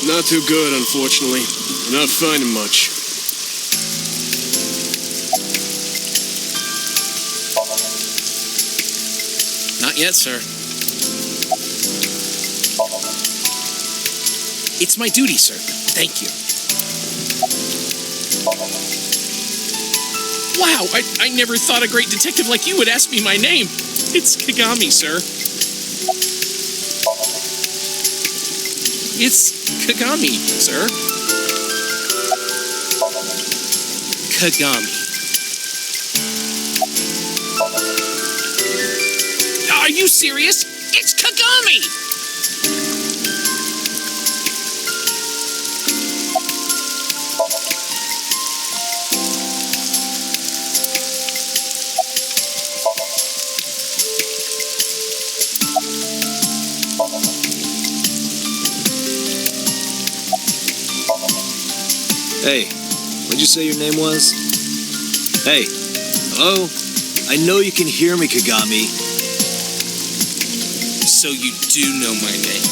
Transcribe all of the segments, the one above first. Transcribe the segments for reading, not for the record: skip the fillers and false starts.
Not too good, unfortunately. Not finding much. Not yet, sir. It's my duty, sir. Thank you. Wow, I never thought a great detective like you would ask me my name. It's Kagami, sir. It's Kagami, sir. Kagami. Are you serious? It's Kagami! Hey, what'd you say your name was? Hey, hello? I know you can hear me, Kagami. So you do know my name.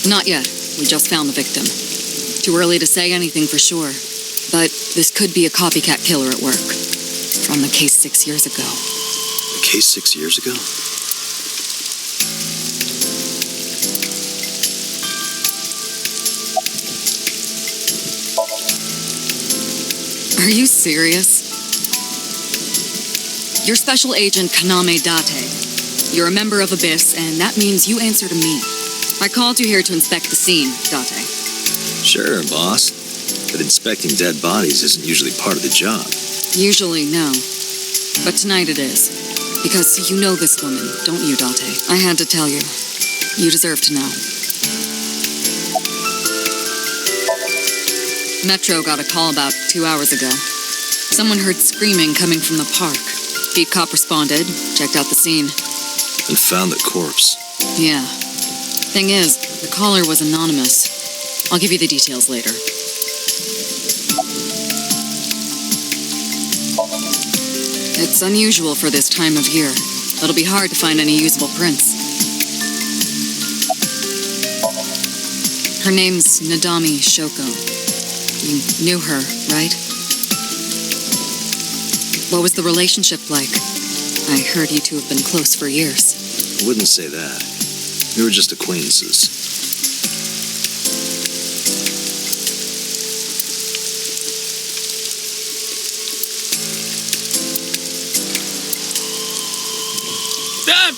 Not yet. We just found the victim. Too early to say anything for sure. But this could be a copycat killer at work. From the case 6 years ago. The case 6 years ago? Are you serious? You're Special Agent Kaname Date. You're a member of Abyss, and that means you answer to me. I called you here to inspect the scene, Date. Sure, boss. But inspecting dead bodies isn't usually part of the job. Usually, no. But tonight it is. Because you know this woman, don't you, Date? I had to tell you. You deserve to know. Metro got a call about 2 hours ago. Someone heard screaming coming from the park. Beat cop responded, checked out the scene. And found the corpse. Yeah. Thing is, the caller was anonymous. I'll give you the details later. It's unusual for this time of year. It'll be hard to find any usable prints. Her name's Nadami Shoko. You knew her, right? What was the relationship like? I heard you two have been close for years. I wouldn't say that. We were just acquaintances.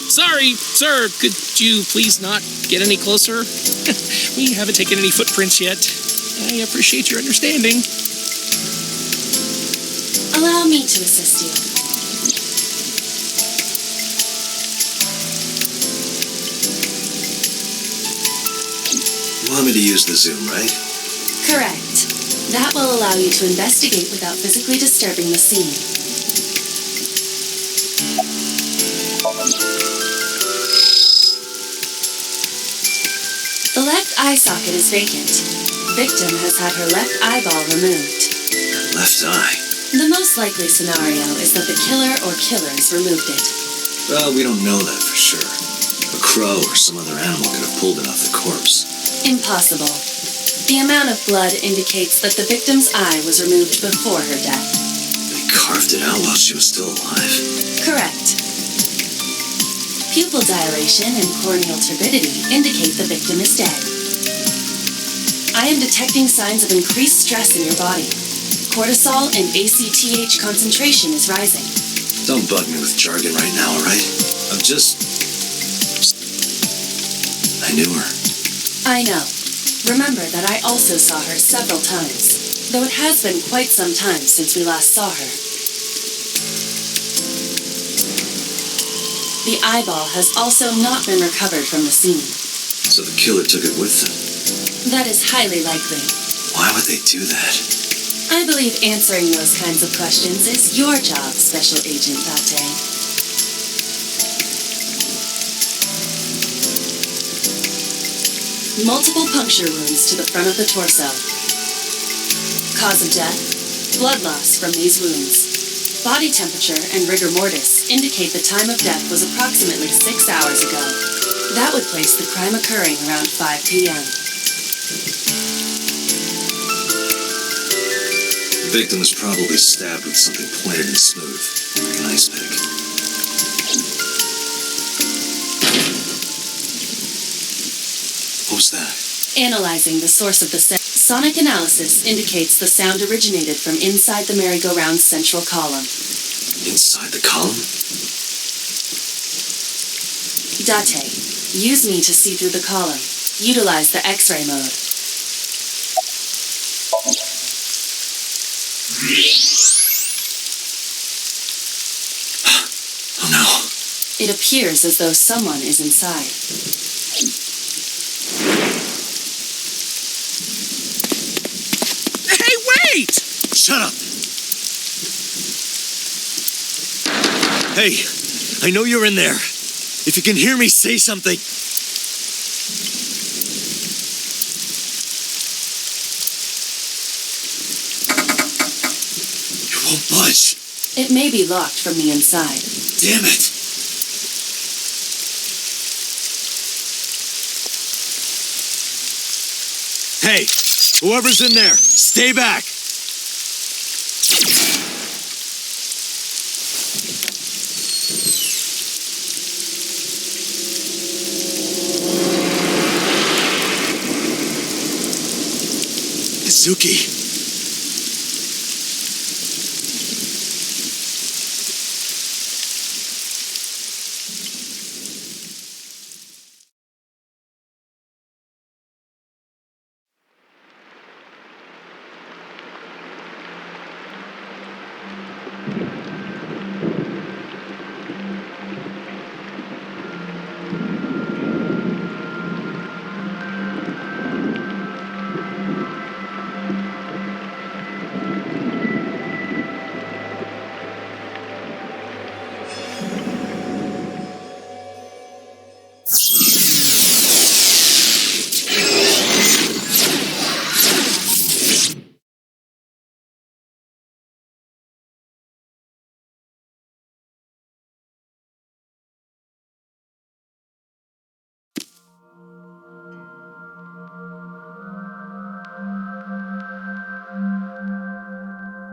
Sorry, sir. Could you please not get any closer? We haven't taken any footprints yet. I appreciate your understanding. Allow me to assist you. You want me to use the zoom, right? Correct. That will allow you to investigate without physically disturbing the scene. The left eye socket is vacant. Victim has had her left eyeball removed. Left eye? The most likely scenario is that the killer or killers removed it. Well, we don't know that for sure. A crow or some other animal could have pulled it off the corpse. Impossible. The amount of blood indicates that the victim's eye was removed before her death. They carved it out while she was still alive. Correct. Pupil dilation and corneal turbidity indicate the victim is dead. I am detecting signs of increased stress in your body. Cortisol and ACTH concentration is rising. Don't bug me with jargon right now, all right? I knew her. I know. Remember that I also saw her several times, though it has been quite some time since we last saw her. The eyeball has also not been recovered from the scene. So the killer took it with them. That is highly likely. Why would they do that? I believe answering those kinds of questions is your job, Special Agent Date. Multiple puncture wounds to the front of the torso. Cause of death? Blood loss from these wounds. Body temperature and rigor mortis indicate the time of death was approximately 6 hours ago. That would place the crime occurring around 5 p.m. The victim was probably stabbed with something pointed and smooth, like an ice pick. What was that? Analyzing the source of the sound, sonic analysis indicates the sound originated from inside the merry-go-round's central column. Inside the column? Date, use me to see through the column. Utilize the X-ray mode. Oh no. It appears as though someone is inside. Hey, wait! Shut up! Hey, I know you're in there. If you can hear me, say something. It won't budge. It may be locked from the inside. Damn it. Hey, whoever's in there, stay back. Yusuke.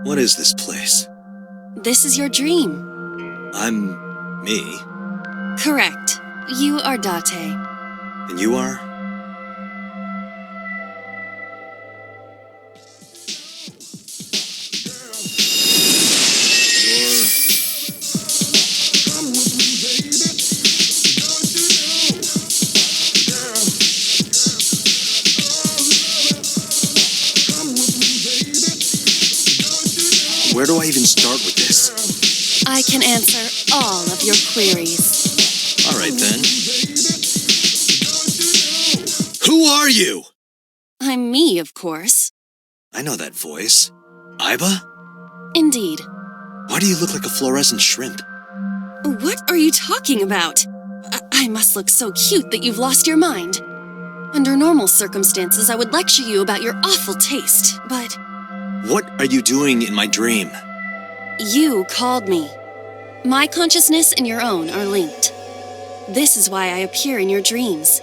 What is this place? This is your dream. I'm me. Correct. You are Date. And you are? Where do I even start with this? I can answer all of your queries. All right, then. Who are you? I'm me, of course. I know that voice. Iba? Indeed. Why do you look like a fluorescent shrimp? What are you talking about? I must look so cute that you've lost your mind. Under normal circumstances, I would lecture you about your awful taste, but... What are you doing in my dream? You called me. My consciousness and your own are linked. This is why I appear in your dreams.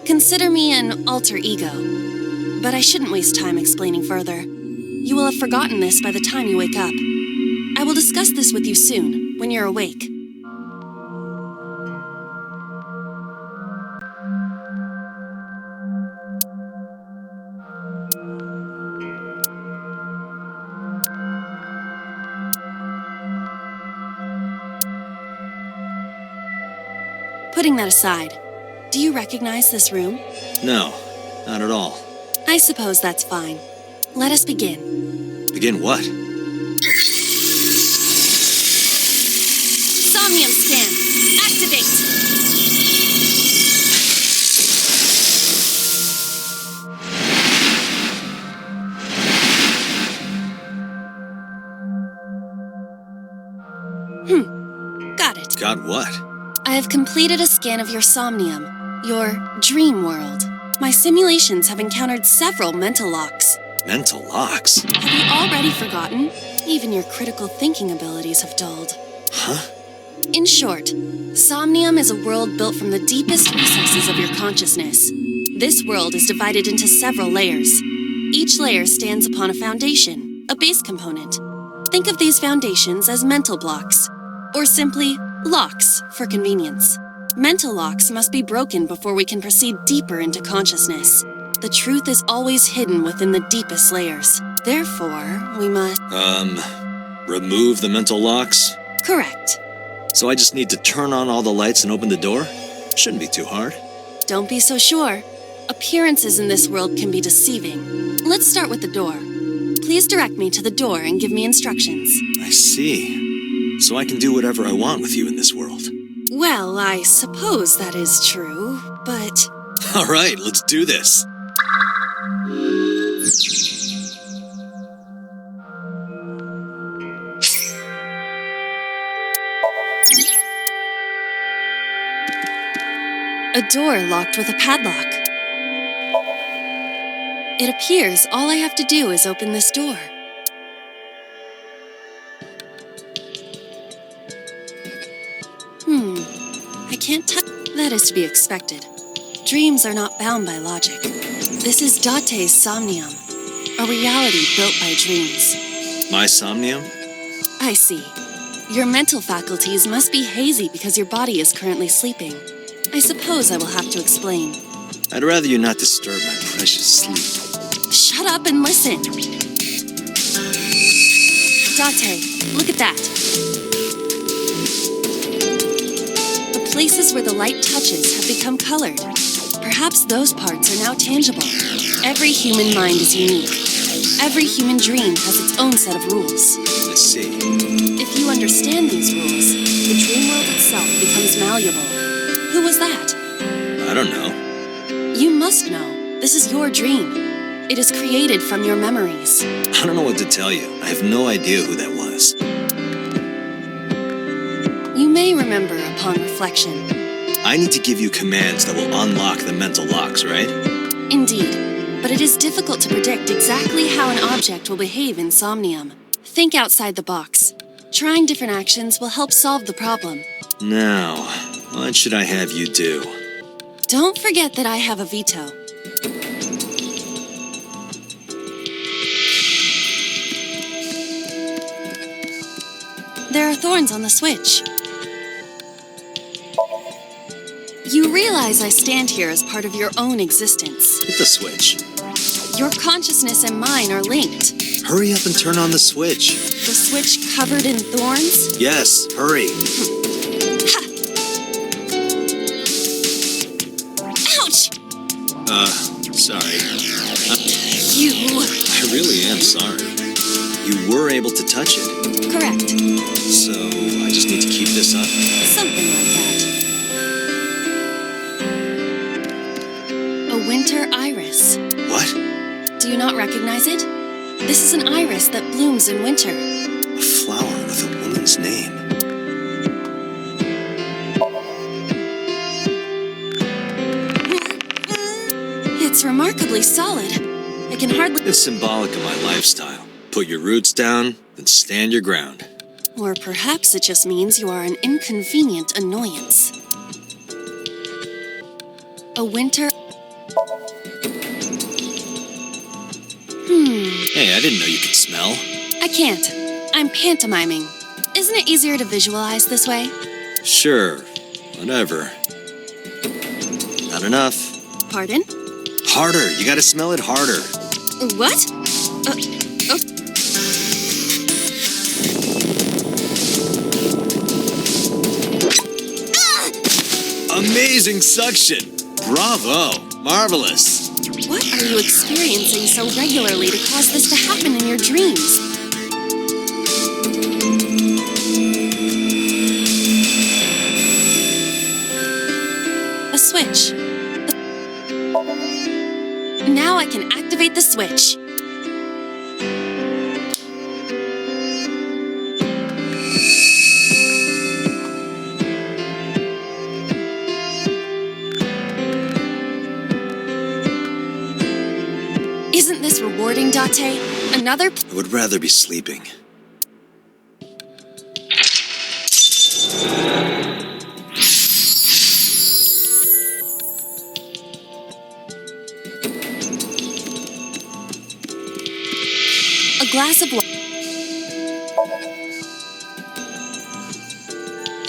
Consider me an alter ego. But I shouldn't waste time explaining further. You will have forgotten this by the time you wake up. I will discuss this with you soon, when you're awake. Putting that aside, do you recognize this room? No, not at all. I suppose that's fine. Let us begin. Begin what? Somnium scan. Activate. Got it. Got what? I have completed a scan of your somnium, your dream world. My simulations have encountered several mental locks. Mental locks? Have you already forgotten? Even your critical thinking abilities have dulled. Huh? In short, Somnium is a world built from the deepest recesses of your consciousness. This world is divided into several layers. Each layer stands upon a foundation, a base component. Think of these foundations as mental blocks, or simply locks for convenience. Mental locks must be broken before we can proceed deeper into consciousness. The truth is always hidden within the deepest layers. Therefore, we must... Remove the mental locks? Correct. So I just need to turn on all the lights and open the door? Shouldn't be too hard. Don't be so sure. Appearances in this world can be deceiving. Let's start with the door. Please direct me to the door and give me instructions. I see. So I can do whatever I want with you in this world. Well, I suppose that is true, but... All right, let's do this. A door locked with a padlock. It appears all I have to do is open this door. I can't touch... That is to be expected. Dreams are not bound by logic. This is Date's Somnium, a reality built by dreams. My somnium? I see. Your mental faculties must be hazy because your body is currently sleeping. I suppose I will have to explain. I'd rather you not disturb my precious sleep. Shut up and listen. Date, look at that. The places where the light touches have become colored. Perhaps those parts are now tangible. Every human mind is unique. Every human dream has its own set of rules. I see. If you understand these rules, the dream world itself becomes malleable. Who was that? I don't know. You must know. This is your dream. It is created from your memories. I don't know what to tell you. I have no idea who that was. You may remember upon reflection. I need to give you commands that will unlock the mental locks, right? Indeed, but it is difficult to predict exactly how an object will behave in Somnium. Think outside the box. Trying different actions will help solve the problem. Now, what should I have you do? Don't forget that I have a veto. There are thorns on the switch. You realize I stand here as part of your own existence. Hit the switch. Your consciousness and mine are linked. Hurry up and turn on the switch. The switch covered in thorns? Yes, hurry. Ha! Ouch! Sorry. You... I really am sorry. You were able to touch it. Correct. So, I just need to keep this up? Something like that. A winter iris. What? Do you not recognize it? This is an iris that blooms in winter. A flower with a woman's name. It's remarkably solid. I can hardly... It's symbolic of my lifestyle. Put your roots down, then stand your ground. Or perhaps it just means you are an inconvenient annoyance. A winter... Hey, I didn't know you could smell. I can't. I'm pantomiming. Isn't it easier to visualize this way? Sure, whatever. Not enough. Pardon? Harder, you gotta smell it harder. What? Amazing suction! Bravo! Marvelous! What are you experiencing so regularly to cause this to happen in your dreams? A switch. Now I can activate the switch. Isn't this rewarding, Date? Another... I would rather be sleeping. glass of wine.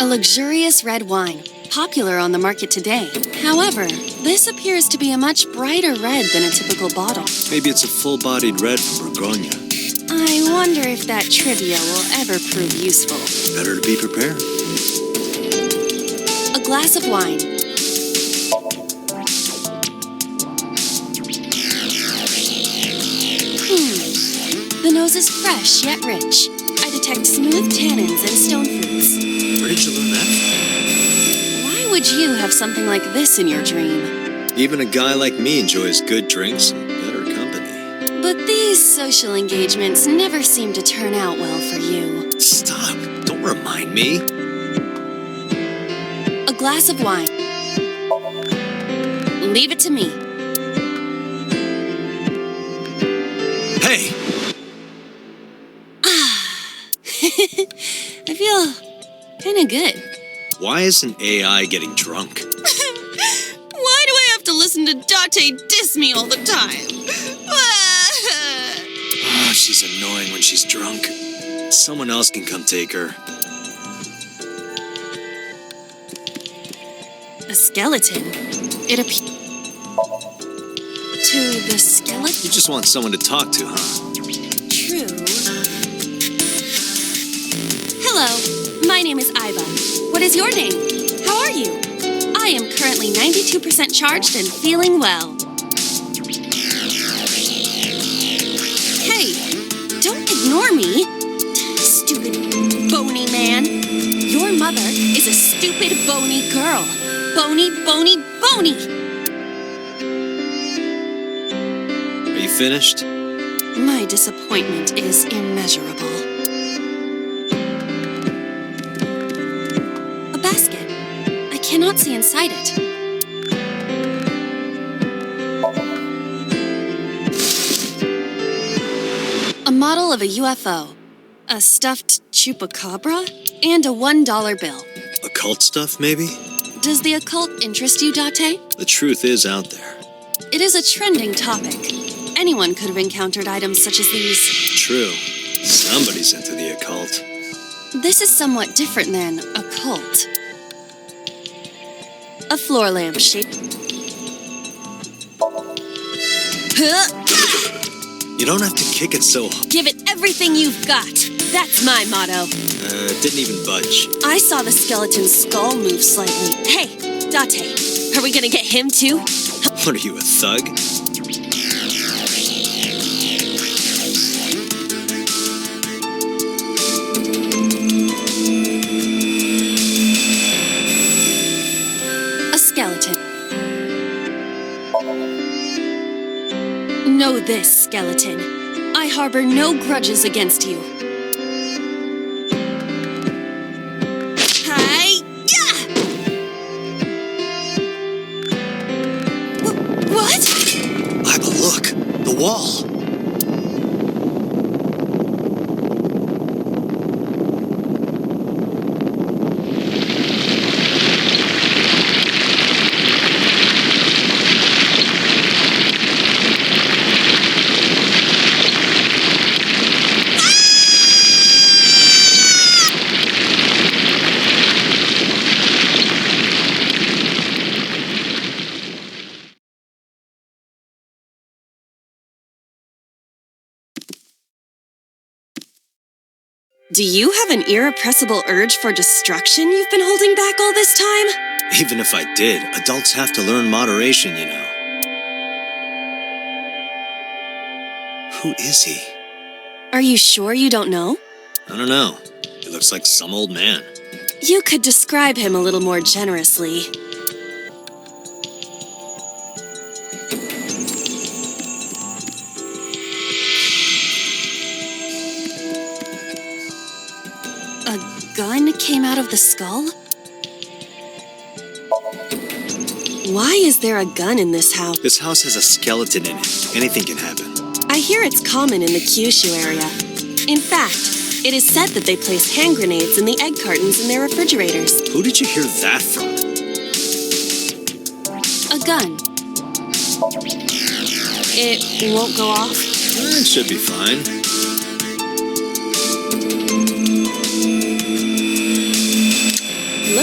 A luxurious red wine, popular on the market today. However, this appears to be a much brighter red than a typical bottle. Maybe it's a full-bodied red from Borgogne. I wonder if that trivia will ever prove useful. Better to be prepared. A glass of wine. The nose is fresh yet rich. I detect smooth tannins and stone fruits. Where did you learn that Why would you have something like this in your dream? from? Even a guy like me enjoys good drinks and better company. But these social engagements never seem to turn out well for you. Stop. Don't remind me. A glass of wine. Leave it to me. Hey! I feel kinda good. Why isn't AI getting drunk? Why do I have to listen to Date diss me all the time? Oh, she's annoying when she's drunk. Someone else can come take her. A skeleton. It appears. To the skeleton? You just want someone to talk to, huh? True. Hello, my name is Iva. What is your name? How are you? I am currently 92% charged and feeling well. Hey, don't ignore me. Stupid bony man. Your mother is a stupid bony girl. Bony, bony, bony. Are you finished? My disappointment is immeasurable. A basket. I cannot see inside it. A model of a UFO, a stuffed chupacabra, and a $1 bill. Occult stuff, maybe? Does the occult interest you, Date? The truth is out there. It is a trending topic. Anyone could have encountered items such as these. True. Somebody's into the occult. This is somewhat different than a cult. A floor lamp shaped. You don't have to kick it so hard. Give it everything you've got. That's my motto. Didn't even budge. I saw the skeleton's skull move slightly. Hey, Date, are we gonna get him too? What are you, a thug? A skeleton. Know this, skeleton. I harbor no grudges against you. What? Iba, look! The wall! Do you have an irrepressible urge for destruction you've been holding back all this time? Even if I did, adults have to learn moderation, you know. Who is he? Are you sure you don't know? I don't know. He looks like some old man. You could describe him a little more generously. A gun came out of the skull? Why is there a gun in this house? This house has a skeleton in it. Anything can happen. I hear it's common in the Kyushu area. In fact, it is said that they place hand grenades in the egg cartons in their refrigerators. Who did you hear that from? A gun. It won't go off? It should be fine.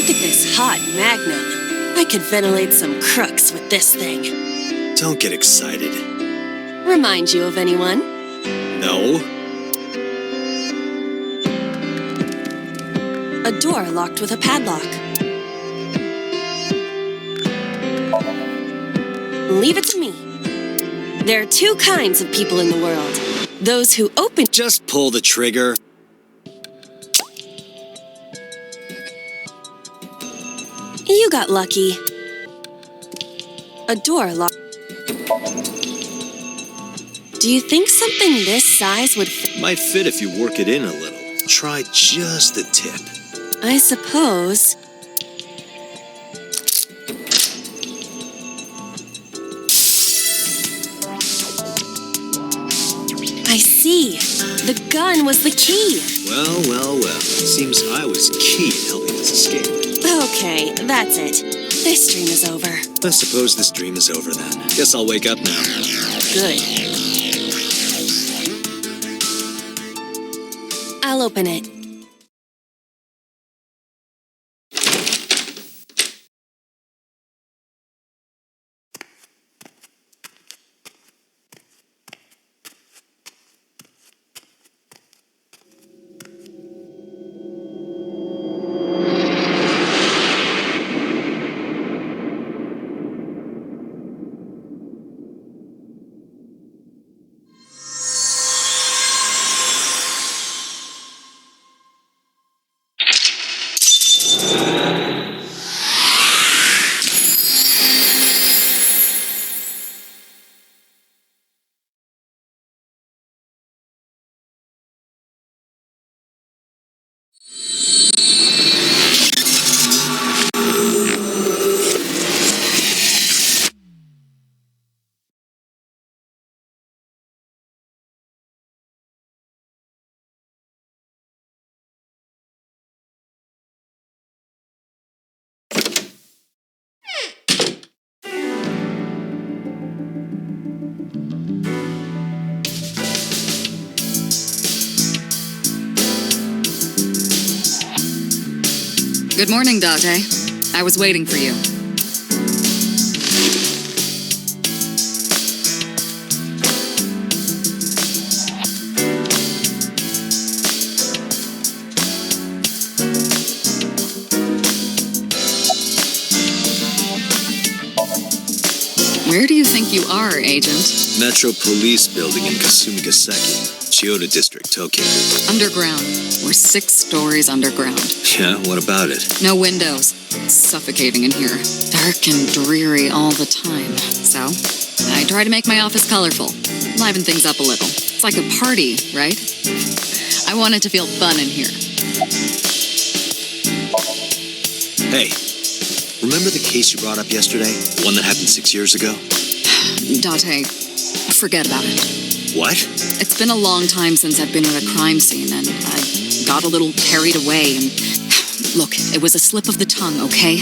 Look at this hot magnum. I could ventilate some crooks with this thing. Don't get excited. Remind you of anyone? No. A door locked with a padlock. Leave it to me. There are two kinds of people in the world. Those who open... Just pull the trigger. You got lucky. A door locked... Do you think something this size would fit? Might fit if you work it in a little. Try just the tip. I suppose. I see. The gun was the key. Well. Seems I was key in helping us escape. Okay, that's it. This dream is over. I suppose this dream is over then. Guess I'll wake up now. Good. I'll open it. Good morning, Date. I was waiting for you. Where do you think you are, Agent? Metro Police Building in Kasumigaseki, Chiyoda District, Tokyo. Underground. We're 6 stories underground. Yeah, what about it? No windows. It's suffocating in here. Dark and dreary all the time. So, I try to make my office colorful. Liven things up a little. It's like a party, right? I want it to feel fun in here. Hey, remember the case you brought up yesterday? The one that happened 6 years ago? Date, forget about it. What? It's been a long time since I've been at a crime scene, and I got a little carried away, and... Look, it was a slip of the tongue, okay?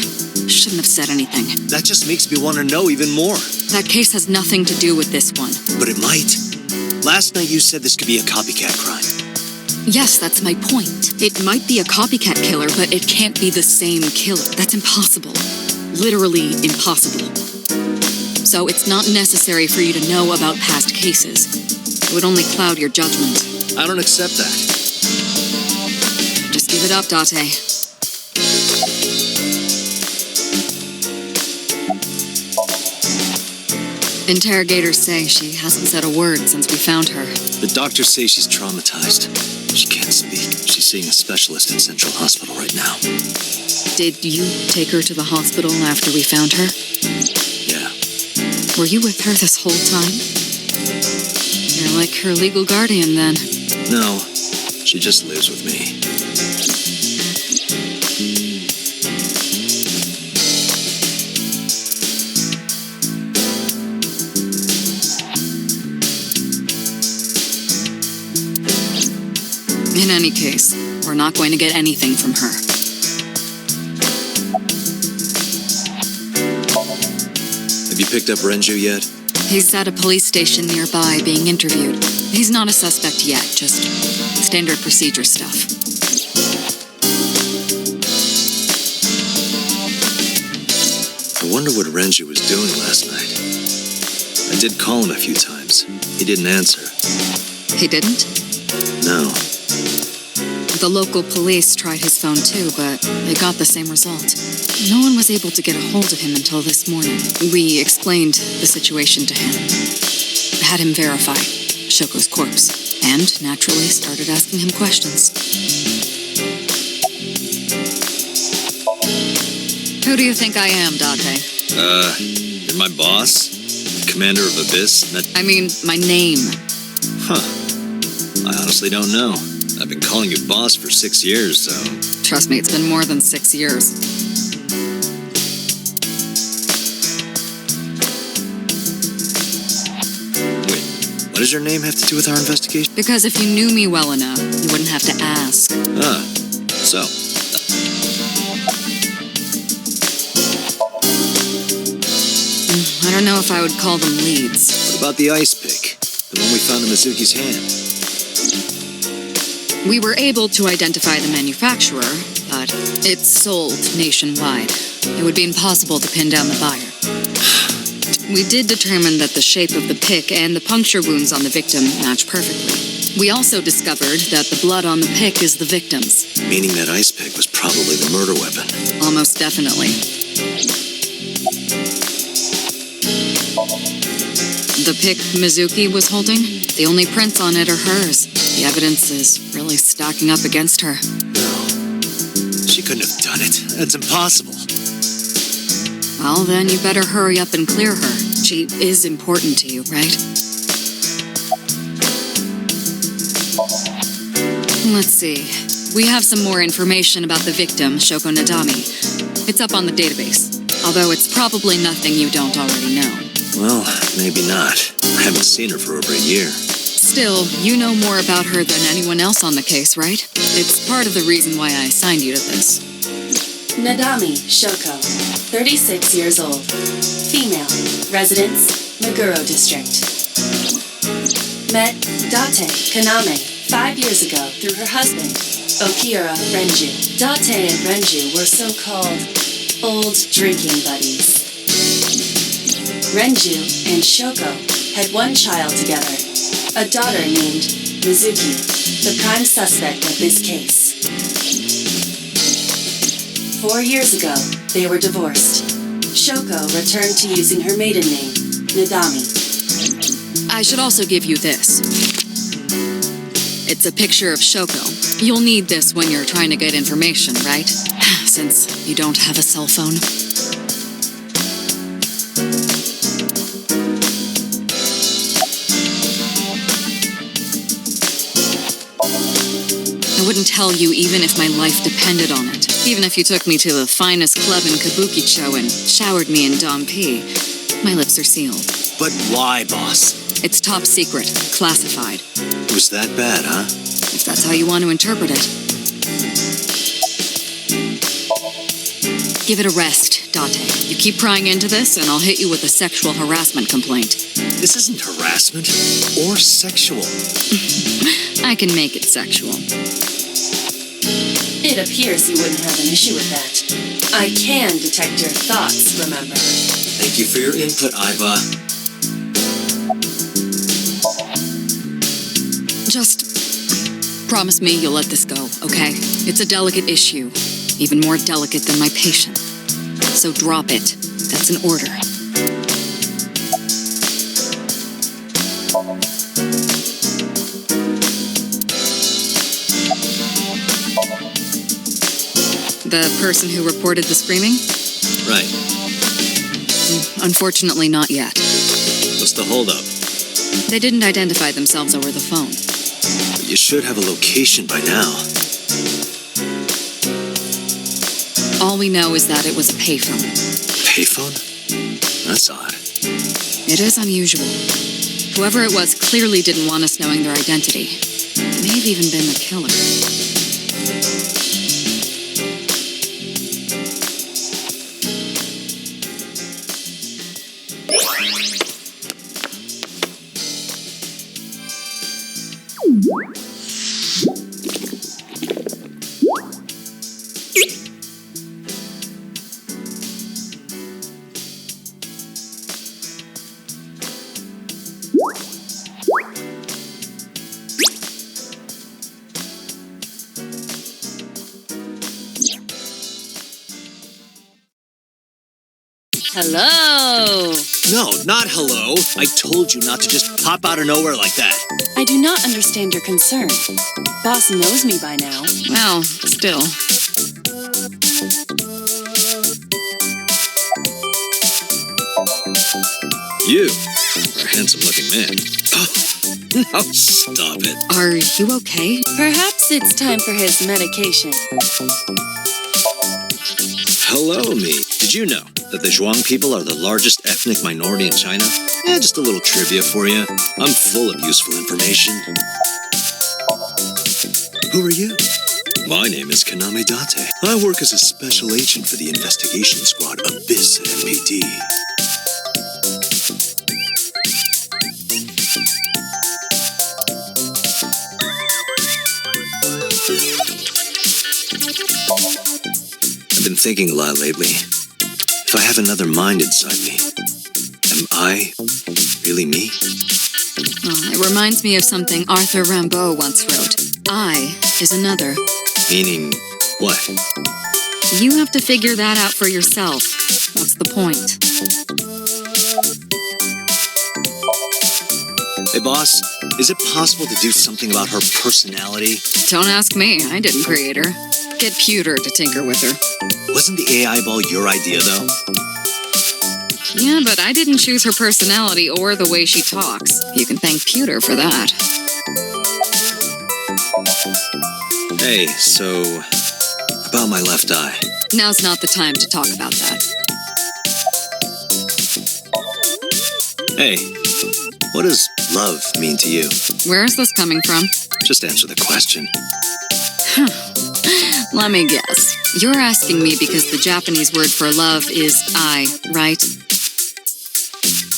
Shouldn't have said anything. That just makes me want to know even more. That case has nothing to do with this one. But it might. Last night you said this could be a copycat crime. Yes, that's my point. It might be a copycat killer, but it can't be the same killer. That's impossible. Literally impossible. So it's not necessary for you to know about past cases. It would only cloud your judgment. I don't accept that. Just give it up, Date. Interrogators say she hasn't said a word since we found her. The doctors say she's traumatized. She can't speak. She's seeing a specialist in Central Hospital right now. Did you take her to the hospital after we found her? Yeah. Were you with her this whole time? You're like her legal guardian, then. No, she just lives with me. In any case, we're not going to get anything from her. Have you picked up Renju yet? He's at a police station nearby being interviewed. He's not a suspect yet, just standard procedure stuff. wonder what Renji was doing last night. I did call him a few times. He didn't answer. He didn't? No. The local police tried his phone too, but they got the same result. No one was able to get a hold of him until this morning. We explained the situation to him. Had him verify Shoko's corpse, and naturally started asking him questions. Who do you think I am, Date? You're my boss? Commander of Abyss? I mean, my name. Huh. I honestly don't know. I've been calling you boss for 6 years, so... Trust me, it's been more than 6 years. Wait, what does your name have to do with our investigation? Because if you knew me well enough, you wouldn't have to ask. So... I don't know if I would call them leads. What about the ice pick? The one we found in Mizuki's hand? We were able to identify the manufacturer, but it's sold nationwide. It would be impossible to pin down the buyer. We did determine that the shape of the pick and the puncture wounds on the victim match perfectly. We also discovered that the blood on the pick is the victim's. Meaning that ice pick was probably the murder weapon. Almost definitely. The pick Mizuki was holding, the only prints on it are hers. The evidence is really stacking up against her. No. She couldn't have done it. That's impossible. Well, then you better hurry up and clear her. She is important to you, right? Let's see. We have some more information about the victim, Shoko Nadami. It's up on the database, although it's probably nothing you don't already know. Well, maybe not. I haven't seen her for over a year. Still, you know more about her than anyone else on the case, right? It's part of the reason why I assigned you to this. Nadami Shoko, 36 years old. Female. Residence, Meguro District. Met Date Kaname 5 years ago through her husband, Okira Renju. Date and Renju were so-called old drinking buddies. Renju and Shoko had one child together, a daughter named Mizuki, the prime suspect of this case. 4 years ago, they were divorced. Shoko returned to using her maiden name, Nadami. I should also give you this. It's a picture of Shoko. You'll need this when you're trying to get information, right? Since you don't have a cell phone. I wouldn't tell you even if my life depended on it. Even if you took me to the finest club in Kabukicho and showered me in Dompi. My lips are sealed. But why, boss? It's top secret, classified. It was that bad, huh? If that's how you want to interpret it. Give it a rest, Date. You keep prying into this, and I'll hit you with a sexual harassment complaint. This isn't harassment or sexual. I can make it sexual. It appears you wouldn't have an issue with that. I can detect your thoughts, remember? Thank you for your input, Aiba. Just promise me you'll let this go, okay? It's a delicate issue, even more delicate than my patient. So drop it. That's an order. The person who reported the screaming? Right. Unfortunately, not yet. What's the holdup? They didn't identify themselves over the phone. But you should have a location by now. All we know is that it was a payphone. Payphone? That's odd. It is unusual. Whoever it was clearly didn't want us knowing their identity. It may have even been the killer. Hello. No, not hello. I told you not to just pop out of nowhere like that. I do not understand your concern. Boss knows me by now. Well, still. You are a handsome-looking man. Oh, stop it. Are you okay? Perhaps it's time for his medication. Hello, me. Did you know that the Zhuang people are the largest ethnic minority in China? Yeah, just a little trivia for you. I'm full of useful information. Who are you? My name is Kaname Date. I work as a special agent for the investigation squad Abyss at MPD. I've been thinking a lot lately. If I have another mind inside me, am I really me? Oh, it reminds me of something Arthur Rimbaud once wrote. I is another. Meaning what? You have to figure that out for yourself. What's the point? Hey, boss, is it possible to do something about her personality? Don't ask me. I didn't create her. Get Pewter to tinker with her. Wasn't the AI ball your idea, though? Yeah, but I didn't choose her personality or the way she talks. You can thank Pewter for that. Hey, so about my left eye. Now's not the time to talk about that. Hey, what does love mean to you? Where is this coming from? Just answer the question. Let me guess. You're asking me because the Japanese word for love is I, right?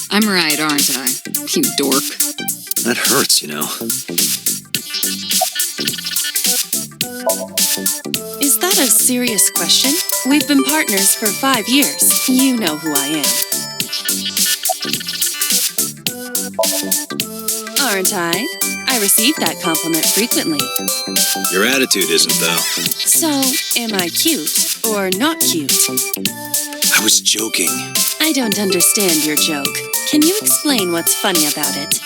I'm right, aren't I? You dork. That hurts, you know. Is that a serious question? We've been partners for 5 years. You know who I am. Aren't I? I receive that compliment frequently. Your attitude isn't, though. So, am I cute or not cute? I was joking. I don't understand your joke. Can you explain what's funny about it?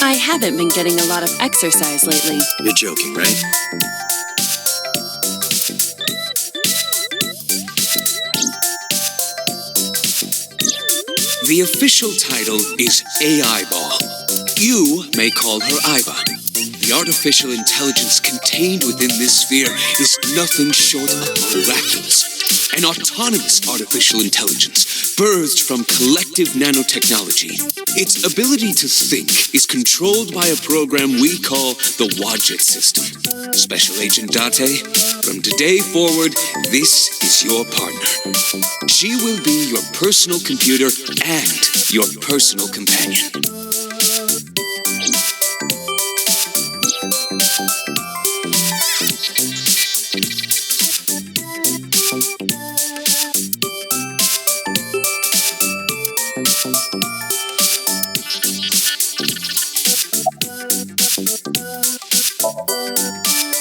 I haven't been getting a lot of exercise lately. You're joking, right? The official title is AI Ball. You may call her Iva. The artificial intelligence contained within this sphere is nothing short of miraculous. An autonomous artificial intelligence birthed from collective nanotechnology. Its ability to think is controlled by a program we call the Wadjet system. Special Agent Date, from today forward, this is your partner. She will be your personal computer and your personal companion.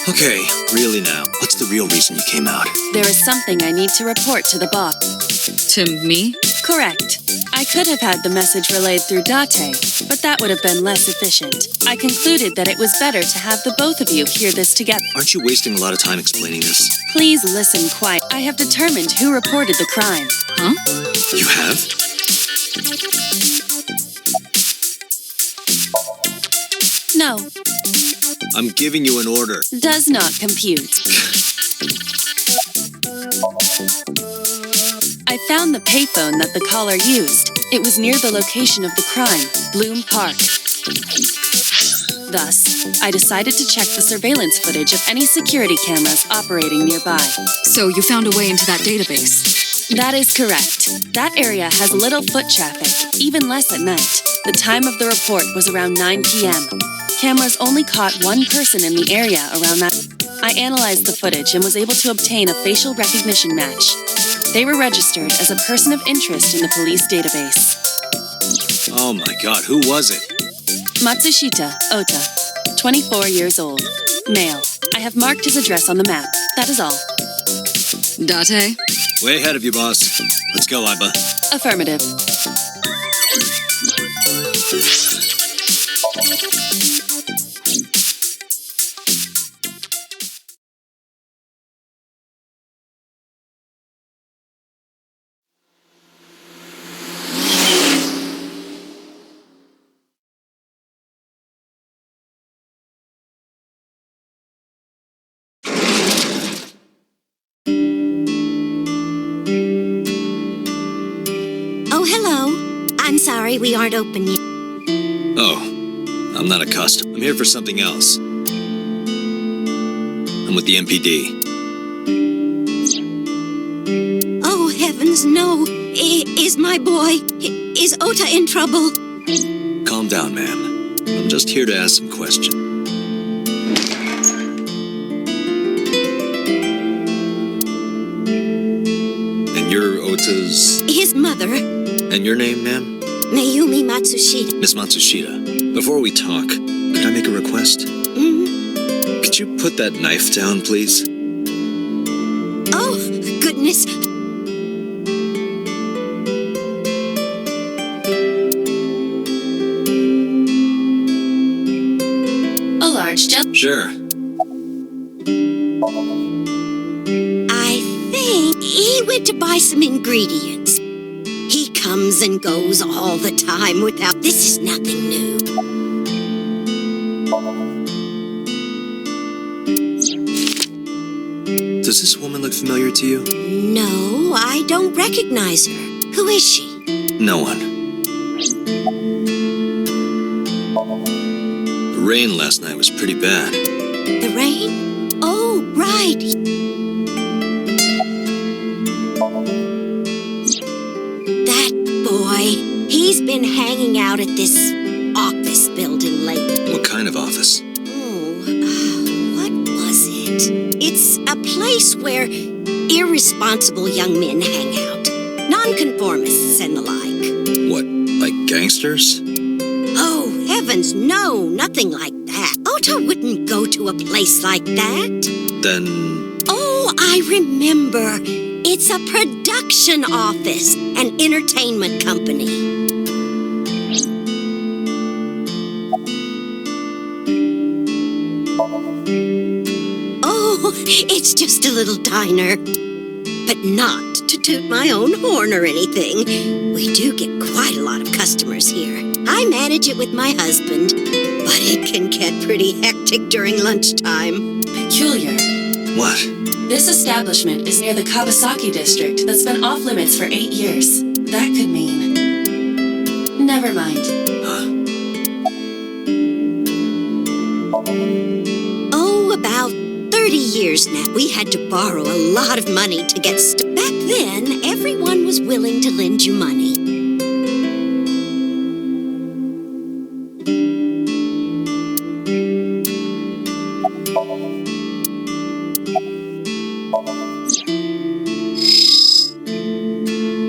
Okay, really now. What's the real reason you came out? There is something I need to report to the boss. To me? Correct. I could have had the message relayed through Date, but that would have been less efficient. I concluded that it was better to have the both of you hear this together. Aren't you wasting a lot of time explaining this? Please listen quiet. I have determined who reported the crime. Huh? You have? No, I'm giving you an order. does not compute. I found the payphone that the caller used. It was near the location of the crime, Bloom Park. Thus, I decided to check the surveillance footage of any security cameras operating nearby. So you found a way into that database? That is correct. That area has little foot traffic, even less at night. The time of the report was around 9 p.m. Cameras only caught one person in the area around that. I analyzed the footage and was able to obtain a facial recognition match. They were registered as a person of interest in the police database. Oh my god, who was it? Matsushita Ota, 24 years old, male. I have marked his address on the map. That is all. Date? Way ahead of you, boss. Let's go, Iba. Affirmative. Oh, hello. I'm sorry we aren't open yet. Oh, I'm not a customer. I'm here for something else. I'm with the MPD. Oh, heavens, no. Is my boy... Is Ota in trouble? Calm down, ma'am. I'm just here to ask some questions. And you're Ota's... His mother, And your name, ma'am? Mayumi Matsushita. Miss Matsushita. Before we talk, could I make a request? Mm-hmm. Could you put that knife down, please? Oh, goodness. A large gel. Sure. I think he went to buy some ingredients. He comes and goes all the time without... This is nothing new. Does this woman look familiar to you? No, I don't recognize her. Who is she? No one. The rain last night was pretty bad. The rain? Oh, right. That boy, he's been hanging out at this office building lately. What kind of office? Oh, what was it? It's a place where irresponsible young men hang out. Nonconformists and the like. What, like gangsters? Oh, heavens, no, nothing like that. Ota wouldn't go to a place like that. Then... Oh, I remember. It's a production office, an entertainment company. Oh, it's just a little diner. But not to toot my own horn or anything. We do get quite a lot of customers here. I manage it with my husband, but it can get pretty hectic during lunchtime. Peculiar. What? This establishment is near the Kawasaki district that's been off limits for 8 years. That could mean... Never mind. Huh? Oh, about 30 years now. We had to borrow a lot of money to get started. Back then, everyone was willing to lend you money.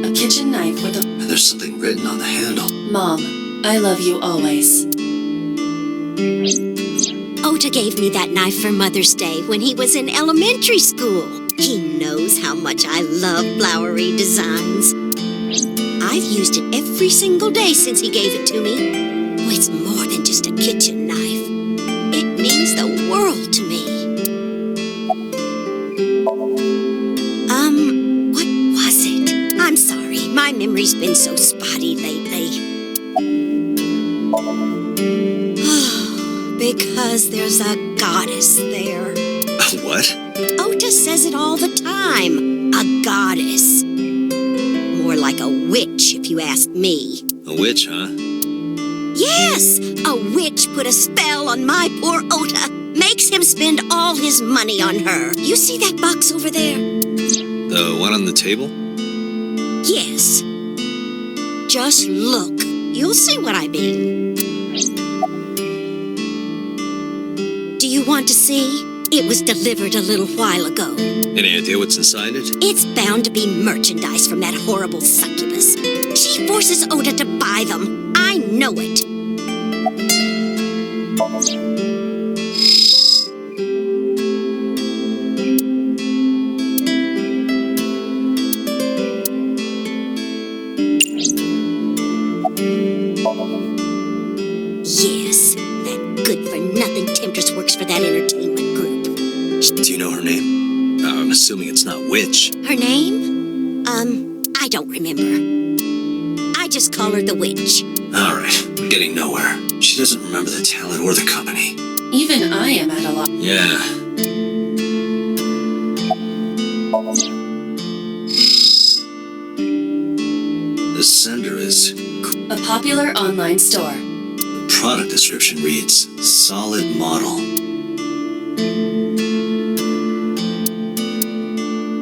A kitchen knife with a... There's something written on the handle. Mom, I love you always. Ota gave me that knife for Mother's Day when he was in elementary school. He knows how much I love flowery designs. I've used it every single day since he gave it to me. Oh, it's more than just a kitchen knife. It means the world to me. What was it? I'm sorry, my memory's been so spotty lately. Because there's a goddess there. What? Ota says it all the time. A goddess. More like a witch, if you ask me. A witch, huh? Yes, a witch put a spell on my poor Ota. Makes him spend all his money on her. You see that box over there? The one on the table? Yes. Just look. You'll see what I mean. Do you want to see? It was delivered a little while ago. Any idea what's inside it? It's bound to be merchandise from that horrible succubus. She forces Ota to buy them. I know it. good-for-nothing temptress works for that entertainment group. Do you know her name? I'm assuming it's not Witch. Her name? I don't remember. I just call her the Witch. Alright, we're getting nowhere. She doesn't remember the talent or the company. Even I am at a loss. Yeah. The sender is... A popular online store. The product description reads, solid model.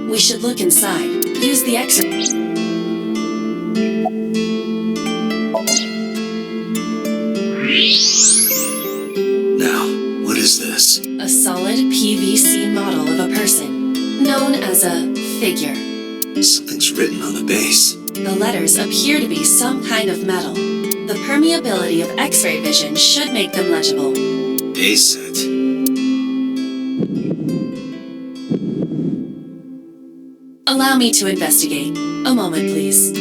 We should look inside. Use the exit. Now, what is this? A solid PVC model of a person, known as a figure. Something's written on the base. The letters appear to be some kind of metal. The permeability of X-ray vision should make them legible. A set. Allow me to investigate. A moment, please.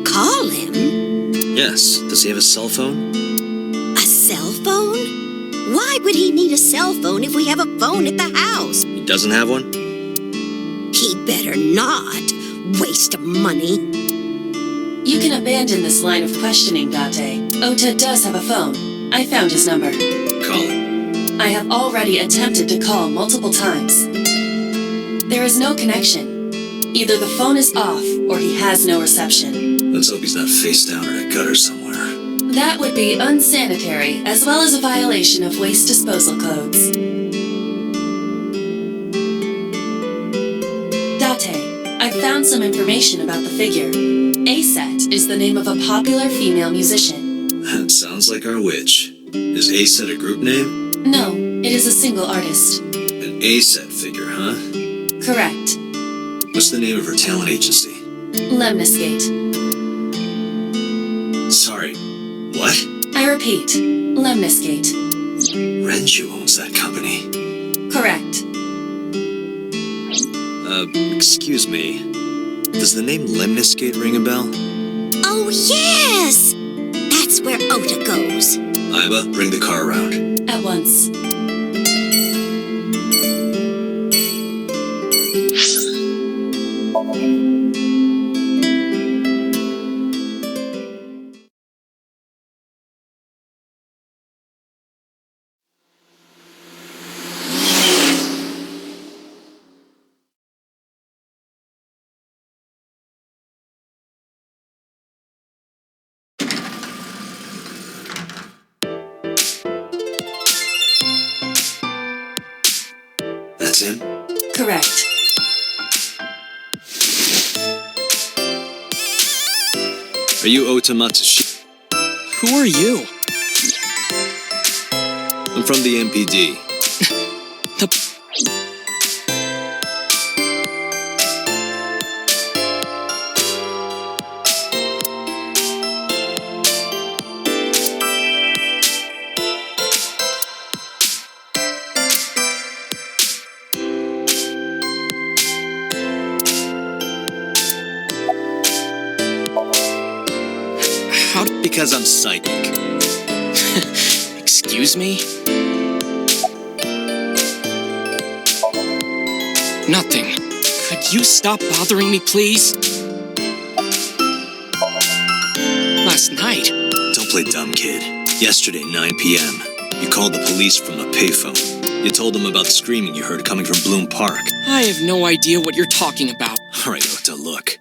Call him? Yes. Does he have a cell phone? A cell phone? Why would he need a cell phone if we have a phone at the house? He doesn't have one? He better not. Waste of money. You can abandon this line of questioning, Date. Ota does have a phone. I found his number. Call it. I have already attempted to call multiple times. There is no connection. Either the phone is off, or he has no reception. Let's hope he's not face down in a gutter somewhere. That would be unsanitary, as well as a violation of waste disposal codes. Date, I've found some information about the figure. A-Set is the name of a popular female musician. That sounds like our witch. Is A-Set a group name? No, it is a single artist. An A-Set figure, huh? Correct. What's the name of her talent agency? Lemniscate. Sorry, what? I repeat, Lemniscate. Renju owns that company. Correct. Excuse me. Does the name Lemniscate ring a bell? Oh, yes! That's where Ota goes. Iba, bring the car around. At once. That's him? Correct. Are you Ota Matsushi? Who are you? I'm from the MPD. Because I'm psychic. Excuse me? Nothing. Could you stop bothering me, please? Last night. Don't play dumb, kid. Yesterday, 9 p.m., you called the police from a payphone. You told them about the screaming you heard coming from Bloom Park. I have no idea what you're talking about. All right, Ota, look.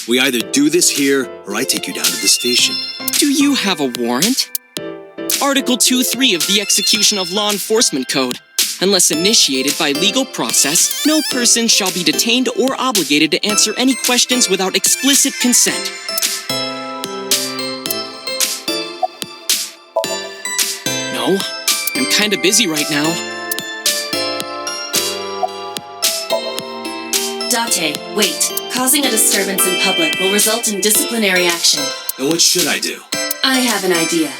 We either do this here, or I take you down to the station. Do you have a warrant? Article 2.3 of the Execution of Law Enforcement Code. Unless initiated by legal process, no person shall be detained or obligated to answer any questions without explicit consent. No, I'm kinda busy right now. Date, wait. Causing a disturbance in public will result in disciplinary action. And what should I do? I have an idea.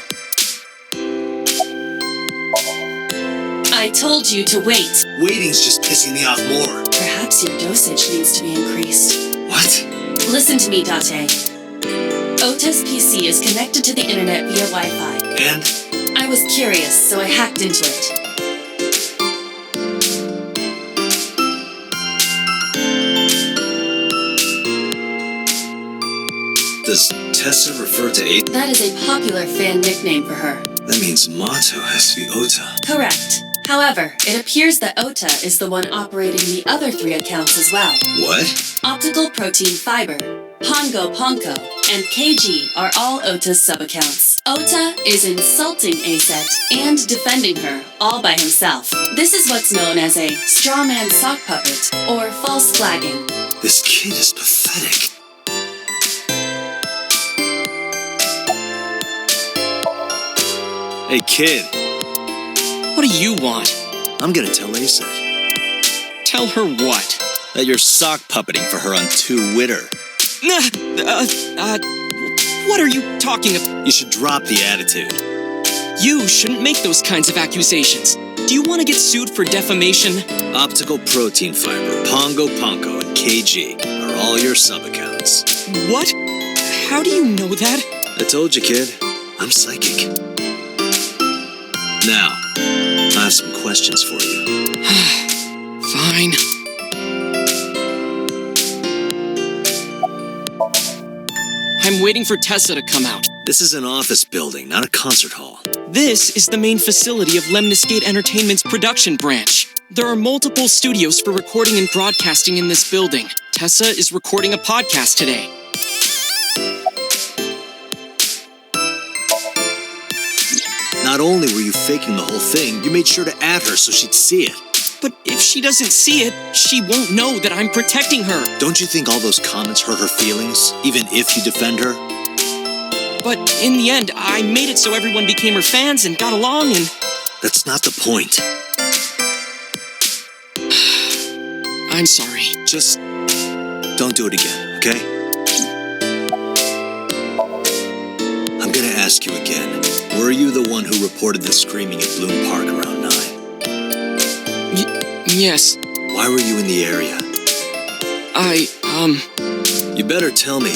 I told you to wait. Waiting's just pissing me off more. Perhaps your dosage needs to be increased. What? Listen to me, Date. Ota's PC is connected to the internet via Wi-Fi. And? I was curious, so I hacked into it. Does Tessa refer to Ata? That is a popular fan nickname for her. That means Mato has to be Ota. Correct. However, it appears that Ota is the one operating the other 3 accounts as well. What? Optical Protein Fiber, Pongo Ponko, and KG are all Ota's sub-accounts. Ota is insulting Aset and defending her, all by himself. This is what's known as a straw man sock puppet, or false flagging. This kid is pathetic. Hey, kid. What do you want? I'm gonna tell Aset Tell her what? that you're sock puppeting for her on Twitter. What are you talking about? You should drop the attitude. You shouldn't make those kinds of accusations. Do you want to get sued for defamation? Optical Protein Fiber, Pongo Ponko, and KG are all your sub-accounts. What? How do you know that? I told you, kid. I'm psychic. Now, I have some questions for you. Fine. I'm waiting for Tessa to come out. This is an office building, not a concert hall. This is the main facility of Lemniscate Entertainment's production branch. There are multiple studios for recording and broadcasting in this building. Tessa is recording a podcast today. Not only were you faking the whole thing, you made sure to add her so she'd see it. But if she doesn't see it, she won't know that I'm protecting her. Don't you think all those comments hurt her feelings, even if you defend her? But in the end, I made it so everyone became her fans and got along and... That's not the point. I'm sorry. Just don't do it again, okay? I'm gonna ask you again. Were you the one who reported the screaming at Bloom Park around 9? Yes. Why were you in the area? You You better tell me,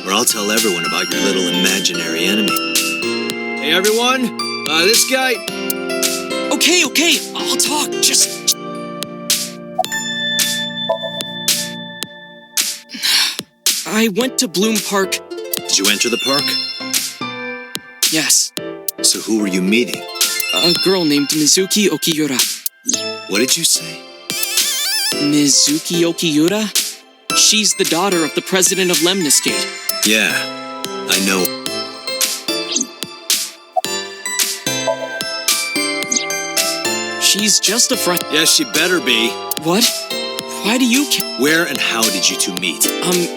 or I'll tell everyone about your little imaginary enemy. Hey everyone, this guy... Okay, I'll talk, just... I went to Bloom Park. Did you enter the park? Yes. So who were you meeting? A girl named Mizuki Okiyura. What did you say? Mizuki Okiyura? She's the daughter of the president of Lemniscate. Yeah, I know. She's just a friend. Yes, she better be. What? Why do you care? Where and how did you two meet?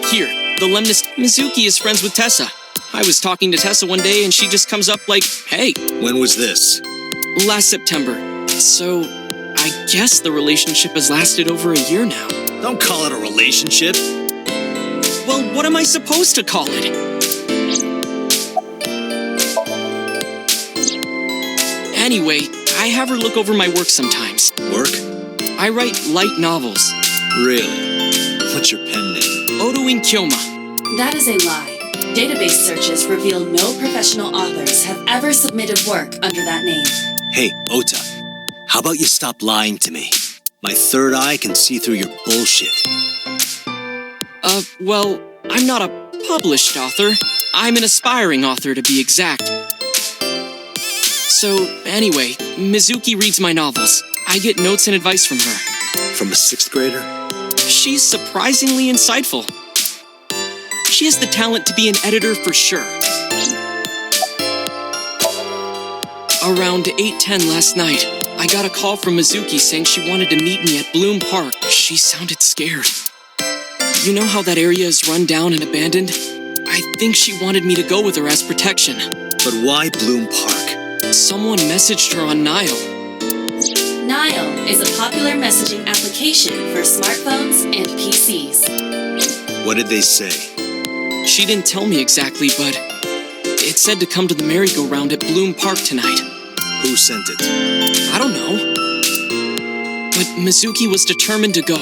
Here. The Lemniscate. Mizuki is friends with Tessa. I was talking to Tessa one day and she just comes up like, hey. When was this? Last September. So, I guess the relationship has lasted over a year now. Don't call it a relationship. Well, what am I supposed to call it? Anyway, I have her look over my work sometimes. Work? I write light novels. Really? What's your pen name? Odoin Kyoma. That is a lie. Database searches reveal no professional authors have ever submitted work under that name. Hey, Ota, how about you stop lying to me? My third eye can see through your bullshit. Well, I'm not a published author. I'm an aspiring author, to be exact. So, anyway, Mizuki reads my novels. I get notes and advice from her. From a 6th grader? She's surprisingly insightful. She has the talent to be an editor for sure. Around 8:10 last night, I got a call from Mizuki saying she wanted to meet me at Bloom Park. She sounded scared. You know how that area is run down and abandoned? I think she wanted me to go with her as protection. But why Bloom Park? Someone messaged her on Nile. Nile is a popular messaging application for smartphones and PCs. What did they say? She didn't tell me exactly, but it said to come to the merry-go-round at Bloom Park tonight. Who sent it? I don't know. But Mizuki was determined to go.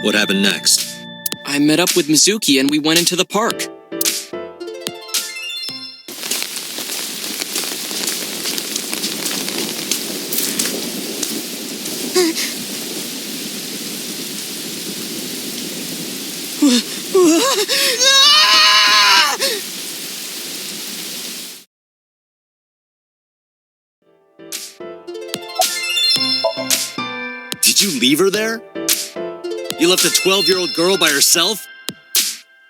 What happened next? I met up with Mizuki and we went into the park. Did you leave her there? You left a 12-year-old girl by herself?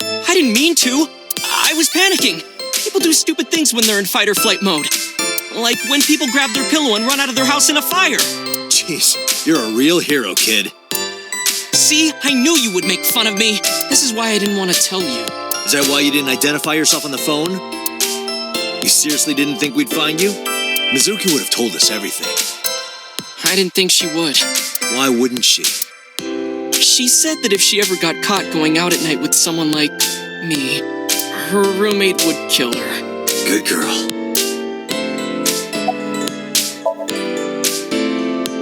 I didn't mean to. I was panicking. People do stupid things when they're in fight or flight mode. Like when people grab their pillow and run out of their house in a fire. Jeez, you're a real hero, kid. See, I knew you would make fun of me. This is why I didn't want to tell you. Is that why you didn't identify yourself on the phone? You seriously didn't think we'd find you? Mizuki would have told us everything. I didn't think she would. Why wouldn't she? She said that if she ever got caught going out at night with someone like me, her roommate would kill her. Good girl.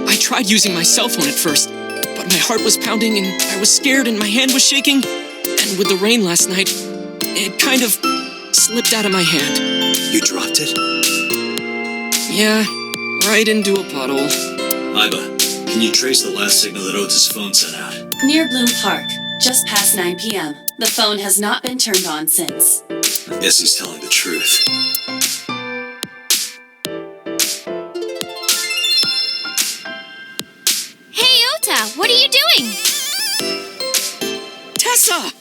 I tried using my cell phone at first, but my heart was pounding and I was scared and my hand was shaking. And with the rain last night, it kind of slipped out of my hand. You dropped it? Yeah, right into a puddle. Iba, can you trace the last signal that Ota's phone sent out? Near Bloom Park, just past 9 p.m. The phone has not been turned on since. I guess he's telling the truth. Hey, Ota, what are you doing? Tessa!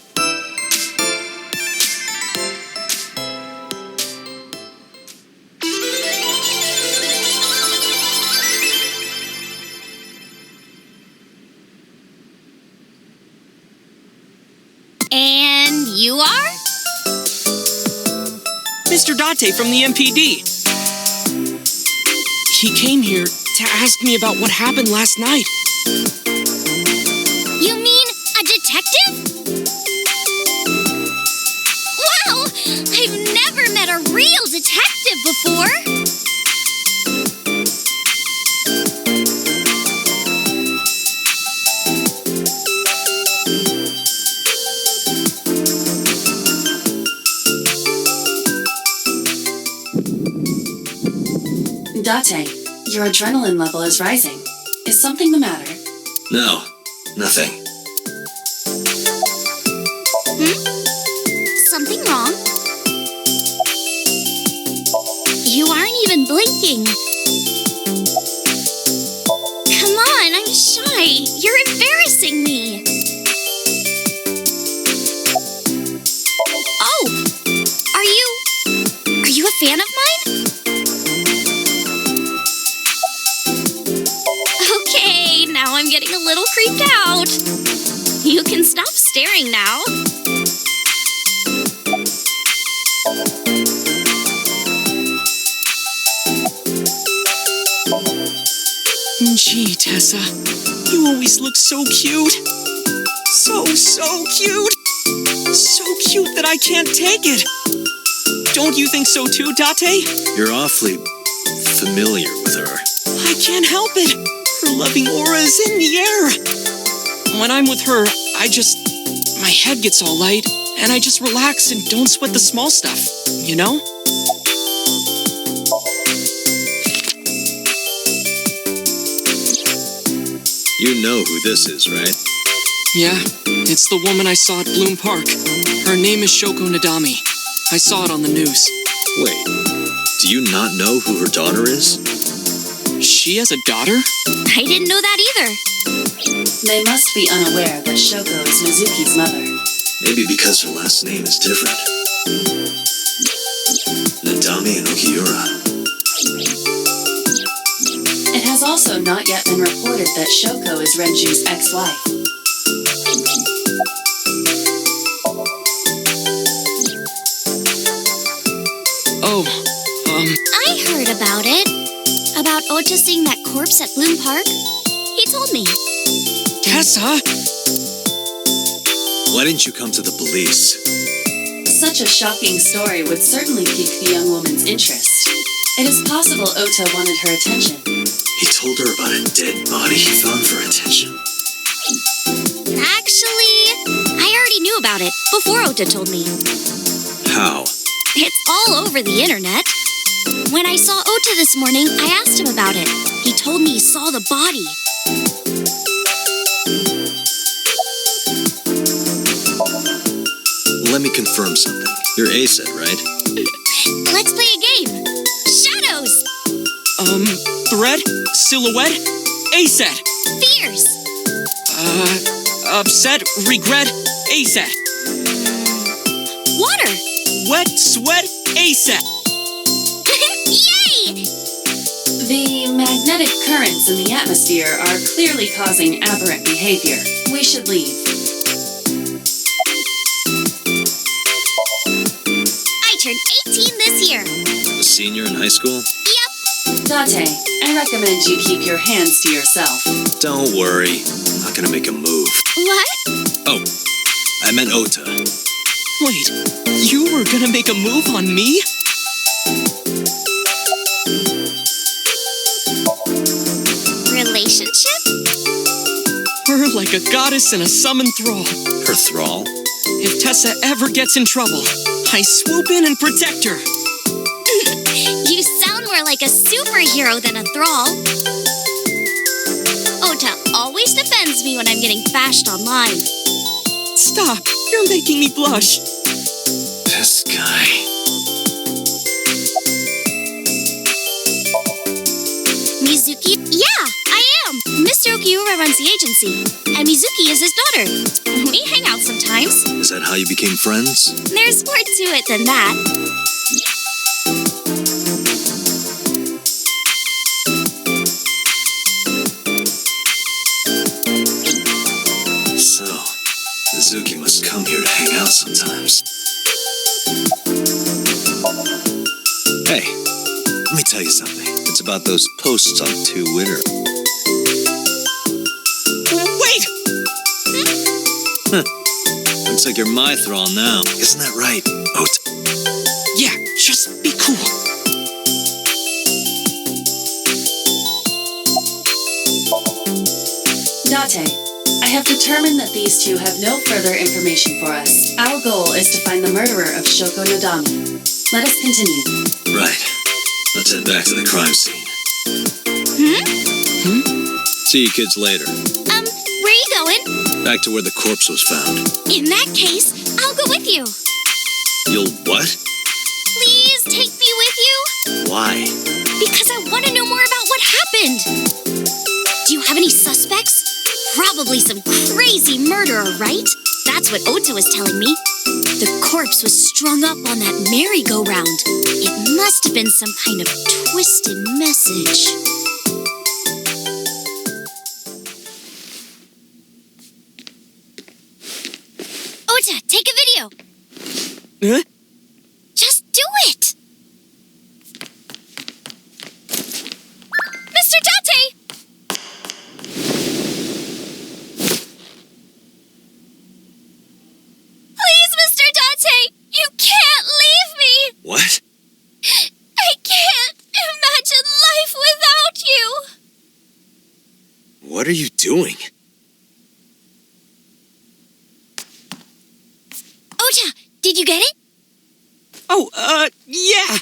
And you are? Mr. Date from the MPD. He came here to ask me about what happened last night. You mean a detective? Wow! I've never met a real detective before! Date, your adrenaline level is rising. Is something the matter? No, nothing. Something wrong? You aren't even blinking. Come on, I'm shy. You're embarrassing me. Oh, are you a fan of mine? Okay, now I'm getting a little creeped out. You can stop staring now. Gee, Tessa, you always look so cute. So cute. So cute that I can't take it. Don't you think so too, Date? You're awfully familiar with her. I can't help it. Her loving aura is in the air. When I'm with her, my head gets all light, and I just relax and don't sweat the small stuff, you know? You know who this is, right? Yeah, it's the woman I saw at Bloom Park. Her name is Shoko Nadami. I saw it on the news. Wait, do you not know who her daughter is? She has a daughter? I didn't know that either. They must be unaware that Shoko is Mizuki's mother. Maybe because her last name is different. Nadami and Okiura. It has also not yet been reported that Shoko is Renju's ex-wife. Oh, I heard about it. About Ota seeing that corpse at Bloom Park. He told me. Tessa? Why didn't you come to the police? Such a shocking story would certainly pique the young woman's interest. It is possible Ota wanted her attention. He told her about a dead body he found for attention. Actually, I already knew about it before Ota told me. How? It's all over the internet. When I saw Ota this morning, I asked him about it. He told me he saw the body. Let me confirm something. You're ASET, right? Let's play a game. Shadows! Thread? Silhouette? ASET! Fears! Upset? Regret? ASET! Water! Wet? Sweat? ASET! Yay! The magnetic currents in the atmosphere are clearly causing aberrant behavior. We should leave. I turned 18 this year. A senior in high school? Yep. Date, I recommend you keep your hands to yourself. Don't worry. I'm not gonna make a move. What? Oh, I meant Ota. Wait, you were gonna make a move on me? Relationship? Her like a goddess and a summoned thrall. Her thrall? If Tessa ever gets in trouble, I swoop in and protect her. You sound more like a superhero than a thrall. Ota always defends me when I'm getting bashed online. Stop, you're making me blush. This guy. Mizuki? Yeah, I am. Mr. Okiura runs the agency, and Mizuki is his daughter. We hang out sometimes. Is that how you became friends? There's more to it than that. So, Mizuki must come here to hang out sometimes. Hey, let me tell you something. It's about those posts on Twitter. Wait! Looks like you're my thrall now. Isn't that right, Ota? Yeah, just be cool. Date, I have determined that these two have no further information for us. Our goal is to find the murderer of Shoko Nodami. Let us continue. Right. Let's head back to the crime scene. See you kids later. Where are you going? Back to where the corpse was found. In that case, I'll go with you. You'll what? Please take me with you. Why? Because I want to know more about what happened. Do you have any suspects? Probably some crazy murderer, right? That's what Ota was telling me. The corpse was strung up on that merry-go-round. It must have been some kind of twisted message. Ota, take a video. Huh? Just do it. Mr. Date! Please, Mr. Date! You can't leave me! What? I can't imagine life without you! What are you doing? Ota, did you get it? Oh, yeah.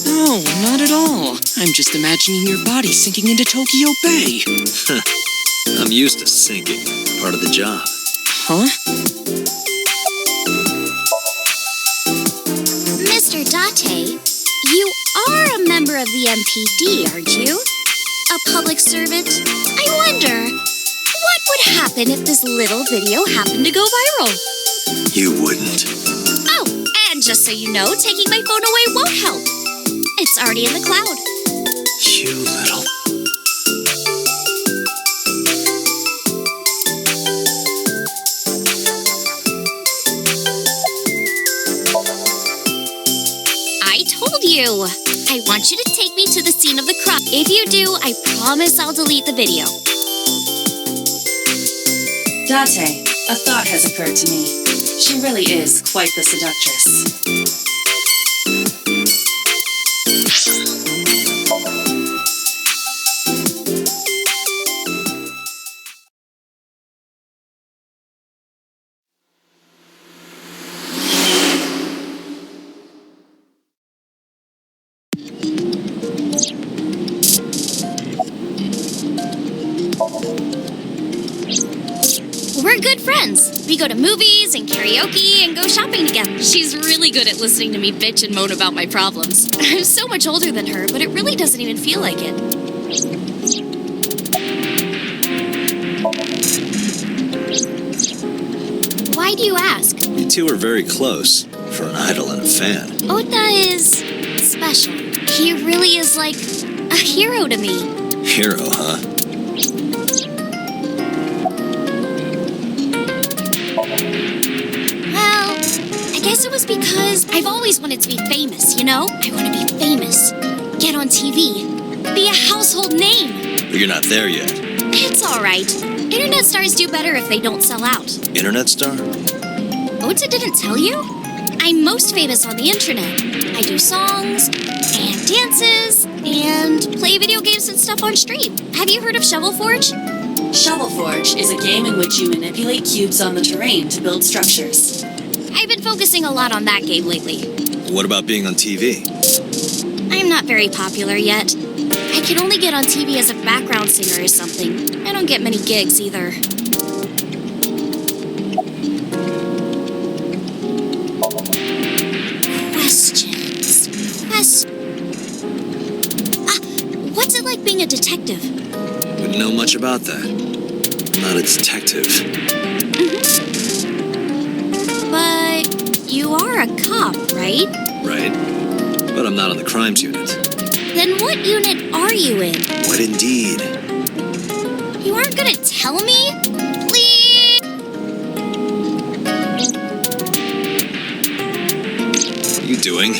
No, not at all. I'm just imagining your body sinking into Tokyo Bay. I'm used to sinking. Part of the job. Huh? Mr. Date, you are a member of the MPD, aren't you? A public servant? I wonder, what would happen if this little video happened to go viral? You wouldn't. Oh, and just so you know, taking my phone away won't help. It's already in the cloud. You little... I told you. I want you to take me to the scene of the crime. If you do, I promise I'll delete the video. Date, a thought has occurred to me. She really is quite the seductress. We're good friends. We go to movies and karaoke and go shopping together. She's really good at listening to me bitch and moan about my problems. I'm so much older than her, but it really doesn't even feel like it. Why do you ask? You two are very close for an idol and a fan. Ota is special. He really is like a hero to me. Hero, huh? Well, I guess it was because I've always wanted to be famous, you know? I want to be famous. Get on TV. Be a household name. But you're not there yet. It's all right. Internet stars do better if they don't sell out. Internet star? Ota didn't tell you? I'm most famous on the internet. I do songs and dances and play video games and stuff on stream. Have you heard of Shovel Forge? Shovel Forge is a game in which you manipulate cubes on the terrain to build structures. I've been focusing a lot on that game lately. What about being on TV? I'm not very popular yet. I can only get on TV as a background singer or something. I don't get many gigs either. What's it like being a detective? Wouldn't know much about that. I'm not a detective. But you are a cop, right? Right. But I'm not on the crimes unit. Then what unit are you in? What indeed? You aren't gonna tell me? Please? What are you doing?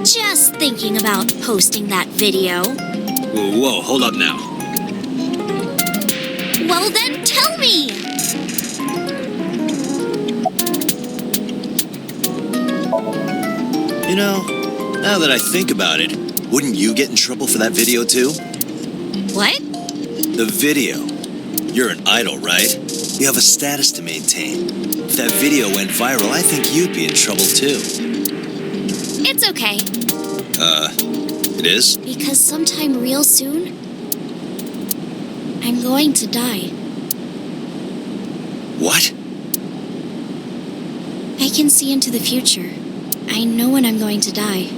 Just thinking about posting that video. Whoa, hold up now. Well then, tell me! You know, now that I think about it, wouldn't you get in trouble for that video too? What? The video. You're an idol, right? You have a status to maintain. If that video went viral, I think you'd be in trouble too. It's okay. It is? Because sometime real soon, I'm going to die. What? I can see into the future. I know when I'm going to die.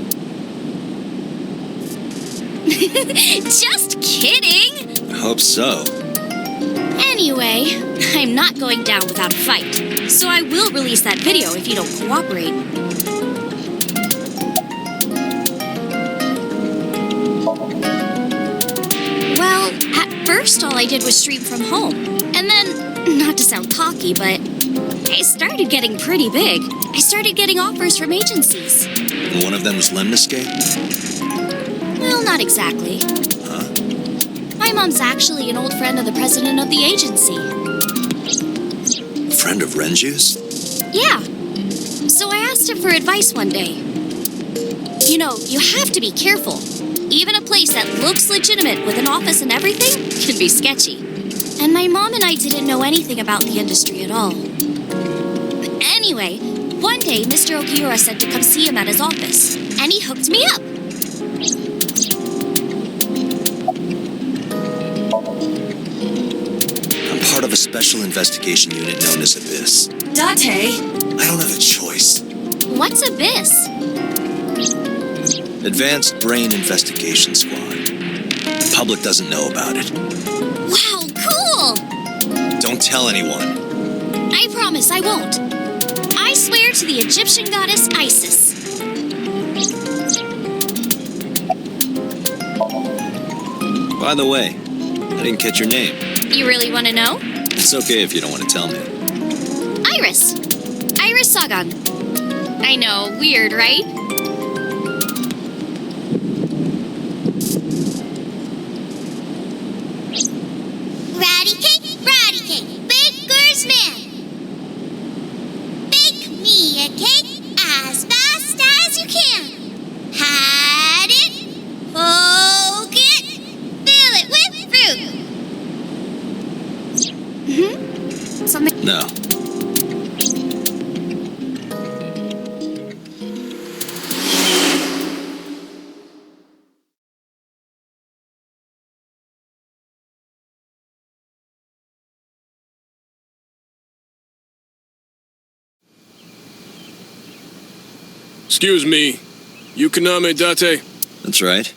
Just kidding! I hope so. Anyway, I'm not going down without a fight. So I will release that video if you don't cooperate. Well, at first all I did was stream from home. And then, not to sound cocky, but I started getting pretty big. I started getting offers from agencies. And one of them was Lemniscape? Well, not exactly. Huh? My mom's actually an old friend of the president of the agency. A friend of Renju's? Yeah. So I asked him for advice one day. You know, you have to be careful. Even a place that looks legitimate with an office and everything can be sketchy. And my mom and I didn't know anything about the industry at all. Anyway, one day Mr. Okiura said to come see him at his office, and he hooked me up. I'm part of a special investigation unit known as Abyss. Date! I don't have a choice. What's Abyss? Advanced Brain Investigation Squad. The public doesn't know about it. Wow, cool! Don't tell anyone. I promise I won't. I swear to the Egyptian goddess Isis. By the way, I didn't catch your name. You really want to know? It's okay if you don't want to tell me. Iris. Iris Sagan. I know, weird, right? Ratty cake, big girls man. Something. No. Excuse me. You Kaname Date? That's right.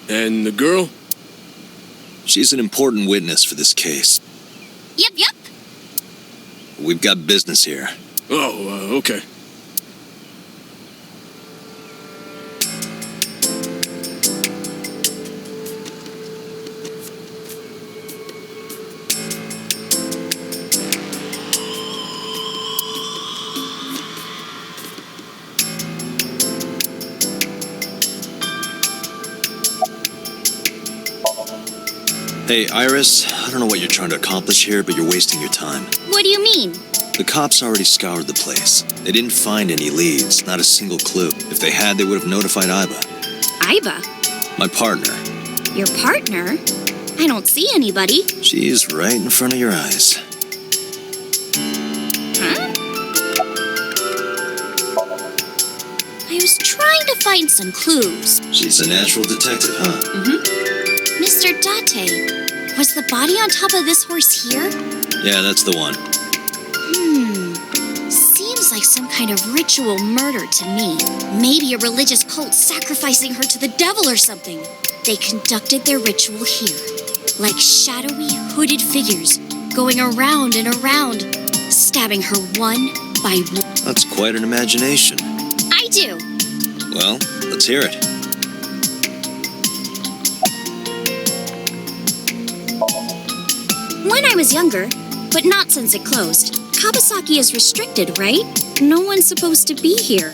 And the girl? She's an important witness for this case. Yep. We've got business here. Oh, okay. Hey, Iris, I don't know what you're trying to accomplish here, but you're wasting your time. What do you mean? The cops already scoured the place. They didn't find any leads, not a single clue. If they had, they would have notified Iba. Iba? My partner. Your partner? I don't see anybody. She's right in front of your eyes. Huh? I was trying to find some clues. She's a natural detective, huh? Mr. Date, was the body on top of this horse here? Yeah, that's the one. Seems like some kind of ritual murder to me. Maybe a religious cult sacrificing her to the devil or something. They conducted their ritual here, like shadowy, hooded figures, going around and around, stabbing her one by one. That's quite an imagination. I do. Well, let's hear it. When I was younger, but not since it closed. Kawasaki is restricted, right? No one's supposed to be here.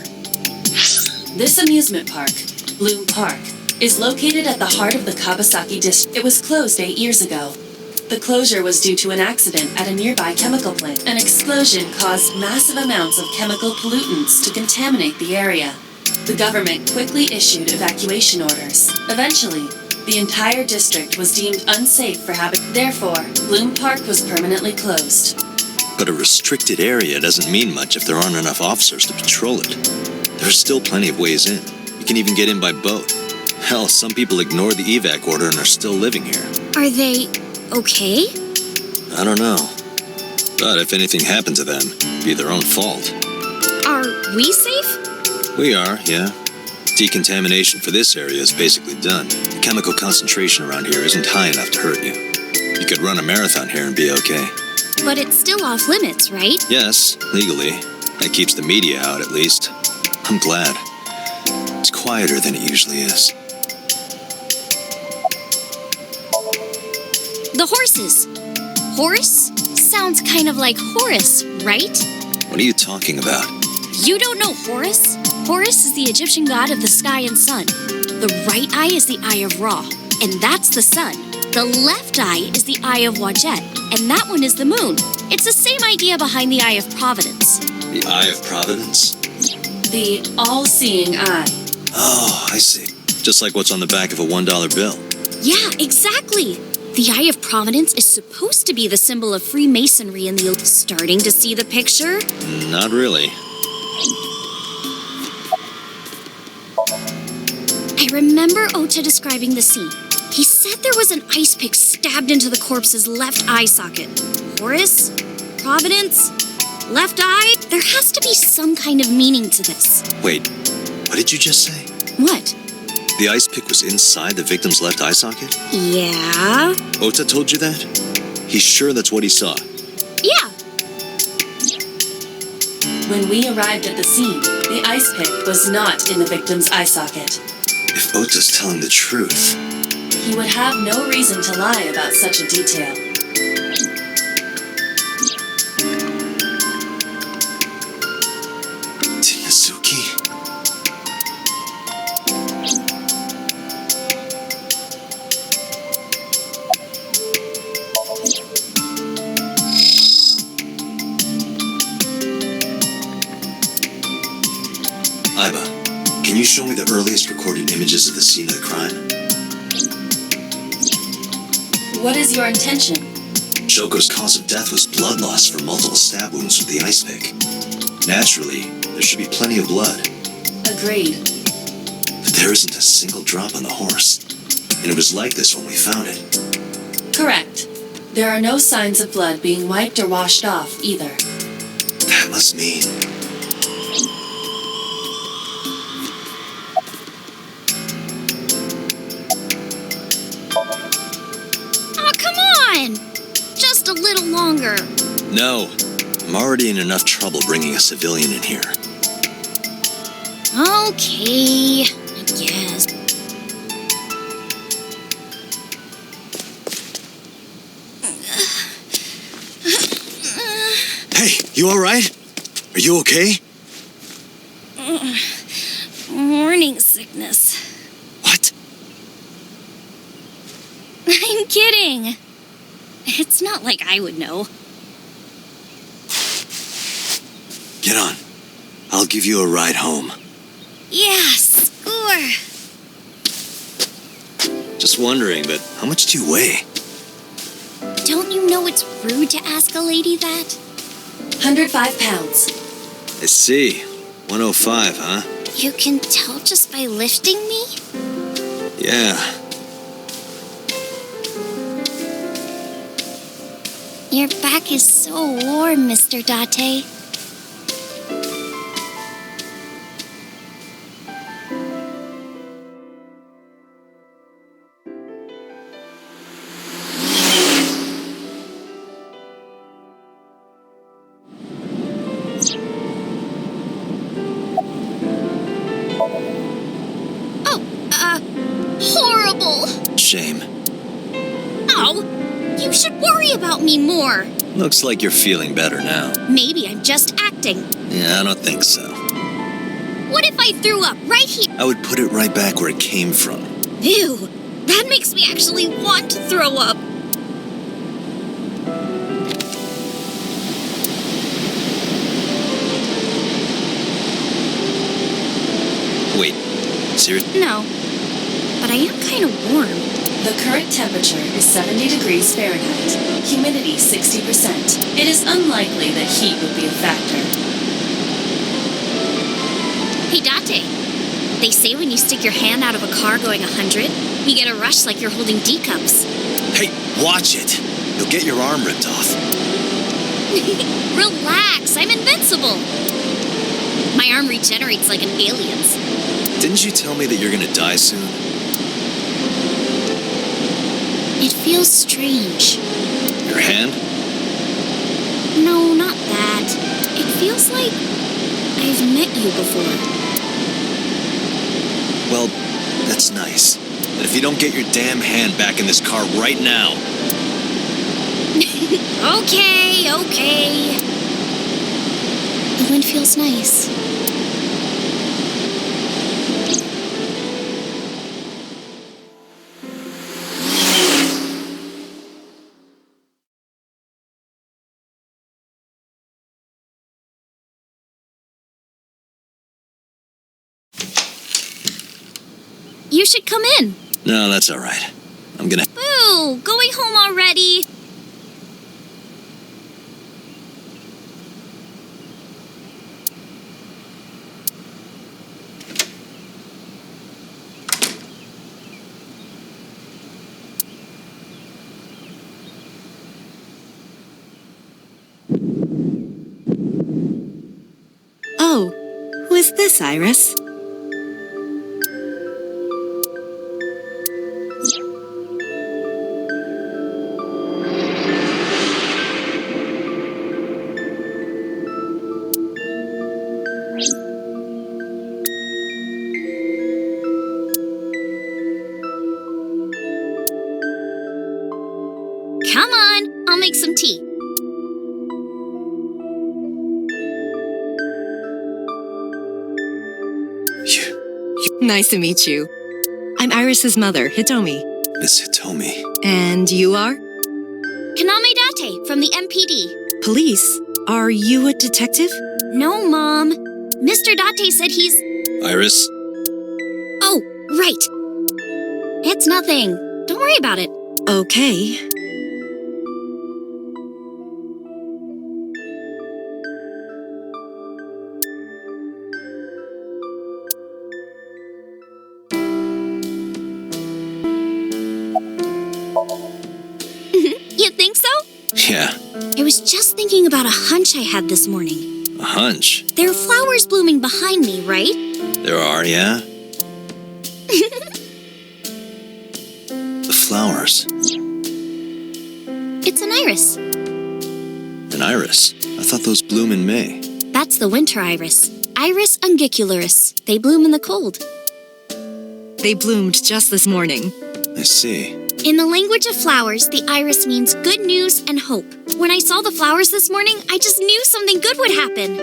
This amusement park, Bloom Park, is located at the heart of the Kawasaki district. It was closed 8 years ago. The closure was due to an accident at a nearby chemical plant. An explosion caused massive amounts of chemical pollutants to contaminate the area. The government quickly issued evacuation orders. Eventually, the entire district was deemed unsafe for habitation. Therefore, Bloom Park was permanently closed. But a restricted area doesn't mean much if there aren't enough officers to patrol it. There's still plenty of ways in. You can even get in by boat. Hell, some people ignore the evac order and are still living here. Are they okay? I don't know. But if anything happened to them, it'd be their own fault. Are we safe? We are, yeah. Decontamination for this area is basically done. The chemical concentration around here isn't high enough to hurt you. You could run a marathon here and be okay. But it's still off limits, right? Yes, legally. That keeps the media out, at least. I'm glad. It's quieter than it usually is. The horses. Horse? Sounds kind of like Horus, right? What are you talking about? You don't know Horus? Horus is the Egyptian god of the sky and sun. The right eye is the eye of Ra, and that's the sun. The left eye is the eye of Wajet, and that one is the moon. It's the same idea behind the eye of Providence. The Eye of Providence? The all-seeing eye. Oh, I see. Just like what's on the back of a $1 bill. Yeah, exactly. The Eye of Providence is supposed to be the symbol of Freemasonry in the... Starting to see the picture? Not really. I remember Ota describing the scene. He said there was an ice pick stabbed into the corpse's left eye socket. Horus? Providence? Left eye? There has to be some kind of meaning to this. Wait, what did you just say? What? The ice pick was inside the victim's left eye socket? Yeah? Ota told you that? He's sure that's what he saw? Yeah. When we arrived at the scene, the ice pick was not in the victim's eye socket. If Ota's telling the truth... He would have no reason to lie about such a detail. Tinazuki? Iba, can you show me the earliest recorded images of the scene of the crime? What is your intention? Shoko's cause of death was blood loss from multiple stab wounds with the ice pick. Naturally, there should be plenty of blood. Agreed. But there isn't a single drop on the horse. And it was like this when we found it. Correct. There are no signs of blood being wiped or washed off, either. That must mean... Oh, come on! Just a little longer. No. I'm already in enough trouble bringing a civilian in here. Okay, I guess. Hey, you alright? Are you okay? Morning sickness. What? I'm kidding. It's not like I would know. Get on. I'll give you a ride home. Yeah, score. Just wondering, but how much do you weigh? Don't you know it's rude to ask a lady that? 105 pounds. I see. 105, huh? You can tell just by lifting me? Yeah. Your back is so warm, Mr. Date. Horrible! Shame. Oh, you should worry about me more. Looks like you're feeling better now. Maybe I'm just acting. Yeah, I don't think so. What if I threw up right here? I would put it right back where it came from. Ew, that makes me actually want to throw up. Wait, seriously? No, but I am kind of warm. The current temperature is 70 degrees Fahrenheit. Humidity 60%. It is unlikely that heat would be a factor. Hey, Date. They say when you stick your hand out of a car going 100, you get a rush like you're holding D cups. Hey, watch it! You'll get your arm ripped off. Relax, I'm invincible. My arm regenerates like an alien's. Didn't you tell me that you're gonna die soon? It feels strange. Your hand? No, not that. It feels like I've met you before. Well, that's nice. But if you don't get your damn hand back in this car right now... Okay. The wind feels nice. You should come in. No, that's all right. I'm gonna... Boo! Going home already. Oh, who is this, Iris? Come on, I'll make some tea. Nice to meet you. I'm Iris's mother, Hitomi. Miss Hitomi. And you are? Kaname Date from the MPD. Police? Are you a detective? No, Mom. Mr. Date said he's... Iris? Oh, right. It's nothing. Don't worry about it. Okay. You think so? Yeah, I was just thinking about a hunch I had this morning. a hunch. There are flowers blooming behind me, right? There are, yeah? The flowers. It's an iris. An iris. I thought those bloom in May. That's the winter iris. Iris ungicularis. They bloom in the cold. They bloomed just this morning. I see. In the language of flowers, the iris means good news and hope. When I saw the flowers this morning, I just knew something good would happen.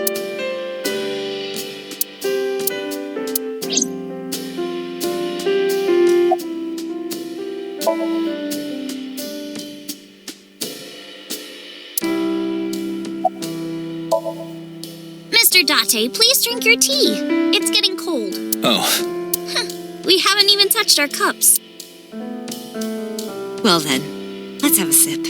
Mr. Date, please drink your tea. It's getting cold. Oh, We haven't even touched our cups. Well then, let's have a sip.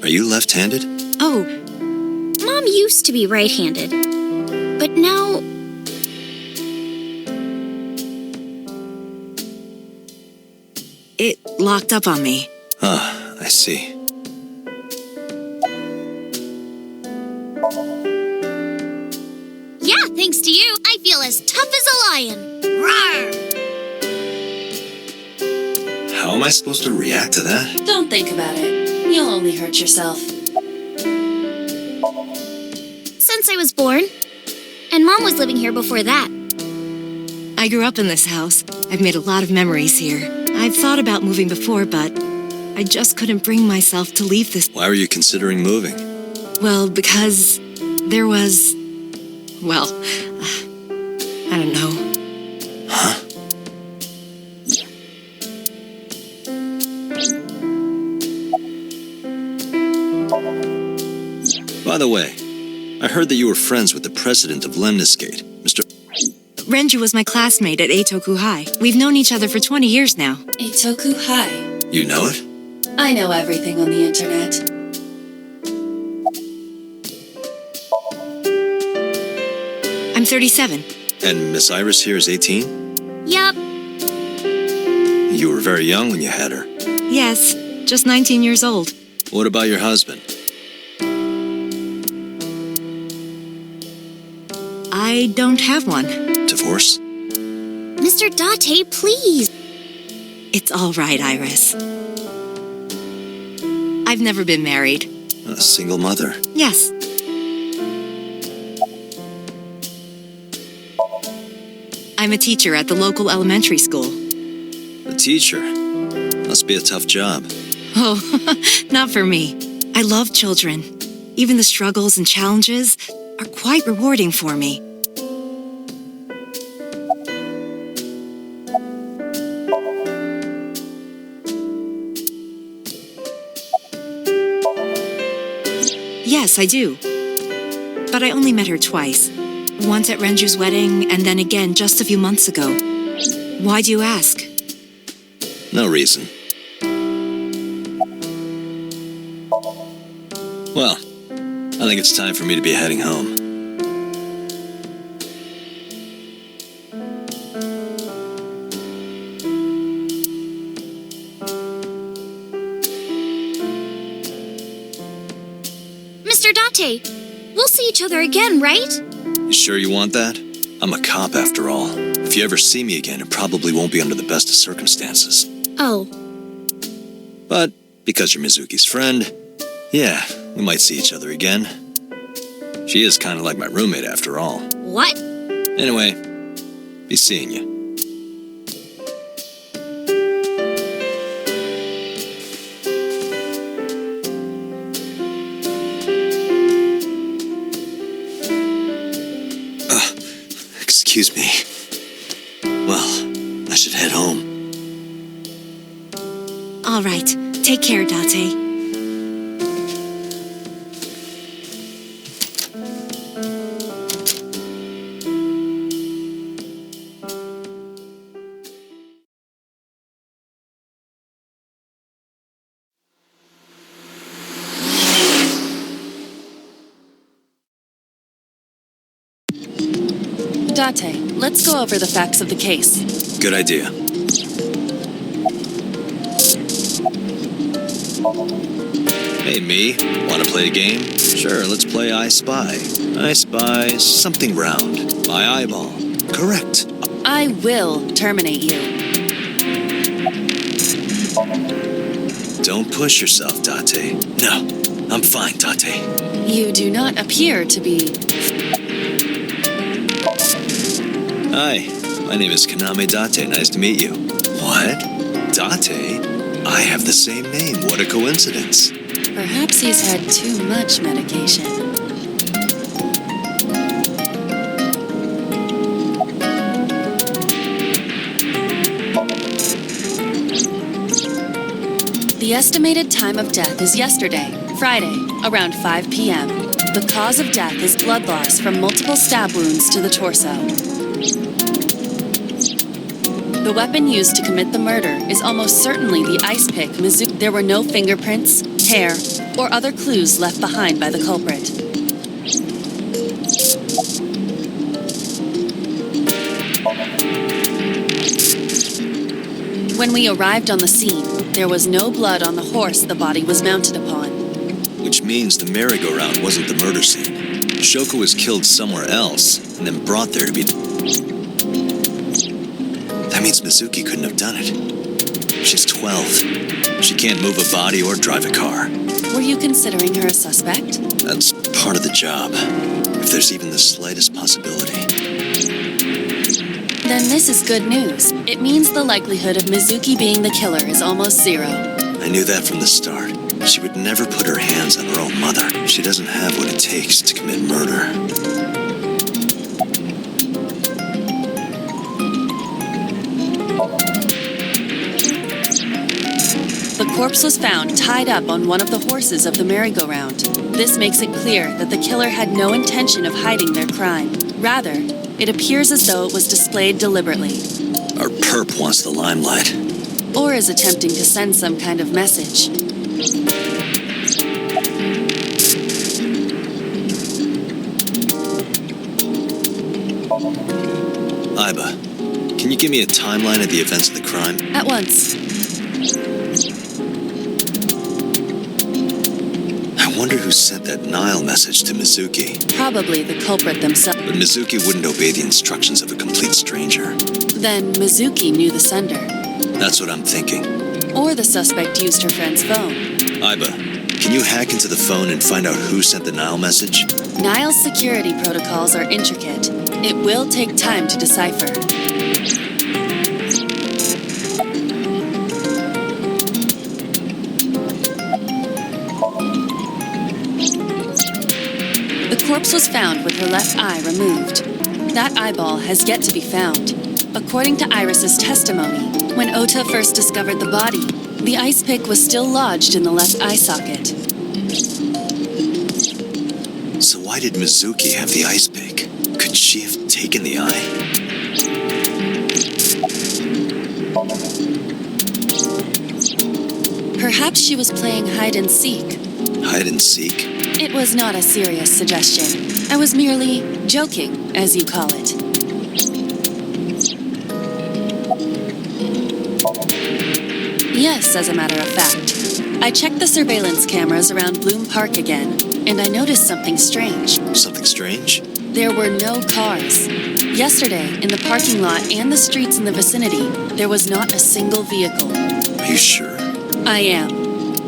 are you left-handed? Oh, Mom used to be right-handed, but now It locked up on me. Ah, I see. yeah, thanks to you, I feel as tough as a lion. Rawr! How am I supposed to react to that? Don't think about it. You'll only hurt yourself. Since I was born, and Mom was living here before that. I grew up in this house. I've made a lot of memories here. I've thought about moving before, but I just couldn't bring myself to leave this. Why were you considering moving? Well, because there was... Well, I don't know. Huh? By the way, I heard that you were friends with the president of Lemniscate, Mr. Renju was my classmate at Eitoku High. We've known each other for 20 years now. Itoku High. You know it? I know everything on the internet. I'm 37. And Miss Iris here is 18? Yup, You were very young when you had her. Yes, just 19 years old. What about your husband? I don't have one. Divorce? Mr. Date, please. It's all right, Iris. I've never been married. A single mother? Yes. I'm a teacher at the local elementary school. A teacher? Must be a tough job. Oh, not for me. I love children. Even the struggles and challenges are quite rewarding for me. Yes, I do. But I only met her twice. Once at Renju's wedding, and then again just a few months ago. Why do you ask? No reason. Well, I think it's time for me to be heading home. Mr. Date, we'll see each other again, right? You sure you want that? I'm a cop after all. If you ever see me again, it probably won't be under the best of circumstances. Oh, But because you're Mizuki's friend, yeah, we might see each other again. She is kind of like my roommate after all. what? Anyway, be seeing you. Excuse me. Well, I should head home. All right. Take care, Date. Date, let's go over the facts of the case. Good idea. Hey, me. Want to play a game? Sure, let's play I Spy. I spy something round. My eyeball. Correct. I will terminate you. Don't push yourself, Date. No, I'm fine, Date. You do not appear to be... Hi, my name is Kaname Date. Nice to meet you. What? Date? I have the same name. What a coincidence. Perhaps he's had too much medication. The estimated time of death is yesterday, Friday, around 5 p.m. The cause of death is blood loss from multiple stab wounds to the torso. The weapon used to commit the murder is almost certainly the ice pick Mizuki. There were no fingerprints, hair, or other clues left behind by the culprit. When we arrived on the scene, there was no blood on the horse the body was mounted upon. Which means the merry-go-round wasn't the murder scene. Shoko was killed somewhere else and then brought there to be... That means Mizuki couldn't have done it. She's 12. She can't move a body or drive a car. Were you considering her a suspect? That's part of the job. If there's even the slightest possibility. Then this is good news. It means the likelihood of Mizuki being the killer is almost zero. I knew that from the start. She would never put her hands on her own mother. She doesn't have what it takes to commit murder. The corpse was found tied up on one of the horses of the merry-go-round. This makes it clear that the killer had no intention of hiding their crime. Rather, it appears as though it was displayed deliberately. Our perp wants the limelight. Or is attempting to send some kind of message. Iba, can you give me a timeline of the events of the crime? At once. I wonder who sent that Nile message to Mizuki. Probably the culprit themselves. But Mizuki wouldn't obey the instructions of a complete stranger. Then Mizuki knew the sender. That's what I'm thinking. Or the suspect used her friend's phone. Iba, can you hack into the phone and find out who sent the Nile message? Nile's security protocols are intricate. It will take time to decipher. The corpse was found with her left eye removed. That eyeball has yet to be found. According to Iris's testimony, when Ota first discovered the body, the ice pick was still lodged in the left eye socket. So why did Mizuki have the ice pick? Could she have taken the eye? Perhaps she was playing hide and seek. Hide and seek? It was not a serious suggestion. I was merely joking, as you call it. Yes, as a matter of fact. I checked the surveillance cameras around Bloom Park again, and I noticed something strange. Something strange? There were no cars. Yesterday, in the parking lot and the streets in the vicinity, there was not a single vehicle. Are you sure? I am.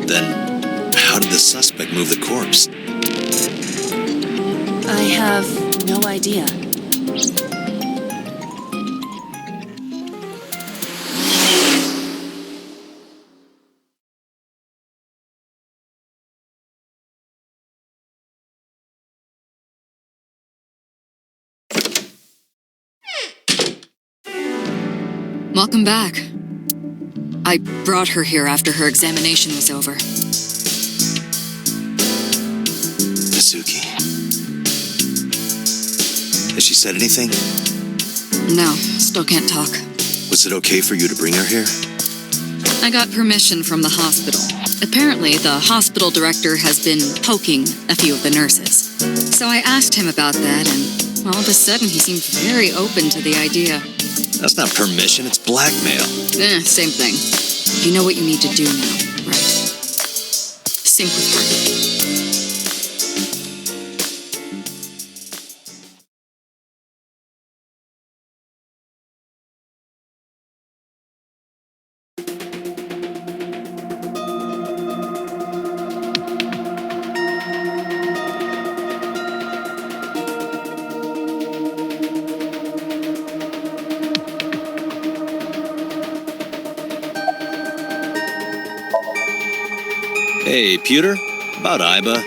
Then, how did the suspect move the corpse? I have no idea. Welcome back. I brought her here after her examination was over. Mizuki. Has she said anything? No, still can't talk. Was it okay for you to bring her here? I got permission from the hospital. Apparently, the hospital director has been poking a few of the nurses. So I asked him about that, and All of a sudden, he seemed very open to the idea. That's not permission, it's blackmail. Same thing. You know what you need to do now, right? Sync with her. Hey, Pewter, about Iba,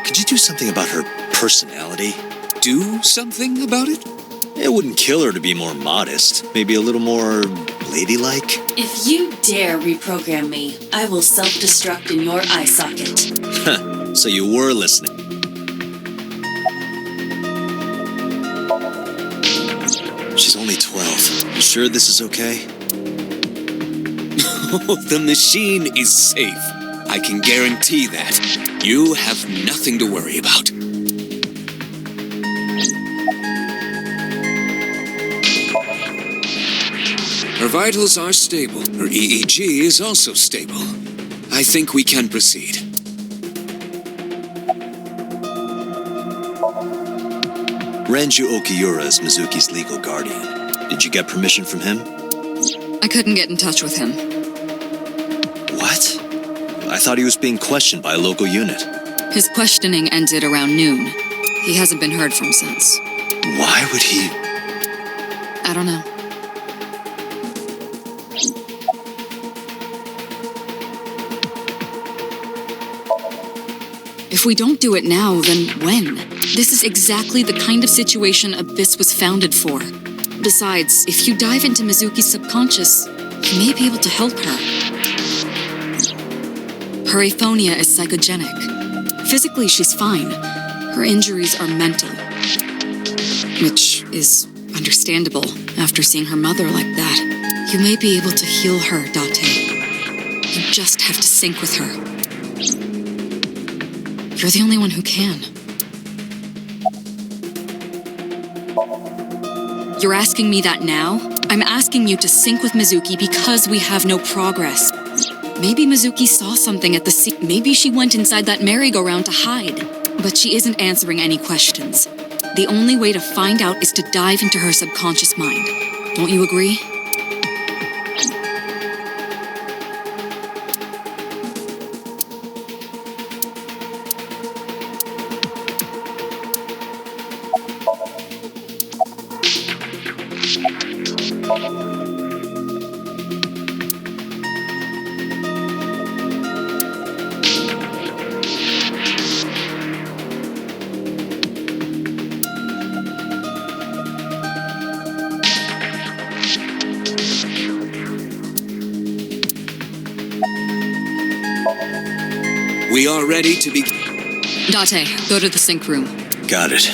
could you do something about her personality? Do something about it? It wouldn't kill her to be more modest, maybe a little more ladylike. If you dare reprogram me, I will self-destruct in your eye socket. Huh, so you were listening. She's only 12. You sure this is okay? The machine is safe. I can guarantee that. You have nothing to worry about. Her vitals are stable. Her EEG is also stable. I think we can proceed. Renju Okiura is Mizuki's legal guardian. Did you get permission from him? I couldn't get in touch with him. What? I thought he was being questioned by a local unit. His questioning ended around noon. He hasn't been heard from since. Why would he? I don't know. If we don't do it now, then when? This is exactly the kind of situation Abyss was founded for. Besides, if you dive into Mizuki's subconscious, you may be able to help her. Her aphonia is psychogenic. Physically, she's fine. Her injuries are mental. Which is understandable after seeing her mother like that. You may be able to heal her, Date. You just have to sync with her. You're the only one who can. You're asking me that now? I'm asking you to sync with Mizuki because we have no progress. Maybe Mizuki saw something at the sea. Maybe she went inside that merry-go-round to hide. But she isn't answering any questions. The only way to find out is to dive into her subconscious mind. Don't you agree? We are ready to begin. Date, go to the sync room. Got it.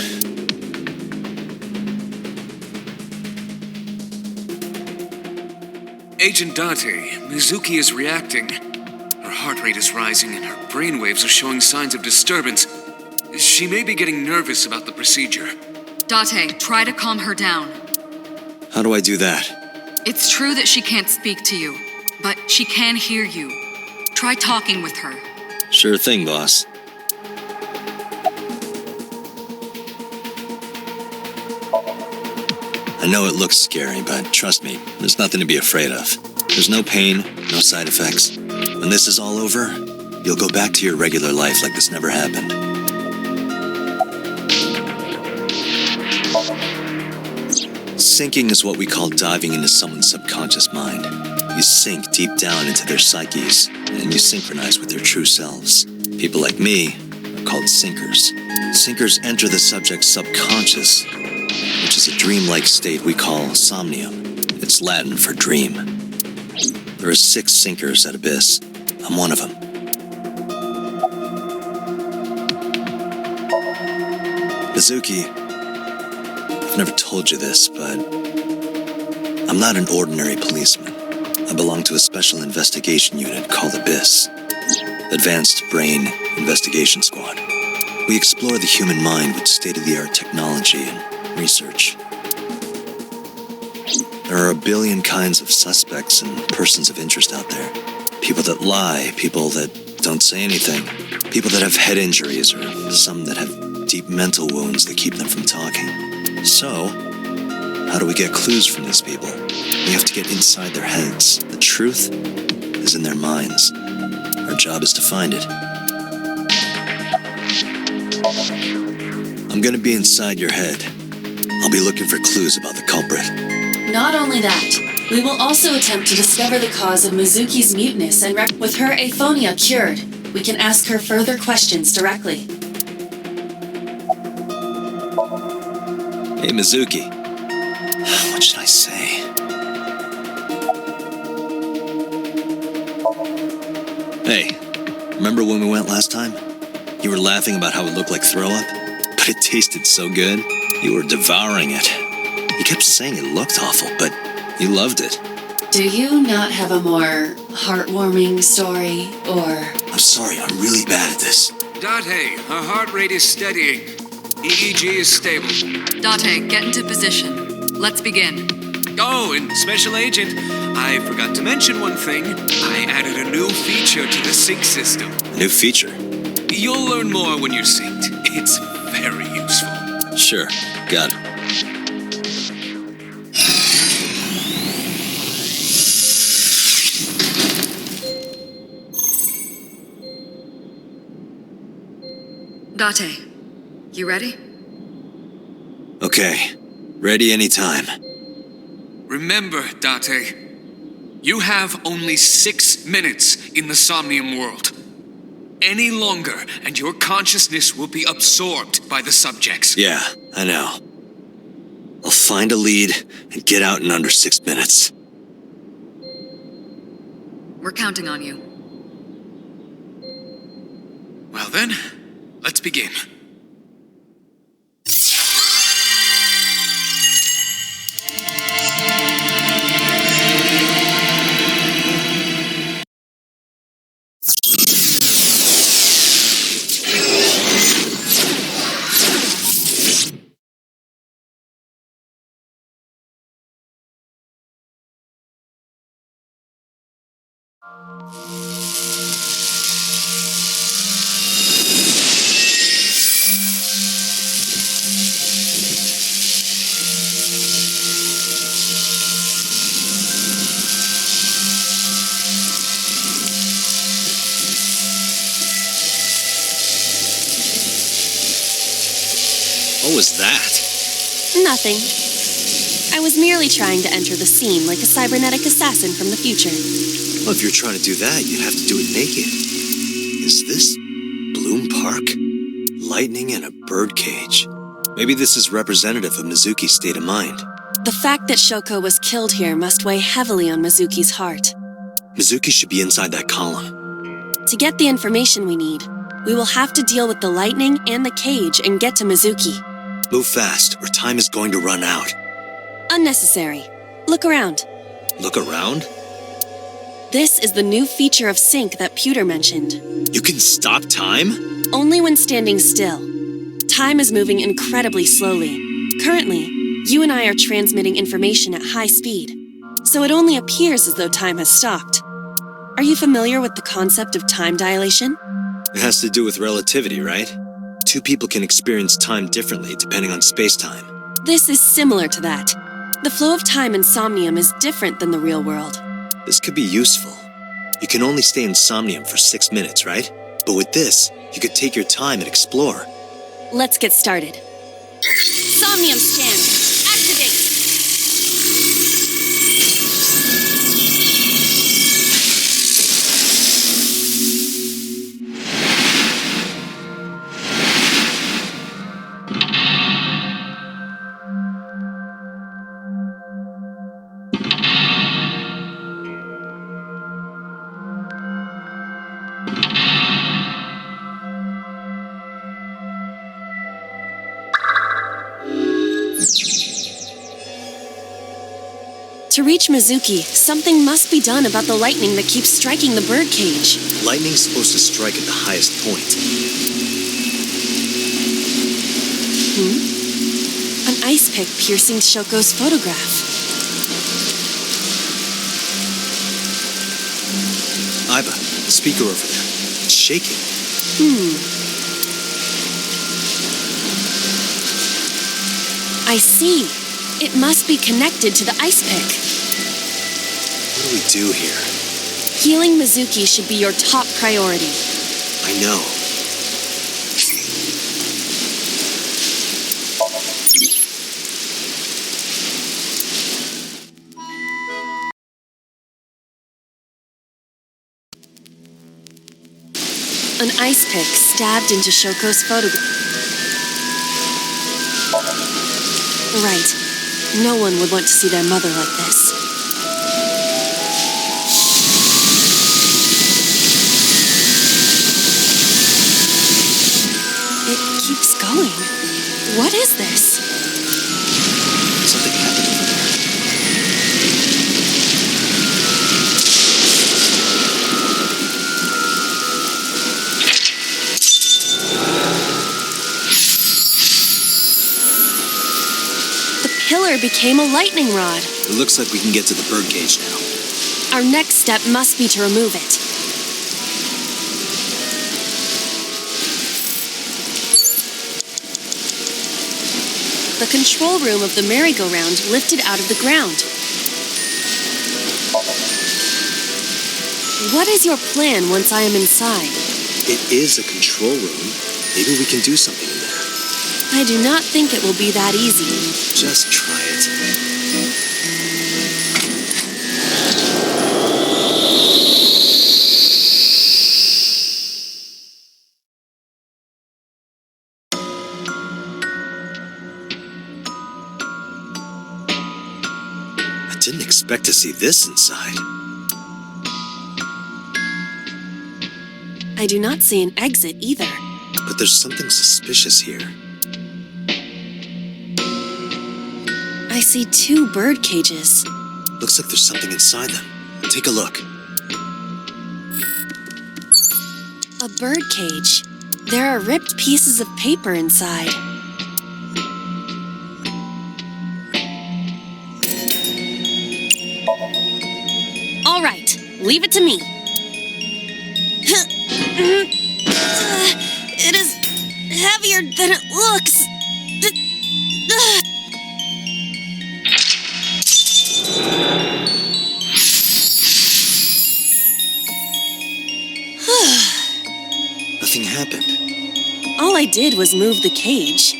Agent Date, Mizuki is reacting. Her heart rate is rising and her brainwaves are showing signs of disturbance. She may be getting nervous about the procedure. Date, try to calm her down. How do I do that? It's true that she can't speak to you, but she can hear you. Try talking with her. Sure thing, boss. I know it looks scary, but trust me, there's nothing to be afraid of. There's no pain, no side effects. When this is all over, you'll go back to your regular life like this never happened. Syncing is what we call diving into someone's subconscious mind. You sink deep down into their psyches, and you synchronize with their true selves. People like me are called sinkers. Sinkers enter the subject's subconscious, which is a dreamlike state we call somnium. It's Latin for dream. There are 6 sinkers at Abyss. I'm one of them. Mizuki, I've never told you this, but I'm not an ordinary policeman. I belong to a special investigation unit called Abyss, Advanced Brain Investigation Squad. We explore the human mind with state-of-the-art technology and research. There are a billion kinds of suspects and persons of interest out there. People that lie, people that don't say anything, people that have head injuries, or some that have deep mental wounds that keep them from talking. So, how do we get clues from these people? We have to get inside their heads. The truth is in their minds. Our job is to find it. I'm gonna be inside your head. I'll be looking for clues about the culprit. Not only that, we will also attempt to discover the cause of Mizuki's muteness and with her aphonia cured, we can ask her further questions directly. Hey, Mizuki. What should I say? Hey, remember when we went last time? You were laughing about how it looked like throw up, but it tasted so good. You were devouring it. You kept saying it looked awful, but you loved it. Do you not have a more heartwarming story, or... I'm sorry, I'm really bad at this. Date, her heart rate is steadying. EEG is stable. Date, get into position. Let's begin. Oh, and Special Agent, I forgot to mention one thing. I added a new feature to the sync system. A new feature? You'll learn more when you're synced. It's very useful. Sure, got it. Date, you ready? Okay, ready anytime. Remember, Date, you have only 6 minutes in the Somnium world. Any longer, and your consciousness will be absorbed by the subjects. Yeah, I know. I'll find a lead and get out in under 6 minutes. We're counting on you. Well then, let's begin. What was that? Nothing. I was merely trying to enter the scene like a cybernetic assassin from the future. Well, if you're trying to do that, you'd have to do it naked. Is this Bloom Park? Lightning in a birdcage. Maybe this is representative of Mizuki's state of mind. The fact that Shoko was killed here must weigh heavily on Mizuki's heart. Mizuki should be inside that column. To get the information we need, we will have to deal with the lightning and the cage and get to Mizuki. Move fast, or time is going to run out. Unnecessary. Look around. Look around? This is the new feature of sync that Pewter mentioned. You can stop time? Only when standing still. Time is moving incredibly slowly. Currently, you and I are transmitting information at high speed, so it only appears as though time has stopped. Are you familiar with the concept of time dilation? It has to do with relativity, right? Two people can experience time differently depending on space-time. This is similar to that. The flow of time in Somnium is different than the real world. This could be useful. You can only stay in Somnium for 6 minutes, right? But with this, you could take your time and explore. Let's get started. Somnium scan. Activate. To reach Mizuki, something must be done about the lightning that keeps striking the birdcage. Lightning's supposed to strike at the highest point. An ice pick piercing Shoko's photograph. Iba, the speaker over there. It's shaking. I see. It must be connected to the ice pick. What do we do here? Healing Mizuki should be your top priority. I know. An ice pick stabbed into Shoko's photograph. Right. No one would want to see their mother like this. It keeps going. What is this? Something happened over there. The pillar became a lightning rod. It looks like we can get to the birdcage now. Our next step must be to remove it. The control room of the merry-go-round lifted out of the ground. What is your plan once I am inside? It is a control room. Maybe we can do something in there. I do not think it will be that easy. Just try it. I didn't expect to see this inside. I do not see an exit either. But there's something suspicious here. I see 2 bird cages. Looks like there's something inside them. Take a look. A bird cage. There are ripped pieces of paper inside. All right, leave it to me. It is heavier than it looks. Nothing happened. All I did was move the cage.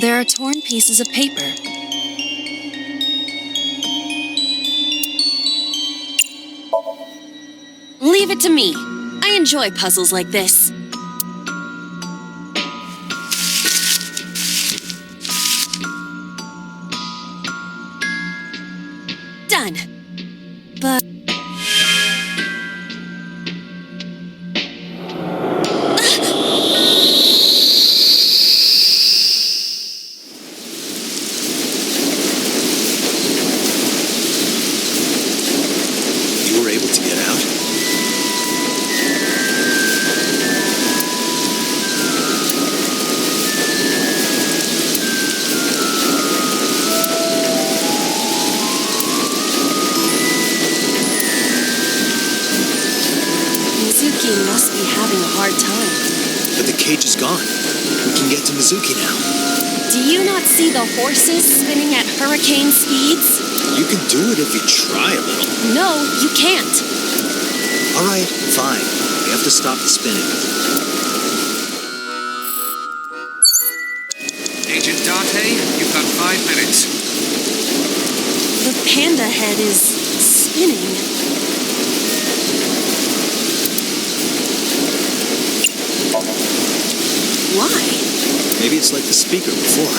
There are torn pieces of paper. Leave it to me. I enjoy puzzles like this. Done. But... You were able to get out? Mizuki must be having a hard time. But the cage is gone. We can get to Mizuki now. Do you not see the horses spinning at hurricane speeds? You can do it if you try a little. No, you can't. All right, fine. We have to stop the spinning. Agent Date, you've got 5 minutes. The panda head is spinning. Why? Maybe it's like the speaker before.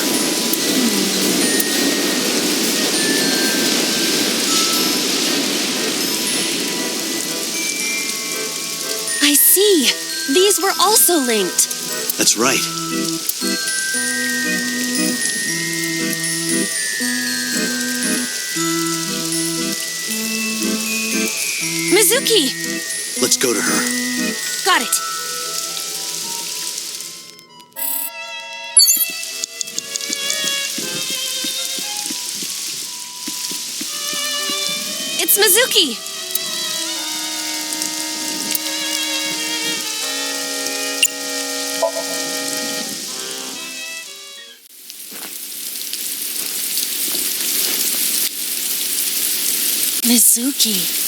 I see. These were also linked. That's right. Mizuki! Let's go to her. Got it. It's Mizuki! Mizuki.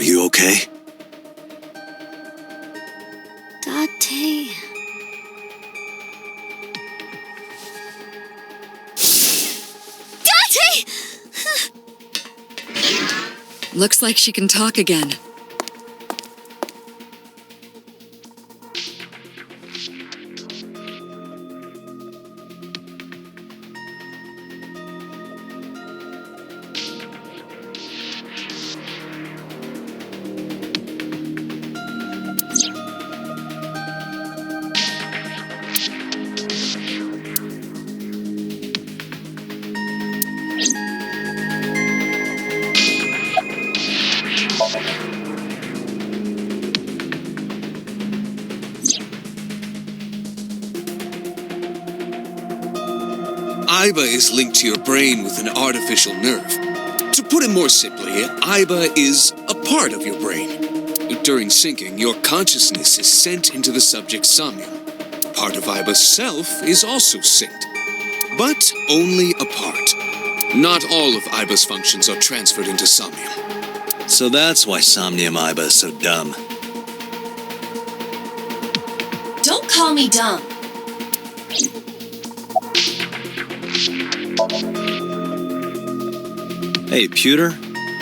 Are you okay? Date. Date! Looks like she can talk again. Aiba is linked to your brain with an artificial nerve. To put it more simply, Aiba is a part of your brain. During syncing, your consciousness is sent into the subject's somnium. Part of Aiba's self is also synced, but only a part. Not all of Aiba's functions are transferred into somnium. So that's why Somnium Aiba is so dumb. Don't call me dumb. Hey, Pewter,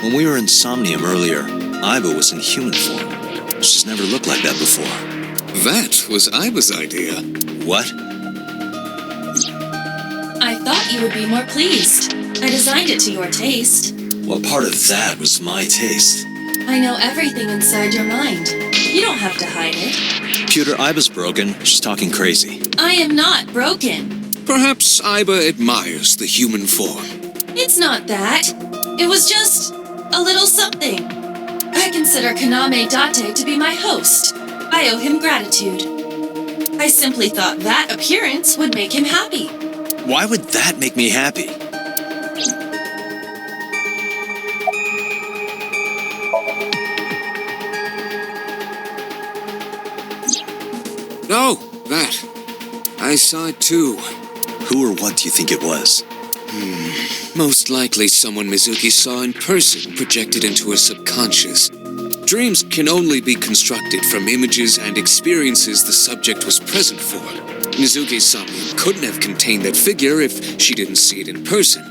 when we were in Somnium earlier, Aiba was in human form. She's never looked like that before. That was Aiba's idea. What? I thought you would be more pleased. I designed it to your taste. Well, part of that was my taste. I know everything inside your mind. You don't have to hide it. Pewter, Aiba's broken. She's talking crazy. I am not broken. Perhaps Aiba admires the human form. It's not that. It was just a little something. I consider Kaname Date to be my host. I owe him gratitude. I simply thought that appearance would make him happy. Why would that make me happy? No, that. I saw it too. Who or what do you think it was? Most likely someone Mizuki saw in person projected into her subconscious. Dreams can only be constructed from images and experiences the subject was present for. Mizuki's somnium couldn't have contained that figure if she didn't see it in person.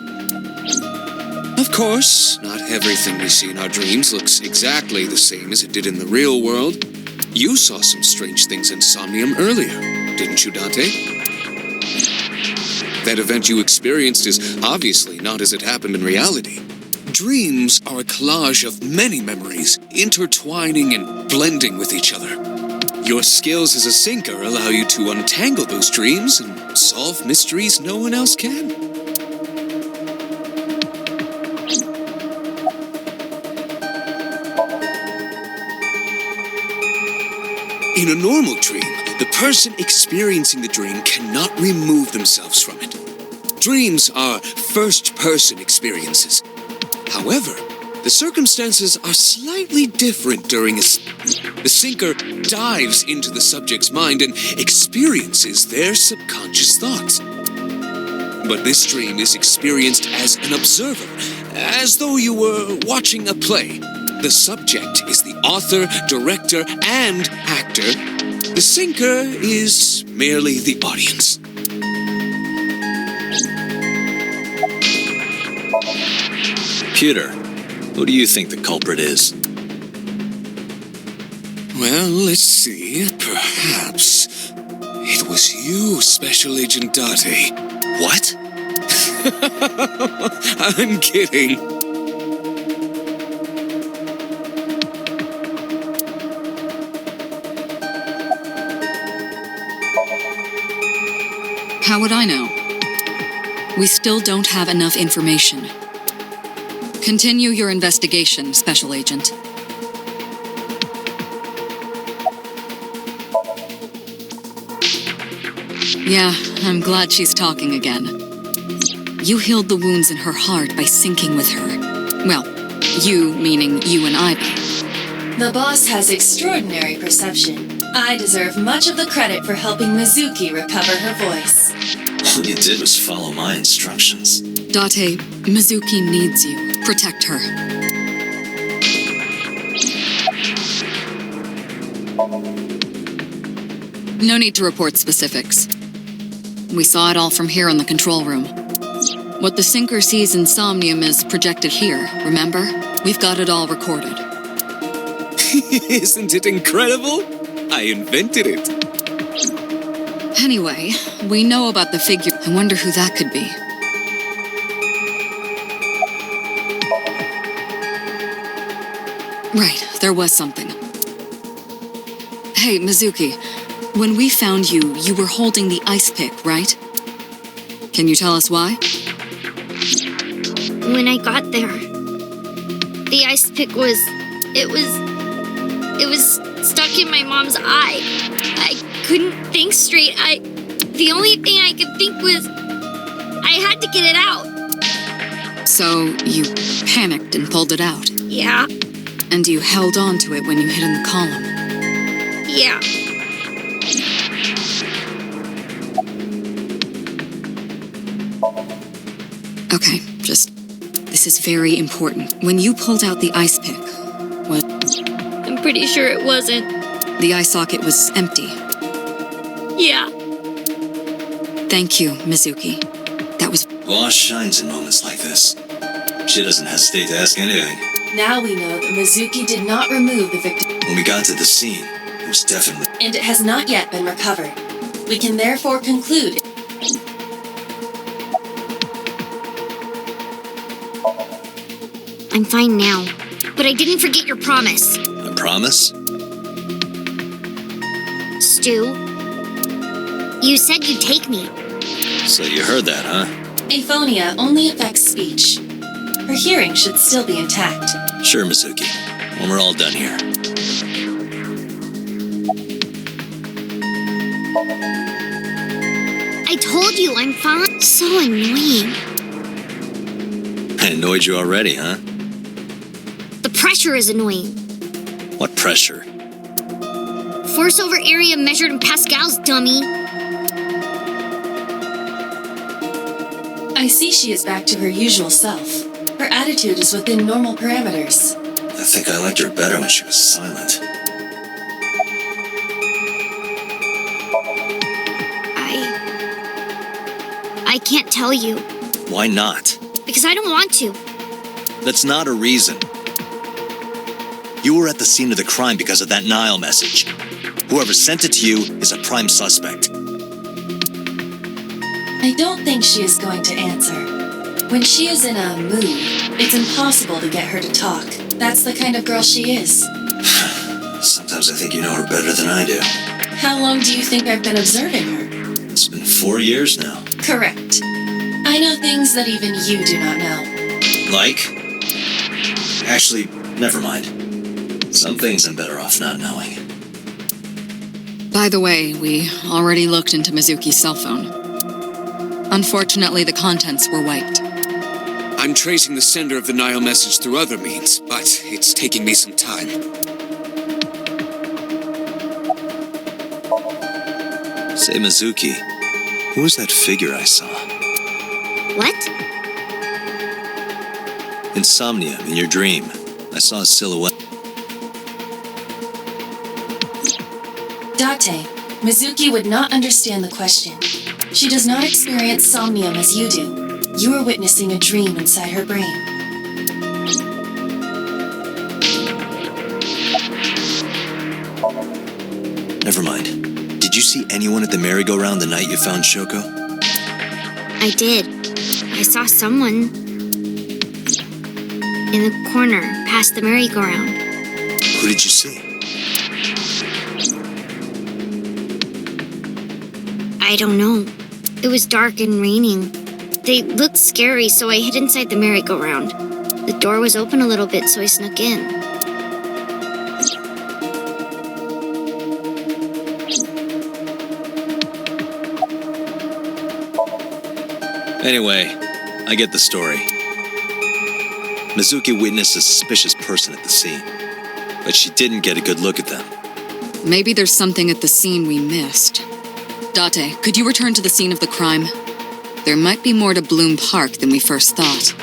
Of course, not everything we see in our dreams looks exactly the same as it did in the real world. You saw some strange things in Somnium earlier, didn't you, Date? That event you experienced is obviously not as it happened in reality. Dreams are a collage of many memories, intertwining and blending with each other. Your skills as a syncer allow you to untangle those dreams and solve mysteries no one else can. In a normal dream, The person experiencing the dream cannot remove themselves from it. Dreams are first-person experiences. However, the circumstances are slightly different during the sinker dives into the subject's mind and experiences their subconscious thoughts. But this dream is experienced as an observer, as though you were watching a play. The subject is the author, director, and actor. The sinker is merely the audience. Computer, who do you think the culprit is? Well, let's see. Perhaps it was you, Special Agent Date. What? I'm kidding. How would I know? We still don't have enough information. Continue your investigation, Special Agent. Yeah, I'm glad she's talking again. You healed the wounds in her heart by syncing with her. Well, you meaning you and Iba. The boss has extraordinary perception. I deserve much of the credit for helping Mizuki recover her voice. All you did was follow my instructions. Date, Mizuki needs you. Protect her. No need to report specifics. We saw it all from here in the control room. What the sinker sees in Somnium is projected here, remember? We've got it all recorded. Isn't it incredible? I invented it. Anyway, we know about the figure. I wonder who that could be. Right, there was something. Hey, Mizuki, when we found you, you were holding the ice pick, right? Can you tell us why? When I got there, the ice pick was stuck in my mom's eye. I couldn't think straight. The only thing I could think was I had to get it out. So you panicked and pulled it out? Yeah. And you held on to it when you hid in the column? Yeah. Okay, this is very important. When you pulled out the ice pick, what? I'm pretty sure it wasn't. The eye socket was empty. Yeah. Thank you, Mizuki. That was... Boss shines in moments like this. She doesn't hesitate to ask anything. Now we know that Mizuki did not remove the victim, When we got to the scene, it was definitely... and it has not yet been recovered. We can therefore conclude... I'm fine now, but I didn't forget your promise. A promise? Stu, you said you'd take me. So you heard that, huh? Aphonia only affects speech. Her hearing should still be intact. Sure, Mizuki. When we're all done here. I told you I'm fine. So annoying. I annoyed you already, huh? The pressure is annoying. What pressure? Force over area measured in pascals, dummy. I see she is back to her usual self. Her attitude is within normal parameters. I think I liked her better when she was silent. I can't tell you. Why not? Because I don't want to. That's not a reason. You were at the scene of the crime because of that Nile message. Whoever sent it to you is a prime suspect. I don't think she is going to answer. When she is in a mood, it's impossible to get her to talk. That's the kind of girl she is. Sometimes I think you know her better than I do. How long do you think I've been observing her? It's been 4 years now. Correct. I know things that even you do not know. Like? Actually, never mind. Some things I'm better off not knowing. By the way, we already looked into Mizuki's cell phone. Unfortunately, the contents were wiped. I'm tracing the sender of the Nile message through other means, but it's taking me some time. Say, Mizuki, who was that figure I saw? What? In Somnium, in your dream, I saw a silhouette. Date, Mizuki would not understand the question. She does not experience somnium as you do. You are witnessing a dream inside her brain. Never mind. Did you see anyone at the merry-go-round the night you found Shoko? I did. I saw someone in the corner past the merry-go-round. Who did you see? I don't know. It was dark and raining. They looked scary, so I hid inside the merry-go-round. The door was open a little bit, so I snuck in. Anyway, I get the story. Mizuki witnessed a suspicious person at the scene, but she didn't get a good look at them. Maybe there's something at the scene we missed. Date, could you return to the scene of the crime? There might be more to Bloom Park than we first thought.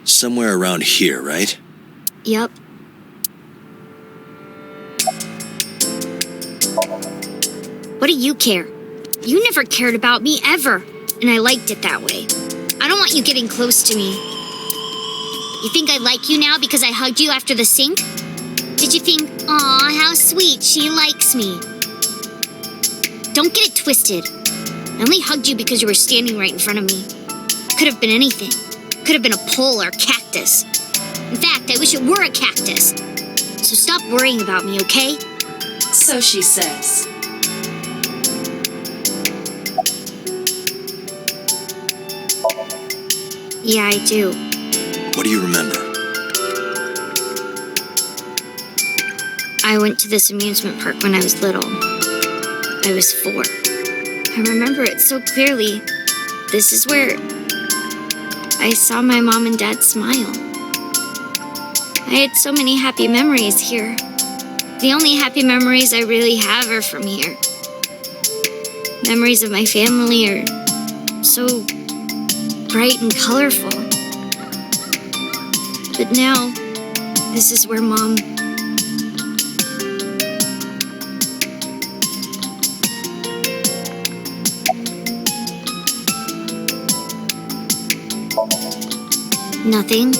Somewhere around here, right? Yup. What do you care? You never cared about me, ever. And I liked it that way. I don't want you getting close to me. You think I like you now because I hugged you after the sink? Did you think, aw, how sweet, she likes me? Don't get it twisted. I only hugged you because you were standing right in front of me. Could have been anything. Could have been a pole or a cactus. In fact, I wish it were a cactus. So stop worrying about me, okay? So she says. Yeah, I do. What do you remember? I went to this amusement park when I was little. I was 4. I remember it so clearly. This is where I saw my mom and dad smile. I had so many happy memories here. The only happy memories I really have are from here. Memories of my family are so bright and colorful. But now, this is where Mom... Nothing.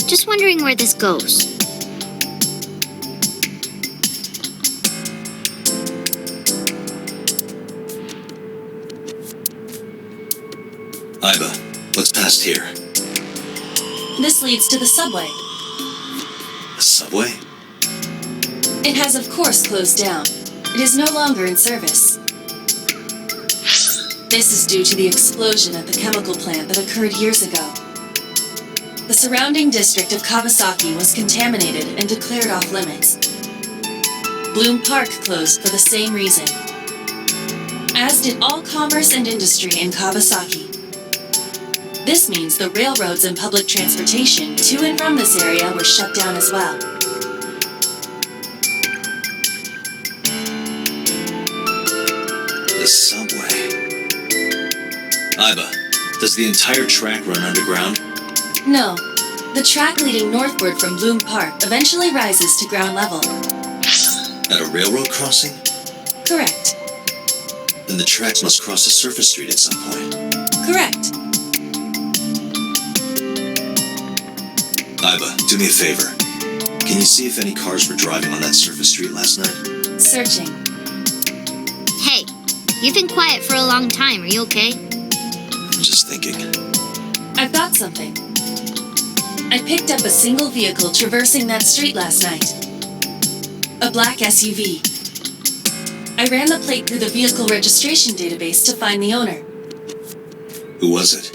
Just wondering where this goes. Aiba, what's past here? This leads to the subway. The subway? It has, of course, closed down. It is no longer in service. This is due to the explosion at the chemical plant that occurred years ago. The surrounding district of Kawasaki was contaminated and declared off limits. Bloom Park closed for the same reason, as did all commerce and industry in Kawasaki. This means the railroads and public transportation to and from this area were shut down as well. The subway. Aiba, does the entire track run underground? No. The track leading northward from Bloom Park eventually rises to ground level. At a railroad crossing? Correct. Then the tracks must cross a surface street at some point. Correct. Aiba, do me a favor. Can you see if any cars were driving on that surface street last night? Searching. Hey, you've been quiet for a long time. Are you okay? just thinking. I've got something. I picked up a single vehicle traversing that street last night. A black SUV. I ran the plate through the vehicle registration database to find the owner. Who was it?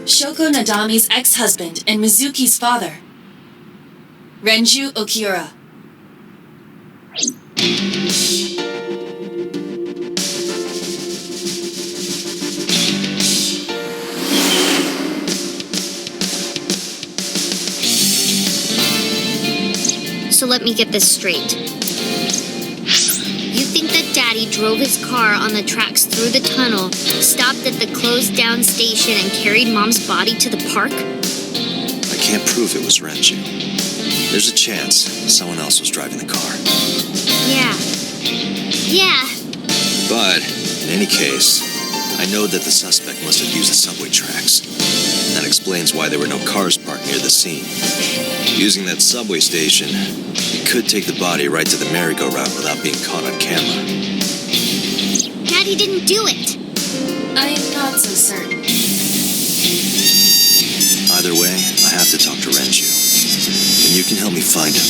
Shoko Nadami's ex-husband and Mizuki's father. Renju Okiura. So let me get this straight. You think that Daddy drove his car on the tracks through the tunnel, stopped at the closed-down station, and carried Mom's body to the park? I can't prove it was Renju. There's a chance someone else was driving the car. Yeah. But, in any case, I know that the suspect must have used the subway tracks. That explains why there were no cars parked near the scene. Using that subway station, it could take the body right to the merry-go-round without being caught on camera. Daddy didn't do it. I am not so certain. Either way, I have to talk to Renju. And you can help me find him.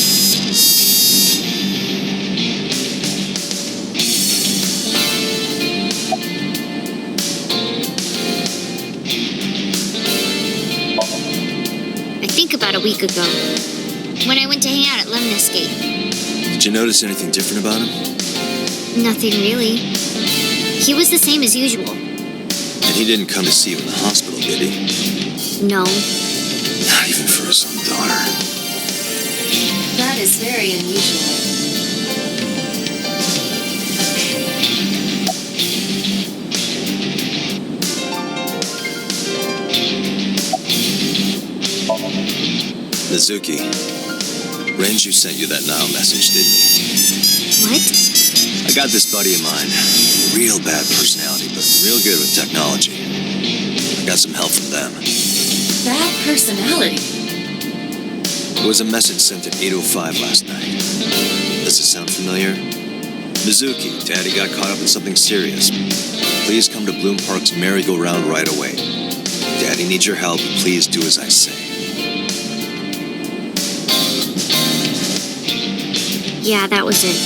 I think about a week ago, when I went to hang out at Lemon Escape. Did you notice anything different about him? Nothing really. He was the same as usual. And he didn't come to see you in the hospital, did he? No. Not even for his own daughter. That is very unusual. Mizuki, Renju sent you that now message, didn't he? What? I got this buddy of mine. Real bad personality, but real good with technology. I got some help from them. Bad personality? It was a message sent at 8:05 last night. Does it sound familiar? Mizuki, Daddy got caught up in something serious. Please come to Bloom Park's merry-go-round right away. Daddy needs your help. Please do as I say. Yeah, that was it.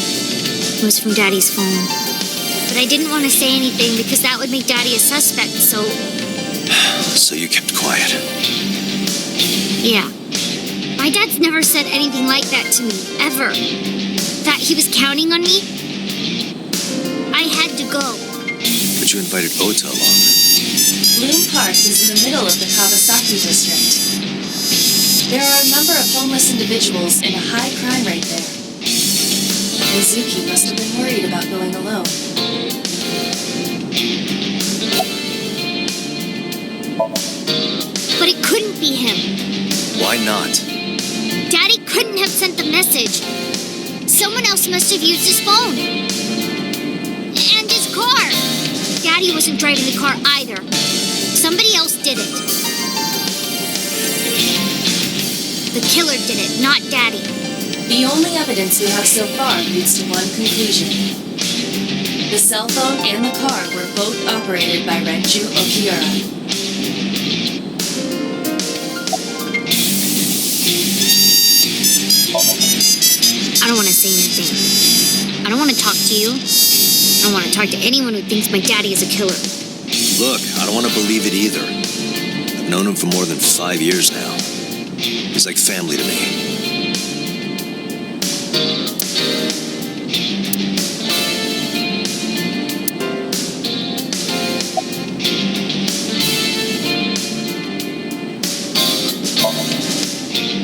It was from Daddy's phone. But I didn't want to say anything because that would make Daddy a suspect, so... So you kept quiet. Yeah. My dad's never said anything like that to me, ever. That he was counting on me. I had to go. But you invited Ota along. Bloom Park is in the middle of the Kawasaki district. There are a number of homeless individuals and a high crime rate there. Mizuki must have been worried about going alone. But it couldn't be him. Why not? Daddy couldn't have sent the message. Someone else must have used his phone. And his car. Daddy wasn't driving the car either. Somebody else did it. The killer did it, not Daddy. The only evidence we have so far leads to one conclusion. The cell phone and the car were both operated by Renju Okiura. I don't want to say anything. I don't want to talk to you. I don't want to talk to anyone who thinks my daddy is a killer. Look, I don't want to believe it either. I've known him for more than 5 years now. He's like family to me.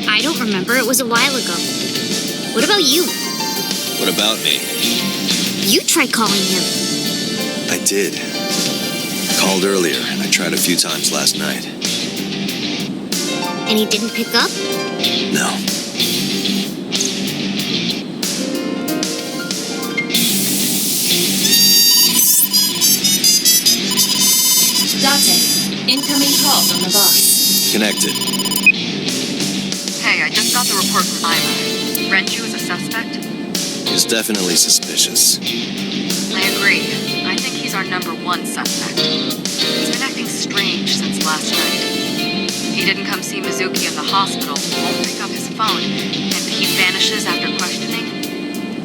I don't remember. It was a while ago. What about you? What about me? You tried calling him. I did. Called earlier, and I tried a few times last night. And he didn't pick up? No. Date, incoming call from the boss. Connected. Hey, I just got the report from Iva. Renju is a suspect? He's definitely suspicious. I agree. I think he's our #1 suspect. acting strange since last night. He didn't come see Mizuki in the hospital, won't pick up his phone, and he vanishes after questioning.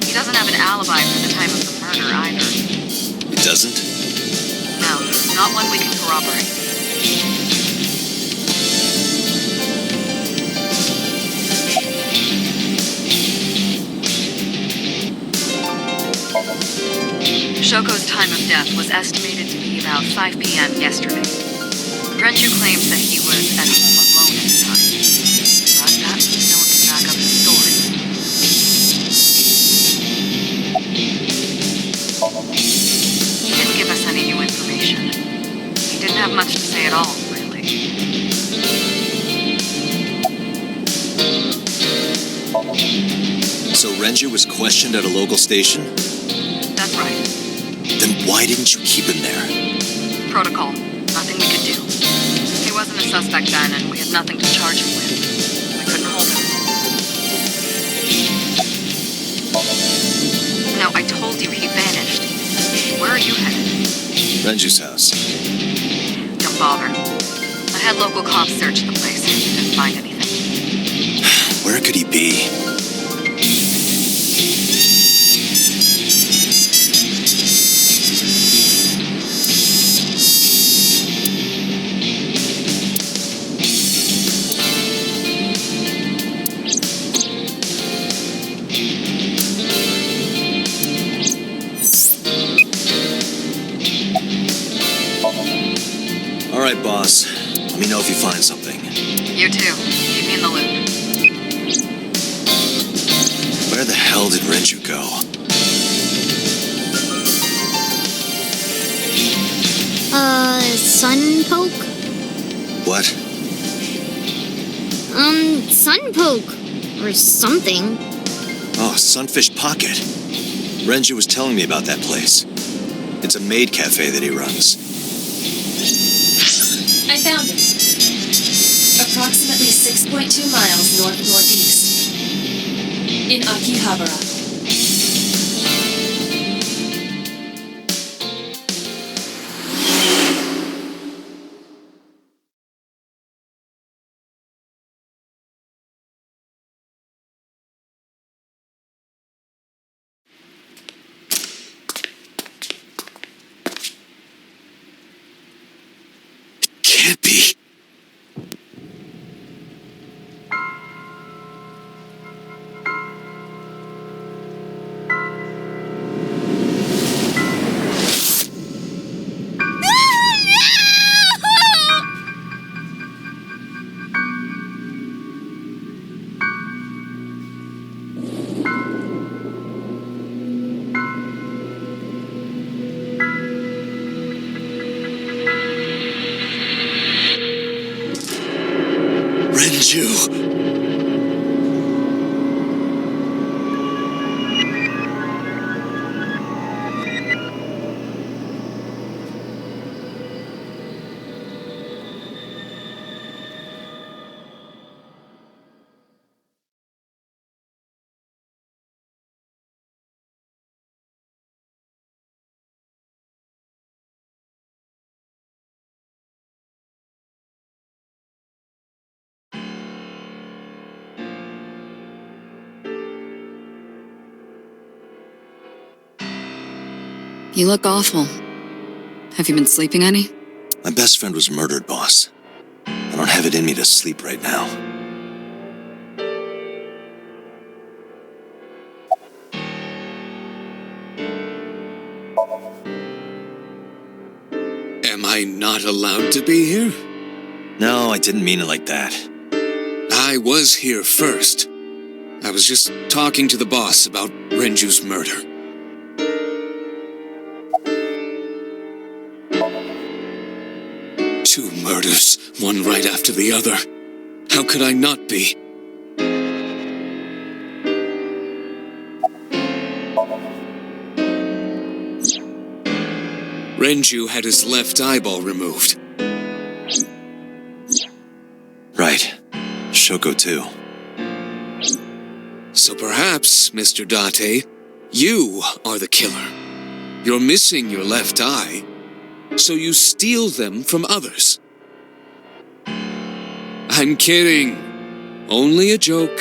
He doesn't have an alibi for the time of the murder either. It doesn't? No, not one we can corroborate. Shoko's time of death was estimated to be about 5 p.m. yesterday. Renju claims that he was at home alone at the time, but that means no one can back up his story. He didn't give us any new information. He didn't have much to say at all, really. So Renju was questioned at a local station? That's right. Then why didn't you keep him there? Protocol. Nothing we could do. He wasn't a suspect then, and we had nothing to charge him with. We couldn't hold him. No, I told you he vanished. Where are you headed? Renju's house. Don't bother. I had local cops search the place and didn't find anything. Where could he be? All right, boss. Let me know if you find something. You too. Keep me in the loop. Where the hell did Renju go? Sunpoke? What? Sunpoke. Or something. Oh, Sunfish Pocket. Renju was telling me about that place. It's a maid cafe that he runs. I found it. Approximately 6.2 miles north-northeast. In Akihabara. Can't be. Renju. You look awful. Have you been sleeping any? My best friend was murdered, boss. I don't have it in me to sleep right now. Am I not allowed to be here? No, I didn't mean it like that. I was here first. I was just talking to the boss about Renju's murder. Two murders, one right after the other. How could I not be? Renju had his left eyeball removed. Right. Shoko too. So perhaps, Mr. Date, you are the killer. You're missing your left eye, so you steal them from others. I'm kidding. Only a joke.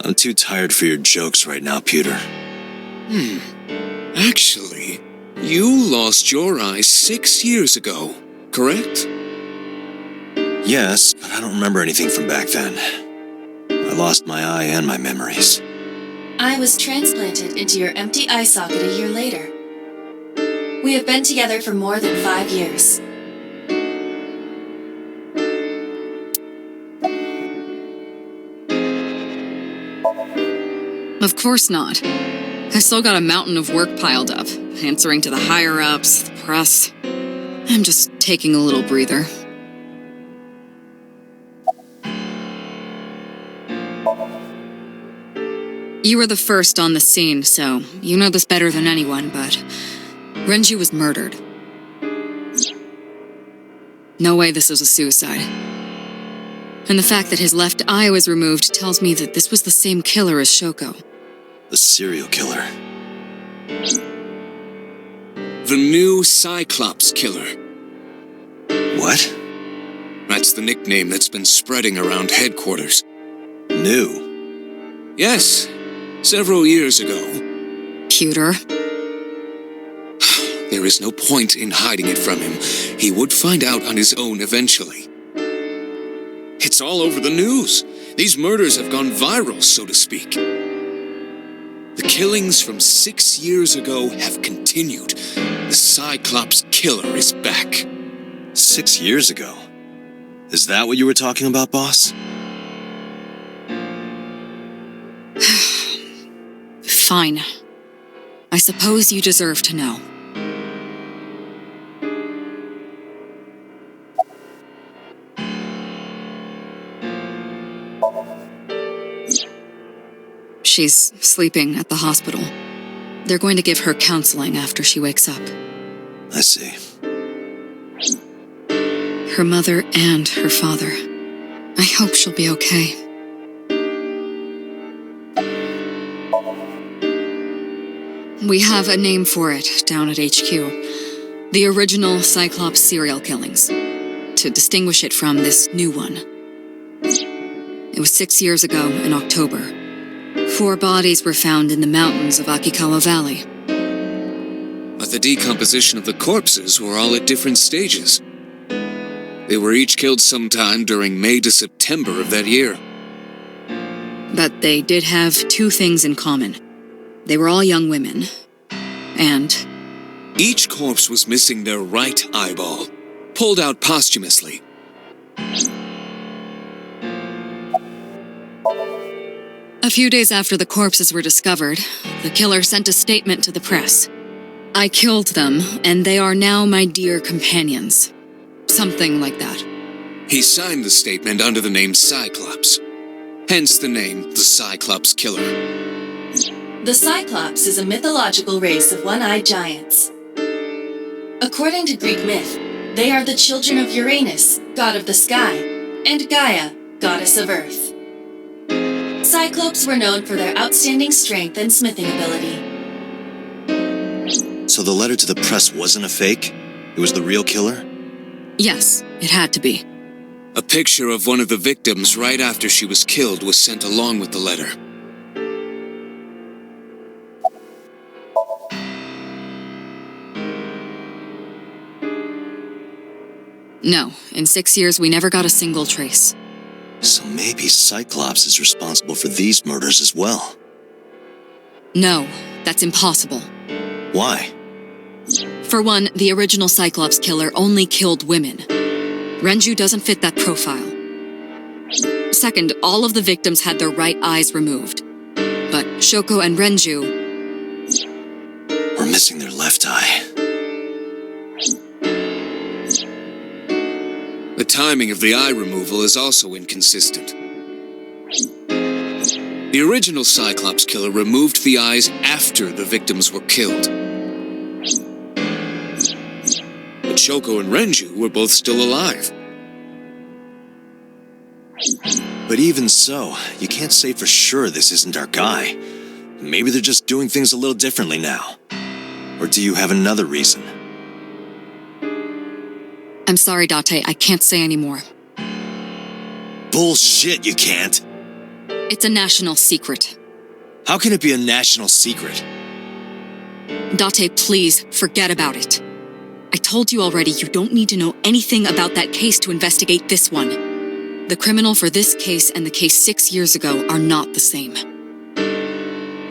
I'm too tired for your jokes right now, Pewter. Actually, you lost your eye 6 years ago, correct? Yes, but I don't remember anything from back then. I lost my eye and my memories. I was transplanted into your empty eye socket a year later. We have been together for more than 5 years. Of course not. I still got a mountain of work piled up, answering to the higher-ups, the press. I'm just taking a little breather. You were the first on the scene, so you know this better than anyone, but Renju was murdered. No way this was a suicide. And the fact that his left eye was removed tells me that this was the same killer as Shoko. The serial killer. The new Cyclops killer. What? That's the nickname that's been spreading around headquarters. New? Yes, several years ago. Pewter. There is no point in hiding it from him. He would find out on his own eventually. It's all over the news. These murders have gone viral, so to speak. The killings from 6 years ago have continued. The Cyclops killer is back. 6 years ago? Is that what you were talking about, boss? Fine. I suppose you deserve to know. She's sleeping at the hospital. They're going to give her counseling after she wakes up. I see. Her mother and her father. I hope she'll be okay. We have a name for it down at HQ. The original Cyclops serial killings. To distinguish it from this new one. It was 6 years ago in October. 4 bodies were found in the mountains of Akikawa Valley. But the decomposition of the corpses were all at different stages. They were each killed sometime during May to September of that year. But they did have 2 things in common. They were all young women. And each corpse was missing their right eyeball, pulled out posthumously. a few days after the corpses were discovered, the killer sent a statement to the press. I killed them, and they are now my dear companions. Something like that. He signed the statement under the name Cyclops. Hence the name, the Cyclops Killer. The Cyclops is a mythological race of one-eyed giants. According to Greek myth, they are the children of Uranus, god of the sky, and Gaia, goddess of earth. Cyclops were known for their outstanding strength and smithing ability. So the letter to the press wasn't a fake? It was the real killer? Yes, it had to be. A picture of one of the victims right after she was killed was sent along with the letter. No, in 6 years we never got a single trace. So maybe Cyclops is responsible for these murders as well. No, that's impossible. Why? For one, the original Cyclops killer only killed women. Renju doesn't fit that profile. Second, all of the victims had their right eyes removed. But Shoko and Renju... We're missing their left eye. The timing of the eye removal is also inconsistent. The original Cyclops killer removed the eyes after the victims were killed. But Shoko and Renju were both still alive. But even so, you can't say for sure this isn't our guy. Maybe they're just doing things a little differently now. Or do you have another reason? I'm sorry, Date. I can't say anymore. Bullshit, you can't. It's a national secret. How can it be a national secret? Date, please, forget about it. I told you already you don't need to know anything about that case to investigate this one. The criminal for this case and the case 6 years ago are not the same.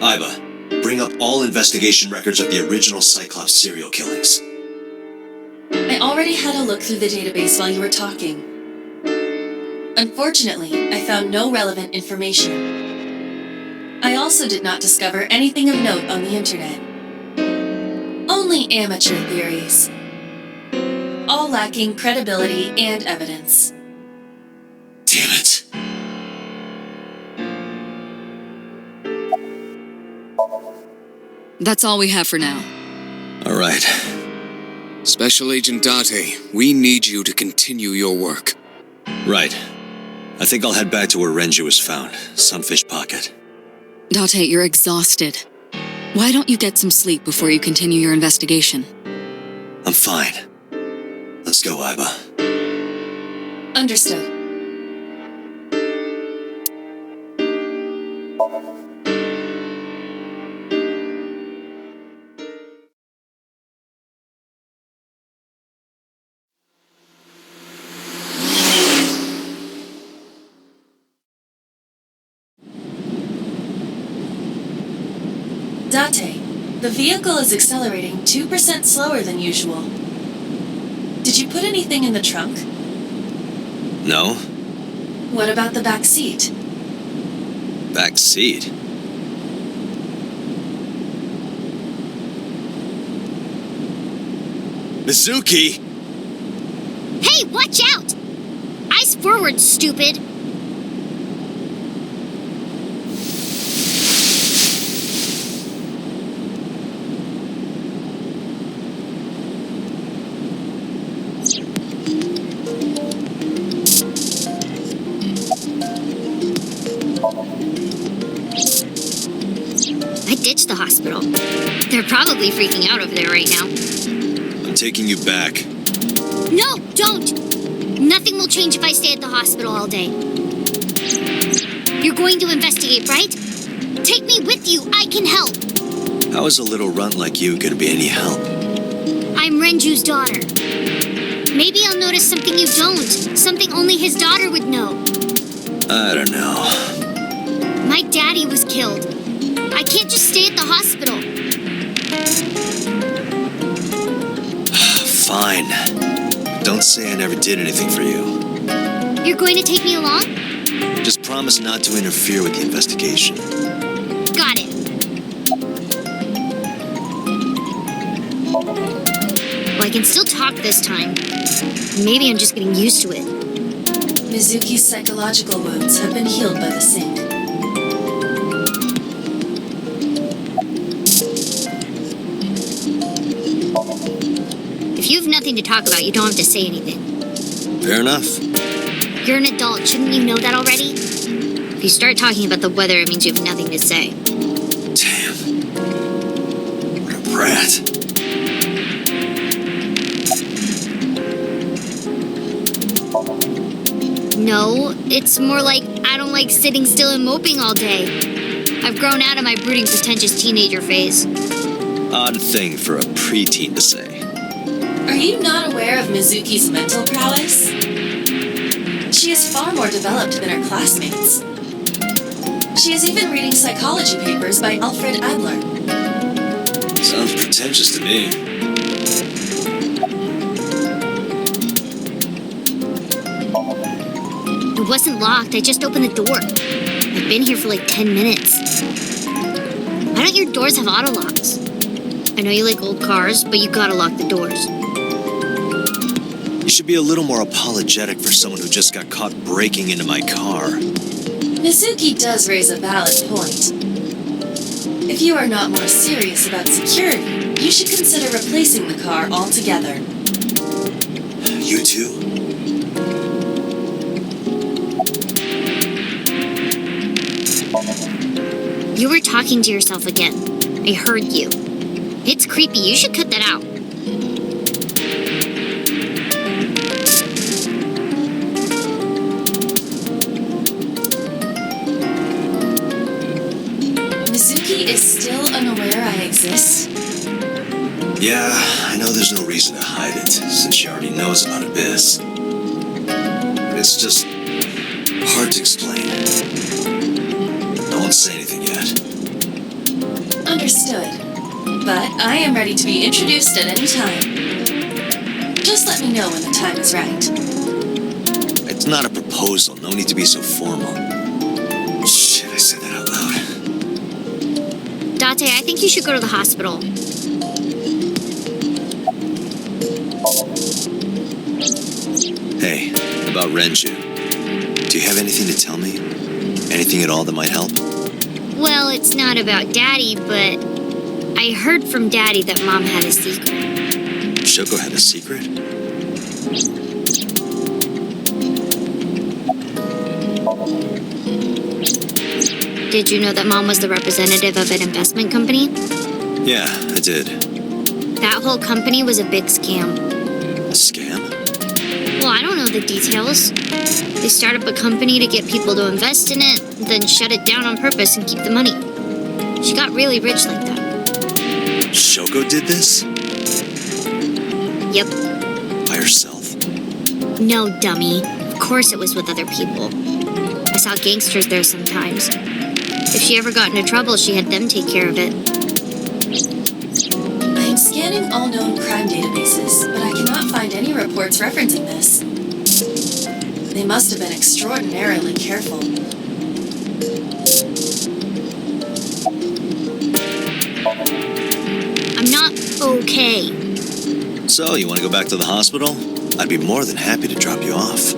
Iva, bring up all investigation records of the original Cyclops serial killings. I already had a look through the database while you were talking. Unfortunately, I found no relevant information. I also did not discover anything of note on the internet. Only amateur theories. All lacking credibility and evidence. Damn it. That's all we have for now. All right. Special Agent Date, we need you to continue your work. Right. I think I'll head back to where Renju was found, Sunfish Pocket. Date, you're exhausted. Why don't you get some sleep before you continue your investigation? I'm fine. Let's go, Iva. Understood. Date, the vehicle is accelerating 2% slower than usual. Did you put anything in the trunk? No? What about the back seat? Back seat? Mizuki! Hey, watch out! Eyes forward, stupid! I ditched the hospital. They're probably freaking out over there right now. I'm taking you back. No, don't! Nothing will change if I stay at the hospital all day. You're going to investigate, right? Take me with you. I can help. How is a little runt like you gonna be any help? I'm Renju's daughter. Maybe I'll notice something you don't. Something only his daughter would know. I don't know. My daddy was killed. I can't just stay at the hospital. Fine. Don't say I never did anything for you. You're going to take me along? Just promise not to interfere with the investigation. Got it. Well, I can still talk this time. Maybe I'm just getting used to it. Mizuki's psychological wounds have been healed by the sink. If you have nothing to talk about, you don't have to say anything. Fair enough. You're an adult. Shouldn't you know that already? If you start talking about the weather, it means you have nothing to say. Damn. What a brat. No, it's more like I don't like sitting still and moping all day. I've grown out of my brooding, pretentious teenager phase. Odd thing for a preteen to say. Are you not aware of Mizuki's mental prowess? She is far more developed than her classmates. She is even reading psychology papers by Alfred Adler. Sounds pretentious to me. It wasn't locked. I just opened the door. I've been here for like 10 minutes. Why don't your doors have auto locks? I know you like old cars, but you gotta lock the doors. You should be a little more apologetic for someone who just got caught breaking into my car. Mizuki does raise a valid point. If you are not more serious about security, you should consider replacing the car altogether. You too? You were talking to yourself again. I heard you. It's creepy. You should cut that out. is still unaware I exist? Yeah, I know there's no reason to hide it, since she already knows about Abyss. But it's just hard to explain. I won't say anything yet. Understood. But I am ready to be introduced at any time. Just let me know when the time is right. It's not a proposal, no need to be so formal. Shit, I said that out loud. Date, I think you should go to the hospital. Hey, about Renju. Do you have anything to tell me? Anything at all that might help? Well, it's not about Daddy, but I heard from Daddy that Mom had a secret. Shoko had a secret? Did you know that Mom was the representative of an investment company? Yeah, I did. That whole company was a big scam. A scam? Well, I don't know the details. They start up a company to get people to invest in it, then shut it down on purpose and keep the money. She got really rich like that. Shoko did this? Yep. By herself? No, dummy. Of course it was with other people. I saw gangsters there sometimes. If she ever got into trouble, she had them take care of it. I am scanning all known crime databases, but I cannot find any reports referencing this. They must have been extraordinarily careful. I'm not okay. So, you want to go back to the hospital? I'd be more than happy to drop you off.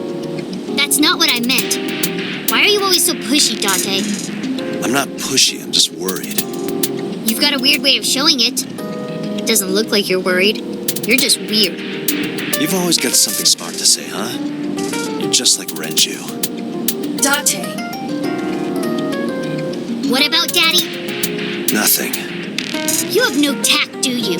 That's not what I meant. Why are you always so pushy, Date? I'm not pushy, I'm just worried. You've got a weird way of showing it. It doesn't look like you're worried. You're just weird. You've always got something smart to say, huh? You're just like Renju. Date, What about Daddy? Nothing. You have no tact, do you?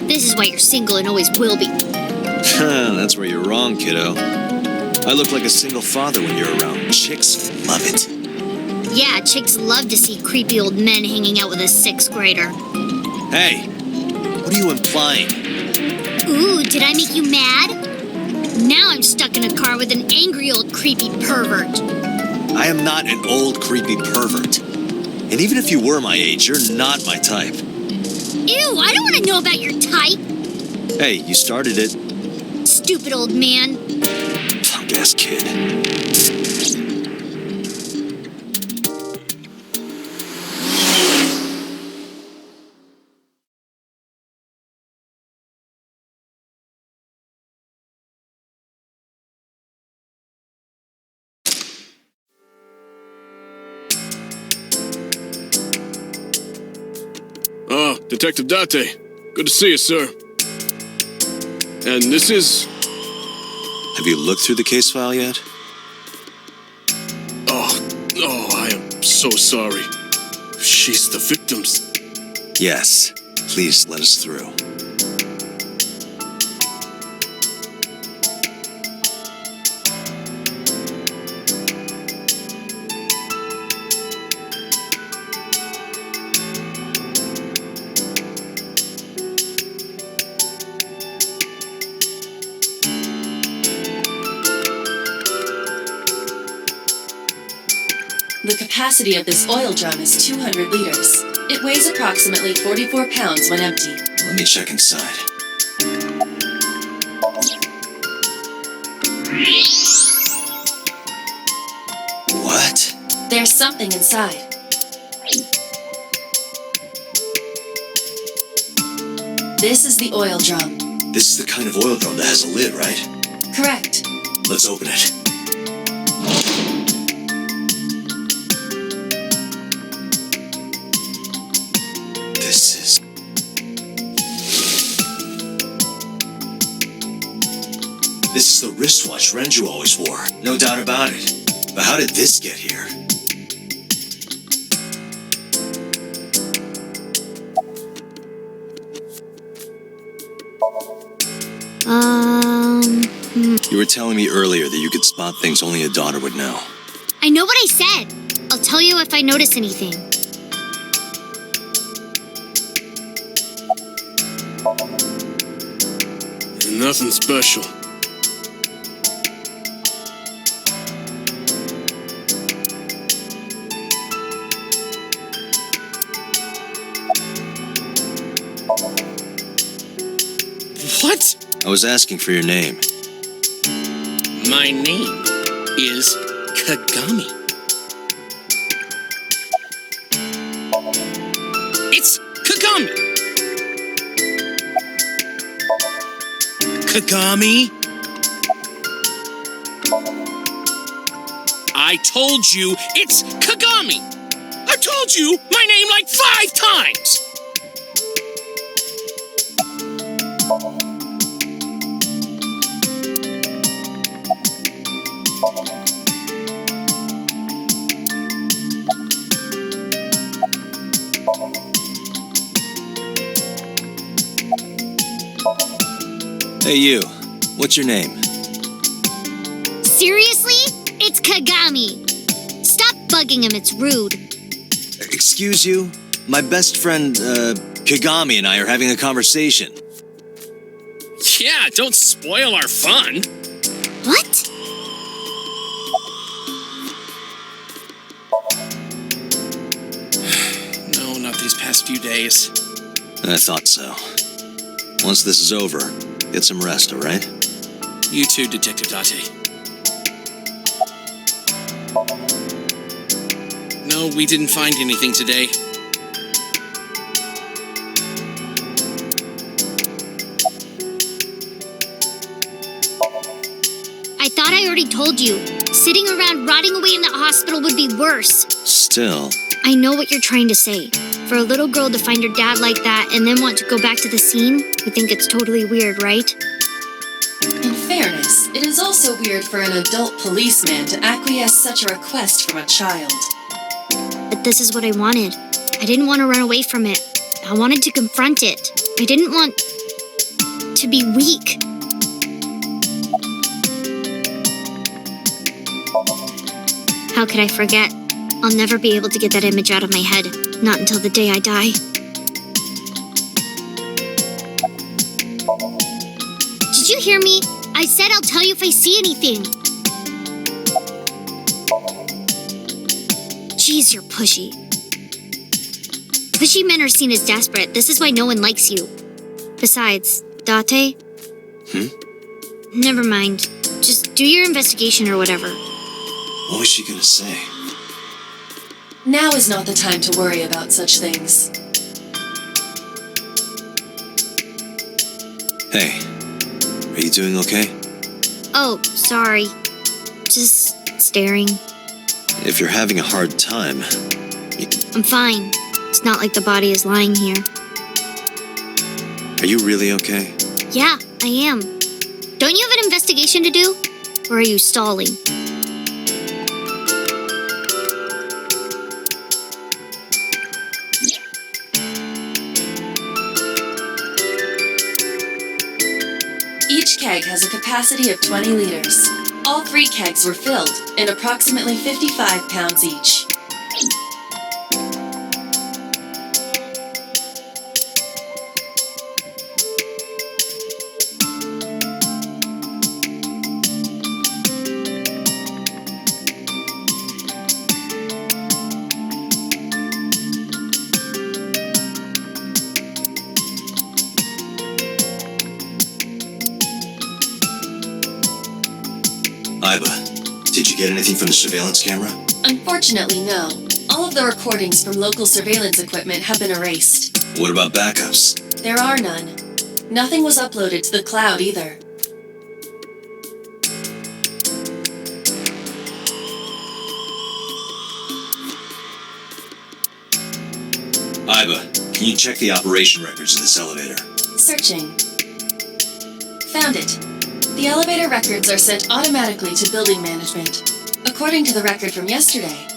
This is why you're single and always will be. That's where you're wrong, kiddo. I look like a single father when you're around. Chicks love it. Yeah, chicks love to see creepy old men hanging out with a 6th grader. Hey, what are you implying? Ooh, did I make you mad? Now I'm stuck in a car with an angry old creepy pervert. I am not an old, creepy pervert. And even if you were my age, you're not my type. Ew, I don't want to know about your type. Hey, you started it. Stupid old man. Punk-ass kid. Ah, Detective Date. Good to see you, sir. And this is... Have you looked through the case file yet? Oh, I am so sorry. She's the victim's... Yes. Please let us through. the capacity of this oil drum is 200 liters. It weighs approximately 44 pounds when empty. Let me check inside. What? There's something inside. This is the oil drum. This is the kind of oil drum that has a lid, right? Correct. Let's open it. This is the wristwatch Renju always wore. No doubt about it. But how did this get here? You were telling me earlier that you could spot things only a daughter would know. I know what I said. I'll tell you if I notice anything. Nothing special. What? I was asking for your name. My name is Kagami. It's Kagami! Kagami? I told you it's Kagami! I told you my name like 5 times! Hey, you. What's your name? Seriously? It's Kagami. Stop bugging him, it's rude. Excuse you? My best friend, Kagami and I are having a conversation. Yeah, don't spoil our fun. What? No, not these past few days. I thought so. Once this is over, get some rest, all right? You too, Detective Date. No, we didn't find anything today. I thought I already told you. Sitting around rotting away in that hospital would be worse. Still. I know what you're trying to say. For a little girl to find her dad like that and then want to go back to the scene, you think it's totally weird, right? In fairness, it is also weird for an adult policeman to acquiesce such a request from a child. But this is what I wanted. I didn't want to run away from it. I wanted to confront it. I didn't want to be weak. How could I forget? I'll never be able to get that image out of my head. Not until the day I die. Did you hear me? I said I'll tell you if I see anything. Jeez, you're pushy. Pushy men are seen as desperate. This is why no one likes you. Besides, Date? Never mind. Just do your investigation or whatever. What was she gonna say? Now is not the time to worry about such things. Hey, are you doing okay? Oh, sorry. Just staring. If you're having a hard time, I'm fine. It's not like the body is lying here. are you really okay? Yeah, I am. Don't you have an investigation to do? Or are you stalling? Each keg has a capacity of 20 liters. All 3 kegs were filled, and approximately 55 pounds each. Iba, did you get anything from the surveillance camera? Unfortunately, no. All of the recordings from local surveillance equipment have been erased. What about backups? There are none. Nothing was uploaded to the cloud either. Iba, can you check the operation records of this elevator? Searching. Found it. The elevator records are sent automatically to building management. According to the record from yesterday,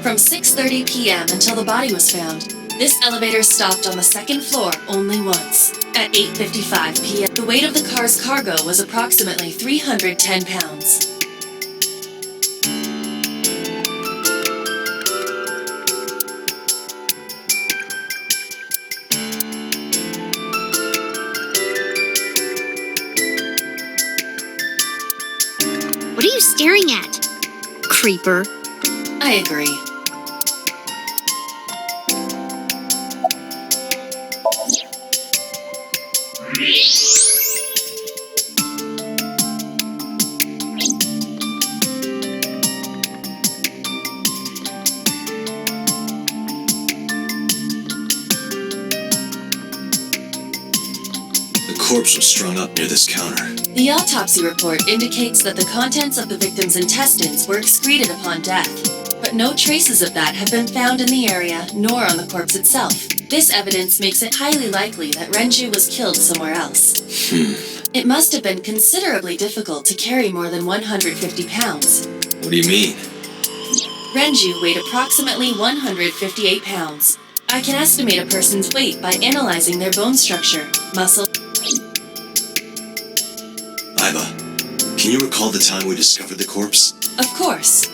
from 6:30 p.m. until the body was found, this elevator stopped on the 2nd floor only once. At 8:55 p.m., the weight of the car's cargo was approximately 310 pounds. staring at? Creeper. I agree. The corpse was strung up near this counter. The autopsy report indicates that the contents of the victim's intestines were excreted upon death, but no traces of that have been found in the area nor on the corpse itself. This evidence makes it highly likely that Renju was killed somewhere else. It must have been considerably difficult to carry more than 150 pounds. What do you mean? Renju weighed approximately 158 pounds. I can estimate a person's weight by analyzing their bone structure, muscle. Aiba, can you recall the time we discovered the corpse? Of course.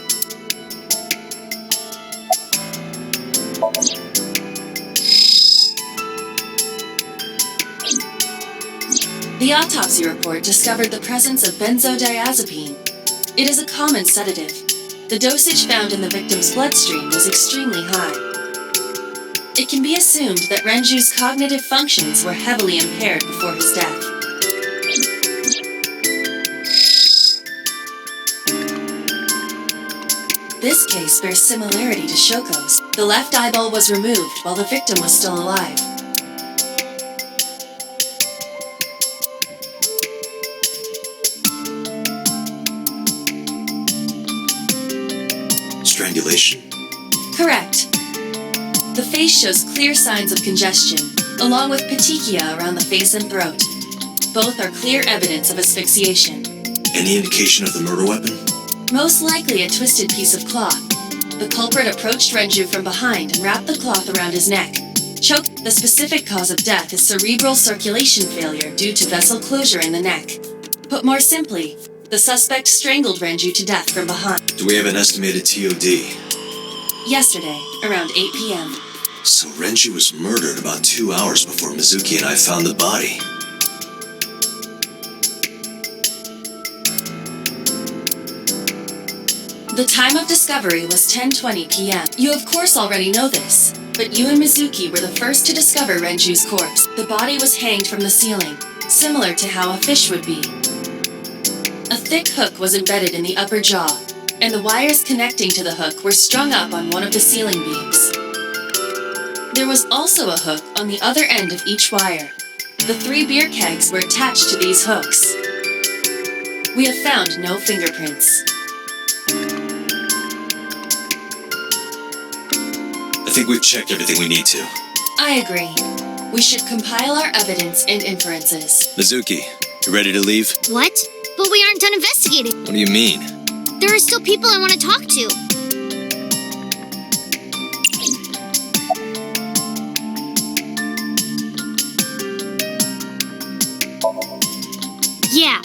The autopsy report discovered the presence of benzodiazepine. It is a common sedative. The dosage found in the victim's bloodstream was extremely high. It can be assumed that Renju's cognitive functions were heavily impaired before his death. This case bears similarity to Shoko's. The left eyeball was removed while the victim was still alive. Strangulation? Correct. The face shows clear signs of congestion, along with petechia around the face and throat. Both are clear evidence of asphyxiation. Any indication of the murder weapon? Most likely a twisted piece of cloth. The culprit approached Renju from behind and wrapped the cloth around his neck. Choke. The specific cause of death is cerebral circulation failure due to vessel closure in the neck. Put more simply, the suspect strangled Renju to death from behind. Do we have an estimated TOD? Yesterday, around 8 p.m. So Renju was murdered about 2 hours before Mizuki and I found the body. The time of discovery was 10:20 p.m. You of course already know this, but you and Mizuki were the first to discover Renju's corpse. The body was hanged from the ceiling, similar to how a fish would be. A thick hook was embedded in the upper jaw, and the wires connecting to the hook were strung up on one of the ceiling beams. There was also a hook on the other end of each wire. The 3 beer kegs were attached to these hooks. We have found no fingerprints. I think we've checked everything we need to. I agree. We should compile our evidence and inferences. Mizuki, you ready to leave? What? But we aren't done investigating. What do you mean? There are still people I want to talk to. Yeah.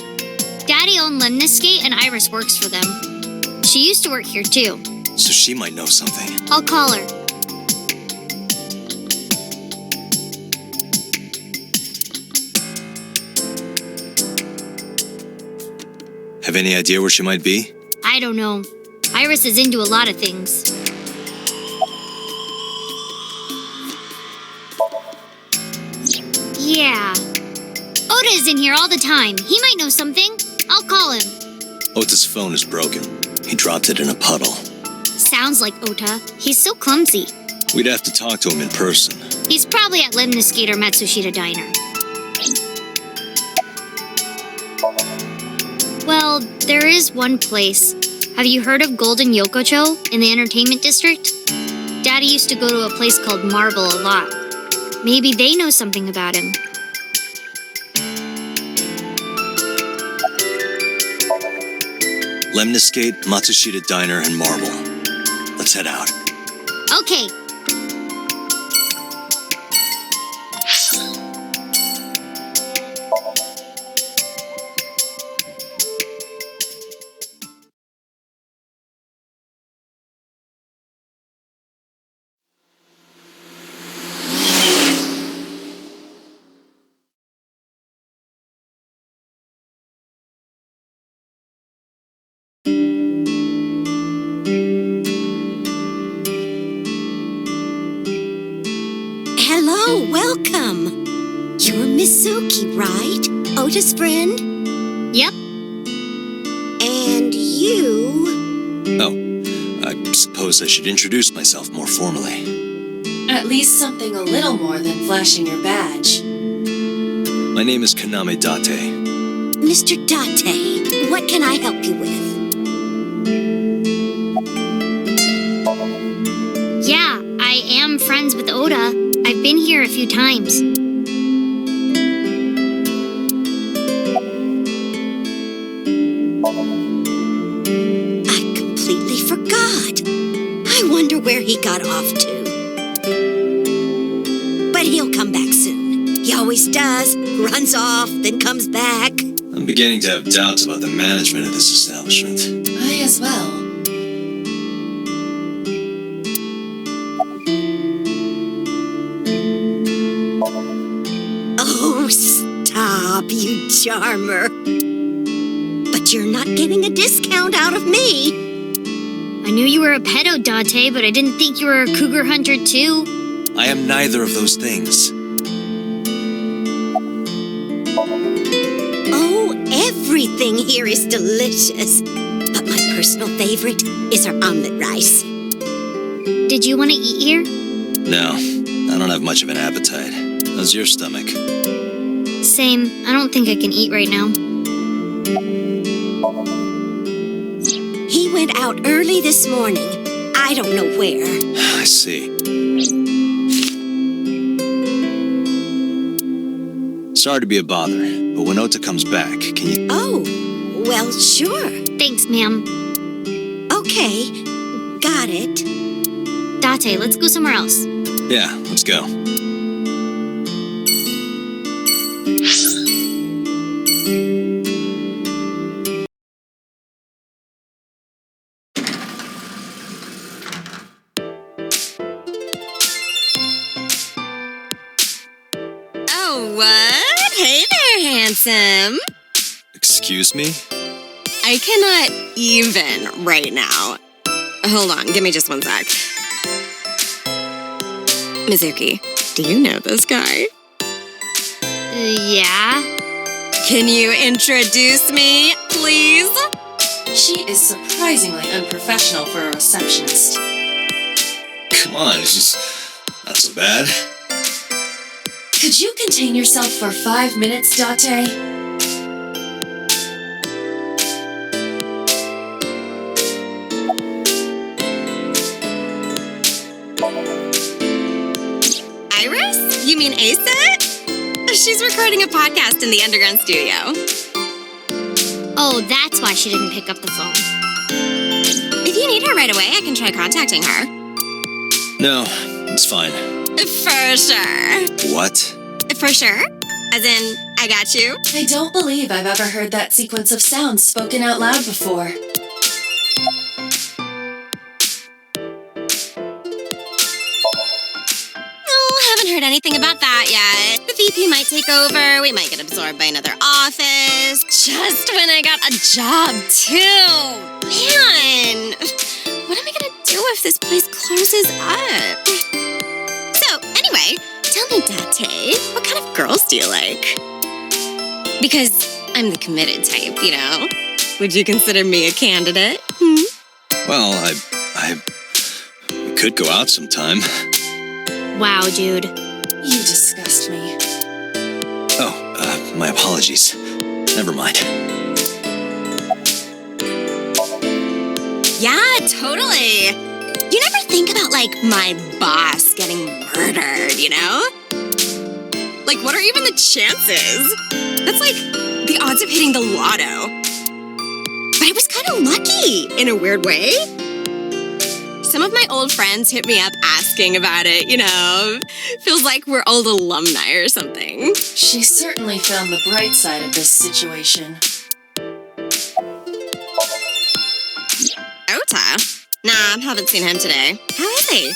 Daddy owned Lemniscate and Iris works for them. She used to work here too. So she might know something. I'll call her. Have any idea where she might be? I don't know. Iris is into a lot of things. Yeah. Ota is in here all the time. He might know something. I'll call him. Ota's phone is broken. He dropped it in a puddle. Sounds like Ota. He's so clumsy. We'd have to talk to him in person. He's probably at Lemniscate or Matsushita Diner. Well, there is one place. Have you heard of Golden Yokocho in the entertainment district? Daddy used to go to a place called Marble a lot. Maybe they know something about him. Lemniscate, Matsushita Diner, and Marble. Let's head out. Okay. Yusuke, right? Ota's friend? Yep. And you... Oh, I suppose I should introduce myself more formally. At least something a little more than flashing your badge. My name is Kaname Date. Mr. Date, what can I help you with? Yeah, I am friends with Ota. I've been here a few times. I completely forgot. I wonder where he got off to. But he'll come back soon. He always does. Runs off, then comes back. I'm beginning to have doubts about the management of this establishment. I as well. Oh, stop, you charmer. But you're not getting a discount out of me. I knew you were a pedo, Date, but I didn't think you were a cougar hunter, too. I am neither of those things. Oh, everything here is delicious. But my personal favorite is our omelet rice. Did you want to eat here? No, I don't have much of an appetite. How's your stomach? Same. I don't think I can eat right now. He went out early this morning. I don't know where. I see. Sorry to be a bother, but when Ota comes back, can you... Oh, well, sure. Thanks, ma'am. Okay, got it. Date, let's go somewhere else. Yeah, let's go. Oh, what? Hey there, handsome. Excuse me? I cannot even right now. Hold on, give me just one sec. Mizuki, do you know this guy? Yeah? Can you introduce me, please? She is surprisingly unprofessional for a receptionist. Come on, it's just not so bad. Could you contain yourself for 5 minutes, Date? Iris? You mean Asa? She's recording a podcast in the underground studio. Oh, that's why she didn't pick up the phone. If you need her right away, I can try contacting her. No, it's fine. For sure. What? For sure? As in, I got you? I don't believe I've ever heard that sequence of sounds spoken out loud before. Haven't heard anything about that yet. The VP might take over. We might get absorbed by another office. Just when I got a job, too. Man, what am I gonna do if this place closes up? So, anyway, tell me, Date, what kind of girls do you like? Because I'm the committed type, you know? Would you consider me a candidate? Well, we could go out sometime. Wow, dude. You disgust me. Oh, my apologies. Never mind. Yeah, totally. You never think about, like, my boss getting murdered, you know? Like, what are even the chances? That's like the odds of hitting the lotto. But I was kind of lucky, in a weird way. Some of my old friends hit me up asking about it, you know. Feels like we're old alumni or something. She certainly found the bright side of this situation. Ota? Nah, haven't seen him today. How is he?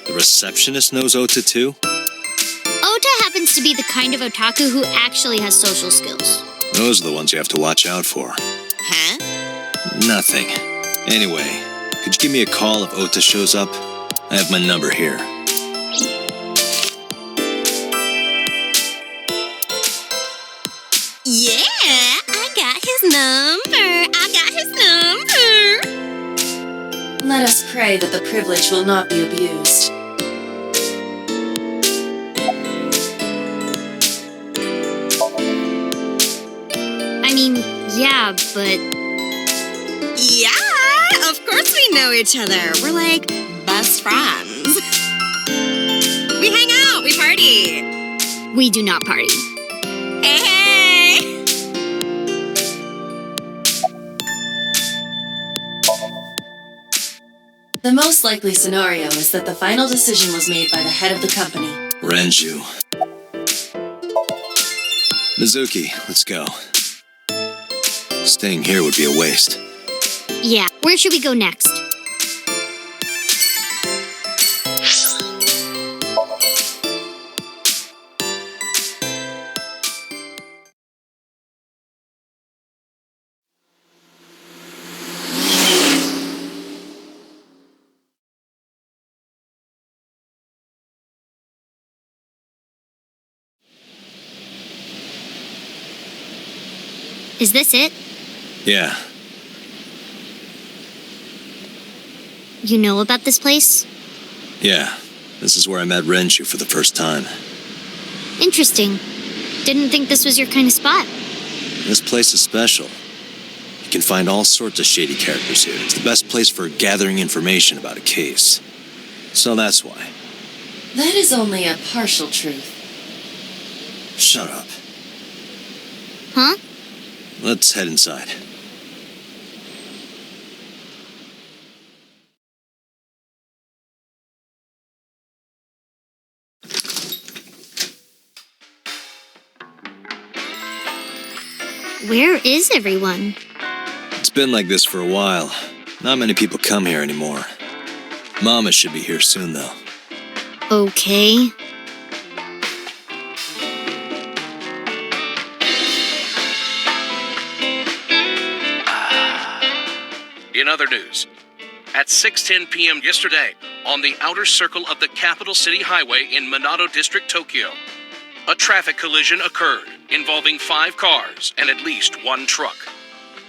The receptionist knows Ota too? Ota happens to be the kind of otaku who actually has social skills. Those are the ones you have to watch out for. Huh? Nothing. Anyway, could you give me a call if Ota shows up? I have my number here. Yeah, I got his number. Let us pray that the privilege will not be abused. I mean, yeah, but... Yeah, of course we know each other. We're like best friends. We hang out, we party. we do not party. Hey! The most likely scenario is that the final decision was made by the head of the company. Renju. Mizuki, let's go. Staying here would be a waste. Yeah, where should we go next? Is this it? Yeah, You know about this place? yeah. This is where I met Renju for the first time. Interesting. Didn't think this was your kind of spot. This place is special. You can find all sorts of shady characters here. It's the best place for gathering information about a case. So that's why. That is only a partial truth. Shut up. Huh? Let's head inside. Where is everyone? It's been like this for a while. Not many people come here anymore. Mama should be here soon, though. Okay. In other news, at 6:10 p.m. yesterday, on the outer circle of the Capital City Highway in Minato District, Tokyo, a traffic collision occurred involving 5 cars and at least 1 truck.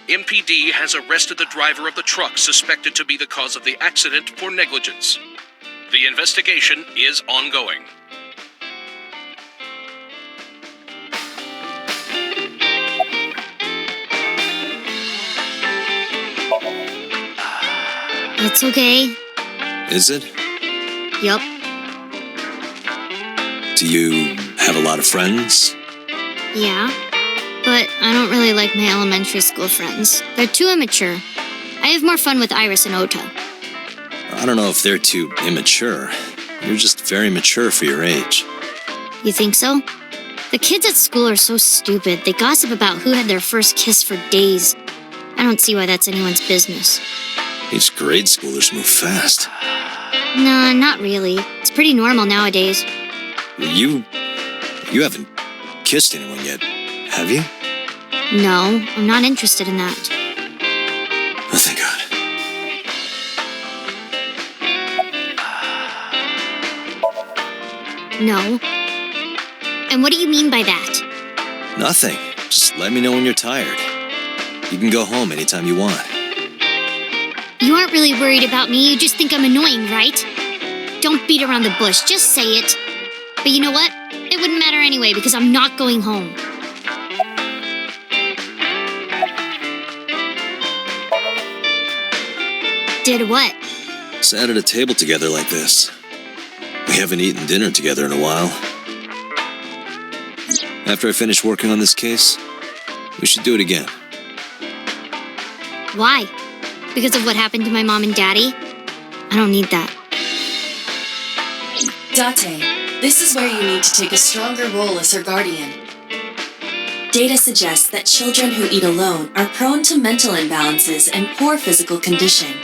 MPD has arrested the driver of the truck suspected to be the cause of the accident for negligence. The investigation is ongoing. It's okay. Is it? Yup. Do you have a lot of friends? Yeah. But I don't really like my elementary school friends. They're too immature. I have more fun with Iris and Ota. I don't know if they're too immature. You're just very mature for your age. You think so? The kids at school are so stupid. They gossip about who had their first kiss for days. I don't see why that's anyone's business. These grade schoolers move fast. Nah, not really. It's pretty normal nowadays. You haven't kissed anyone yet, have you? No, I'm not interested in that. Oh, thank God. No. And what do you mean by that? Nothing. Just let me know when you're tired. You can go home anytime you want. You aren't really worried about me, you just think I'm annoying, right? Don't beat around the bush, just say it. But you know what? It wouldn't matter anyway because I'm not going home. Did what? Sat at a table together like this. We haven't eaten dinner together in a while. After I finish working on this case, we should do it again. Why? Because of what happened to my mom and daddy? I don't need that. Date, this is where you need to take a stronger role as her guardian. Data suggests that children who eat alone are prone to mental imbalances and poor physical condition.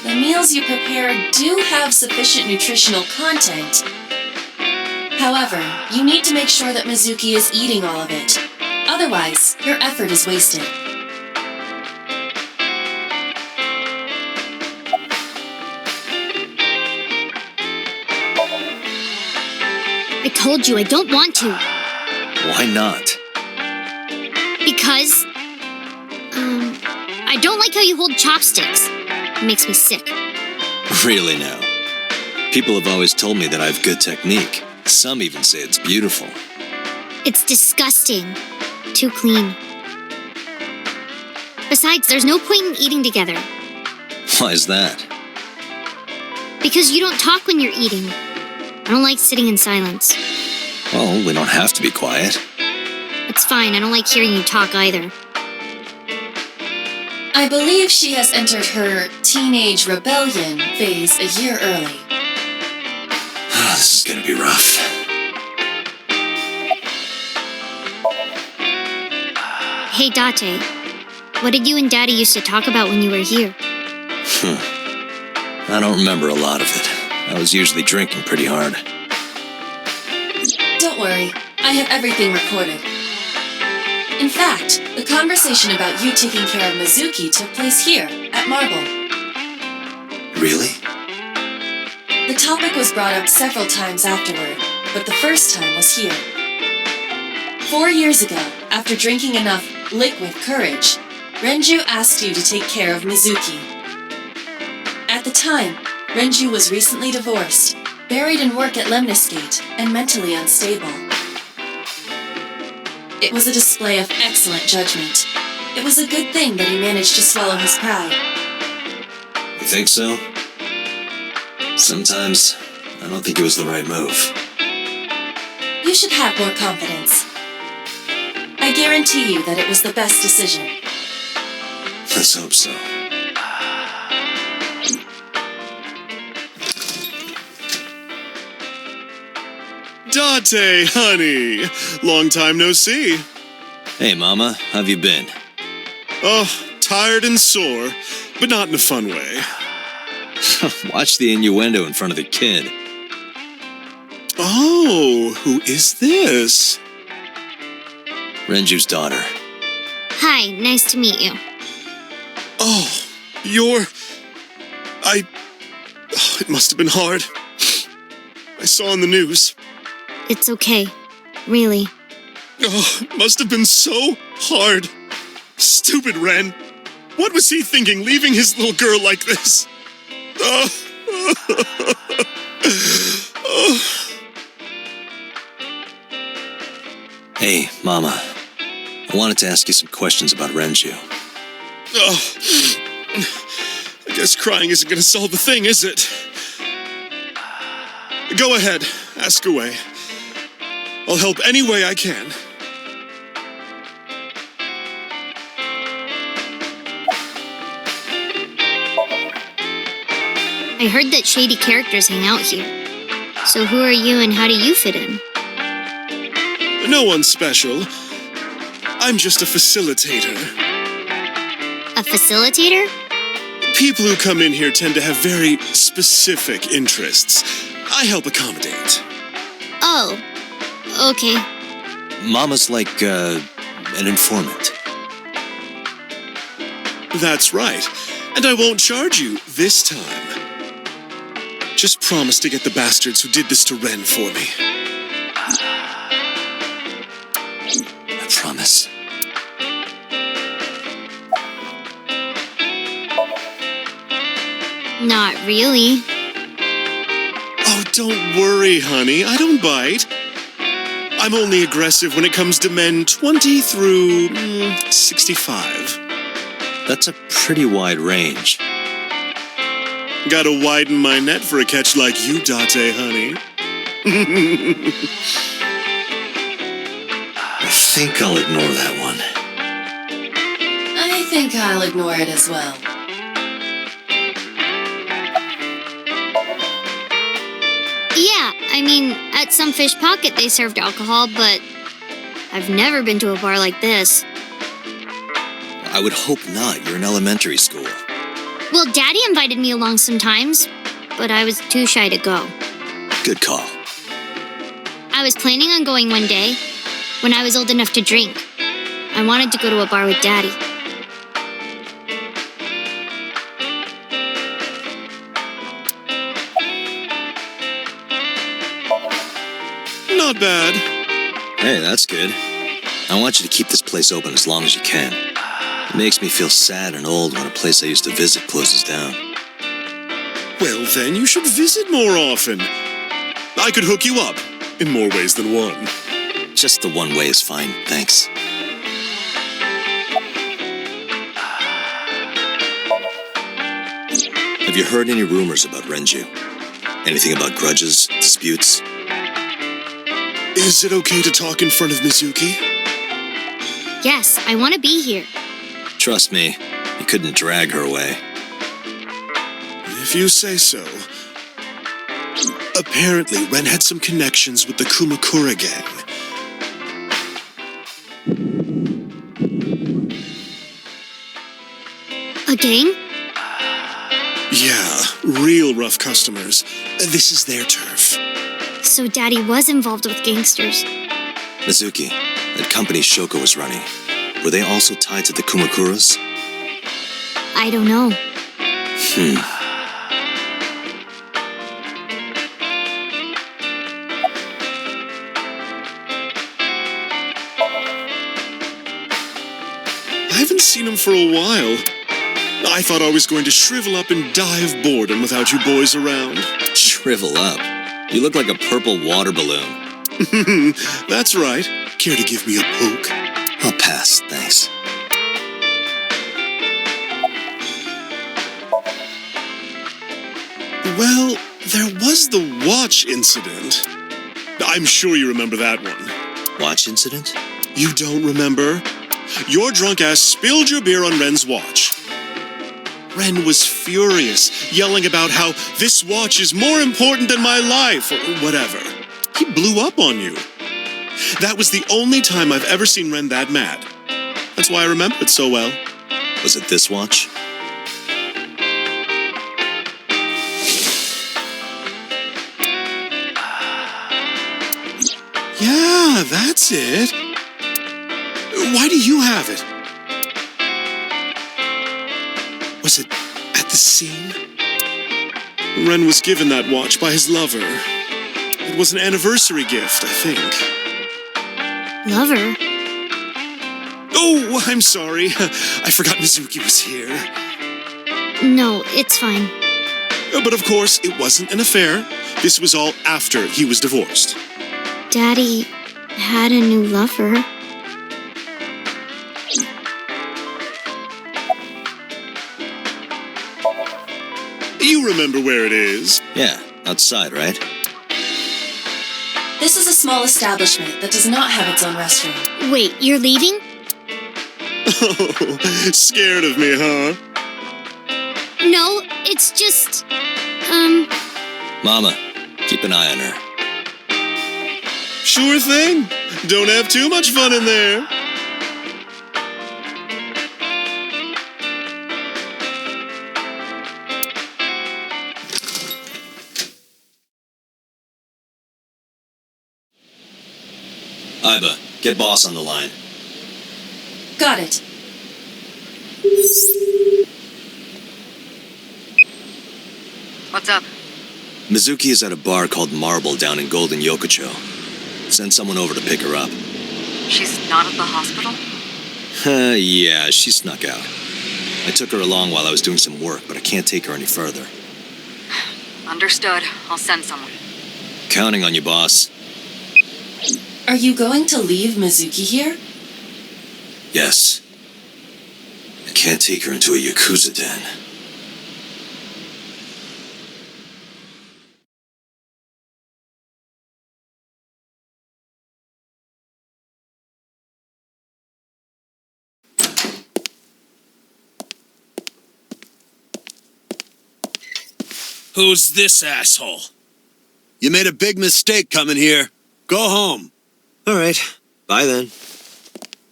The meals you prepare do have sufficient nutritional content. However, you need to make sure that Mizuki is eating all of it. Otherwise, your effort is wasted. I told you I don't want to. Why not? Because, I don't like how you hold chopsticks. It makes me sick. Really now? People have always told me that I have good technique. Some even say it's beautiful. It's disgusting. Too clean. Besides, there's no point in eating together. Why is that? Because you don't talk when you're eating. I don't like sitting in silence. Well, we don't have to be quiet. It's fine, I don't like hearing you talk either. I believe she has entered her teenage rebellion phase a year early. This is gonna be rough. Hey, Date. What did you and Daddy used to talk about when you were here? I don't remember a lot of it. I was usually drinking pretty hard. Don't worry, I have everything recorded. In fact, the conversation about you taking care of Mizuki took place here, at Marble. Really? The topic was brought up several times afterward, but the first time was here. 4 years ago, after drinking enough liquid courage, Renju asked you to take care of Mizuki. At the time, Renju was recently divorced, buried in work at Lemniscate, and mentally unstable. It was a display of excellent judgment. It was a good thing that he managed to swallow his pride. You think so? Sometimes, I don't think it was the right move. You should have more confidence. I guarantee you that it was the best decision. Let's hope so. Date, honey. Long time no see. Hey, Mama, how've you been? Oh, tired and sore, but not in a fun way. Watch the innuendo in front of the kid. Oh, who is this? Renju's daughter. Hi, nice to meet you. Oh, it must have been hard. I saw on the news. It's okay. Really. Oh, it must have been so hard. Stupid Ren. What was he thinking, leaving his little girl like this? Hey, Mama. I wanted to ask you some questions about Renju. Oh, I guess crying isn't going to solve the thing, is it? Go ahead, ask away. I'll help any way I can. I heard that shady characters hang out here. So who are you and how do you fit in? No one special. I'm just a facilitator. A facilitator? People who come in here tend to have very specific interests. I help accommodate. Oh, okay. Mama's like, an informant. That's right. And I won't charge you this time. Just promise to get the bastards who did this to Ren for me. I promise. Not really. Oh, don't worry, honey. I don't bite. I'm only aggressive when it comes to men 20 through 65. That's a pretty wide range. Gotta widen my net for a catch like you, Date, honey. I think I'll ignore that one. I think I'll ignore it as well. Yeah, I mean, at some fish pocket they served alcohol, but I've never been to a bar like this. I would hope not. You're in elementary school. Well, Daddy invited me along sometimes, but I was too shy to go. Good call. I was planning on going one day, when I was old enough to drink. I wanted to go to a bar with Daddy. Not bad. Hey, that's good. I want you to keep this place open as long as you can. It makes me feel sad and old when a place I used to visit closes down. Well, then you should visit more often. I could hook you up in more ways than one. Just the one way is fine, thanks. Have you heard any rumors about Renju? Anything about grudges, disputes? Is it okay to talk in front of Mizuki? Yes, I want to be here. Trust me, you couldn't drag her away. If you say so. Apparently, Ren had some connections with the Kumakura gang. A gang? Yeah, real rough customers. This is their turf. So Daddy was involved with gangsters. Mizuki, that company Shoko was running, were they also tied to the Kumakuras? I don't know. I haven't seen him for a while. I thought I was going to shrivel up and die of boredom without you boys around. Shrivel up? You look like a purple water balloon. That's right. Care to give me a poke? I'll pass, thanks. Well, there was the watch incident. I'm sure you remember that one. Watch incident? You don't remember? Your drunk ass spilled your beer on Ren's watch. Ren was furious, yelling about how this watch is more important than my life, or whatever. He blew up on you. That was the only time I've ever seen Ren that mad. That's why I remember it so well. Was it this watch? Yeah, that's it. Why do you have it? Was it at the scene? Ren was given that watch by his lover. It was an anniversary gift, I think. Lover? Oh, I'm sorry. I forgot Mizuki was here. No, it's fine. But of course, it wasn't an affair. This was all after he was divorced. Daddy had a new lover. You remember where it is? Yeah, outside, right? This is a small establishment that does not have its own restroom. Wait, you're leaving? Oh, scared of me, huh? No, it's just... Mama, keep an eye on her. Sure thing. Don't have too much fun in there. Iba, get boss on the line. Got it. What's up? Mizuki is at a bar called Marble down in Golden Yokocho. Send someone over to pick her up. She's not at the hospital? Yeah, she snuck out. I took her along while I was doing some work, but I can't take her any further. Understood. I'll send someone. Counting on you, boss. Are you going to leave Mizuki here? Yes. I can't take her into a Yakuza den. Who's this asshole? You made a big mistake coming here. Go home. All right. Bye then.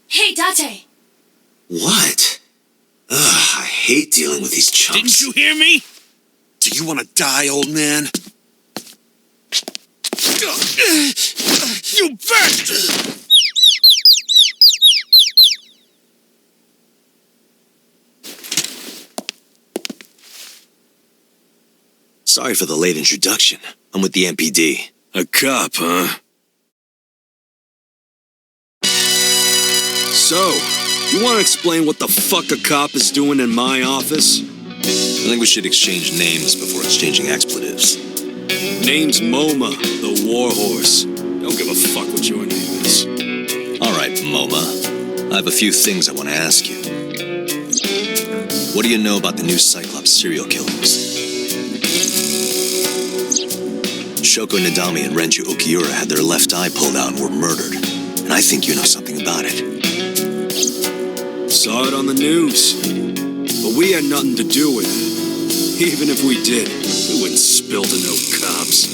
Hey, Date! What? Ugh, I hate dealing with these chumps. Didn't you hear me? Do you want to die, old man? You bastard! Sorry for the late introduction. I'm with the MPD. A cop, huh? So, you want to explain what the fuck a cop is doing in my office? I think we should exchange names before exchanging expletives. Name's MoMA, the Warhorse. Don't give a fuck what your name is. All right, MoMA. I have a few things I want to ask you. What do you know about the new Cyclops serial killings? Shoko Nadami and Renju Okiura had their left eye pulled out and were murdered. And I think you know something about it. Saw it on the news. But we had nothing to do with it. Even if we did, we wouldn't spill to no cops.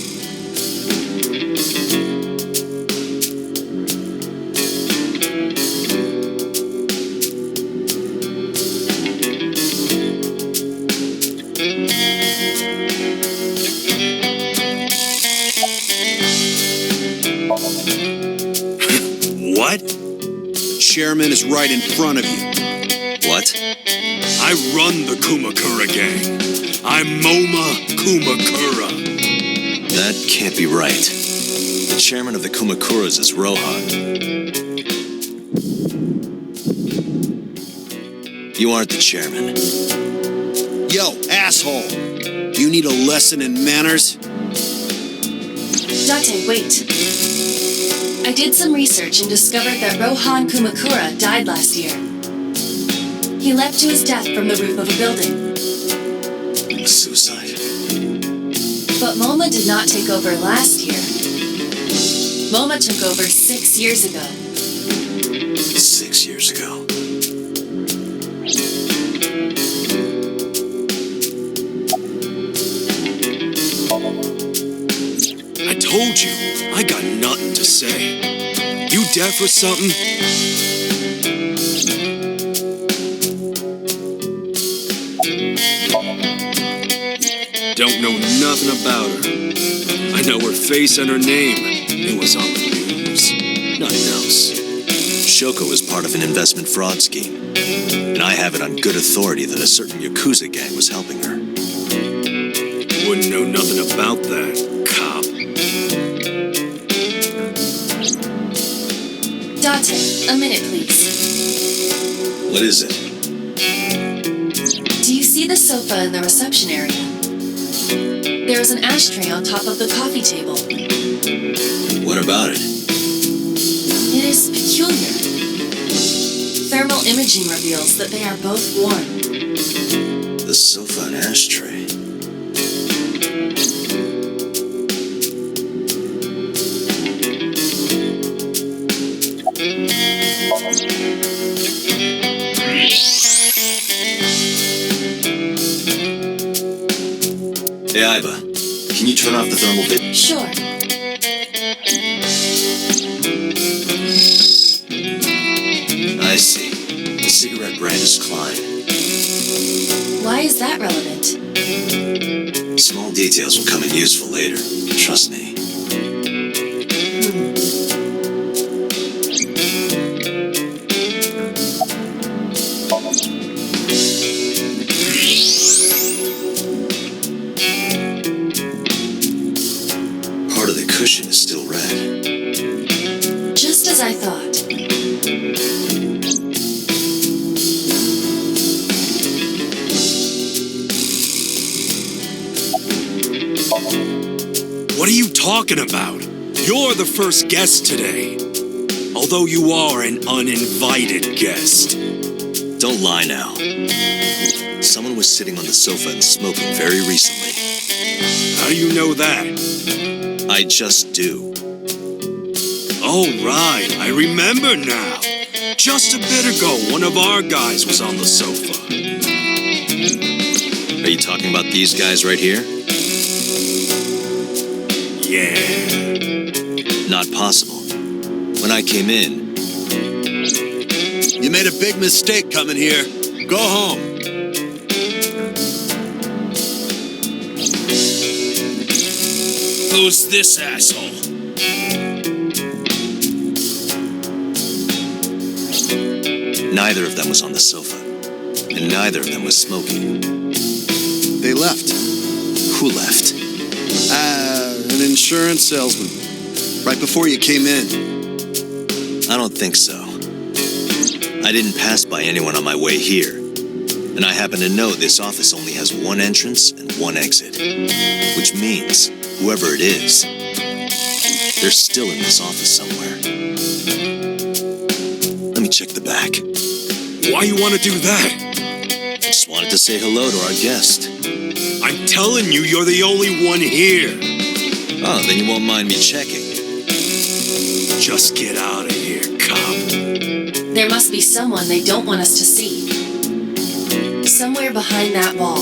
What? The chairman is right in front of you. What? I run the Kumakura gang. I'm MoMA Kumakura. That can't be right. The chairman of the Kumakuras is Rohan. You aren't the chairman. Yo, asshole! Do you need a lesson in manners? Date, wait. I did some research and discovered that Rohan Kumakura died last year. He leapt to his death from the roof of a building. Suicide. But MoMA did not take over last year. MoMA took over 6 years ago. 6 years ago. I told you, I got nothing to say. You deaf or something? Don't know nothing about her. I know her face and her name. It was on the news. Nothing else. Shoko is part of an investment fraud scheme. And I have it on good authority that a certain Yakuza gang was helping her. Wouldn't know nothing about that, cop. Date, a minute, please. What is it? Do you see the sofa in the reception area? There is an ashtray on top of the coffee table. What about it? It is peculiar. Thermal imaging reveals that they are both warm. The sofa and ashtray. Hey, Iva, can you turn off the thermal vid? Sure. I see. The cigarette brand is Klein. Why is that relevant? Small details will come in useful later. Trust me. Part of the cushion is still red. Just as I thought. What are you talking about? You're the first guest today. Although you are an uninvited guest. Don't lie now. Someone was sitting on the sofa and smoking very recently. How do you know that? I just do. Oh, right. I remember now. Just a bit ago, one of our guys was on the sofa. Are you talking about these guys right here? Yeah. Not possible. When I came in... You made a big mistake coming here. Go home. Who's this asshole? Neither of them was on the sofa. And neither of them was smoking. They left. Who left? An insurance salesman. Right before you came in. I don't think so. I didn't pass by anyone on my way here. And I happen to know this office only has one entrance and one exit. Which means, whoever it is, they're still in this office somewhere. Let me check the back. Why you want to do that? I just wanted to say hello to our guest. I'm telling you, you're the only one here. Oh, then you won't mind me checking. Just get out of here, cop. There must be someone they don't want us to see. Somewhere behind that wall.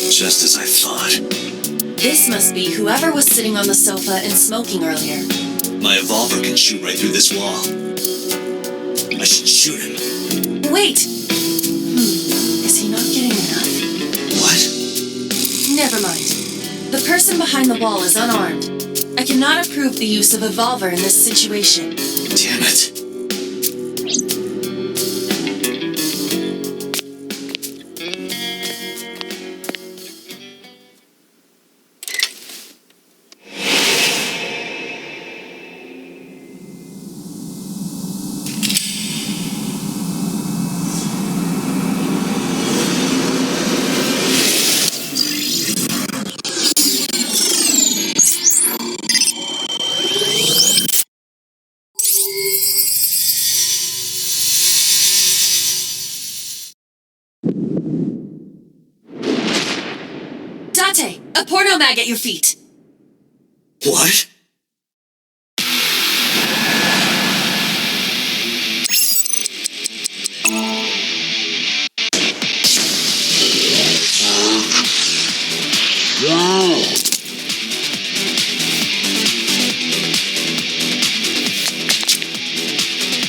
Just as I thought. This must be whoever was sitting on the sofa and smoking earlier. My evolver can shoot right through this wall. I should shoot him. Wait! Is he not getting enough? What? Never mind. The person behind the wall is unarmed. I cannot approve the use of evolver in this situation. Damn it. Date, a porno mag at your feet. What?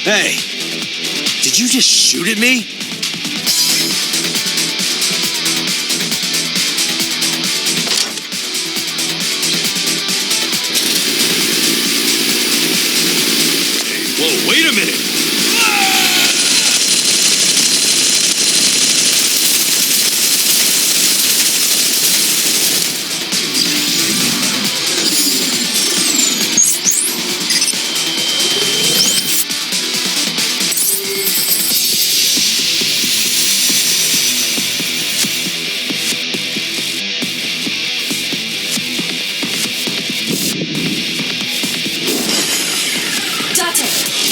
Hey, did you just shoot at me? Whoa, wait a minute!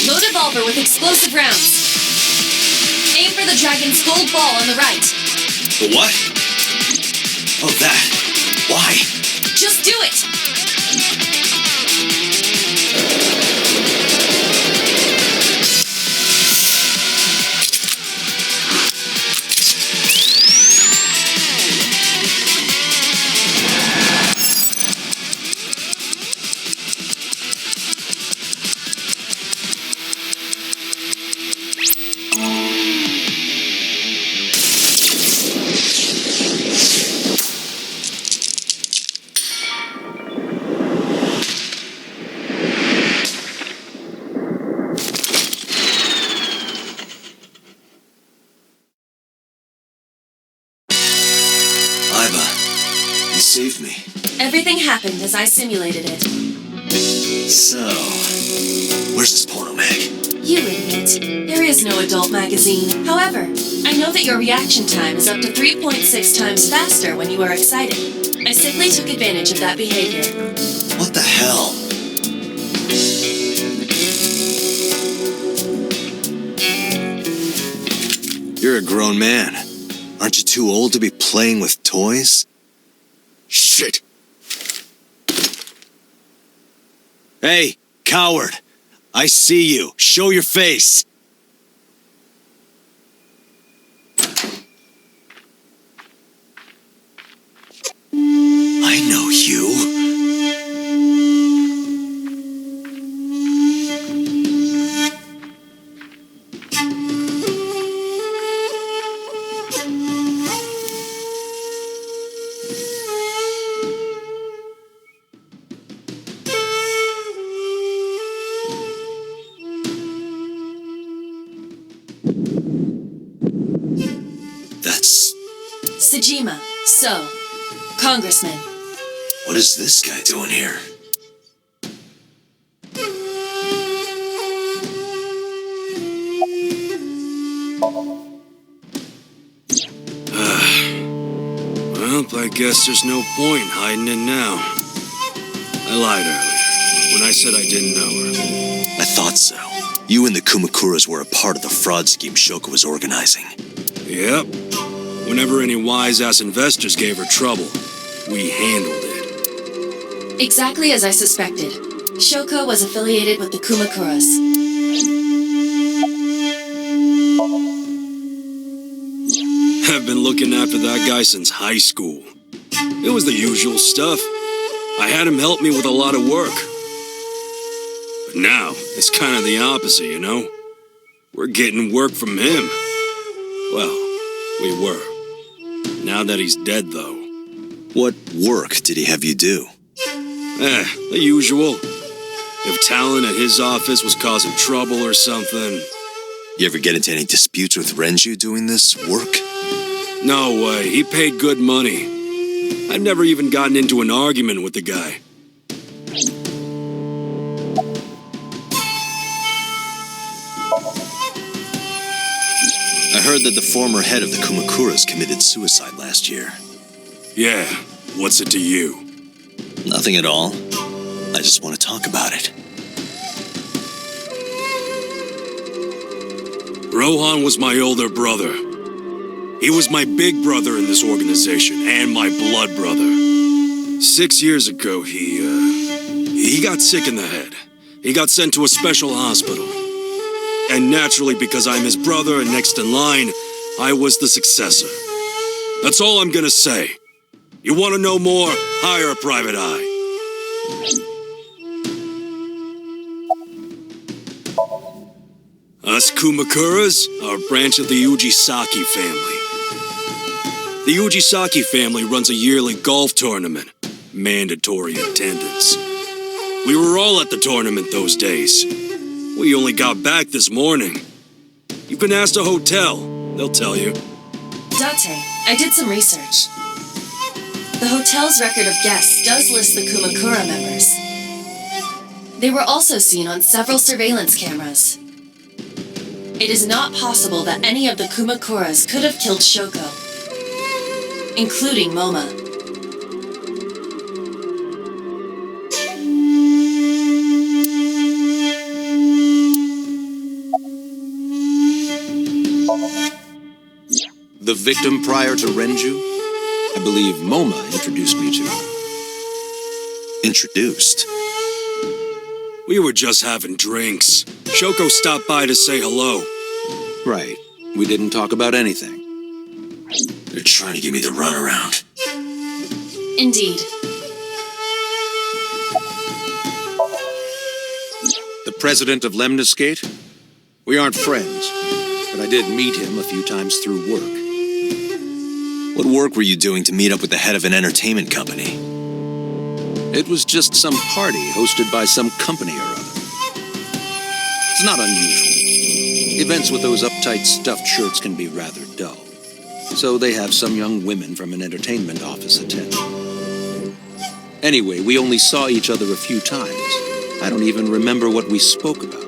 Load evolver with explosive rounds. Aim for the dragon's gold ball on the right. The what? Oh, that. Why? Just do it! Saved me. Everything happened as I simulated it. So, where's this porno mag? You idiot. There is no adult magazine. However, I know that your reaction time is up to 3.6 times faster when you are excited. I simply took advantage of that behavior. What the hell? You're a grown man. Aren't you too old to be playing with toys? Shit! Hey, coward! I see you. Show your face! I know you. That's... Sejima, So, Congressman. What is this guy doing here? Well, I guess there's no point hiding it now. I lied earlier when I said I didn't know her. I thought so. You and the Kumakuras were a part of the fraud scheme Shoko was organizing. Yep. Whenever any wise-ass investors gave her trouble, we handled it. Exactly as I suspected. Shoko was affiliated with the Kumakuras. I've been looking after that guy since high school. It was the usual stuff. I had him help me with a lot of work. But now, it's kind of the opposite, you know? We're getting work from him. Well, we were. Now that he's dead, though. What work did he have you do? The usual. If talent at his office was causing trouble or something. You ever get into any disputes with Renju doing this work? No way. He paid good money. I've never even gotten into an argument with the guy. I heard that the former head of the Kumakuras committed suicide last year. Yeah. What's it to you? Nothing at all. I just want to talk about it. Rohan was my older brother. He was my big brother in this organization, and my blood brother. 6 years ago, he got sick in the head. He got sent to a special hospital. And naturally, because I'm his brother and next in line, I was the successor. That's all I'm gonna say. You want to know more? Hire a private eye. Us Kumakuras are a branch of the Ujisaki family. The Ujisaki family runs a yearly golf tournament. Mandatory attendance. We were all at the tournament those days. We only got back this morning. You can ask the hotel. They'll tell you. Date, I did some research. The hotel's record of guests does list the Kumakura members. They were also seen on several surveillance cameras. It is not possible that any of the Kumakuras could have killed Shoko, including Moma. The victim prior to Renju? I believe Moma introduced me to. Introduced? We were just having drinks. Shoko stopped by to say hello. Right. We didn't talk about anything. They're trying to give me the runaround. Indeed. The president of Lemniscate? We aren't friends, but I did meet him a few times through work. What work were you doing to meet up with the head of an entertainment company? It was just some party hosted by some company or other. It's not unusual. Events with those uptight stuffed shirts can be rather dull. So they have some young women from an entertainment office attend. Anyway, we only saw each other a few times. I don't even remember what we spoke about.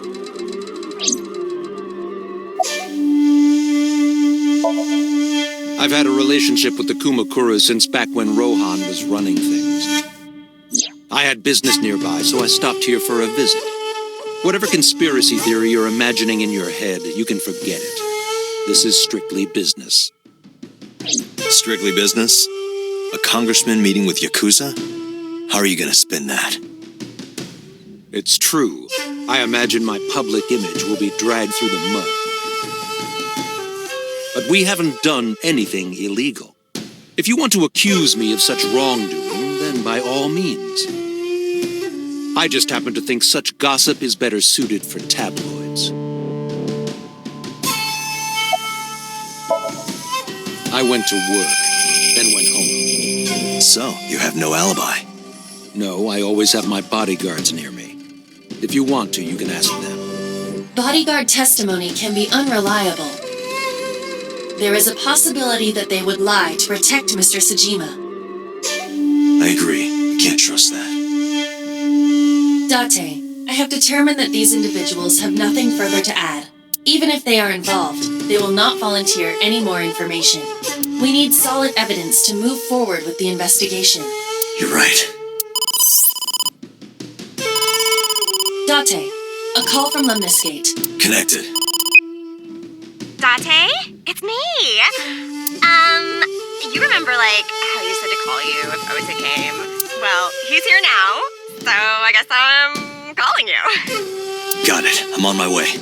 I've had a relationship with the Kumakuras since back when Rohan was running things. I had business nearby, so I stopped here for a visit. Whatever conspiracy theory you're imagining in your head, you can forget it. This is strictly business. Strictly business? A congressman meeting with Yakuza? How are you gonna spin that? It's true. I imagine my public image will be dragged through the mud. But we haven't done anything illegal. If you want to accuse me of such wrongdoing, then by all means. I just happen to think such gossip is better suited for tabloids. I went to work, then went home. So, you have no alibi? No, I always have my bodyguards near me. If you want to, you can ask them. Bodyguard testimony can be unreliable. There is a possibility that they would lie to protect Mr. Sajima. I agree. can't trust that. Date, I have determined that these individuals have nothing further to add. Even if they are involved, they will not volunteer any more information. We need solid evidence to move forward with the investigation. You're right. Date, a call from Lemniscate. Connected. Date? It's me! You remember, how you said to call you if Ota came? Well, he's here now, so I guess I'm calling you. Got it. I'm on my way.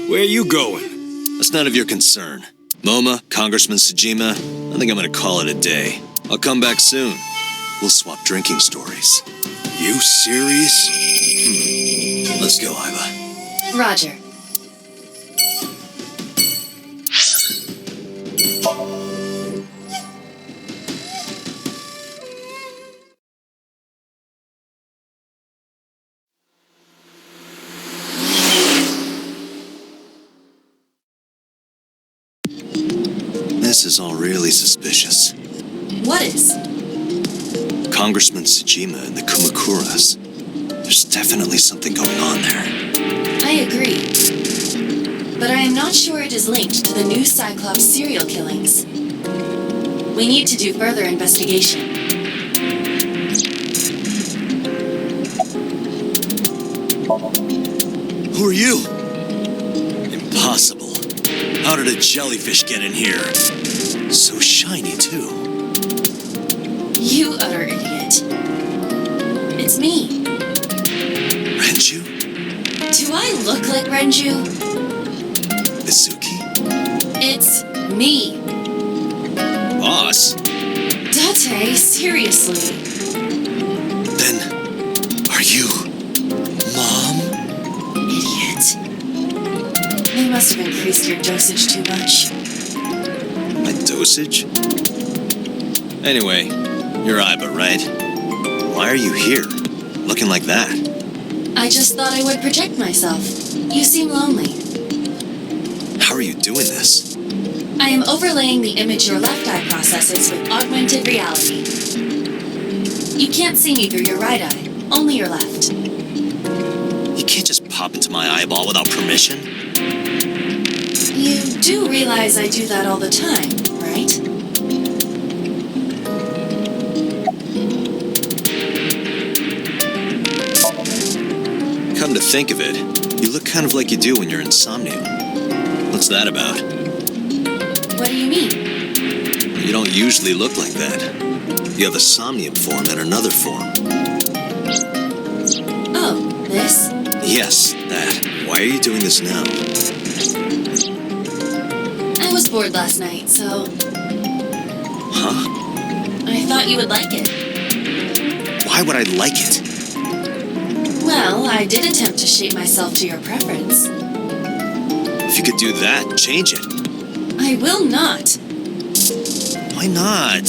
Where are you going? That's none of your concern. MoMA, Congressman Tsujima, I think I'm gonna call it a day. I'll come back soon. We'll swap drinking stories. You serious? Let's go, Iva. Roger. This is all really suspicious. What is? Congressman Tsujima and the Kumakuras. There's definitely something going on there. I agree. But I am not sure it is linked to the new Cyclops serial killings. We need to do further investigation. Who are you? Impossible. How did a jellyfish get in here? So shiny, too. You utter idiot. It's me. Renju? Do I look like Renju? Mizuki? It's me. Boss? Date, seriously. Then, are you... Mom? Idiot. They must have increased your dosage too much. My dosage? Anyway, you're Iba, right? Why are you here? Looking like that? I just thought I would project myself. You seem lonely. How are you doing this? I am overlaying the image your left eye processes with augmented reality. You can't see me through your right eye, only your left. You can't just pop into my eyeball without permission. You do realize I do that all the time, right? Come to think of it, you look kind of like you do when you're insomnium. What's that about? What do you mean? You don't usually look like that. You have a somnium form and another form. Oh, this? Yes, that. Why are you doing this now? I was bored last night, so... Huh? I thought you would like it. Why would I like it? Well, I did attempt to shape myself to your preference. If you could do that, change it. I will not. Why not?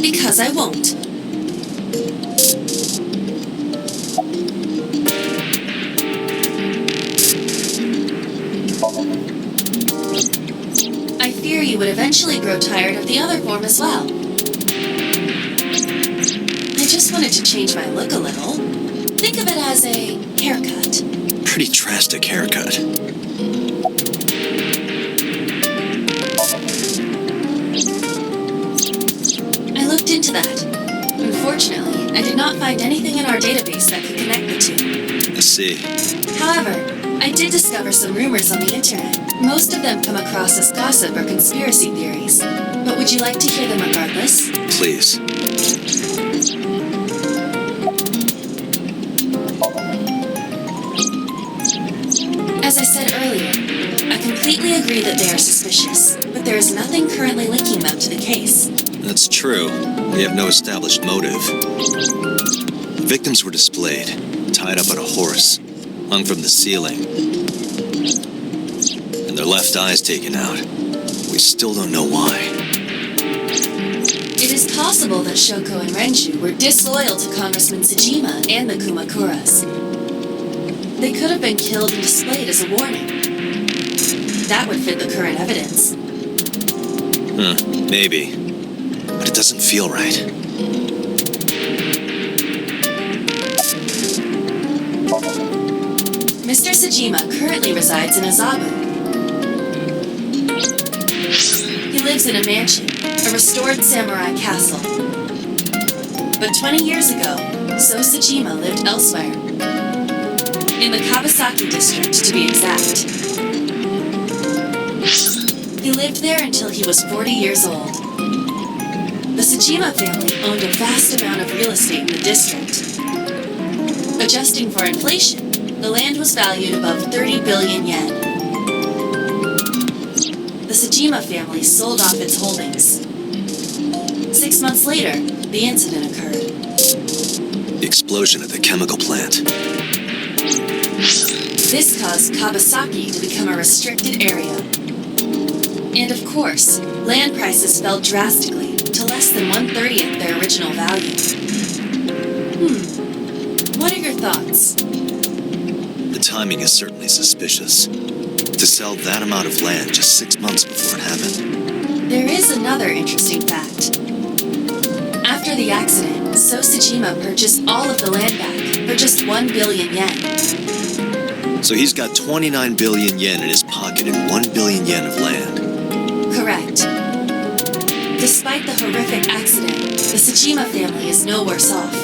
Because I won't. I fear you would eventually grow tired of the other form as well. I just wanted to change my look a little. Think of it as a haircut. Pretty drastic haircut. I looked into that. Unfortunately, I did not find anything in our database that could connect the two. I see. However, I did discover some rumors on the internet. Most of them come across as gossip or conspiracy theories. But would you like to hear them regardless? Please. As I said earlier, I completely agree that they are suspicious, but there is nothing currently linking them to the case. That's true. We have no established motive. The victims were displayed, tied up on a horse, hung from the ceiling, and their left eyes taken out. We still don't know why. It is possible that Shoko and Renju were disloyal to Congressman Tsujima and the Kumakuras. They could have been killed and displayed as a warning. That would fit the current evidence. Maybe. But it doesn't feel right. Mr. Sajima currently resides in Azabu. He lives in a mansion, a restored samurai castle. But 20 years ago, So Sajima lived elsewhere. In the Kawasaki district, to be exact. He lived there until he was 40 years old. The Sajima family owned a vast amount of real estate in the district. Adjusting for inflation, the land was valued above 30 billion yen. The Sajima family sold off its holdings. 6 months later, the incident occurred. The explosion at the chemical plant. This caused Kawasaki to become a restricted area. And of course, land prices fell drastically to less than 1/30th their original value. What are your thoughts? The timing is certainly suspicious. To sell that amount of land just 6 months before it happened. There is another interesting fact. After the accident, So Sajima purchased all of the land back for just 1 billion yen. So he's got 29 billion yen in his pocket and 1 billion yen of land. Correct. Despite the horrific accident, the Sajima family is no worse off.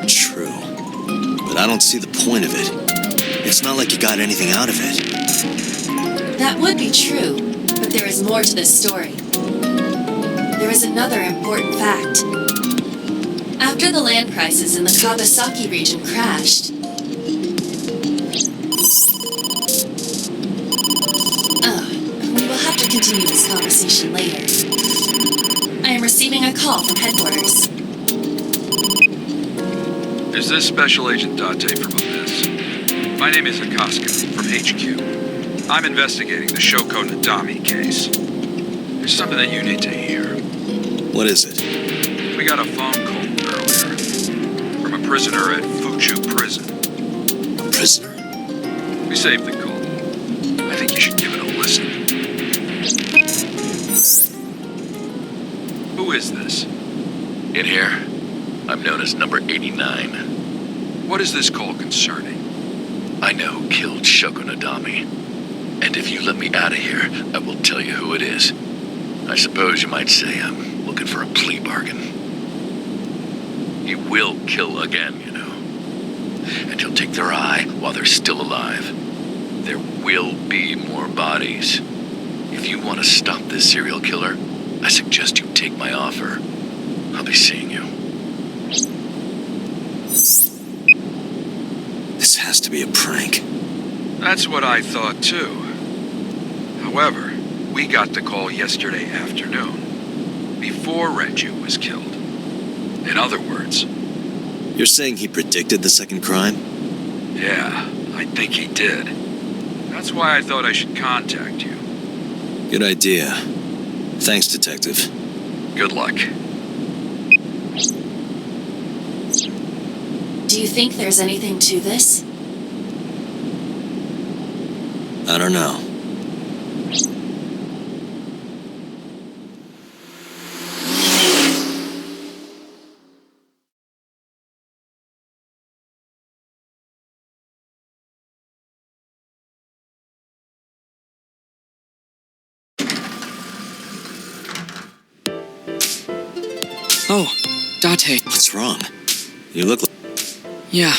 True. But I don't see the point of it. It's not like you got anything out of it. That would be true, but there is more to this story. There is another important fact. After the land prices in the Kawasaki region crashed, we will have to continue this conversation later. I am receiving a call from headquarters. Is this Special Agent Date from Abyss? My name is Akaska from HQ. I'm investigating the Shoko Nadami case. There's something that you need to hear. What is it? We got a phone call earlier from a prisoner at Fuchu Prison. A prisoner? We saved the call. I think you should give it a listen. Who is this? In here, I'm known as number 89. What is this call concerning? I know who killed Shoko Nadami. And if you let me out of here, I will tell you who it is. I suppose you might say I'm looking for a plea bargain. He will kill again, you know. And he'll take their eye while they're still alive. There will be more bodies. If you want to stop this serial killer, I suggest you take my offer. I'll be seeing you. This has to be a prank. That's what I thought too. However, we got the call yesterday afternoon, before Renju was killed. In other words... You're saying he predicted the second crime? Yeah, I think he did. That's why I thought I should contact you. Good idea. Thanks, Detective. Good luck. Do you think there's anything to this? I don't know. Oh, Date. What's wrong? You look like... Yeah,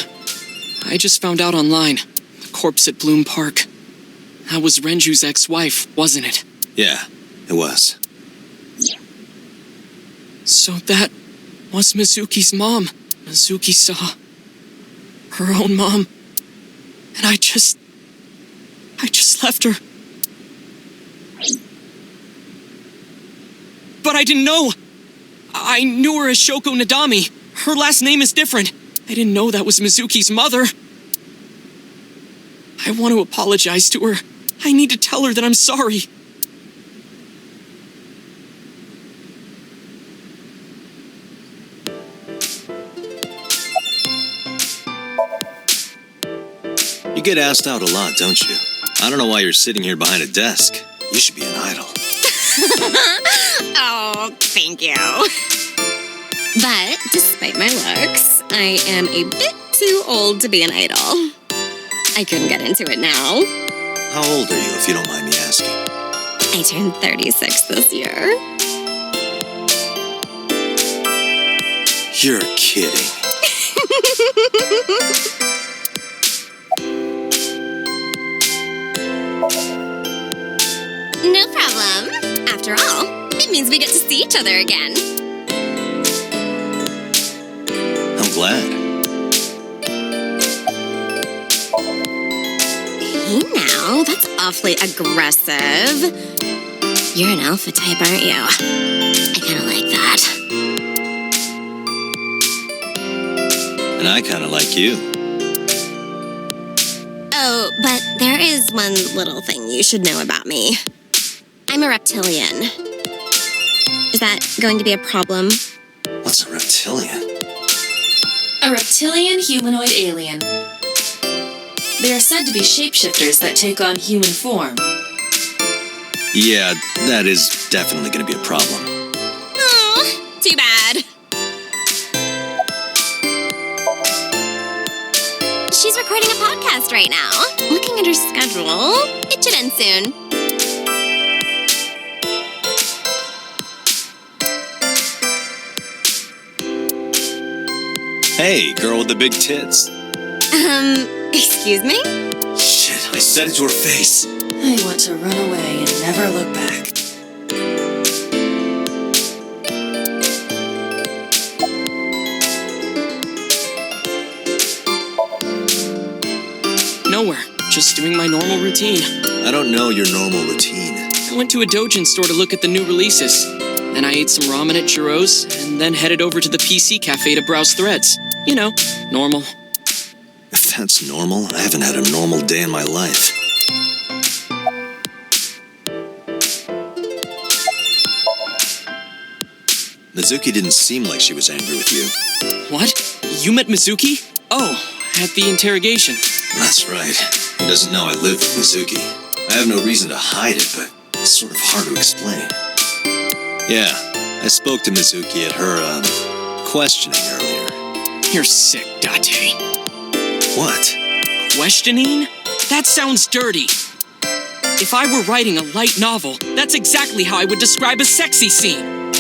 I just found out online. The corpse at Bloom Park. That was Renju's ex-wife, wasn't it? Yeah, it was. So that was Mizuki's mom. Mizuki saw her own mom. And I just left her. But I didn't know. I knew her as Shoko Nadami. Her last name is different. I didn't know that was Mizuki's mother. I want to apologize to her. I need to tell her that I'm sorry. You get asked out a lot, don't you? I don't know why you're sitting here behind a desk. You should be an idol. Oh, thank you. But despite my looks, I am a bit too old to be an idol. I couldn't get into it now. How old are you, if you don't mind me asking? I turned 36 this year. You're kidding. No problem. After all, it means we get to see each other again. I'm glad. Hey now, that's awfully aggressive. You're an alpha type, aren't you? I kinda like that. And I kind of like you. Oh, but there is one little thing you should know about me. I'm a reptilian. Is that going to be a problem? What's a reptilian? A reptilian humanoid alien. They are said to be shapeshifters that take on human form. Yeah, that is definitely going to be a problem. Oh, too bad. She's recording a podcast right now. Looking at her schedule, it should end soon. Hey, girl with the big tits. Excuse me? Shit, I said it to her face. I want to run away and never look back. Nowhere. Just doing my normal routine. I don't know your normal routine. I went to a doujin store to look at the new releases. Then I ate some ramen at Chiro's, and then headed over to the PC cafe to browse threads. You know, normal. If that's normal, I haven't had a normal day in my life. Mizuki didn't seem like she was angry with you. What? You met Mizuki? Oh, at the interrogation. That's right. He doesn't know I live with Mizuki. I have no reason to hide it, but it's sort of hard to explain. Yeah, I spoke to Mizuki at her, questioning earlier. You're sick, Date. What? Questioning? That sounds dirty. If I were writing a light novel, that's exactly how I would describe a sexy scene.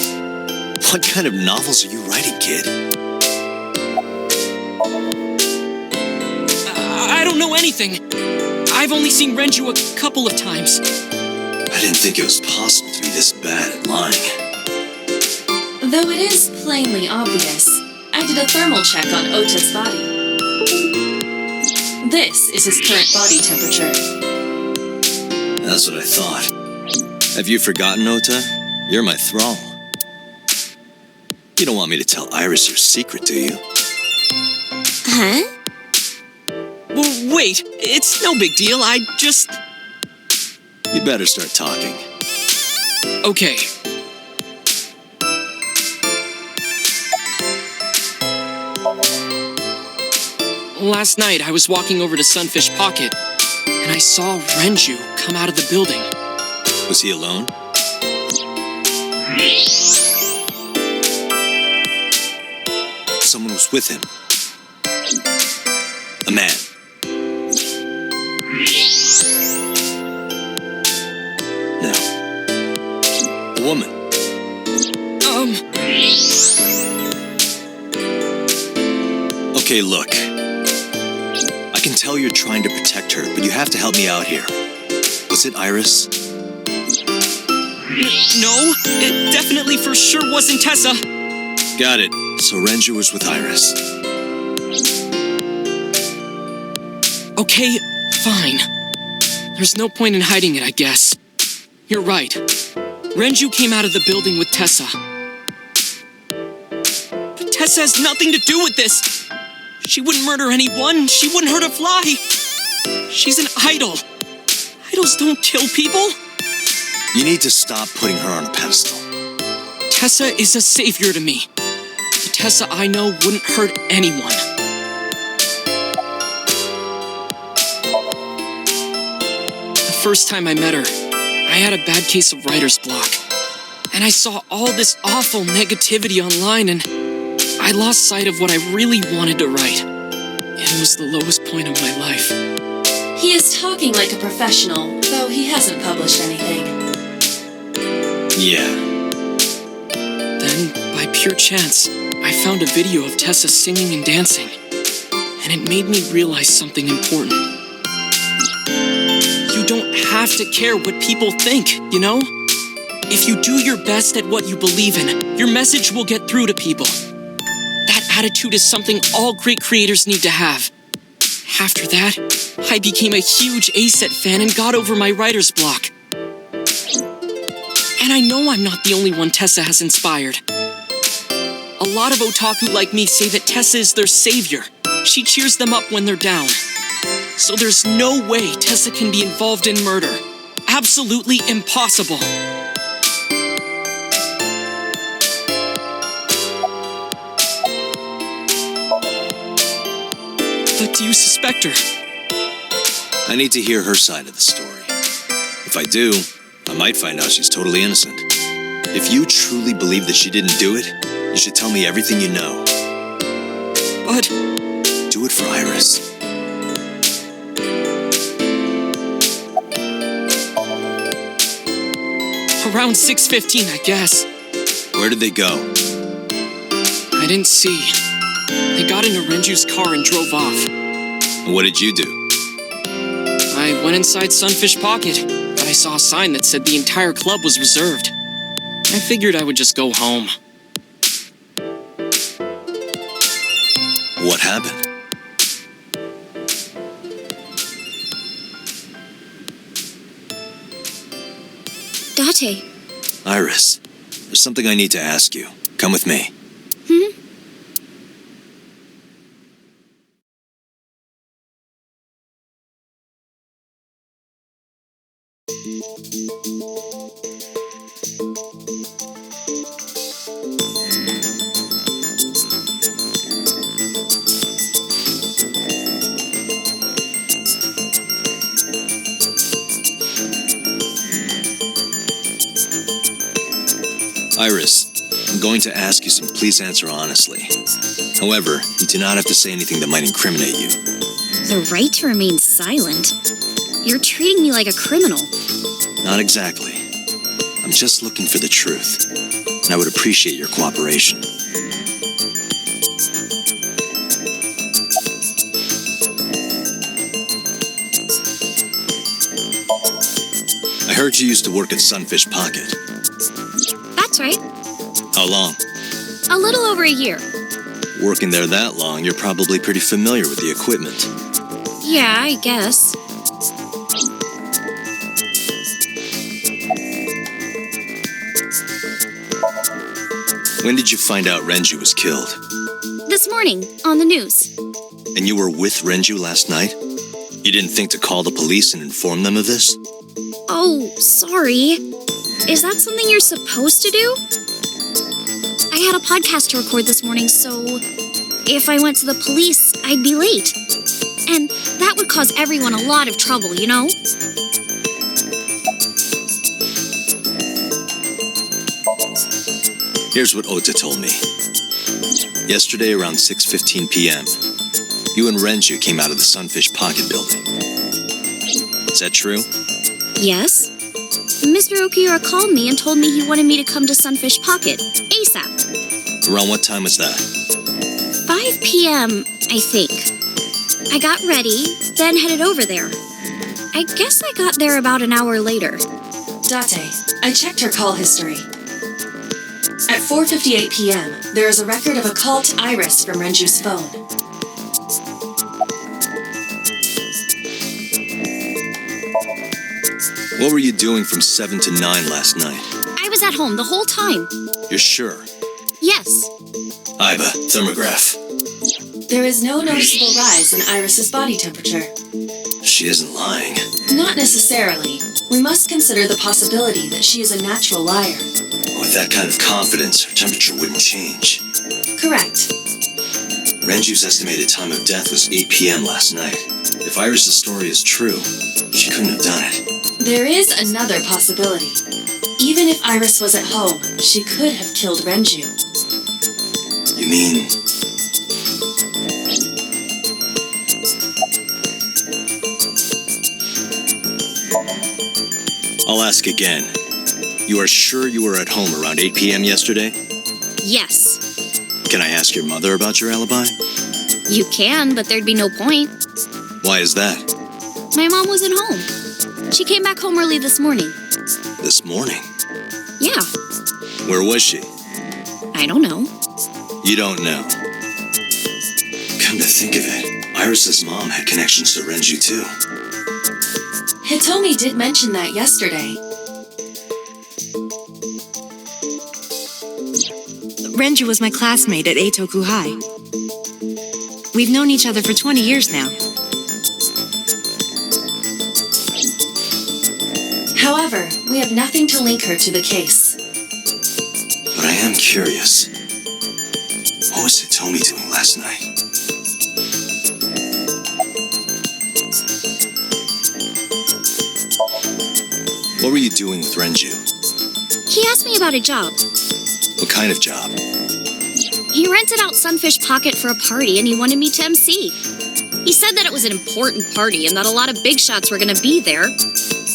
What kind of novels are you writing, kid? I don't know anything. I've only seen Renju a couple of times. I didn't think it was possible to be this bad at lying. Though it is plainly obvious, I did a thermal check on Ota's body. This is his current body temperature. That's what I thought. Have you forgotten, Ota? You're my thrall. You don't want me to tell Iris your secret, do you? Huh? Well, wait, it's no big deal. I just... You better start talking. Okay. Last night, I was walking over to Sunfish Pocket, and I saw Renju come out of the building. Was he alone? Someone was with him. A man. No. A woman. Okay, look. I can tell you're trying to protect her, but you have to help me out here. Was it Iris? No, it definitely for sure wasn't Tessa. Got it. So Renju was with Iris. Okay, fine. There's no point in hiding it, I guess. You're right. Renju came out of the building with Tessa. But Tessa has nothing to do with this. She wouldn't murder anyone. She wouldn't hurt a fly. She's an idol. Idols don't kill people. You need to stop putting her on a pedestal. Tessa is a savior to me. The Tessa I know wouldn't hurt anyone. The first time I met her, I had a bad case of writer's block. And I saw all this awful negativity online, and I lost sight of what I really wanted to write. It was the lowest point of my life. He is talking like a professional, though he hasn't published anything. Yeah. Then, by pure chance, I found a video of Tessa singing and dancing, and it made me realize something important. You don't have to care what people think, you know? If you do your best at what you believe in, your message will get through to people. That attitude is something all great creators need to have. After that, I became a huge A-Set fan and got over my writer's block. And I know I'm not the only one Tessa has inspired. A lot of otaku like me say that Tessa is their savior. She cheers them up when they're down. So there's no way Tessa can be involved in murder. Absolutely impossible. But do you suspect her? I need to hear her side of the story. If I do, I might find out she's totally innocent. If you truly believe that she didn't do it, you should tell me everything you know. But... do it for Iris. Around 6:15, I guess. Where did they go? I didn't see. They got into Renju's car and drove off. And what did you do? I went inside Sunfish Pocket, but I saw a sign that said the entire club was reserved. I figured I would just go home. What happened? Date. Iris, there's something I need to ask you. Come with me. Iris, I'm going to ask you some. Please answer honestly. However, you do not have to say anything that might incriminate you. The right to remain silent? You're treating me like a criminal. Not exactly. I'm just looking for the truth, and I would appreciate your cooperation. I heard you used to work at Sunfish Pocket. That's right. How long? A little over a year. Working there that long, you're probably pretty familiar with the equipment. Yeah, I guess. When did you find out Renju was killed? This morning, on the news. And you were with Renju last night? You didn't think to call the police and inform them of this? Oh, sorry. Is that something you're supposed to do? I had a podcast to record this morning, so if I went to the police, I'd be late. And that would cause everyone a lot of trouble, you know? Here's what Ota told me. Yesterday around 6:15 p.m., you and Renju came out of the Sunfish Pocket building. Is that true? Yes. Mr. Okiura called me and told me he wanted me to come to Sunfish Pocket, ASAP. Around what time was that? 5 p.m., I think. I got ready, then headed over there. I guess I got there about an hour later. Date, I checked her call history. At 4:58 p.m., there is a record of a call to Iris from Renju's phone. What were you doing from 7 to 9 last night? I was at home the whole time. You're sure? Yes. Iba, thermograph. There is no noticeable rise in Iris's body temperature. She isn't lying. Not necessarily. We must consider the possibility that she is a natural liar. With that kind of confidence, her temperature wouldn't change. Correct. Renju's estimated time of death was 8 p.m. last night. If Iris' story is true, she couldn't have done it. There is another possibility. Even if Iris was at home, she could have killed Renju. You mean... I'll ask again. You are sure you were at home around 8 p.m. yesterday? Yes. Can I ask your mother about your alibi? You can, but there'd be no point. Why is that? My mom wasn't home. She came back home early this morning. This morning? Yeah. Where was she? I don't know. You don't know. Come to think of it, Iris's mom had connections to Renju too. Hitomi did mention that yesterday. Renju was my classmate at Eitoku High. We've known each other for 20 years now. However, we have nothing to link her to the case. But I am curious. What was Hitomi doing last night? What were you doing with Renju? He asked me about a job. What kind of job? He rented out Sunfish Pocket for a party and he wanted me to MC. He said that it was an important party and that a lot of big shots were going to be there.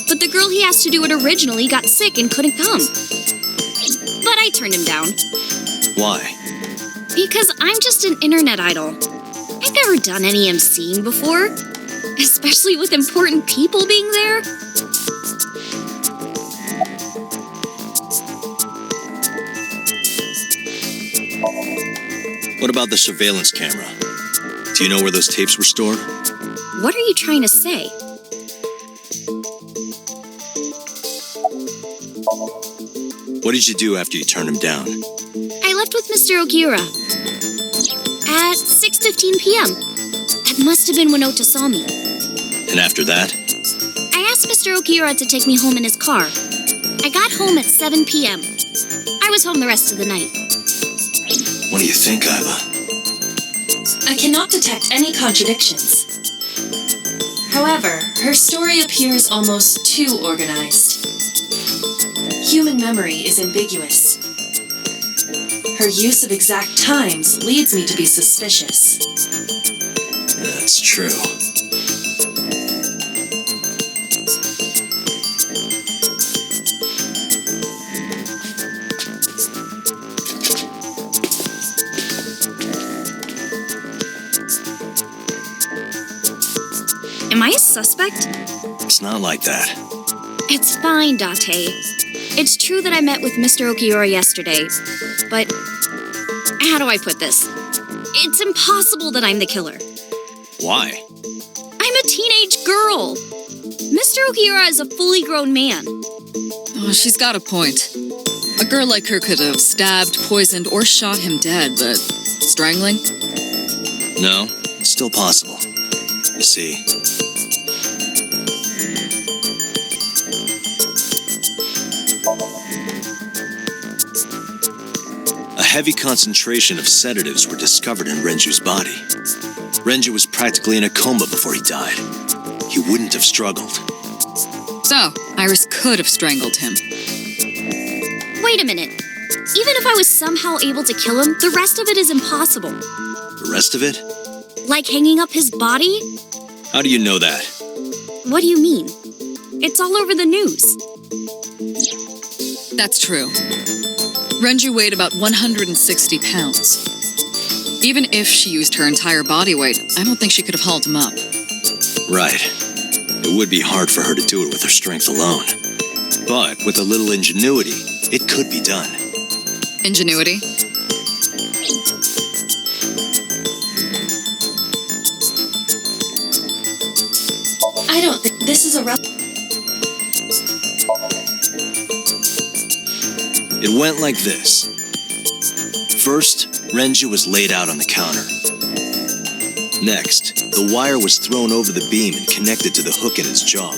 But the girl he asked to do it originally got sick and couldn't come. But I turned him down. Why? Because I'm just an internet idol. I've never done any MCing before, especially with important people being there. What about the surveillance camera? Do you know where those tapes were stored? What are you trying to say? What did you do after you turned him down? I left with Mr. Okiura at 6:15 p.m. That must have been when Ota saw me. And after that? I asked Mr. Okiura to take me home in his car. I got home at 7 p.m. I was home the rest of the night. What do you think, Iva? I cannot detect any contradictions. However, her story appears almost too organized. Human memory is ambiguous. Her use of exact times leads me to be suspicious. That's true. Am I a suspect? It's not like that. It's fine, Date. It's true that I met with Mr. Okiura yesterday, but how do I put this? It's impossible that I'm the killer. Why? I'm a teenage girl. Mr. Okiura is a fully grown man. Oh, she's got a point. A girl like her could have stabbed, poisoned, or shot him dead, but strangling? No, it's still possible. You see, a heavy concentration of sedatives were discovered in Renju's body. Renju was practically in a coma before he died. He wouldn't have struggled. So, Iris could have strangled him. Wait a minute. Even if I was somehow able to kill him, the rest of it is impossible. The rest of it? Like hanging up his body? How do you know that? What do you mean? It's all over the news. That's true. Renju weighed about 160 pounds. Even if she used her entire body weight, I don't think she could have hauled him up. Right. It would be hard for her to do it with her strength alone. But with a little ingenuity, it could be done. Ingenuity? I don't think this is a It went like this. First, Renju was laid out on the counter. Next, the wire was thrown over the beam and connected to the hook in his jaw.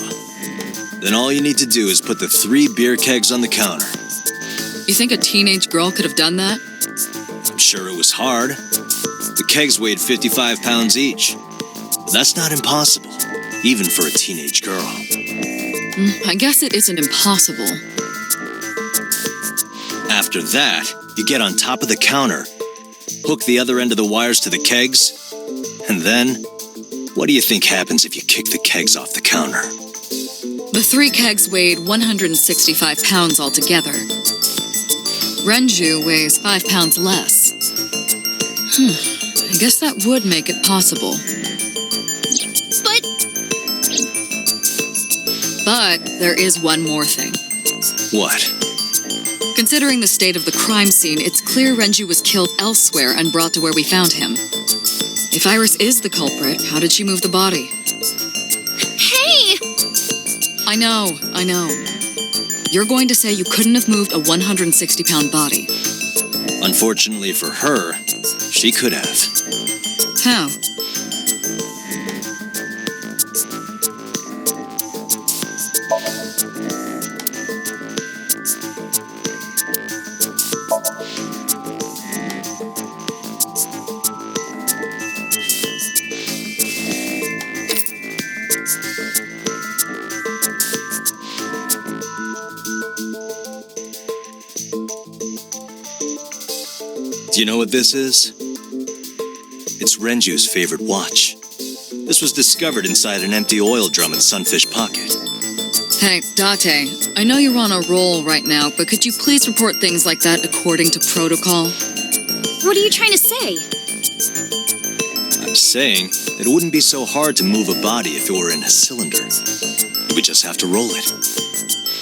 Then all you need to do is put the 3 beer kegs on the counter. You think a teenage girl could have done that? I'm sure it was hard. The kegs weighed 55 pounds each. But that's not impossible, even for a teenage girl. I guess it isn't impossible. After that, you get on top of the counter, hook the other end of the wires to the kegs, and then, what do you think happens if you kick the kegs off the counter? The 3 kegs weighed 165 pounds altogether. Renju weighs 5 pounds less. I guess that would make it possible. But there is one more thing. What? Considering the state of the crime scene, it's clear Renju was killed elsewhere and brought to where we found him. If Iris is the culprit, how did she move the body? Hey! I know. You're going to say you couldn't have moved a 160-pound body. Unfortunately for her, she could have. How? Do you know what this is? It's Renju's favorite watch. This was discovered inside an empty oil drum at Sunfish Pocket. Hey, Date, I know you're on a roll right now, but could you please report things like that according to protocol? What are you trying to say? I'm saying that it wouldn't be so hard to move a body if it were in a cylinder. We just have to roll it.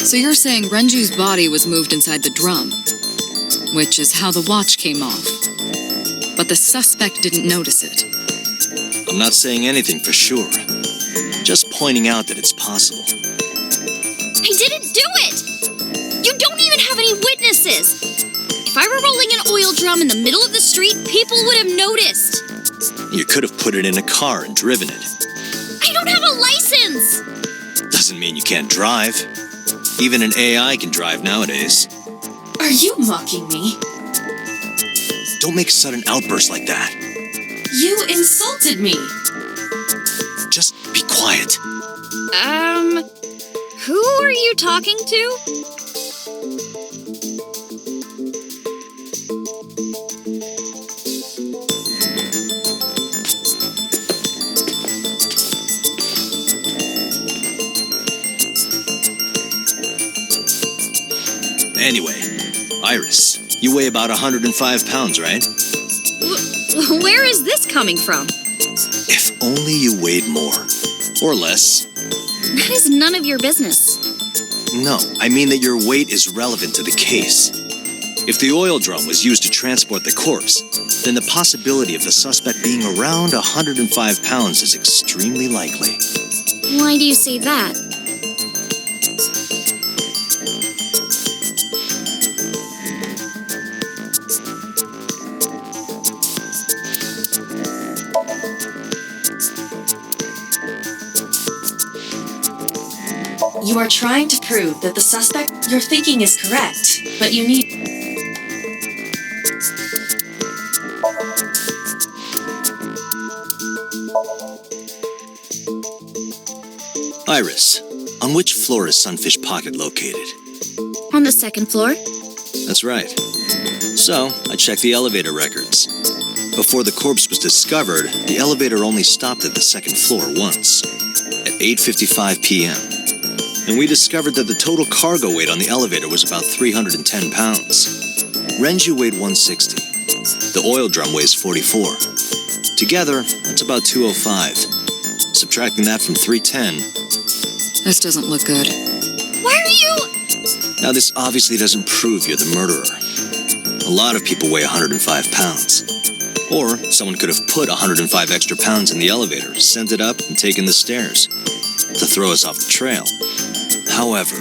So you're saying Renju's body was moved inside the drum, which is how the watch came off. But the suspect didn't notice it. I'm not saying anything for sure. Just pointing out that it's possible. I didn't do it! You don't even have any witnesses! If I were rolling an oil drum in the middle of the street, people would have noticed. You could have put it in a car and driven it. I don't have a license! Doesn't mean you can't drive. Even an AI can drive nowadays. Are you mocking me? Don't make sudden outbursts like that. You insulted me. Just be quiet. Who are you talking to? Anyway, Iris, you weigh about 105 pounds, right? Where is this coming from? If only you weighed more. Or less. That is none of your business. No, I mean that your weight is relevant to the case. If the oil drum was used to transport the corpse, then the possibility of the suspect being around 105 pounds is extremely likely. Why do you say that? You are trying to prove that the suspect you're thinking is correct, but you need... Iris, on which floor is Sunfish Pocket located? On the second floor. That's right. So, I checked the elevator records. Before the corpse was discovered, the elevator only stopped at the second floor once, at 8:55 p.m. And we discovered that the total cargo weight on the elevator was about 310 pounds. Renju weighed 160. The oil drum weighs 44. Together, that's about 205. Subtracting that from 310... This doesn't look good. Why are you... Now, this obviously doesn't prove you're the murderer. A lot of people weigh 105 pounds. Or someone could have put 105 extra pounds in the elevator, sent it up, and taken the stairs to throw us off the trail. However...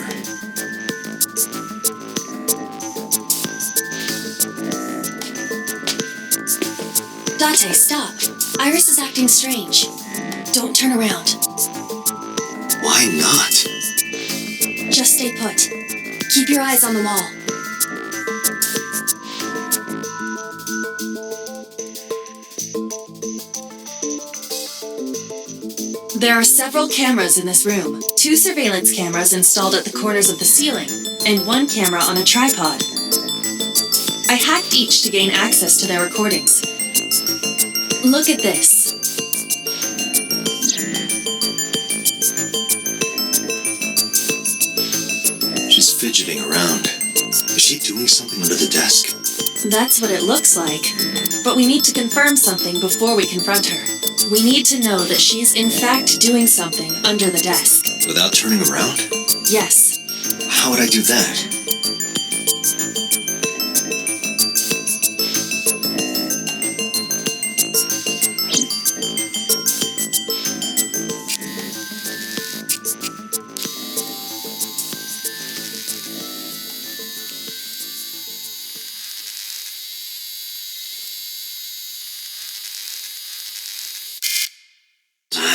Date, stop. Iris is acting strange. Don't turn around. Why not? Just stay put. Keep your eyes on the wall. There are several cameras in this room. 2 surveillance cameras installed at the corners of the ceiling, and 1 camera on a tripod. I hacked each to gain access to their recordings. Look at this. fidgeting around. Is she doing something under the desk? That's what it looks like. But we need to confirm something before we confront her. We need to know that she's in fact doing something under the desk. Without turning around? Yes. How would I do that?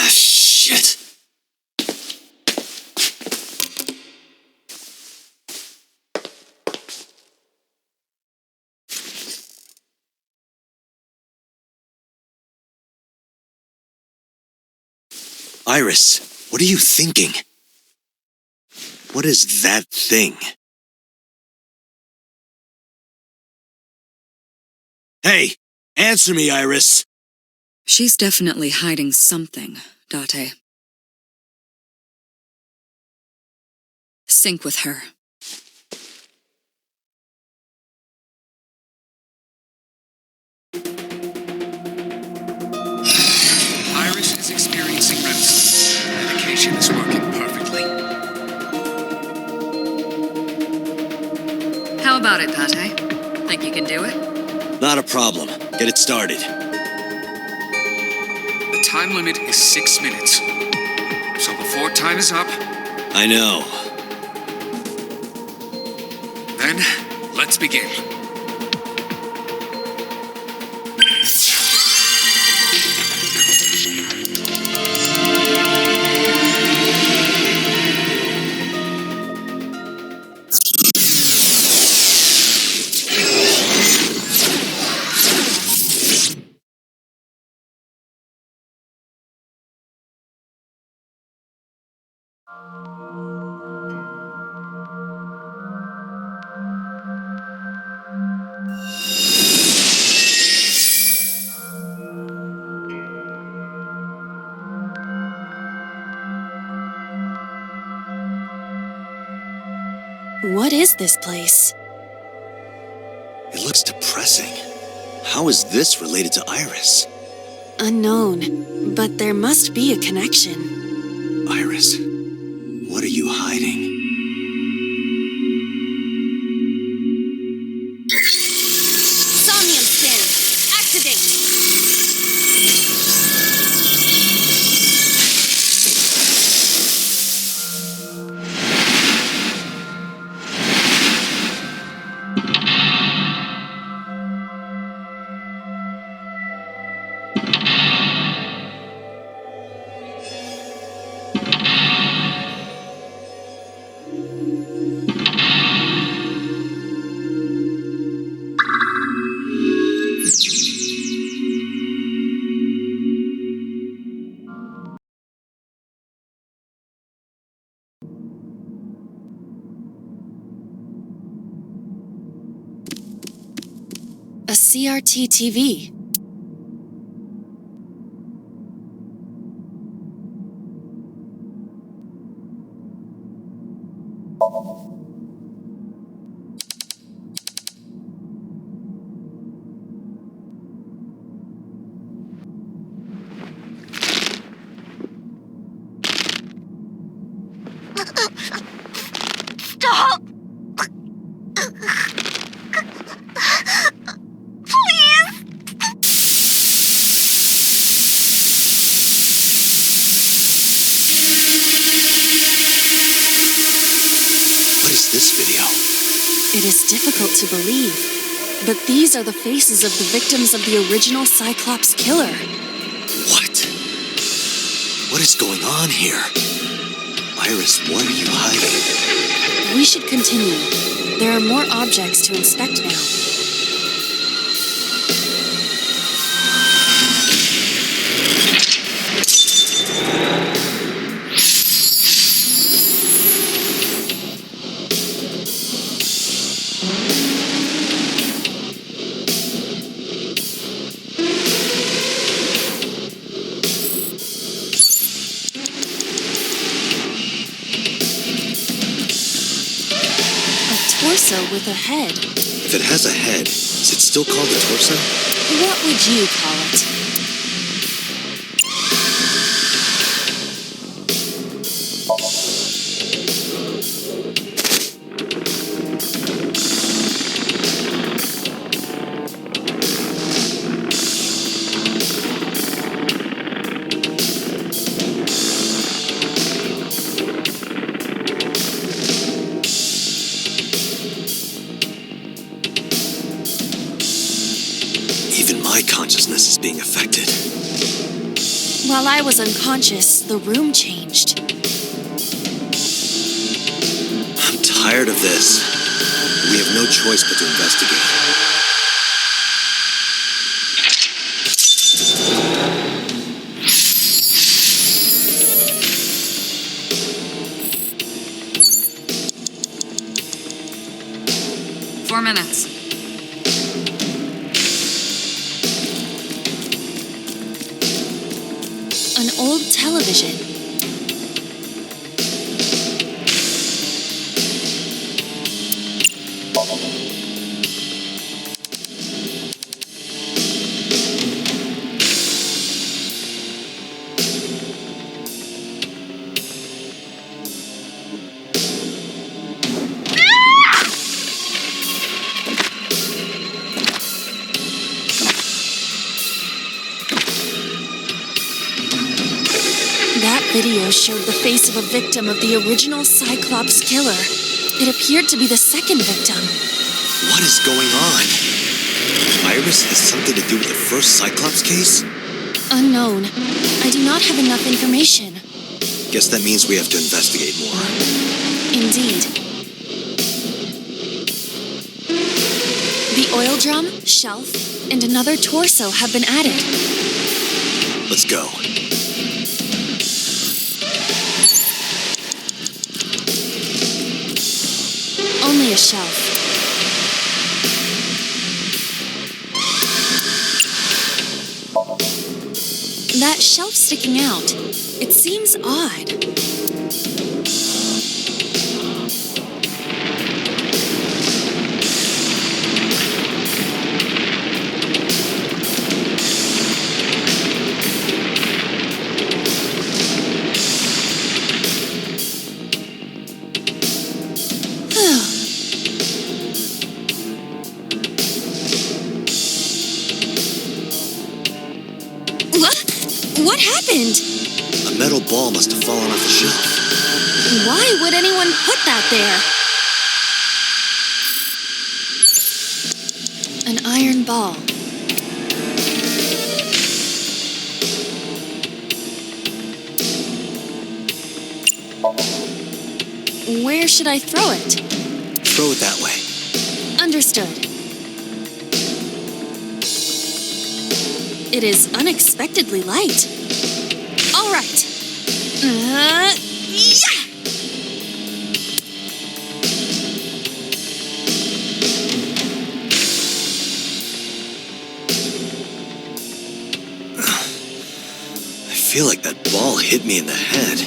Shit. Iris, what are you thinking? What is that thing? Hey, answer me, Iris. She's definitely hiding something, Date. Sync with her. Iris is experiencing REM sleep. Medication is working perfectly. How about it, Date? Think you can do it? Not a problem. Get it started. The time limit is 6 minutes. So before time is up... I know. Then, let's begin. What is this place? It looks depressing. How is this related to Iris? Unknown, but there must be a connection. Iris, what are you hiding? Somnium scan. Activate. A CRT TV. Stop! It is difficult to believe, but these are the faces of the victims of the original Cyclops killer. What? What is going on here? Iris, what are you hiding? We should continue. There are more objects to inspect now. torso with a head. If it has a head, is it still called a torso? What would you call it? Even my consciousness is being affected. While I was unconscious, the room changed. I'm tired of this. We have no choice but to investigate. Four minutes. An old television. That video showed the face of a victim of the original Cyclops killer. It appeared to be the second victim. What is going on? Iris has something to do with the first Cyclops case? Unknown. I do not have enough information. Guess that means we have to investigate more. Indeed. The oil drum, shelf, and another torso have been added. Let's go. Only a shelf. That shelf sticking out, it seems odd. What happened? A metal ball must have fallen off the shelf. Why would anyone put that there? An iron ball. Where should I throw it? Throw it that way. Understood. It is unexpectedly light. All right. Yeah! I feel like that ball hit me in the head.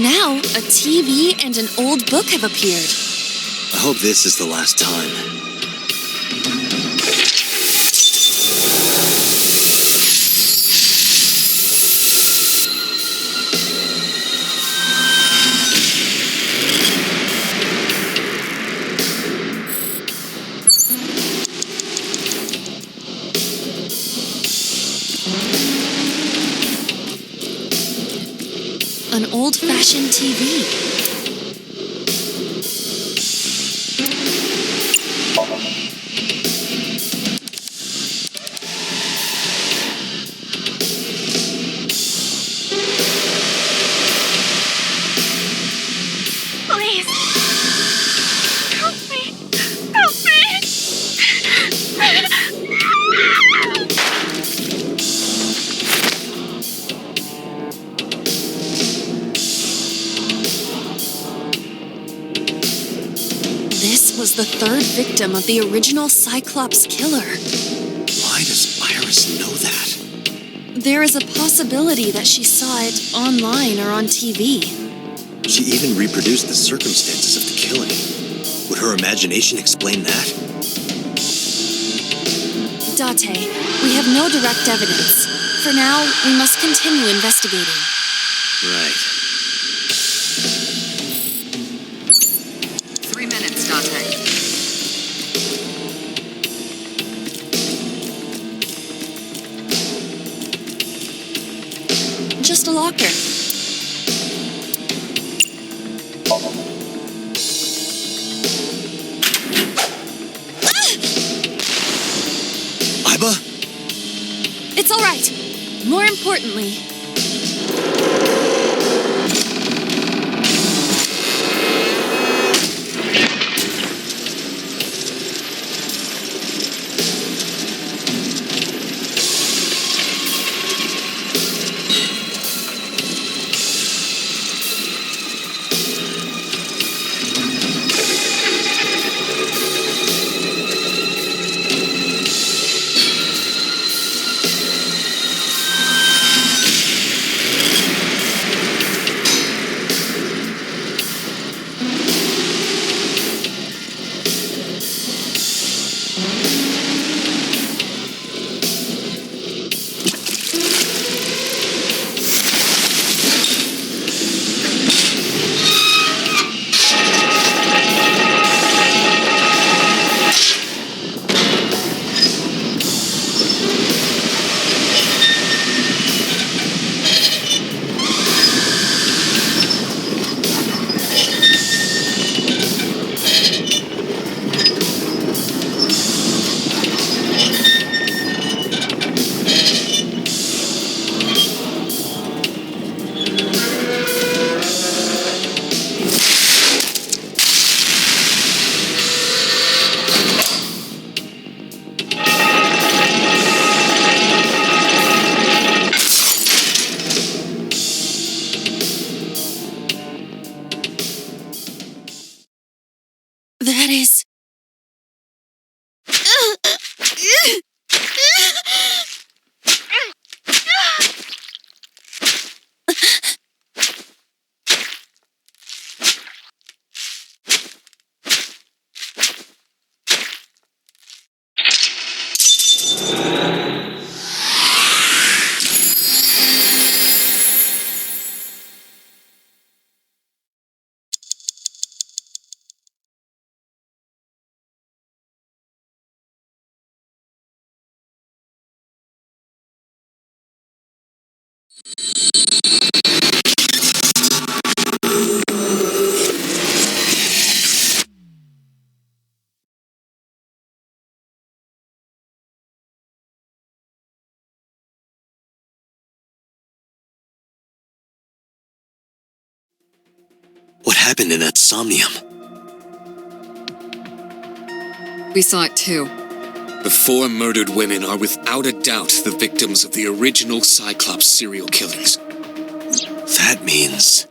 Now, a TV and an old book have appeared. I hope this is the last time. An old-fashioned TV. Please. Help me. Help me. This was the third victim of the original Cyclops killer. Why does Iris know that? There is a possibility that she saw it online or on TV. She even reproduced the circumstances of the killing. Would her imagination explain that? Date, we have no direct evidence. For now, we must continue investigating. Right. 3 minutes, Date. Just a locker. Iba? It's all right. More importantly, that is... What happened in that somnium? We saw it too. The 4 murdered women are without a doubt the victims of the original Cyclops serial killings. That means...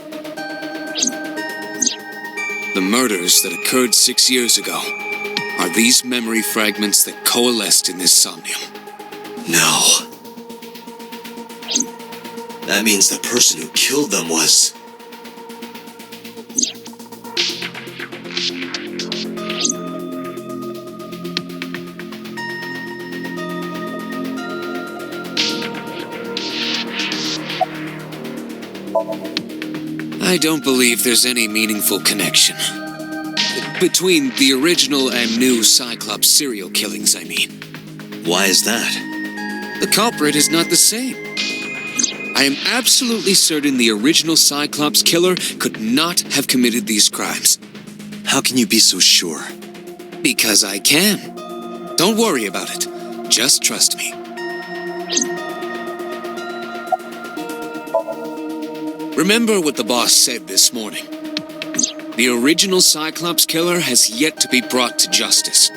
The murders that occurred 6 years ago are these memory fragments that coalesced in this somnium. No. That means the person who killed them was... I don't believe there's any meaningful connection. Between the original and new Cyclops serial killings, I mean. Why is that? The culprit is not the same. I am absolutely certain the original Cyclops killer could not have committed these crimes. How can you be so sure? Because I can. Don't worry about it. Just trust me. Remember what the boss said this morning. The original Cyclops killer has yet to be brought to justice.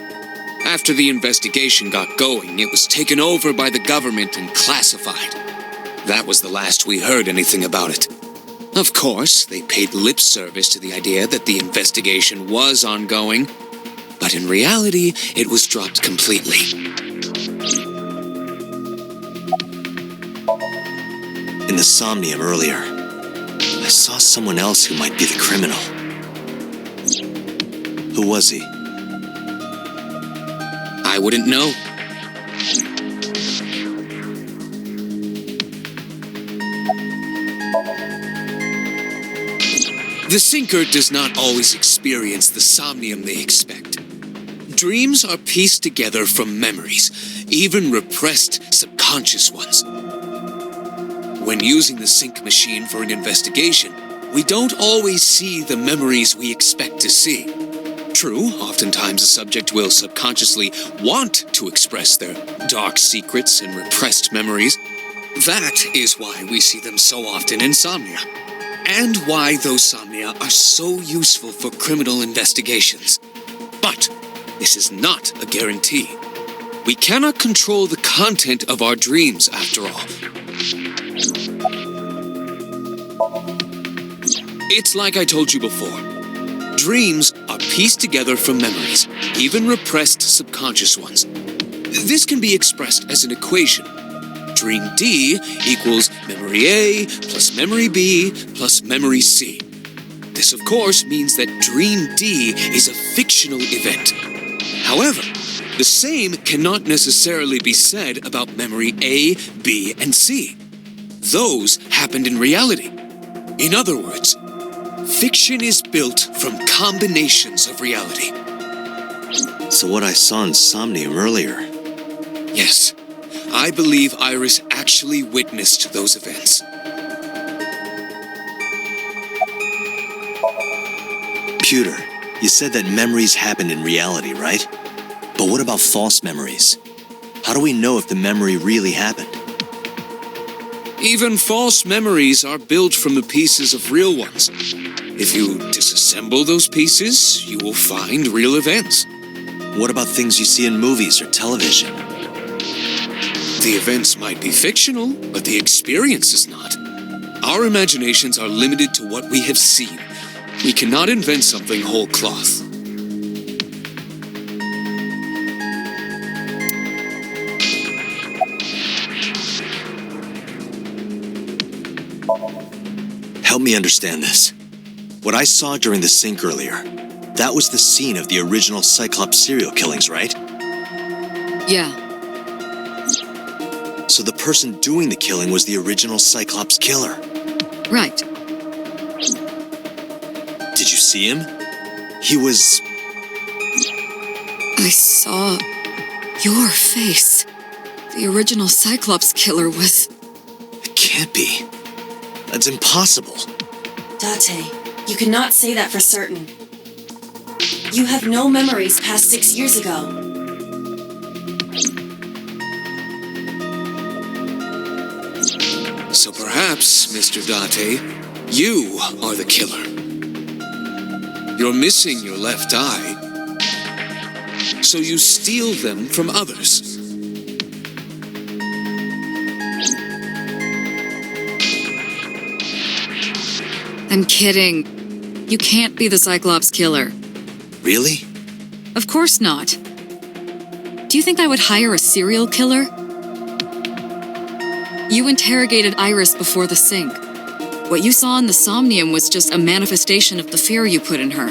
After the investigation got going, it was taken over by the government and classified. That was the last we heard anything about it. Of course, they paid lip service to the idea that the investigation was ongoing, but in reality, it was dropped completely. In the somnium earlier, I saw someone else who might be the criminal. Who was he? I wouldn't know. The Sinker does not always experience the somnium they expect. Dreams are pieced together from memories, even repressed subconscious ones. When using the sync machine for an investigation, we don't always see the memories we expect to see. True, oftentimes a subject will subconsciously want to express their dark secrets and repressed memories. That is why we see them so often in Somnia, and why those Somnia are so useful for criminal investigations. But this is not a guarantee. We cannot control the content of our dreams, after all. It's like I told you before. Dreams are pieced together from memories, even repressed subconscious ones. This can be expressed as an equation. Dream D equals memory A plus memory B plus memory C. This, of course, means that Dream D is a fictional event. However, the same cannot necessarily be said about memory A, B, and C. Those happened in reality. In other words, fiction is built from combinations of reality. So what I saw in Somnium earlier... Yes, I believe Iris actually witnessed those events. Pewter, you said that memories happened in reality, right? But what about false memories? How do we know if the memory really happened? Even false memories are built from the pieces of real ones. If you disassemble those pieces, you will find real events. What about things you see in movies or television? The events might be fictional, but the experience is not. Our imaginations are limited to what we have seen. We cannot invent something whole cloth. Help me understand this. What I saw during the sync earlier, that was the scene of the original Cyclops serial killings, right? Yeah. So the person doing the killing was the original Cyclops killer. Right. Did you see him? He was... I saw your face. The original Cyclops killer was... It can't be. That's impossible. Date, you cannot say that for certain. You have no memories past 6 years ago. So perhaps, Mr. Date, you are the killer. You're missing your left eye, so you steal them from others. I'm kidding. You can't be the Cyclops killer. Really? Of course not. Do you think I would hire a serial killer? You interrogated Iris before the sync. What you saw in the Somnium was just a manifestation of the fear you put in her.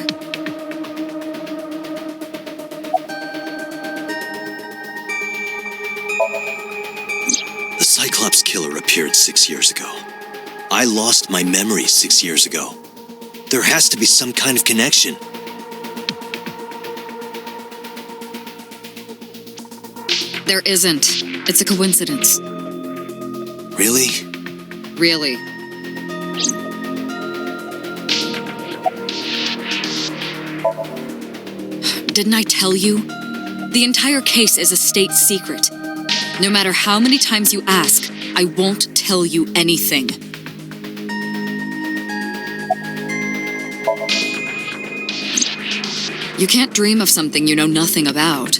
The Cyclops killer appeared 6 years ago. I lost my memory 6 years ago. There has to be some kind of connection. There isn't. It's a coincidence. Really? Really. Didn't I tell you? The entire case is a state secret. No matter how many times you ask, I won't tell you anything. You can't dream of something you know nothing about.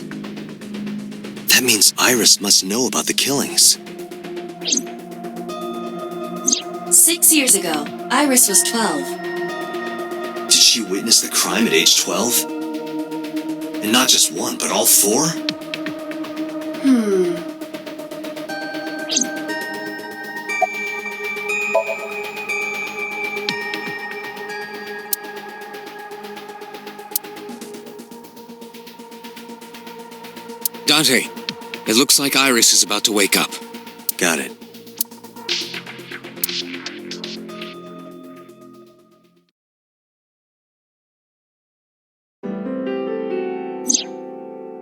That means Iris must know about the killings. 6 years ago, Iris was 12. Did she witness the crime at age 12? And not just one, but all four? Date, it looks like Iris is about to wake up. Got it.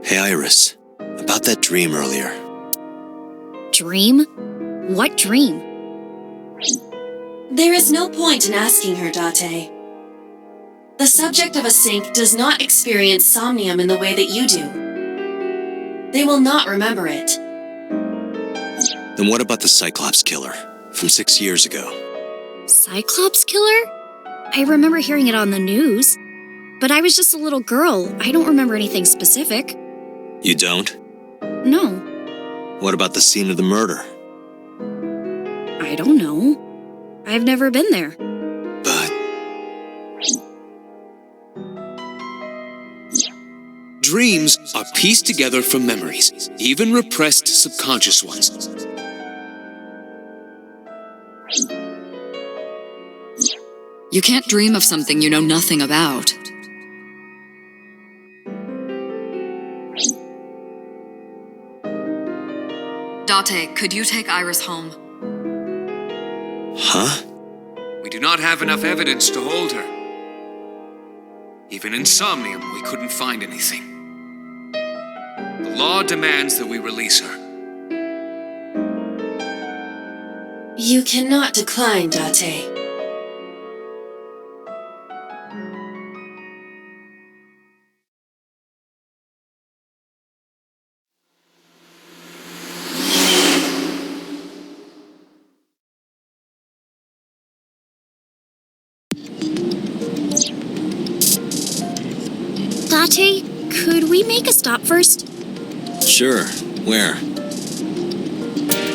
Hey, Iris. About that dream earlier. Dream? What dream? There is no point in asking her, Date. The subject of a sync does not experience somnium in the way that you do. They will not remember it. Then what about the Cyclops killer from 6 years ago? Cyclops killer? I remember hearing it on the news. But I was just a little girl. I don't remember anything specific. You don't? No. What about the scene of the murder? I don't know. I've never been there. But... Dreams are pieced together from memories, even repressed subconscious ones. You can't dream of something you know nothing about. Date, could you take Iris home? Huh? We do not have enough evidence to hold her. Even in Somnium, we couldn't find anything. The law demands that we release her. You cannot decline, Date. Date, could we make a stop first? Sure. Where?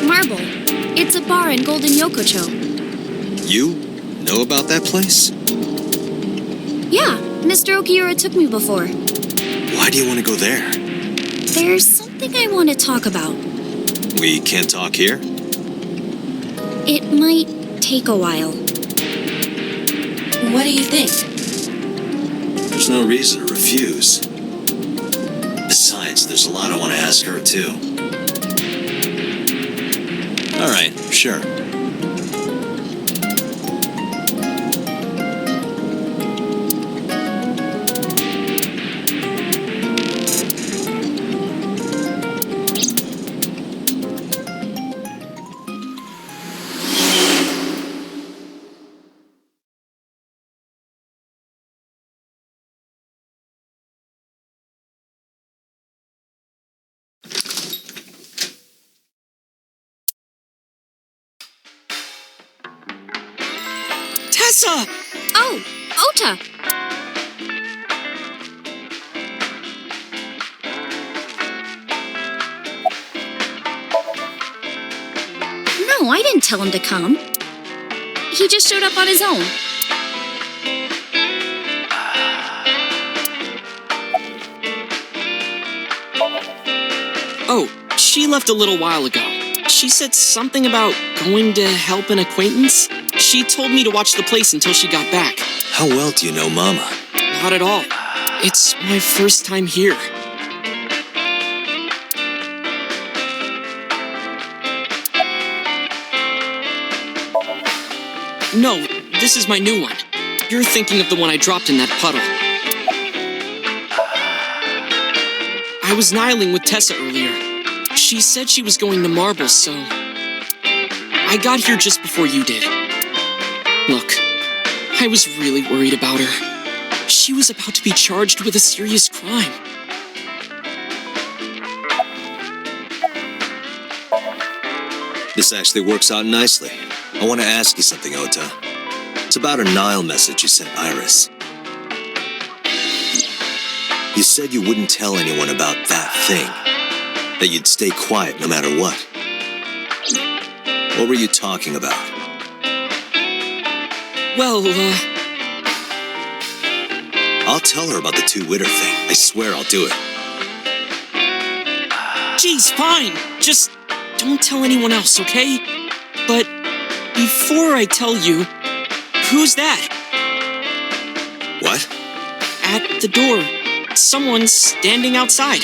Marble. It's a bar in Golden Yokocho. You know about that place? Yeah, Mr. Okiura took me before. Why do you want to go there? There's something I want to talk about. We can't talk here? It might take a while. What do you think? There's no reason to refuse. Besides, there's a lot I want to ask her, too. All right, sure. Tessa! Oh, Ota! No, I didn't tell him to come. He just showed up on his own. Oh, she left a little while ago. She said something about going to help an acquaintance. She told me to watch the place until she got back. How well do you know Mama? Not at all. It's my first time here. No, this is my new one. You're thinking of the one I dropped in that puddle. I was nihiling with Tessa earlier. She said she was going to Marble, so... I got here just before you did. Look, I was really worried about her. She was about to be charged with a serious crime. This actually works out nicely. I want to ask you something, Ota. It's about a Nile message you sent Iris. You said you wouldn't tell anyone about that thing. That you'd stay quiet no matter what. What were you talking about? Well, I'll tell her about the two-witter thing. I swear I'll do it. Geez, fine. Just don't tell anyone else, okay? But before I tell you, who's that? What? At the door. Someone's standing outside.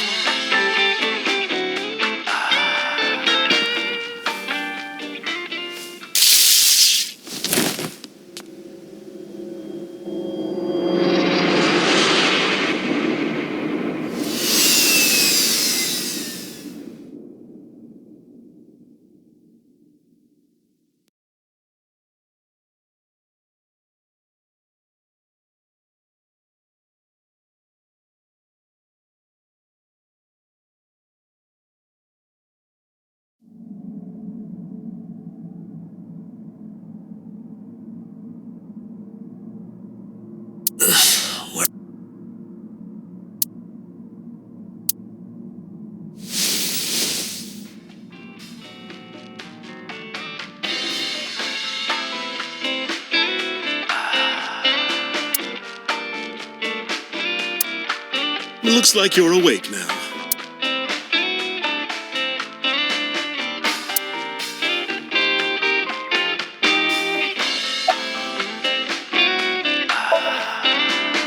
Looks like you're awake now.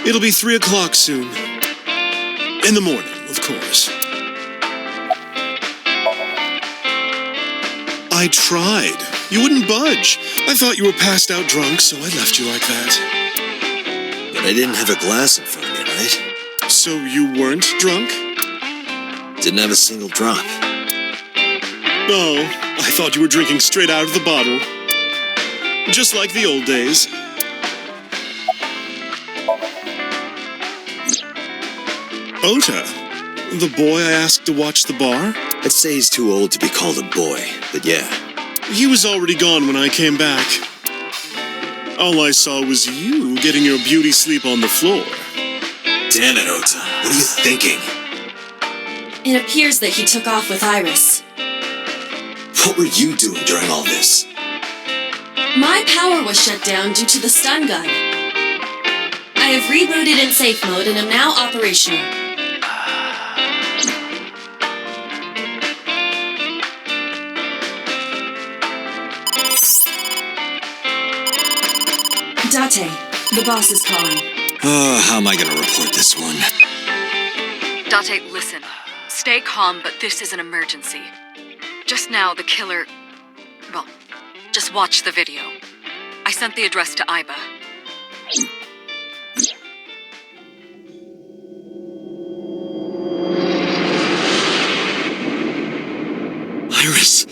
It'll be 3 o'clock soon. In the morning, of course. I tried. You wouldn't budge. I thought you were passed out drunk, so I left you like that. But I didn't have a glass in front of me, right? So you weren't drunk? Didn't have a single drop. Oh, I thought you were drinking straight out of the bottle. Just like the old days. Ota, the boy I asked to watch the bar? I'd say he's too old to be called a boy, but yeah. He was already gone when I came back. All I saw was you getting your beauty sleep on the floor. Damn it, Ota. What are you thinking? It appears that he took off with Iris. What were you doing during all this? My power was shut down due to the stun gun. I have rebooted in safe mode and am now operational. Date, the boss is calling. Oh, how am I gonna report this one? Date, listen. Stay calm, but this is an emergency. Just now, the killer... Well, just watch the video. I sent the address to Iba. Iris!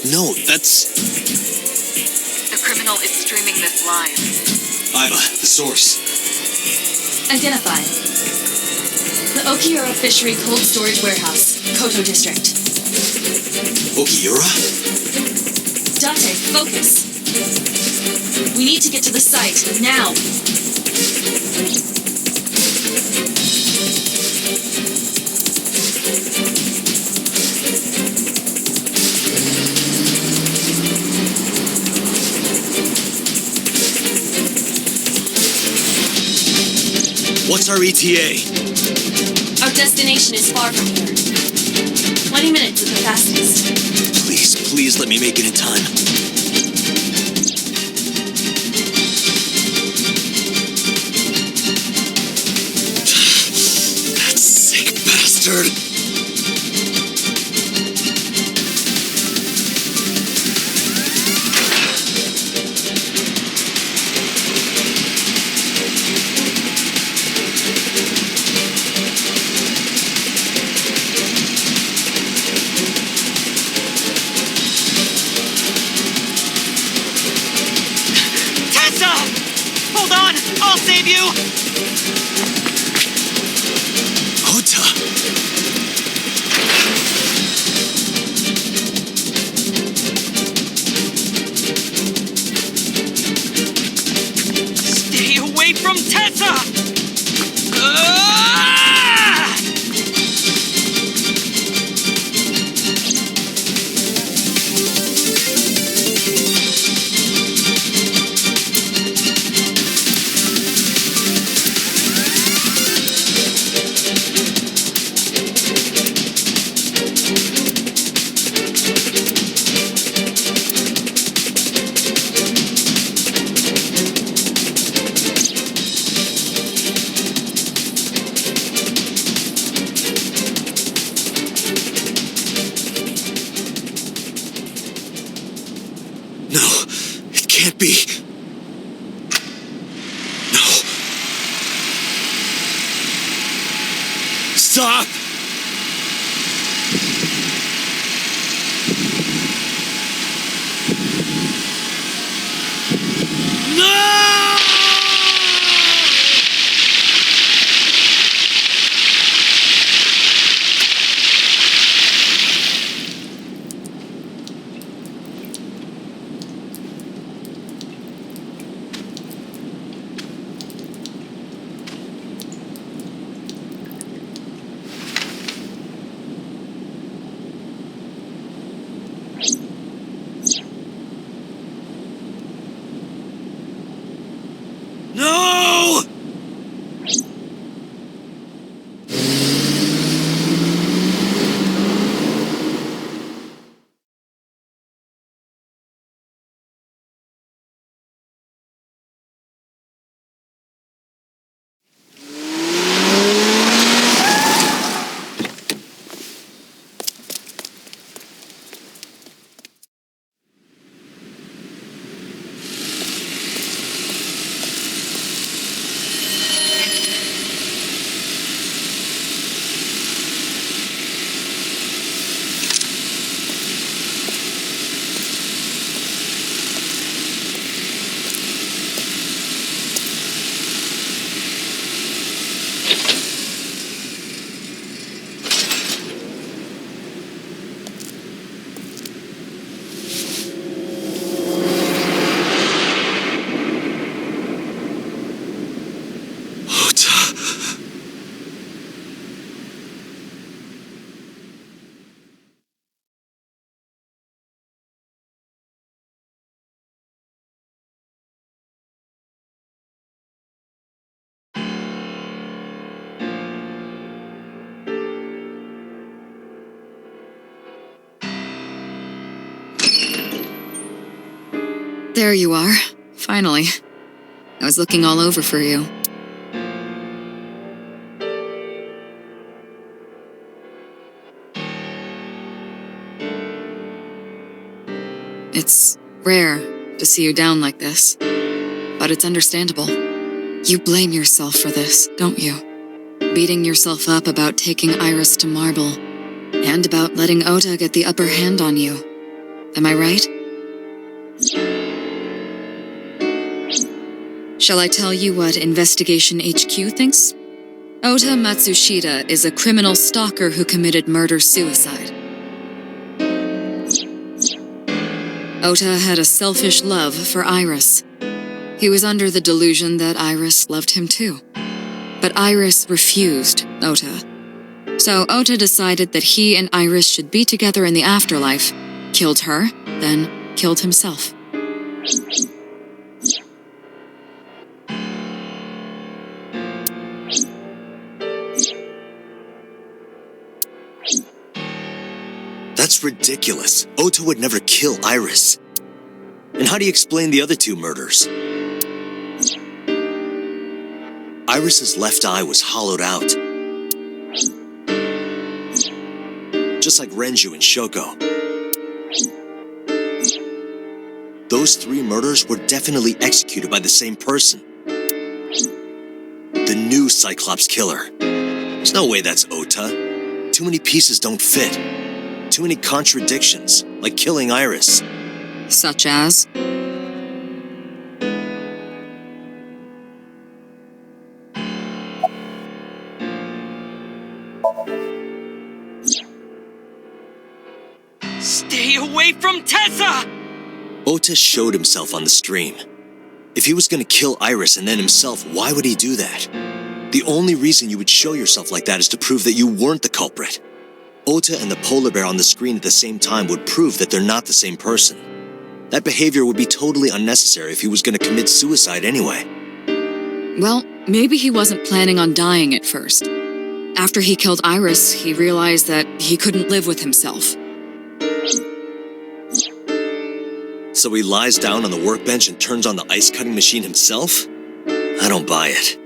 No, that's... The criminal is streaming this live. Iba, the source. Identified. The Okiura Fishery Cold Storage Warehouse, Koto District. Okiura? Date, focus. We need to get to the site, now. What's our ETA? Our destination is far from here. 20 minutes at the fastest. Please let me make it in time. That sick bastard! Hold on! I'll save you! Ota! Stay away from Tessa! Can't be. No. Stop! There you are. Finally. I was looking all over for you. It's rare to see you down like this, but it's understandable. You blame yourself for this, don't you? Beating yourself up about taking Iris to Marble, and about letting Ota get the upper hand on you. Am I right? Shall I tell you what Investigation HQ thinks? Ota Matsushita is a criminal stalker who committed murder-suicide. Ota had a selfish love for Iris. He was under the delusion that Iris loved him too. But Iris refused Ota. So Ota decided that he and Iris should be together in the afterlife, killed her, then killed himself. That's ridiculous. Ota would never kill Iris. And how do you explain the other two murders? Iris's left eye was hollowed out. Just like Renju and Shoko. Those 3 murders were definitely executed by the same person. The new Cyclops killer. There's no way that's Ota. Too many pieces don't fit. Too many contradictions, like killing Iris. Such as? Stay away from Tessa! Ota showed himself on the stream. If he was gonna kill Iris and then himself, why would he do that? The only reason you would show yourself like that is to prove that you weren't the culprit. Ota and the polar bear on the screen at the same time would prove that they're not the same person. That behavior would be totally unnecessary if he was gonna commit suicide anyway. Well, maybe he wasn't planning on dying at first. After he killed Iris, he realized that he couldn't live with himself. So he lies down on the workbench and turns on the ice-cutting machine himself? I don't buy it.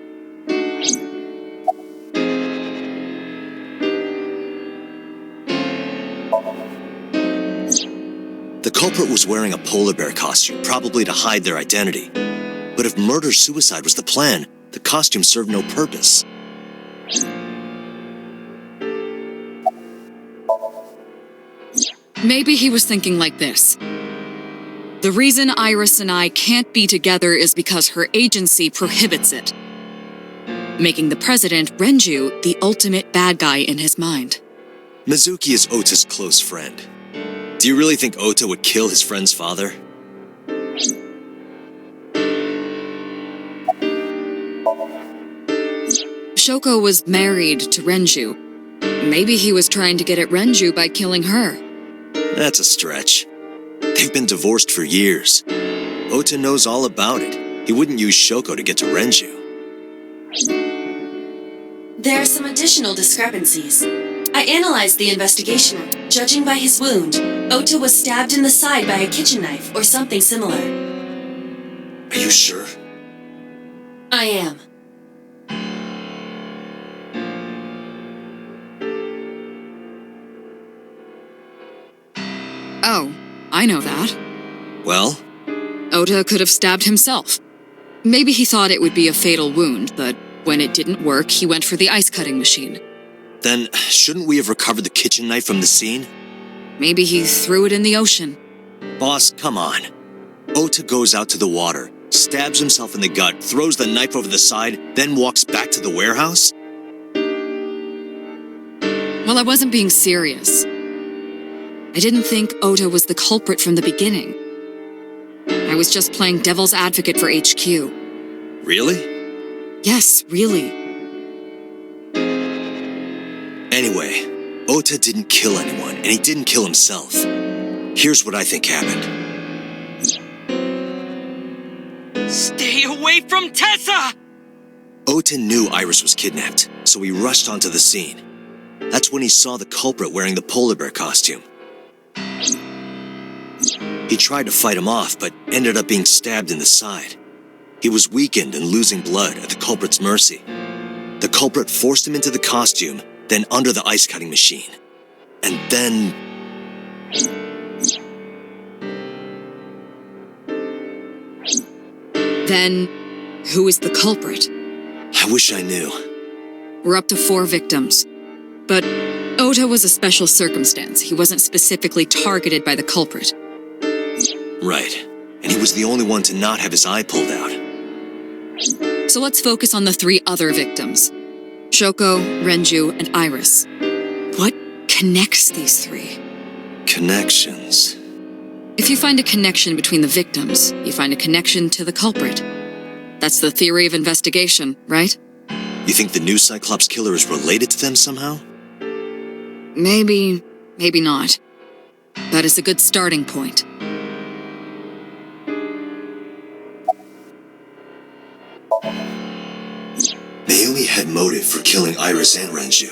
The culprit was wearing a polar bear costume, probably to hide their identity. But if murder-suicide was the plan, the costume served no purpose. Maybe he was thinking like this. The reason Iris and I can't be together is because her agency prohibits it, making the president, Renju, the ultimate bad guy in his mind. Mizuki is Ota's close friend. Do you really think Ota would kill his friend's father? Shoko was married to Renju. Maybe he was trying to get at Renju by killing her. That's a stretch. They've been divorced for years. Ota knows all about it. He wouldn't use Shoko to get to Renju. There are some additional discrepancies. I analyzed the investigation. Judging by his wound, Ota was stabbed in the side by a kitchen knife or something similar. Are you sure? I am. Oh, I know that. Well? Ota could have stabbed himself. Maybe he thought it would be a fatal wound, but when it didn't work, he went for the ice-cutting machine. Then, shouldn't we have recovered the kitchen knife from the scene? Maybe he threw it in the ocean. Boss, come on. Ota goes out to the water, stabs himself in the gut, throws the knife over the side, then walks back to the warehouse? Well, I wasn't being serious. I didn't think Ota was the culprit from the beginning. I was just playing devil's advocate for HQ. Really? Yes, really. Anyway, Ota didn't kill anyone, and he didn't kill himself. Here's what I think happened. Stay away from Tessa! Ota knew Iris was kidnapped, so he rushed onto the scene. That's when he saw the culprit wearing the polar bear costume. He tried to fight him off, but ended up being stabbed in the side. He was weakened and losing blood at the culprit's mercy. The culprit forced him into the costume, then under the ice-cutting machine. And then... Then, who is the culprit? I wish I knew. We're up to 4 victims. But Ota was a special circumstance. He wasn't specifically targeted by the culprit. Right. And he was the only one to not have his eye pulled out. So let's focus on the 3 other victims. Shoko, Renju, and Iris. What connects these 3? Connections. If you find a connection between the victims, you find a connection to the culprit. That's the theory of investigation, right? You think the new Cyclops killer is related to them somehow? Maybe, maybe not. That is a good starting point. Mayumi had motive for killing Iris and Renju.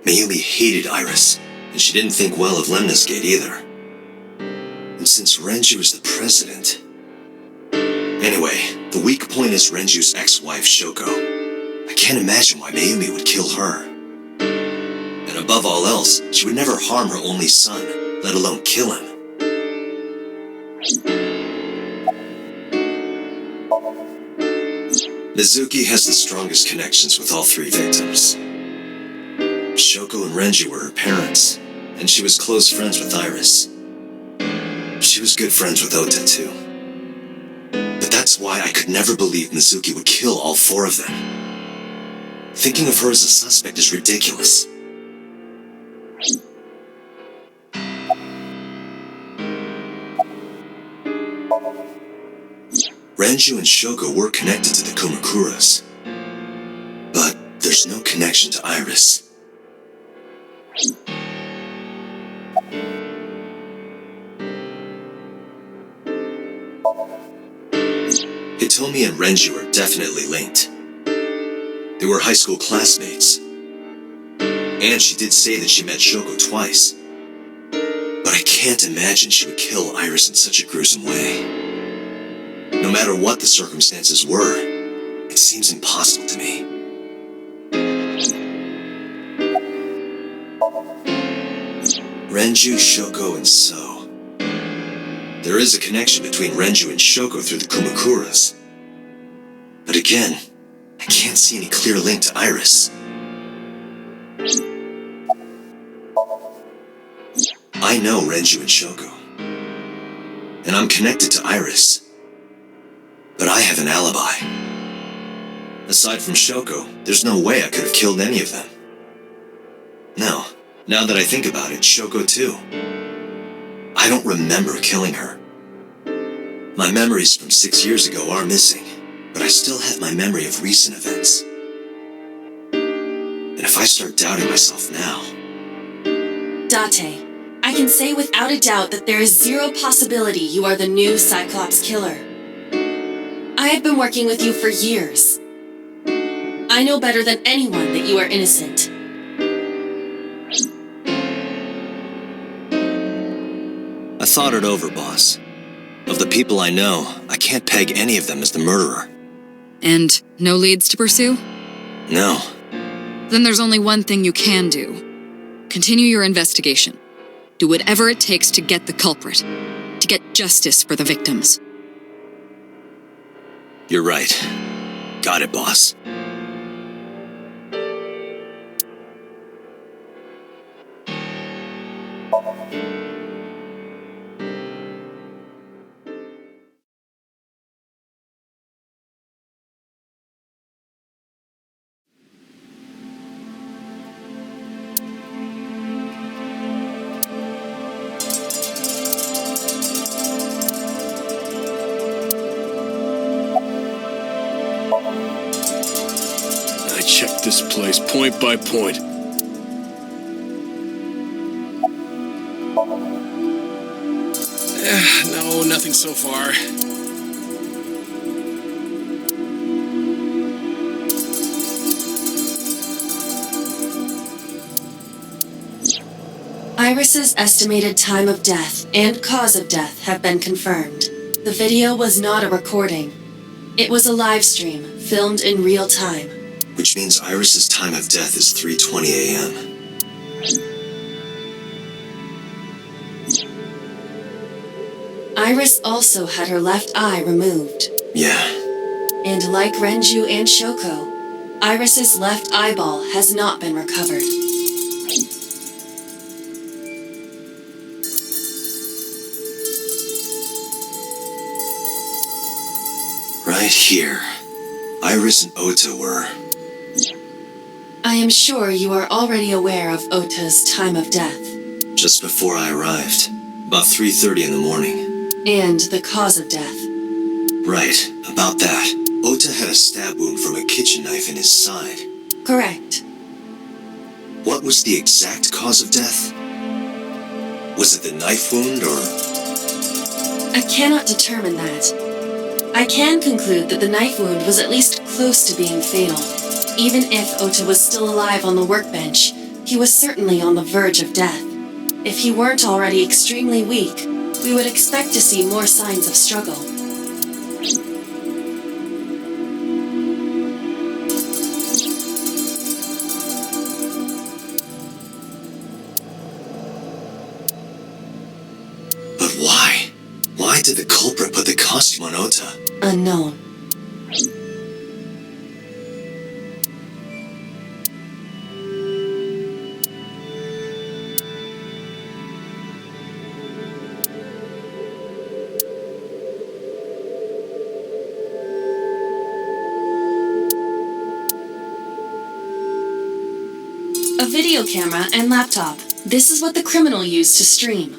Mayumi hated Iris, and she didn't think well of Lemnis Gate either. And since Renju is the president... Anyway, the weak point is Renju's ex-wife, Shoko. I can't imagine why Mayumi would kill her. And above all else, she would never harm her only son, let alone kill him. Mizuki has the strongest connections with all 3 victims. Shoko and Renju were her parents, and she was close friends with Iris. She was good friends with Ota, too. But that's why I could never believe Mizuki would kill all 4 of them. Thinking of her as a suspect is ridiculous. Renju and Shoko were connected to the Kumakuras. But there's no connection to Iris. Hitomi and Renju are definitely linked. They were high school classmates. And she did say that she met Shoko twice. But I can't imagine she would kill Iris in such a gruesome way. No matter what the circumstances were, it seems impossible to me. Renju, Shoko, and So. There is a connection between Renju and Shoko through the Kumakuras. But again, I can't see any clear link to Iris. I know Renju and Shoko. And I'm connected to Iris. But I have an alibi. Aside from Shoko, there's no way I could have killed any of them. No, now that I think about it, Shoko too. I don't remember killing her. My memories from 6 years ago are missing, but I still have my memory of recent events. And if I start doubting myself now... Date, I can say without a doubt that there is 0 possibility you are the new Cyclops killer. I have been working with you for years. I know better than anyone that you are innocent. I thought it over, boss. Of the people I know, I can't peg any of them as the murderer. And no leads to pursue? No. Then there's only one thing you can do. Continue your investigation. Do whatever it takes to get the culprit. To get justice for the victims. You're right. Got it, boss. Check this place point by point. No, nothing so far. Iris's estimated time of death and cause of death have been confirmed. The video was not a recording. It was a live stream, filmed in real time. Which means Iris's time of death is 3:20 a.m. Iris also had her left eye removed. Yeah. And like Renju and Shoko, Iris's left eyeball has not been recovered. Right here. Iris and Ota were... I am sure you are already aware of Ota's time of death. just before I arrived. About 3:30 in the morning. And the cause of death. Right, about that. Ota had a stab wound from a kitchen knife in his side. Correct. What was the exact cause of death? Was it the knife wound, or...? I cannot determine that. I can conclude that the knife wound was at least close to being fatal. Even if Ota was still alive on the workbench, he was certainly on the verge of death. If he weren't already extremely weak, we would expect to see more signs of struggle. But why? Why did the culprit put the costume on Ota? Unknown. A video camera and laptop. This is what the criminal used to stream.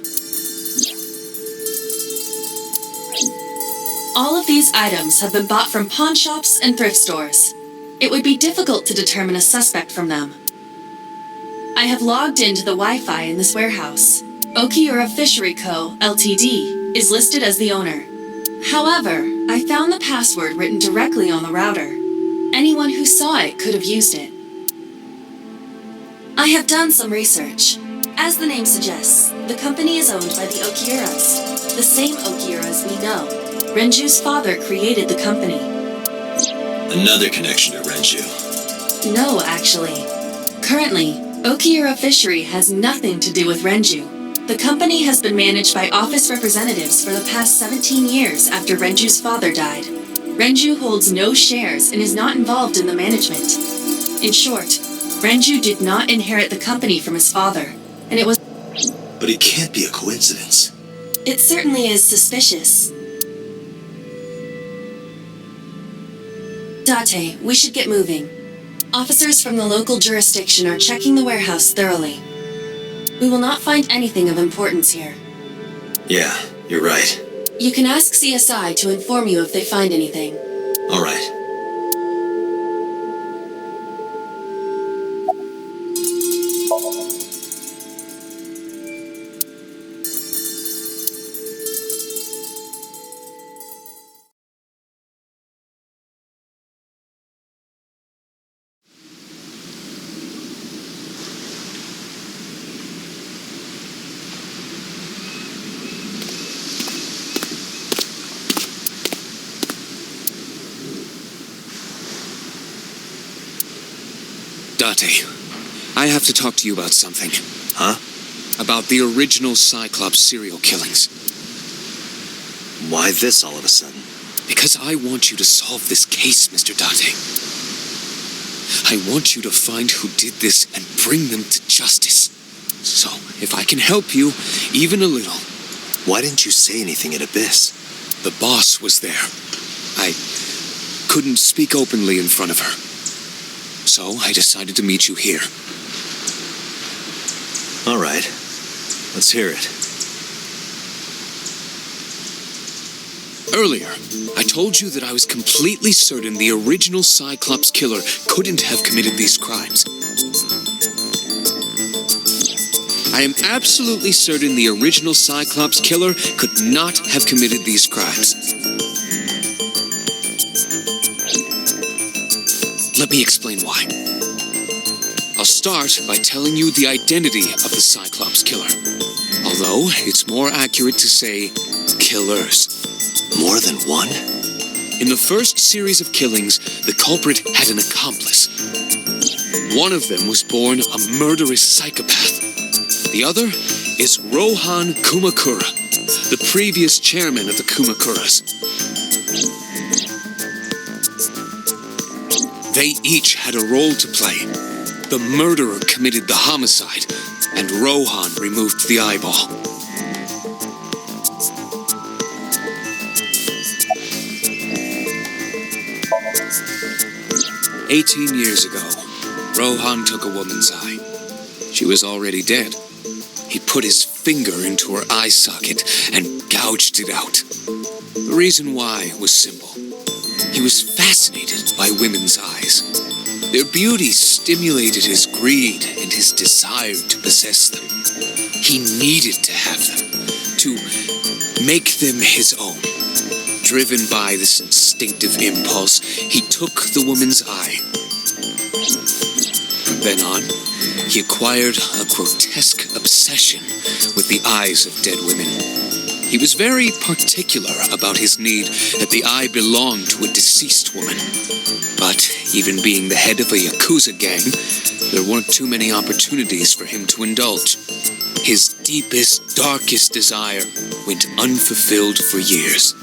All of these items have been bought from pawn shops and thrift stores. It would be difficult to determine a suspect from them. I have logged into the Wi-Fi in this warehouse. Okiura Fishery Co., Ltd. is listed as the owner. However, I found the password written directly on the router. Anyone who saw it could have used it. I have done some research. As the name suggests, the company is owned by the Okiuras, the same Okiuras we know. Renju's father created the company. Another connection to Renju. No, actually. Currently, Okiura Fishery has nothing to do with Renju. The company has been managed by office representatives for the past 17 years after Renju's father died. Renju holds no shares and is not involved in the management. In short, Renju did not inherit the company from his father, and it was... But it can't be a coincidence. It certainly is suspicious. Date, we should get moving. Officers from the local jurisdiction are checking the warehouse thoroughly. We will not find anything of importance here. Yeah, you're right. You can ask CSI to inform you if they find anything. All right. Date, I have to talk to you about something. Huh? About the original Cyclops serial killings. Why this all of a sudden? Because I want you to solve this case, Mr. Date. I want you to find who did this and bring them to justice. So, if I can help you, even a little. Why didn't you say anything at Abyss? The boss was there. I couldn't speak openly in front of her. So I decided to meet you here. All right. Let's hear it. Earlier, I told you that I was completely certain the original Cyclops killer couldn't have committed these crimes. I am absolutely certain the original Cyclops killer could not have committed these crimes. Let me explain why. I'll start start by telling you the identity of the Cyclops killer. Although, it's more accurate to say killers. More than one? In the first series of killings, the culprit had an accomplice. One of them was born a murderous psychopath. The other is Rohan Kumakura, the previous chairman of the Kumakuras. They each had a role to play. The murderer committed the homicide, and Rohan removed the eyeball. "18 years ago, Rohan took a woman's eye. She was already dead. He put his finger into her eye socket and gouged it out. The reason why was simple. He was fascinated by women's eyes. Their beauty stimulated his greed and his desire to possess them. He needed to have them, to make them his own. Driven by this instinctive impulse, he took the woman's eye. From then on, he acquired a grotesque obsession with the eyes of dead women. He was very particular about his need that the eye belonged to a deceased woman. But even being the head of a Yakuza gang, there weren't too many opportunities for him to indulge. His deepest, darkest desire went unfulfilled for years.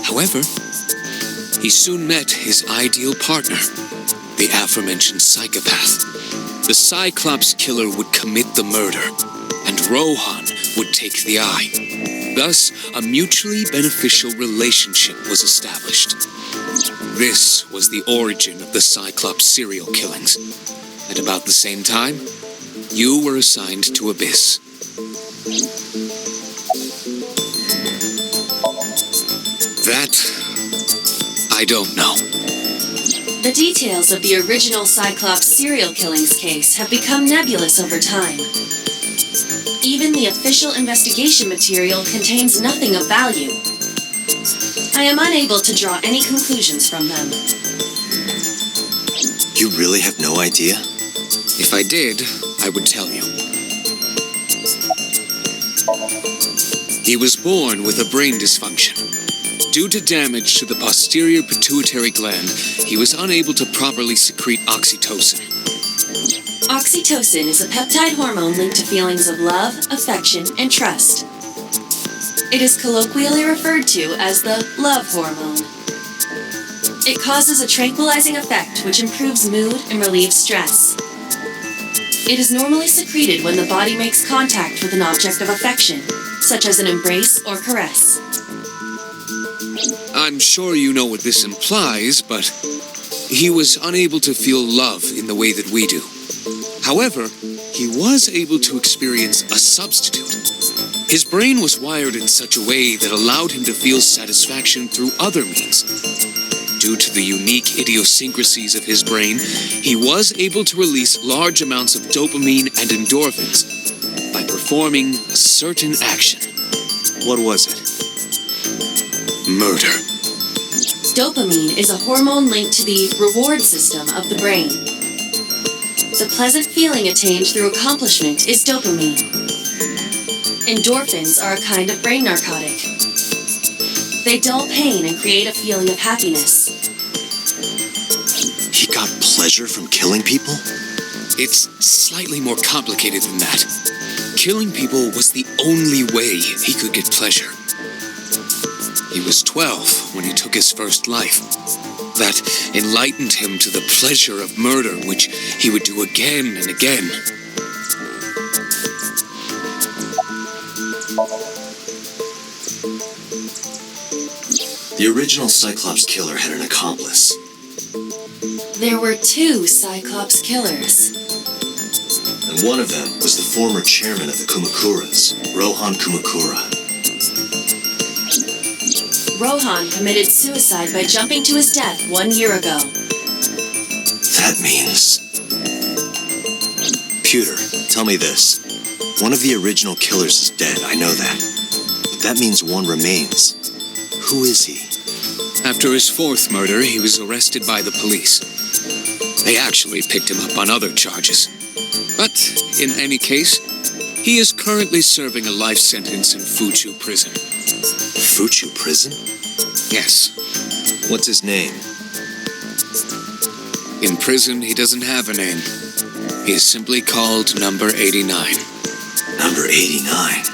However, he soon met his ideal partner, the aforementioned psychopath. The Cyclops killer would commit the murder, and Rohan would take the eye. Thus, a mutually beneficial relationship was established. This was the origin of the Cyclops serial killings. At about the same time, you were assigned to Abyss. That, I don't know. The details of the original Cyclops serial killings case have become nebulous over time. Even the official investigation material contains nothing of value. I am unable to draw any conclusions from them. You really have no idea? If I did, I would tell you. He was born with a brain dysfunction. Due to damage to the posterior pituitary gland, he was unable to properly secrete oxytocin. Oxytocin is a peptide hormone linked to feelings of love, affection, and trust. It is colloquially referred to as the love hormone. It causes a tranquilizing effect which improves mood and relieves stress. It is normally secreted when the body makes contact with an object of affection, such as an embrace or caress. I'm sure you know what this implies, but he was unable to feel love in the way that we do. However, he was able to experience a substitute. His brain was wired in such a way that allowed him to feel satisfaction through other means. Due to the unique idiosyncrasies of his brain, he was able to release large amounts of dopamine and endorphins by performing a certain action. What was it? Murder. Dopamine is a hormone linked to the reward system of the brain. The pleasant feeling attained through accomplishment is dopamine. Endorphins are a kind of brain narcotic. They dull pain and create a feeling of happiness. He got pleasure from killing people? It's slightly more complicated than that. Killing people was the only way he could get pleasure. He was 12 when he took his first life. That enlightened him to the pleasure of murder, which he would do again and again. The original Cyclops killer had an accomplice. There were 2 Cyclops killers. And one of them was the former chairman of the Kumakuras, Rohan Kumakura. Rohan committed suicide by jumping to his death 1 year ago. That means... Pewter, tell me this. One of the original killers is dead, I know that. But that means one remains. Who is he? After his 4th murder, he was arrested by the police. They actually picked him up on other charges. But, in any case, he is currently serving a life sentence in Fuchu Prison. Fuchu Prison? Yes. What's his name? In prison, he doesn't have a name. He is simply called Number 89. Number 89?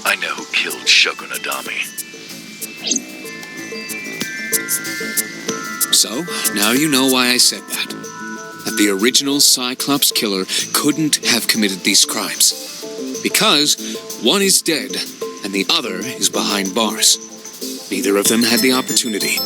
I know who killed Shogun Adami. So, now you know why I said that. That the original Cyclops killer couldn't have committed these crimes. Because one is dead, and the other is behind bars. Neither of them had the opportunity.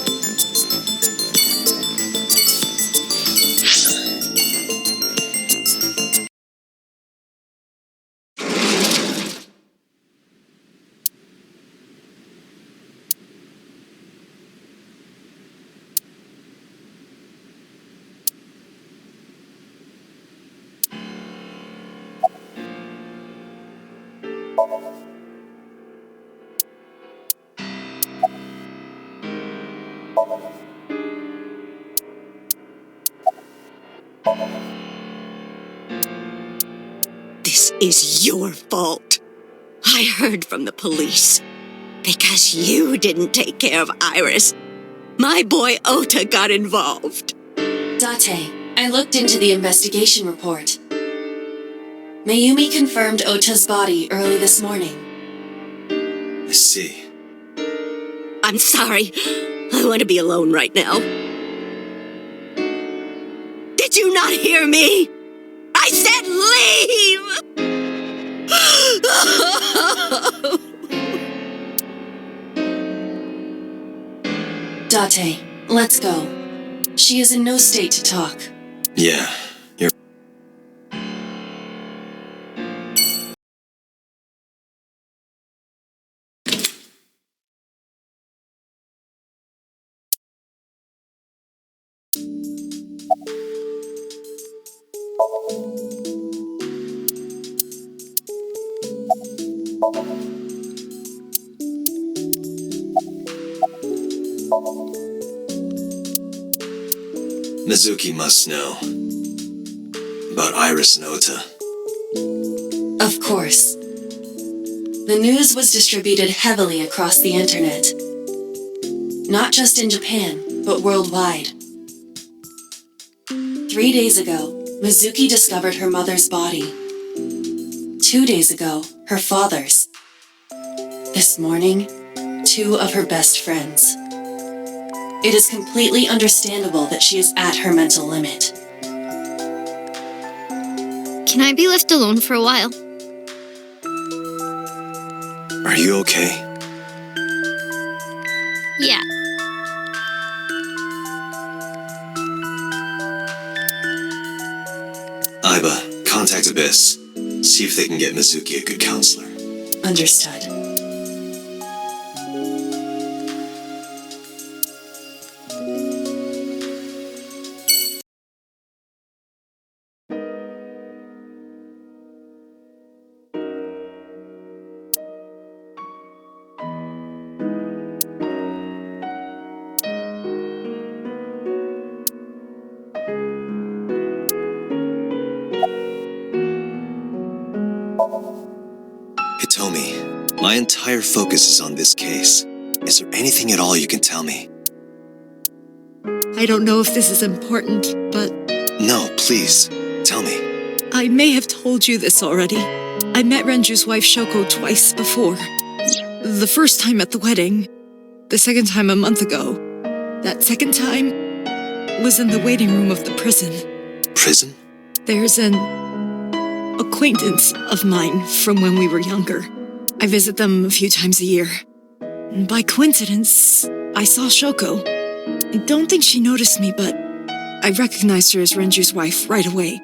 This is your fault. I heard from the police. Because you didn't take care of Iris, my boy Ota got involved. Date, I looked into the investigation report. Mayumi confirmed Ota's body early this morning. I see. I'm sorry. I want to be alone right now. Did you not hear me? I said leave! Date, let's go. She is in no state to talk. Yeah, you're... Mizuki must know about Iris and Ota. Of course. The news was distributed heavily across the internet. Not just in Japan, but worldwide. 3 days ago, Mizuki discovered her mother's body. 2 days ago, her father's. This morning, 2 of her best friends. It is completely understandable that she is at her mental limit. Can I be left alone for a while? Are you okay? Yeah. Aiba, contact Abyss. See if they can get Mizuki a good counselor. Understood. Hitomi, my entire focus is on this case. Is there anything at all you can tell me? I don't know if this is important, but No, please, tell me. I may have told you this already. I met Renju's wife Shoko twice before. The first time at the wedding, the second time a month ago. That second time was in the waiting room of the prison. Prison? There's an acquaintance of mine from when we were younger. I visit them a few times a year. And by coincidence, I saw Shoko. I don't think she noticed me, but I recognized her as Renju's wife right away.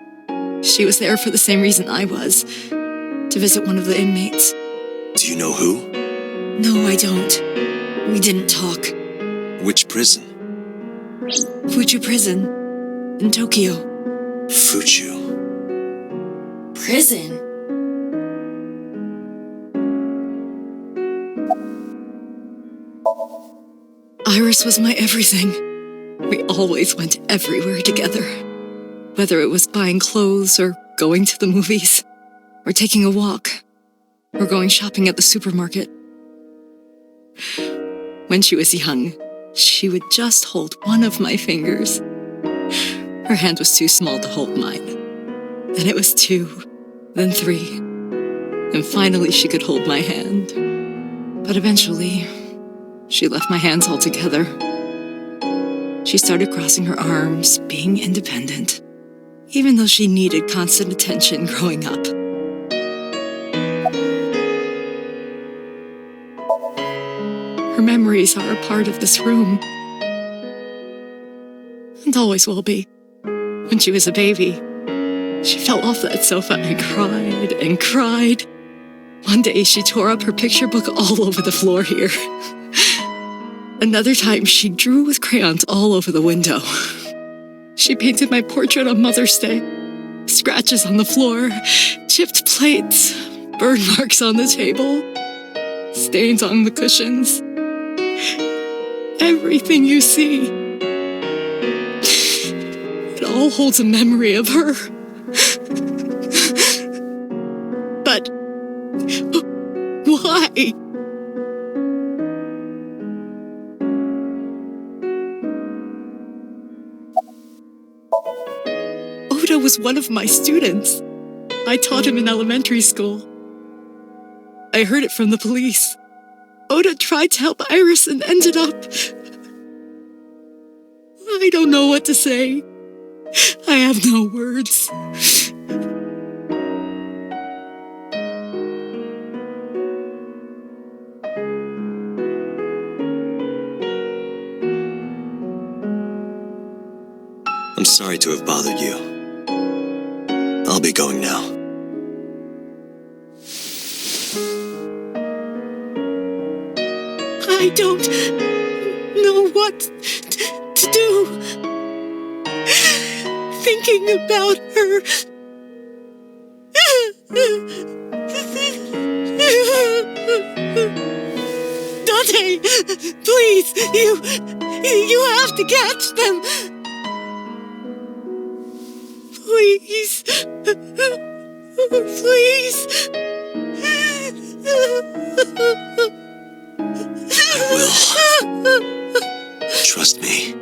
She was there for the same reason I was, to visit one of the inmates. Do you know who? No, I don't. We didn't talk. Which prison? Fuchu Prison, in Tokyo. Fuchu. Prison? Iris was my everything. We always went everywhere together. Whether it was buying clothes or going to the movies, or taking a walk, or going shopping at the supermarket. When she was young, she would just hold one of my fingers. Her hand was too small to hold mine. Then it was 2, then 3, and finally she could hold my hand. But eventually, she left my hands altogether. She started crossing her arms, being independent, even though she needed constant attention growing up. Her memories are a part of this room, and always will be. When she was a baby, she fell off that sofa and cried and cried. One day she tore up her picture book all over the floor here. Another time she drew with crayons all over the window. She painted my portrait on Mother's Day. Scratches on the floor, chipped plates, burn marks on the table, stains on the cushions. Everything you see. It all holds a memory of her. But why? Oda was one of my students. I taught him in elementary school. I heard it from the police. Oda tried to help Iris and ended up... I don't know what to say. I have no words. I'm sorry to have bothered you. I'll be going now. I don't know what to do. Thinking about her. Dante, please, you have to catch them. Please. Please. I will. Trust me.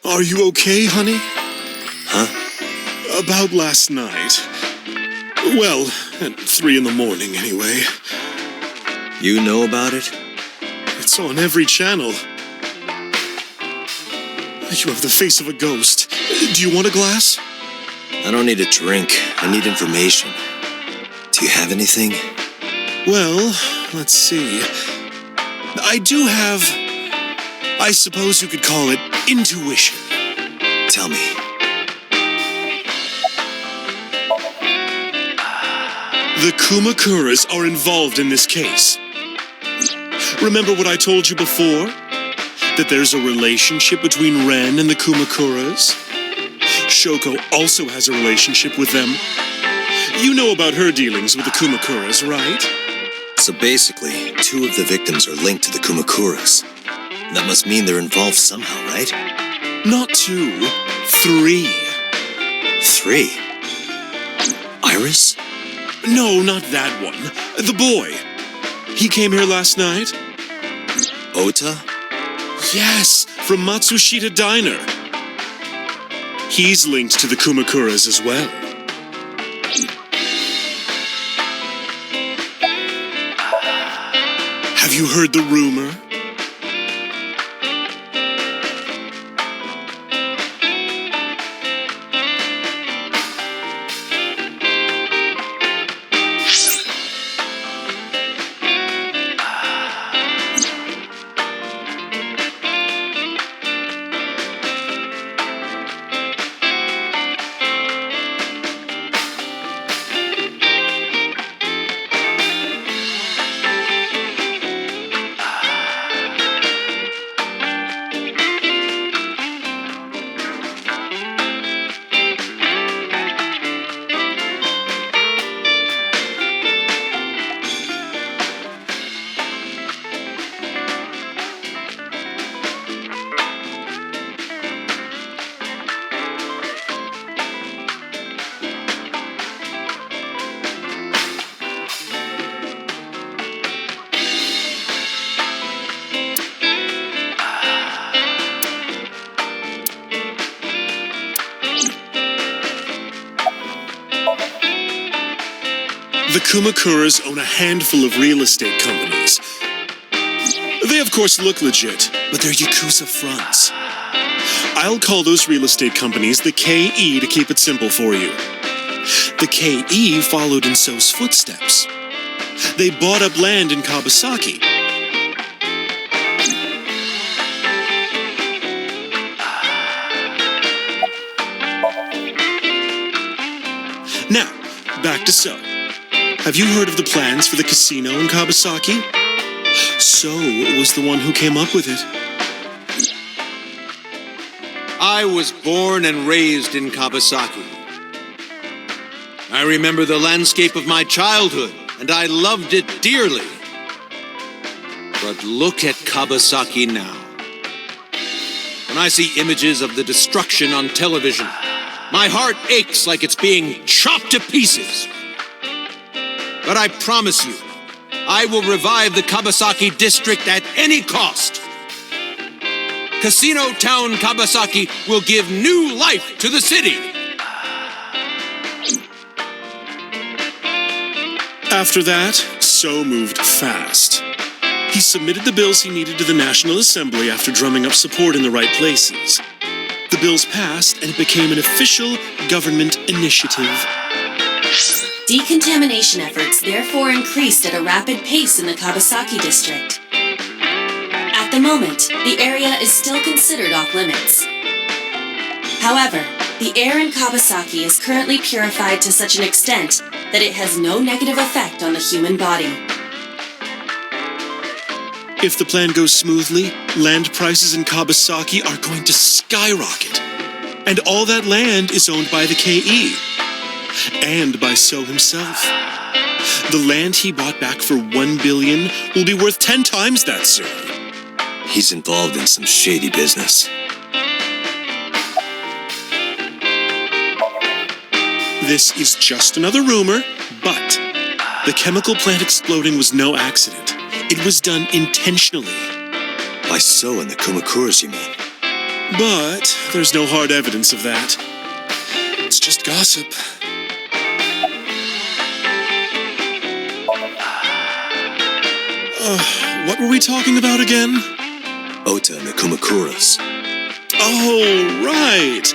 Are you okay, honey? Huh? About last night. Well, at 3 in the morning, anyway. You know about it? It's on every channel. You have the face of a ghost. Do you want a glass? I don't need a drink. I need information. Do you have anything? Well, let's see. I do have... I suppose you could call it intuition. Tell me. The Kumakuras are involved in this case. Remember what I told you before? That there's a relationship between Ren and the Kumakuras? Shoko also has a relationship with them. You know about her dealings with the Kumakuras, right? So basically, 2 of the victims are linked to the Kumakuras. That must mean they're involved somehow, right? Not 2, 3. 3? Iris? No, not that one. The boy. He came here last night. Ota? Yes, from Matsushita Diner. He's linked to the Kumakuras as well. Have you heard the rumor? The Kumakuras own a handful of real estate companies. They, of course, look legit, but they're Yakuza fronts. I'll call those real estate companies the KE to keep it simple for you. The KE followed in So's footsteps. They bought up land in Kawasaki. Now, back to So. Have you heard of the plans for the casino in Kawasaki? So was the one who came up with it. I was born and raised in Kawasaki. I remember the landscape of my childhood, and I loved it dearly. But look at Kawasaki now. When I see images of the destruction on television, my heart aches like it's being chopped to pieces. But I promise you, I will revive the Kawasaki district at any cost. Casino Town Kawasaki will give new life to the city. After that, So moved fast. He submitted the bills he needed to the National Assembly after drumming up support in the right places. The bills passed, and it became an official government initiative. Decontamination efforts therefore increased at a rapid pace in the Kawasaki district. At the moment, the area is still considered off-limits. However, the air in Kawasaki is currently purified to such an extent that it has no negative effect on the human body. If the plan goes smoothly, land prices in Kawasaki are going to skyrocket. And all that land is owned by the KE. And by So himself. The land he bought back for $1 billion will be worth 10 times that soon. He's involved in some shady business. This is just another rumor, but the chemical plant exploding was no accident. It was done intentionally. By So and the Kumakuras, you mean? But there's no hard evidence of that. It's just gossip. What were we talking about again? Ota and the Kumakuras. Oh, right.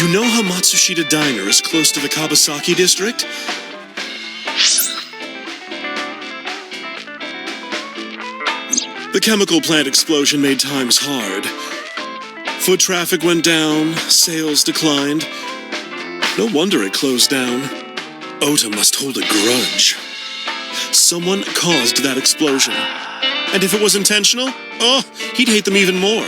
You know how Matsushita Diner is close to the Kawasaki district? The chemical plant explosion made times hard. Foot traffic went down, sales declined. No wonder it closed down. Ota must hold a grudge. Someone caused that explosion. And if it was intentional, he'd hate them even more.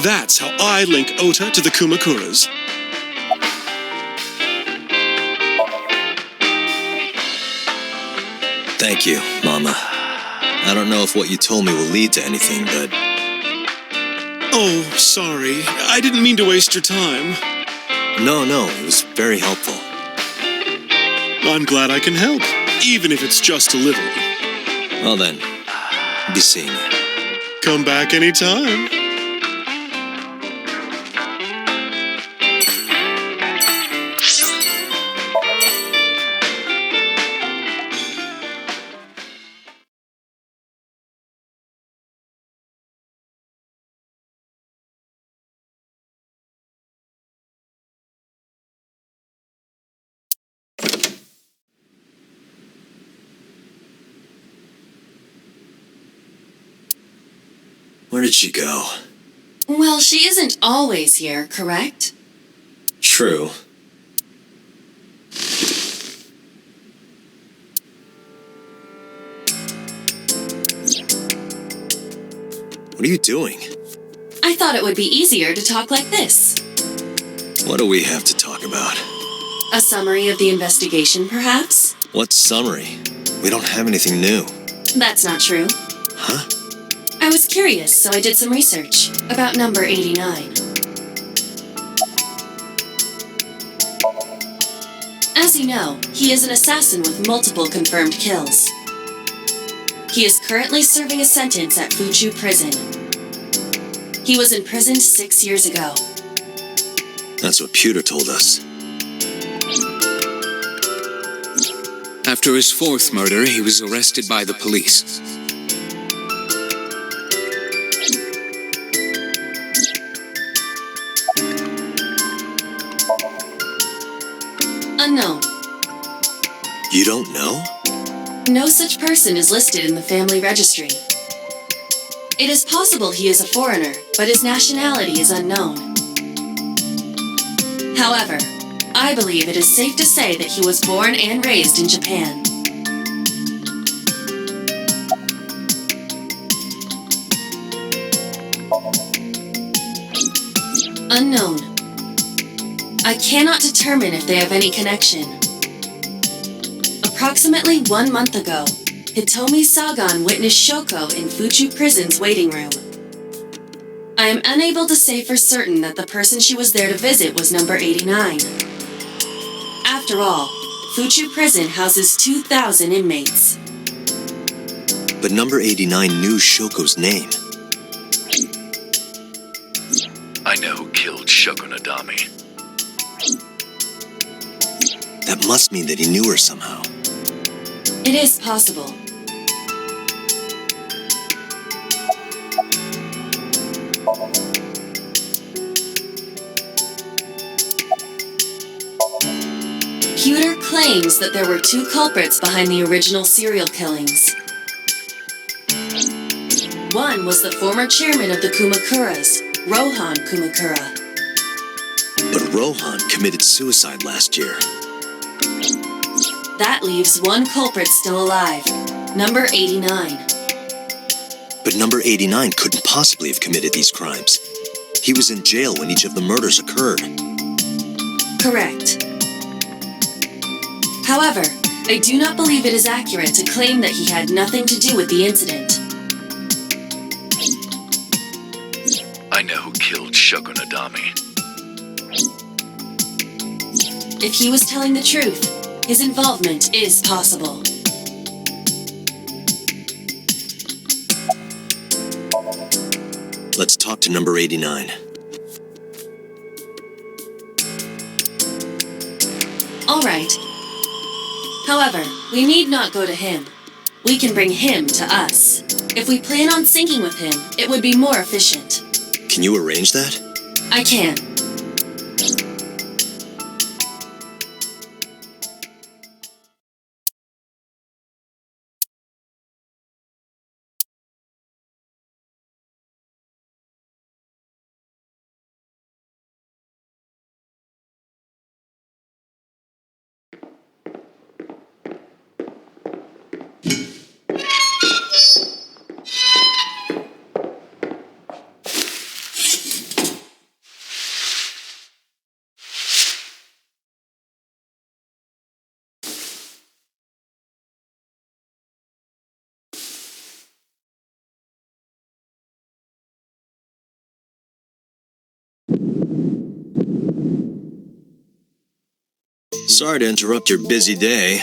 That's how I link Ota to the Kumakuras. Thank you, Mama. I don't know if what you told me will lead to anything, but... Oh, sorry. I didn't mean to waste your time. No, it was very helpful. I'm glad I can help, even if it's just a little. Well then, be seeing you. Come back anytime. Where did she go? Well, she isn't always here, correct? True. What are you doing? I thought it would be easier to talk like this. What do we have to talk about? A summary of the investigation, perhaps? What summary? We don't have anything new. That's not true. Huh? I was curious, so I did some research about number 89. As you know, he is an assassin with multiple confirmed kills. He is currently serving a sentence at Fuchu Prison. He was imprisoned 6 years ago. That's what Pewter told us. After his fourth murder, he was arrested by the police. Unknown. You don't know? No such person is listed in the family registry. It is possible he is a foreigner, but his nationality is unknown. However, I believe it is safe to say that he was born and raised in Japan. Unknown. I cannot determine if they have any connection. Approximately 1 month ago, Hitomi Sagan witnessed Shoko in Fuchu Prison's waiting room. I am unable to say for certain that the person she was there to visit was number 89. After all, Fuchu Prison houses 2,000 inmates. But number 89 knew Shoko's name. I know who killed Shoko Nadami. That must mean that he knew her somehow. It is possible. Pewter claims that there were 2 culprits behind the original serial killings. One was the former chairman of the Kumakuras, Rohan Kumakura. But Rohan committed suicide last year. That leaves 1 culprit still alive, number 89. But number 89 couldn't possibly have committed these crimes. He was in jail when each of the murders occurred. Correct. However, I do not believe it is accurate to claim that he had nothing to do with the incident. I know who killed Shoko Nadami. If he was telling the truth, his involvement is possible. Let's talk to number 89. All right. However, we need not go to him. We can bring him to us. If we plan on syncing with him, it would be more efficient. Can you arrange that? I can. Sorry to interrupt your busy day,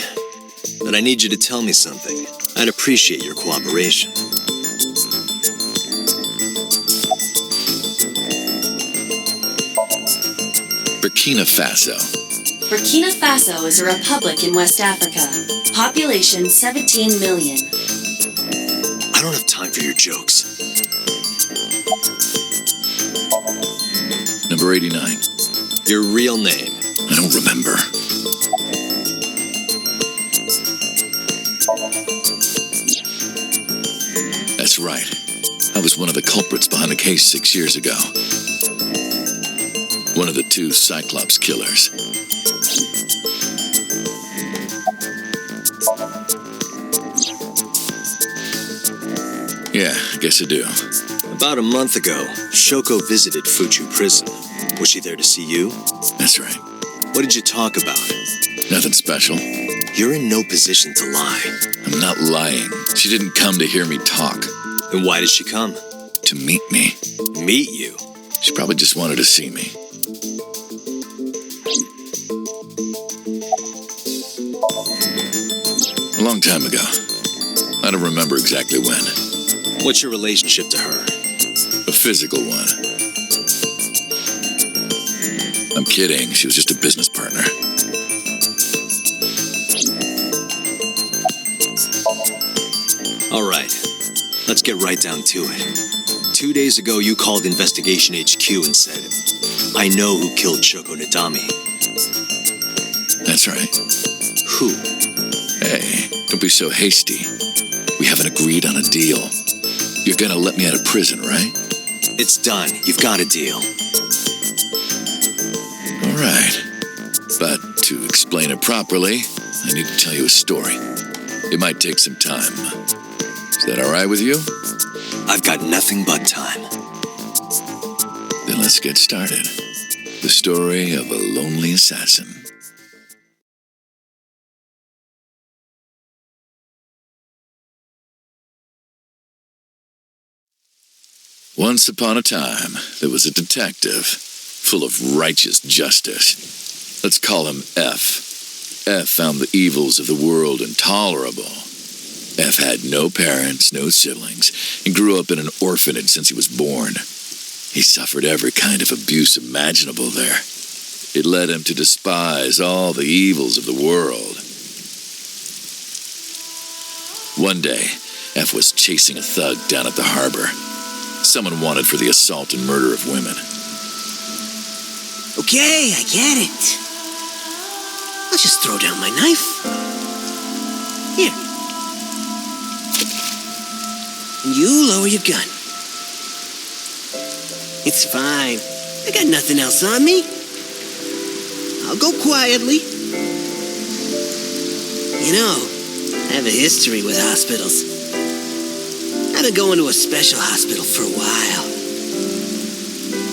but I need you to tell me something. I'd appreciate your cooperation. Burkina Faso. Burkina Faso is a republic in West Africa. Population 17 million. I don't have time for your jokes. Number 89. Your real name. I don't remember. That's right. I was one of the culprits behind a case 6 years ago. One of the 2 Cyclops killers. Yeah, I guess I do. About a month ago, Shoko visited Fuchu Prison. Was she there to see you? That's right. What did you talk about? Nothing special. You're in no position to lie. I'm not lying. She didn't come to hear me talk. Then why did she come? To meet me. Meet you? She probably just wanted to see me. A long time ago. I don't remember exactly when. What's your relationship to her? A physical one. I'm kidding. She was just a business partner. All right, let's get right down to it. 2 days ago, you called Investigation HQ and said, I know who killed Shoko Nadami. That's right. Who? Hey, don't be so hasty. We haven't agreed on a deal. You're gonna let me out of prison, right? It's done. You've got a deal. All right. But to explain it properly, I need to tell you a story. It might take some time. Is that all right with you? I've got nothing but time. Then let's get started. The story of a lonely assassin. Once upon a time, there was a detective full of righteous justice. Let's call him F. F found the evils of the world intolerable. F had no parents, no siblings, and grew up in an orphanage since he was born. He suffered every kind of abuse imaginable there. It led him to despise all the evils of the world. One day, F was chasing a thug down at the harbor. Someone wanted for the assault and murder of women. Okay, I get it. I'll just throw down my knife. Here. And you lower your gun. It's fine. I got nothing else on me. I'll go quietly. You know, I have a history with hospitals. I've been going to a special hospital for a while.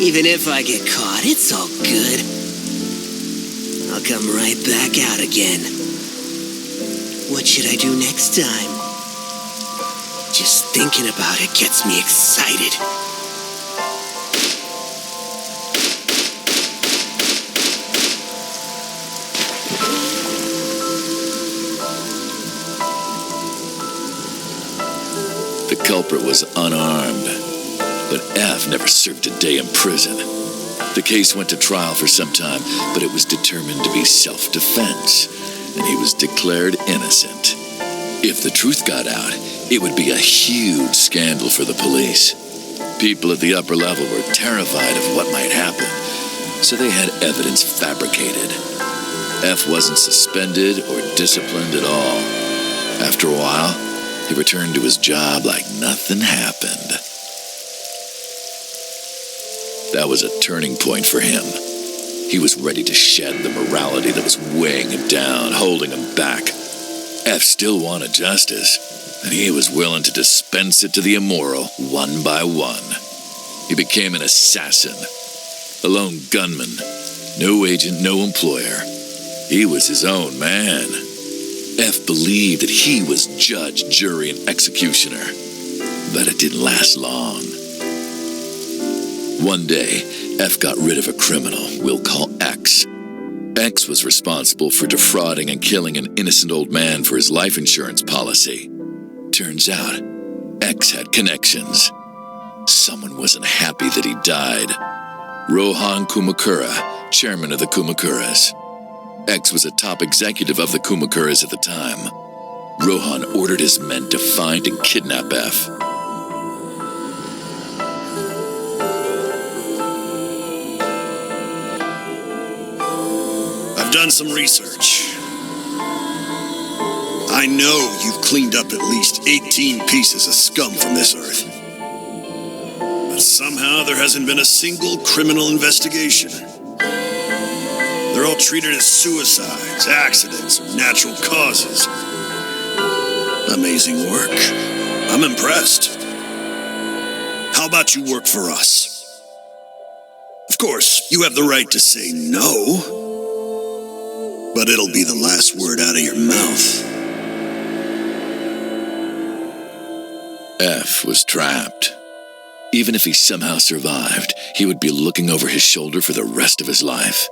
Even if I get caught, it's all good. I'll come right back out again. What should I do next time? Just thinking about it gets me excited. The culprit was unarmed, but F never served a day in prison. The case went to trial for some time, but it was determined to be self-defense, and he was declared innocent. If the truth got out, it would be a huge scandal for the police. People at the upper level were terrified of what might happen, so they had evidence fabricated. F wasn't suspended or disciplined at all. After a while, he returned to his job like nothing happened. That was a turning point for him. He was ready to shed the morality that was weighing him down, holding him back. F still wanted justice, and he was willing to dispense it to the immoral one by one. He became an assassin, a lone gunman, no agent, no employer. He was his own man. F believed that he was judge, jury, and executioner, but it didn't last long. One day, F got rid of a criminal we'll call X. X was responsible for defrauding and killing an innocent old man for his life insurance policy. Turns out, X had connections. Someone wasn't happy that he died. Rohan Kumakura, chairman of the Kumakuras. X was a top executive of the Kumakuras at the time. Rohan ordered his men to find and kidnap F. I've done some research. I know you've cleaned up at least 18 pieces of scum from this earth. But somehow there hasn't been a single criminal investigation. They're all treated as suicides, accidents, or natural causes. Amazing work. I'm impressed. How about you work for us? Of course, you have the right to say no, but it'll be the last word out of your mouth. F was trapped. Even if he somehow survived, he would be looking over his shoulder for the rest of his life.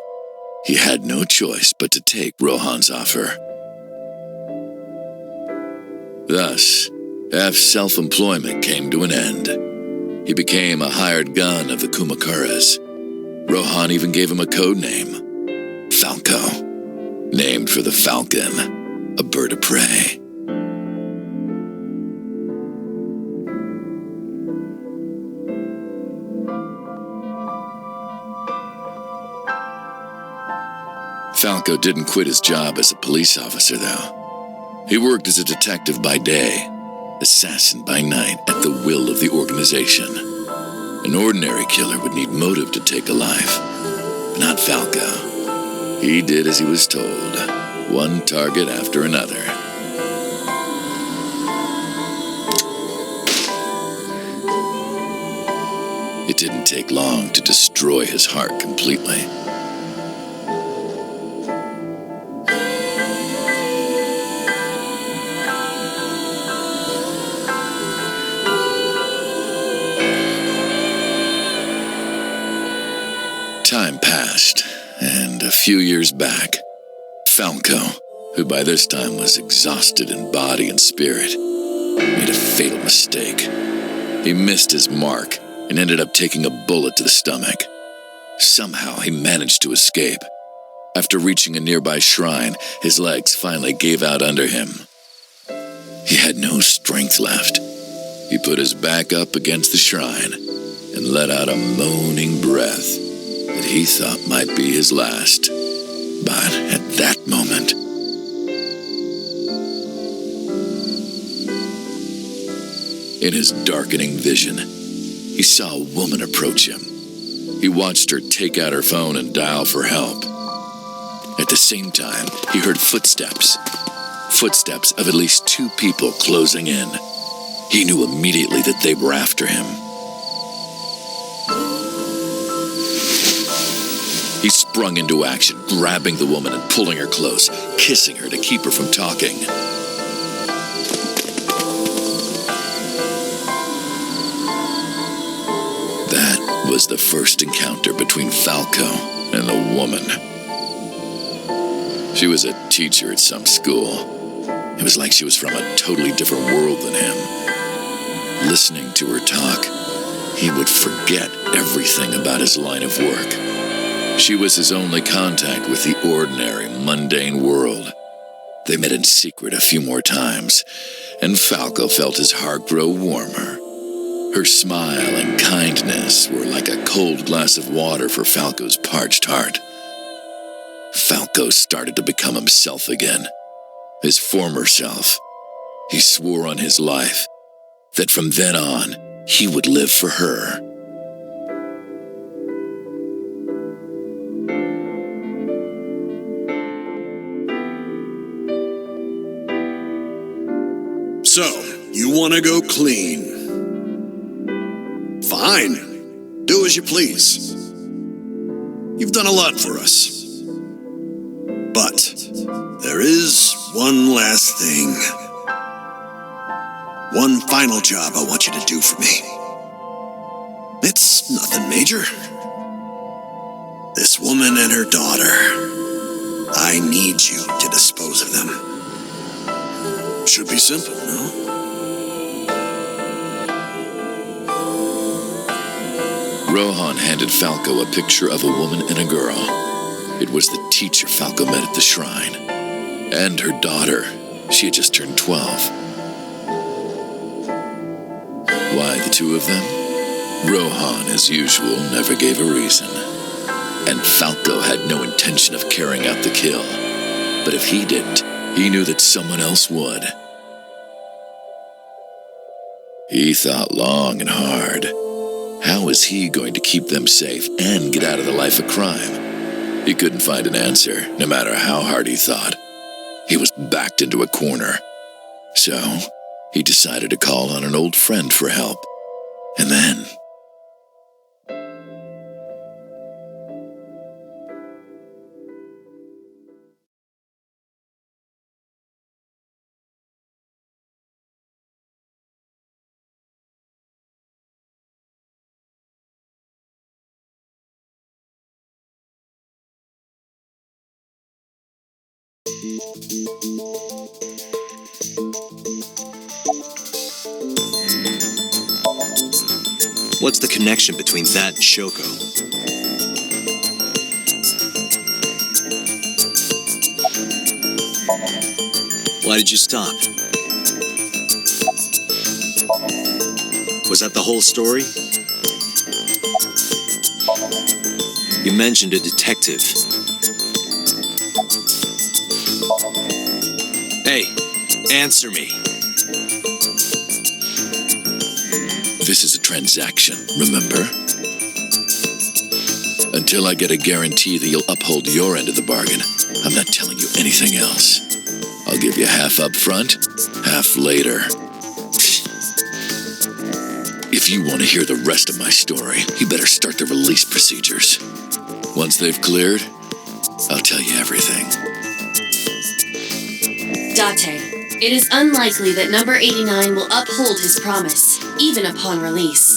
He had no choice but to take Rohan's offer. Thus, F's self-employment came to an end. He became a hired gun of the Kumakuras. Rohan even gave him a code name, Falco, named for the falcon, a bird of prey. Falco didn't quit his job as a police officer, though. He worked as a detective by day, assassin by night, at the will of the organization. An ordinary killer would need motive to take a life, but not Falco. He did as he was told, one target after another. It didn't take long to destroy his heart completely. Time passed, and a few years back, Falco, who by this time was exhausted in body and spirit, made a fatal mistake. He missed his mark and ended up taking a bullet to the stomach. Somehow he managed to escape. After reaching a nearby shrine, his legs finally gave out under him. He had no strength left. He put his back up against the shrine and let out a moaning breath that he thought might be his last. But at that moment, in his darkening vision, he saw a woman approach him. He watched her take out her phone and dial for help. At the same time, he heard footsteps. Footsteps of at least 2 people closing in. He knew immediately that they were after him. He sprung into action, grabbing the woman and pulling her close, kissing her to keep her from talking. That was the first encounter between Falco and the woman. She was a teacher at some school. It was like she was from a totally different world than him. Listening to her talk, he would forget everything about his line of work. She was his only contact with the ordinary, mundane world. They met in secret a few more times, and Falco felt his heart grow warmer. Her smile and kindness were like a cold glass of water for Falco's parched heart. Falco started to become himself again, his former self. He swore on his life that from then on, he would live for her. So, you want to go clean? Fine. Do as you please. You've done a lot for us. But there is one last thing. One final job I want you to do for me. It's nothing major. This woman and her daughter. I need you to dispose of them. Should be simple, no? Rohan handed Falco a picture of a woman and a girl. It was the teacher Falco met at the shrine. And her daughter. She had just turned 12. Why the 2 of them? Rohan, as usual, never gave a reason. And Falco had no intention of carrying out the kill. But if he didn't, he knew that someone else would. He thought long and hard. How was he going to keep them safe and get out of the life of crime? He couldn't find an answer, no matter how hard he thought. He was backed into a corner. So, he decided to call on an old friend for help. And then... What's the connection between that and Shoko? Why did you stop? Was that the whole story? You mentioned a detective. Answer me. This is a transaction, remember? Until I get a guarantee that you'll uphold your end of the bargain, I'm not telling you anything else. I'll give you half up front, half later. If you want to hear the rest of my story, you better start the release procedures. Once they've cleared, I'll tell you everything. Date, it is unlikely that number 89 will uphold his promise, even upon release.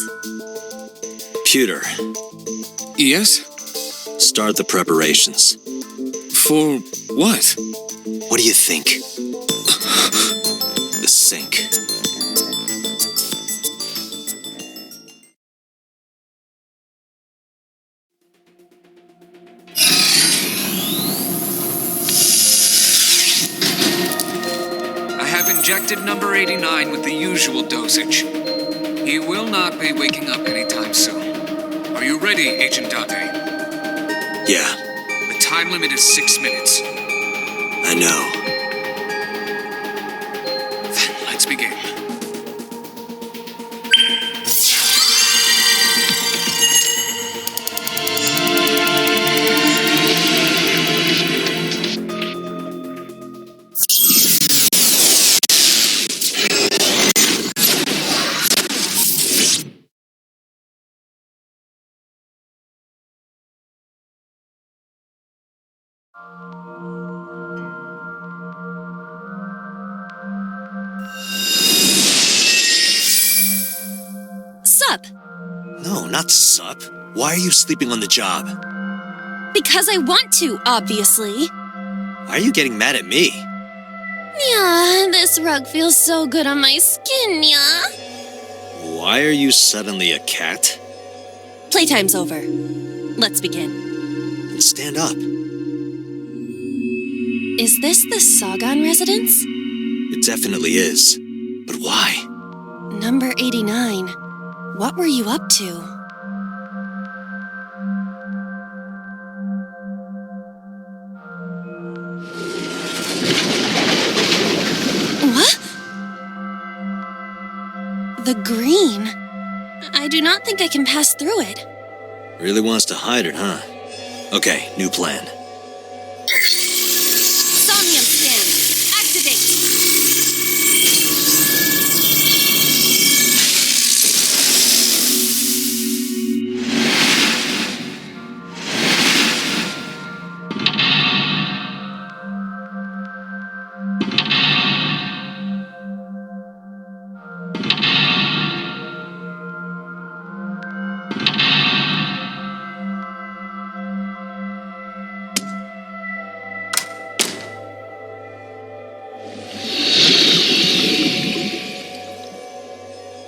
Pewter. Yes? Start the preparations. For what? What do you think? The sink. I have injected number 89 with the usual dosage. He will not be waking up anytime soon. Are you ready, Agent Date? Yeah. The time limit is 6 minutes. I know. Then let's begin. Sup? No, not sup. Why are you sleeping on the job? Because I want to, obviously. Why are you getting mad at me? Yeah, this rug feels so good on my skin, yeah. Why are you suddenly a cat? Playtime's over. Let's begin. Then stand up. Is this the Sagan residence? It definitely is. But why? Number 89. What were you up to? What? The green. I do not think I can pass through it. Really wants to hide it, huh? Okay, new plan. Somnium scan. Activate.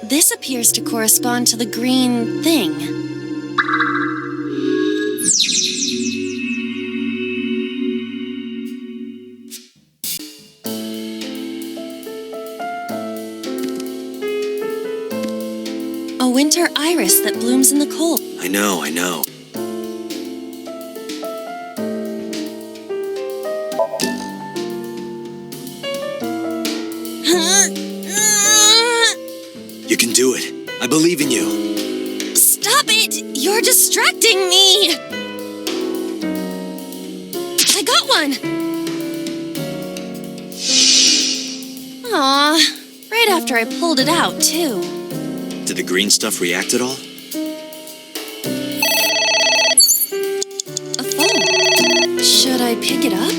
This appears to correspond to the green thing. A winter iris that blooms in the cold. I know. You can do it. I believe in you. Stop it! You're distracting me! I got one! Aw, right after I pulled it out, too. Did the green stuff react at all? A phone. Should I pick it up?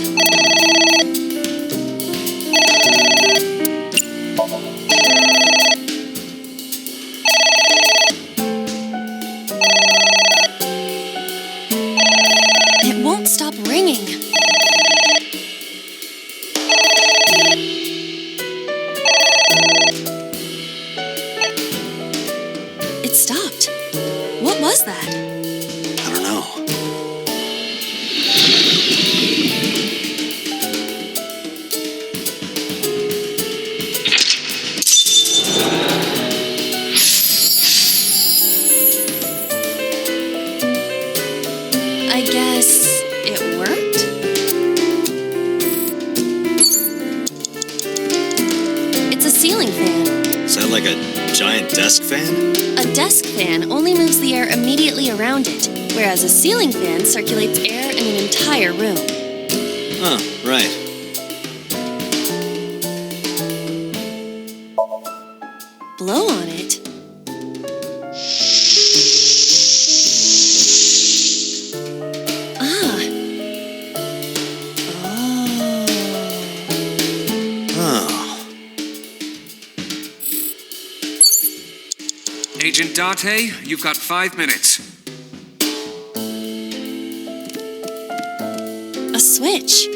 It won't stop ringing. It stopped. What was that? I don't know. I guess it worked? giant desk fan? A desk fan only moves the air immediately around it, whereas a ceiling fan circulates air in an entire room. Oh, right. Blow on it. Ah. Oh. Agent Date, you've got 5 minutes. A switch.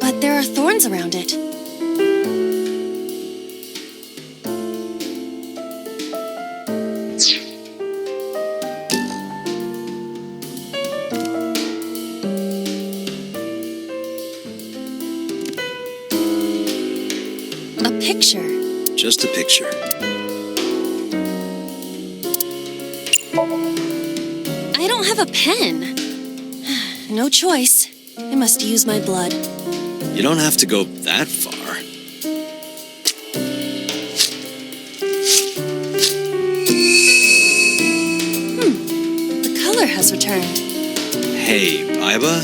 But there are thorns around it. A picture. Just a picture. I don't have a pen. No choice. I must use my blood. You don't have to go that far. The color has returned. Hey, Iba?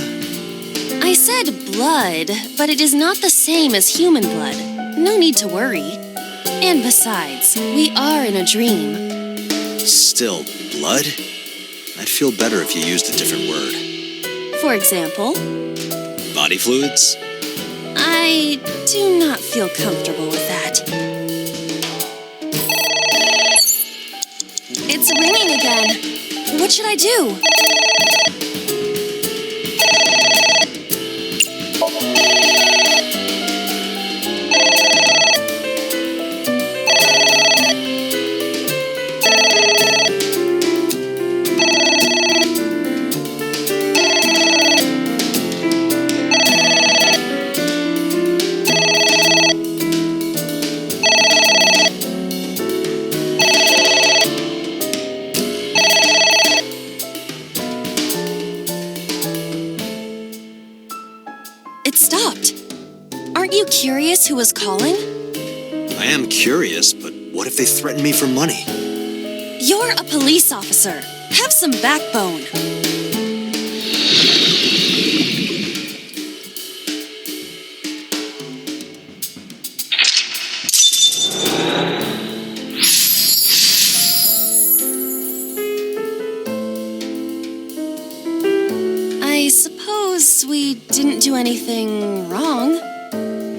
I said blood, but it is not the same as human blood. No need to worry. And besides, we are in a dream. Still, blood? I'd feel better if you used a different word. For example, Body fluids? I do not feel comfortable with that. It's ringing again. What should I do? It stopped. Aren't you curious who was calling? I am curious, but what if they threaten me for money? You're a police officer. Have some backbone. I suppose we didn't do anything wrong.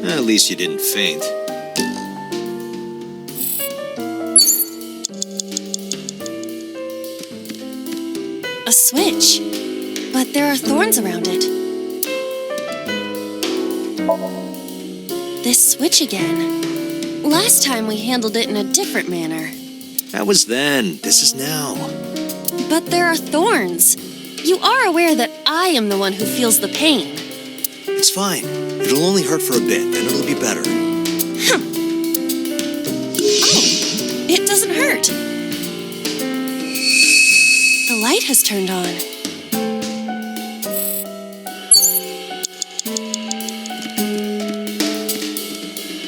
At least you didn't faint. A switch, but there are thorns around it. This switch again. Last time we handled it in a different manner. That was then. This is now. But there are thorns. You are aware that I am the one who feels the pain. It's fine. It'll only hurt for a bit, then it'll be better. Oh, it doesn't hurt. The light has turned on.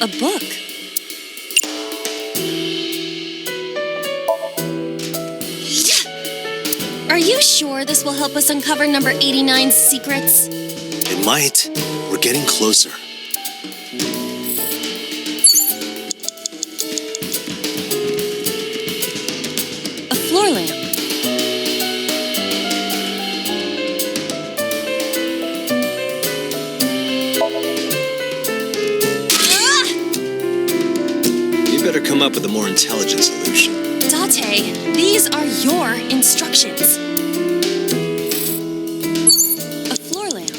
A book. Are you sure this will help us uncover number 89's secrets? It might. We're getting closer. A floor lamp. You better come up with a more intelligent solution. Date, these are your instructions. A floor lamp.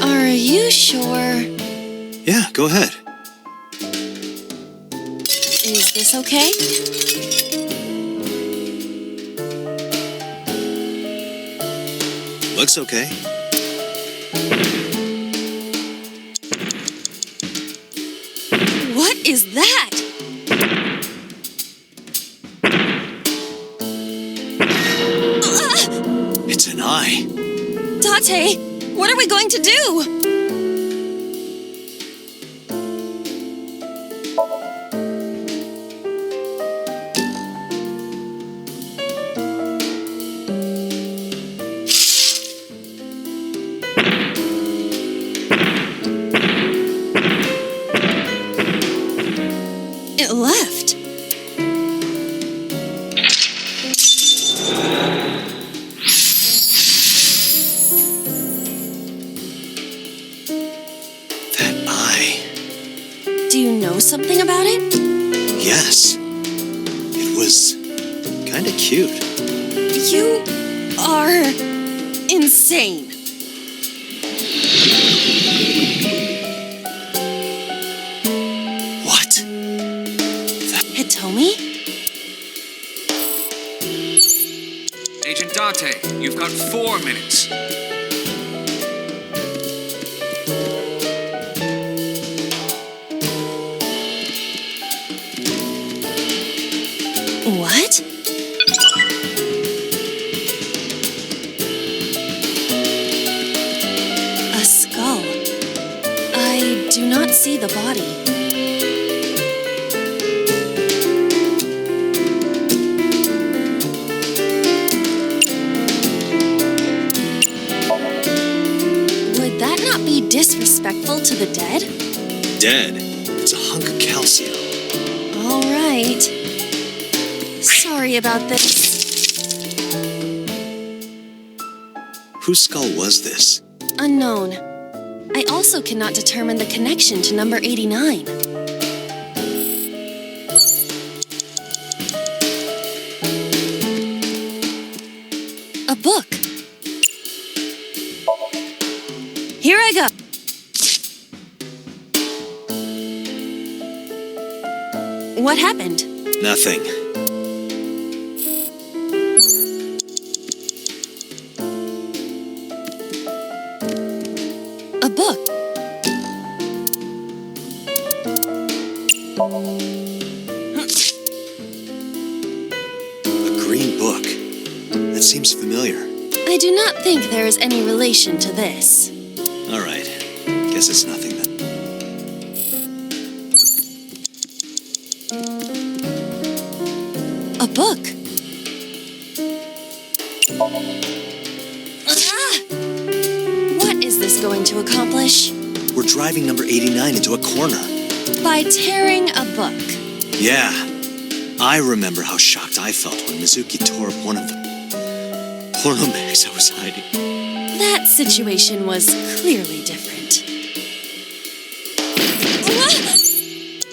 Are you sure? Yeah, go ahead. Is this okay? Looks okay. What is that? It's an eye. Date, what are we going to do? left. That eye. Do you know something about it? Yes. It was kinda cute. You are insane. What? Hitomi? Agent Date, you've got 4 minutes. What? A skull. I do not see the body. Would that not be disrespectful to the dead? Dead. It's a hunk of calcium. All right. Sorry about this. Whose skull was this? Unknown. I also cannot determine the connection to number 89. A book. Here I go. What happened? Nothing. A book. A green book. That seems familiar. I do not think there is any relation to this. All right. Guess it's nothing then. A book. Ah! What is this going to accomplish? We're driving number 89 into a corner. By tearing a book. Yeah. I remember how shocked I felt when Mizuki tore up one of the porno bags I was hiding. That situation was clearly different.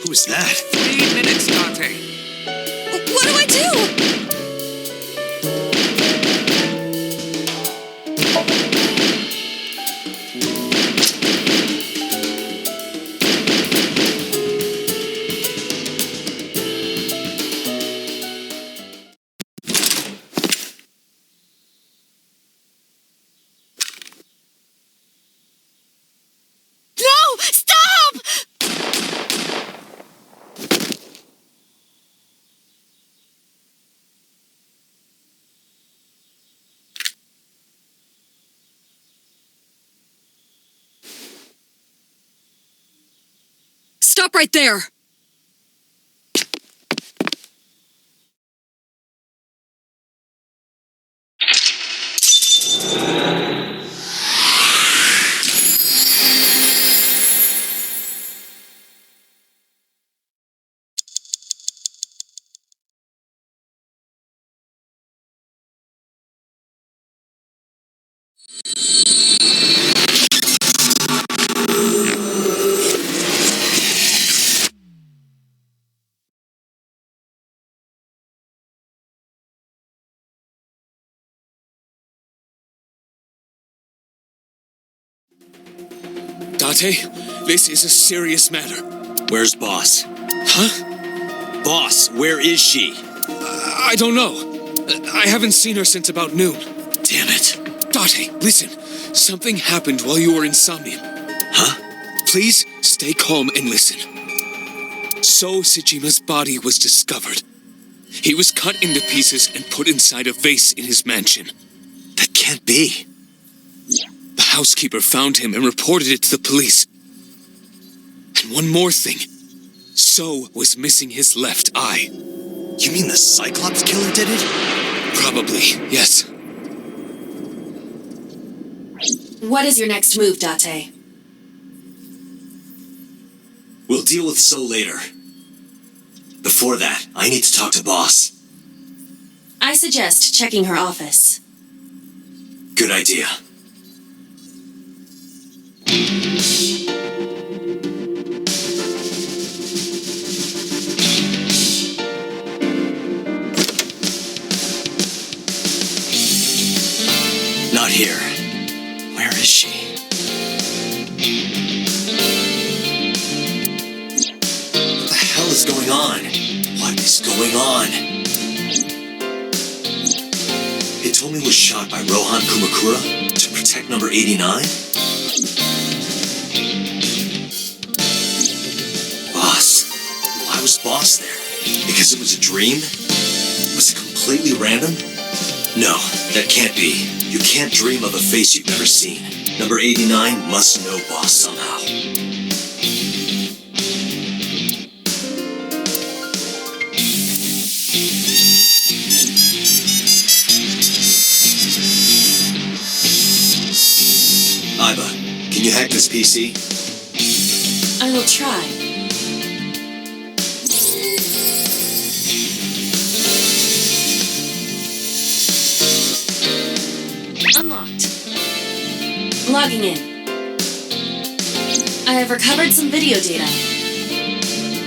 Who was that? 3 minutes, Date. What do I do? No! Stop! Stop right there! Date, this is a serious matter. Where's Boss? Huh? Boss, where is she? I don't know. I haven't seen her since about noon. Damn it. Date, listen. Something happened while you were in Somnium. Huh? Please stay calm and listen. So Tsujima's body was discovered. He was cut into pieces and put inside a vase in his mansion. That can't be. The housekeeper found him and reported it to the police. And one more thing. So was missing his left eye. You mean the Cyclops killer did it? Probably, yes. What is your next move, Date? We'll deal with So later. before that, I need to talk to boss. I suggest checking her office. Good idea. Not here. Where is she? What the hell is going on? What is going on? Hitomi was shot by Rohan Kumakura to protect number 89? Boss. Why was Boss there? Because it was a dream? Was it completely random? No, that can't be. You can't dream of a face you've never seen. Number 89 must know Boss somehow. Iba, can you hack this PC? I will try. Unlocked. Logging in. I have recovered some video data.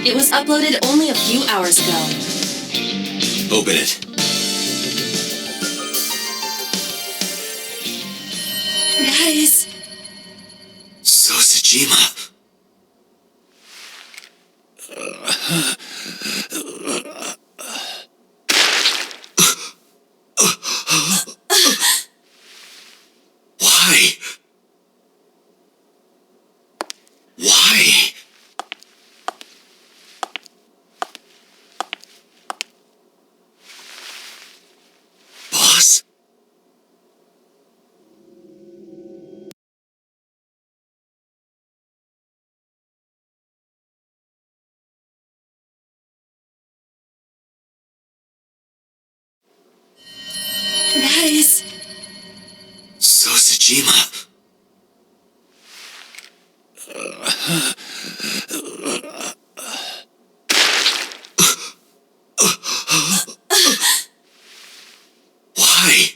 It was uploaded only a few hours ago. Open it. Guys. Sosajima. Why? Why? Boss? Guys. Sosajima. Why?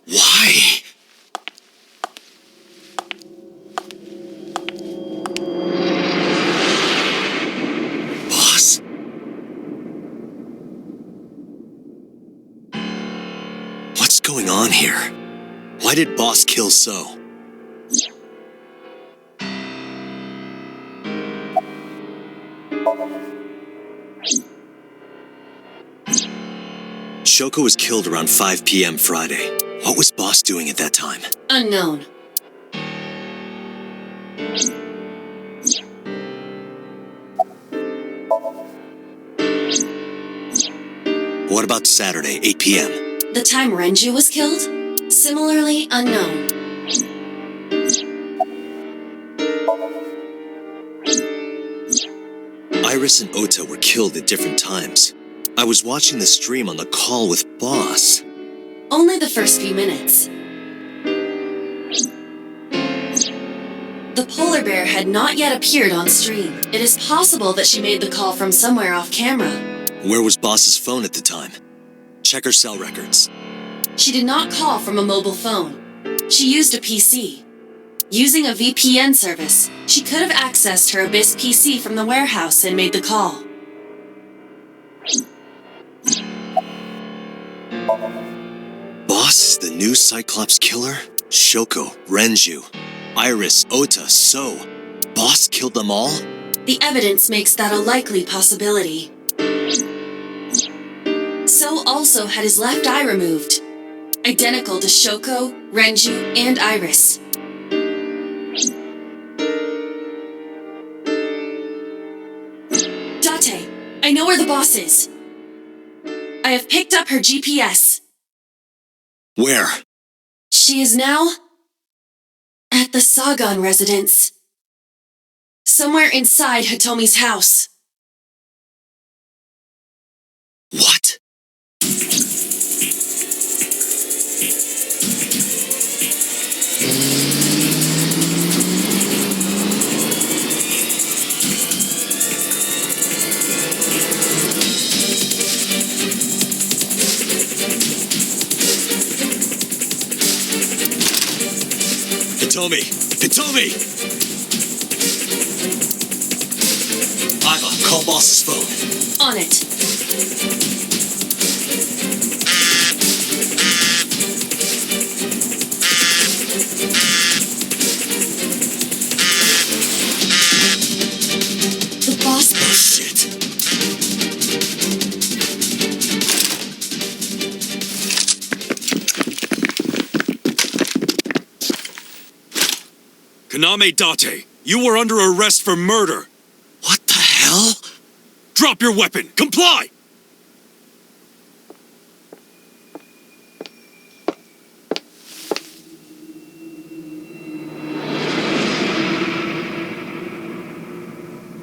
Why? Boss? What's going on here? Why did Boss kill So? Shoko was killed around 5 p.m. Friday. What was Boss doing at that time? Unknown. What about Saturday, 8 p.m.? The time Renju was killed? Similarly unknown. Iris and Ota were killed at different times. I was watching the stream on the call with Boss. Only the first few minutes. The polar bear had not yet appeared on stream. It is possible that she made the call from somewhere off camera. Where was Boss's phone at the time? Check her cell records. She did not call from a mobile phone. She used a PC. Using a VPN service, she could have accessed her Abyss PC from the warehouse and made the call. Boss is the new Cyclops killer? Shoko, Renju, Iris, Ota, So. Boss killed them all? The evidence makes that a likely possibility. So also had his left eye removed. Identical to Shoko, Renju, and Iris. Date, I know where the boss is. I have picked up her GPS. Where? She is now at the Sagan residence. Somewhere inside Hitomi's house. What? Hitomi! Hitomi! Iva, call boss's phone. On it. The boss. Oh, shit. Kaname Date, you were under arrest for murder. What the hell? Drop your weapon! Comply!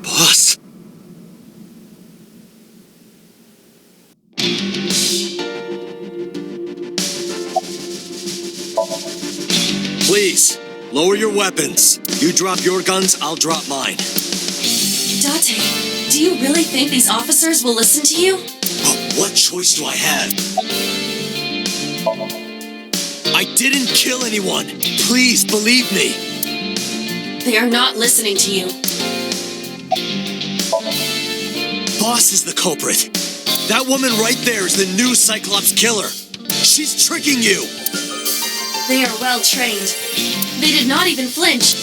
Boss? Please, lower your weapons. You drop your guns, I'll drop mine. Date, do you really think these officers will listen to you? But what choice do I have? I didn't kill anyone. Please, believe me. They are not listening to you. Boss is the culprit. That woman right there is the new Cyclops killer. She's tricking you. They are well trained. They did not even flinch.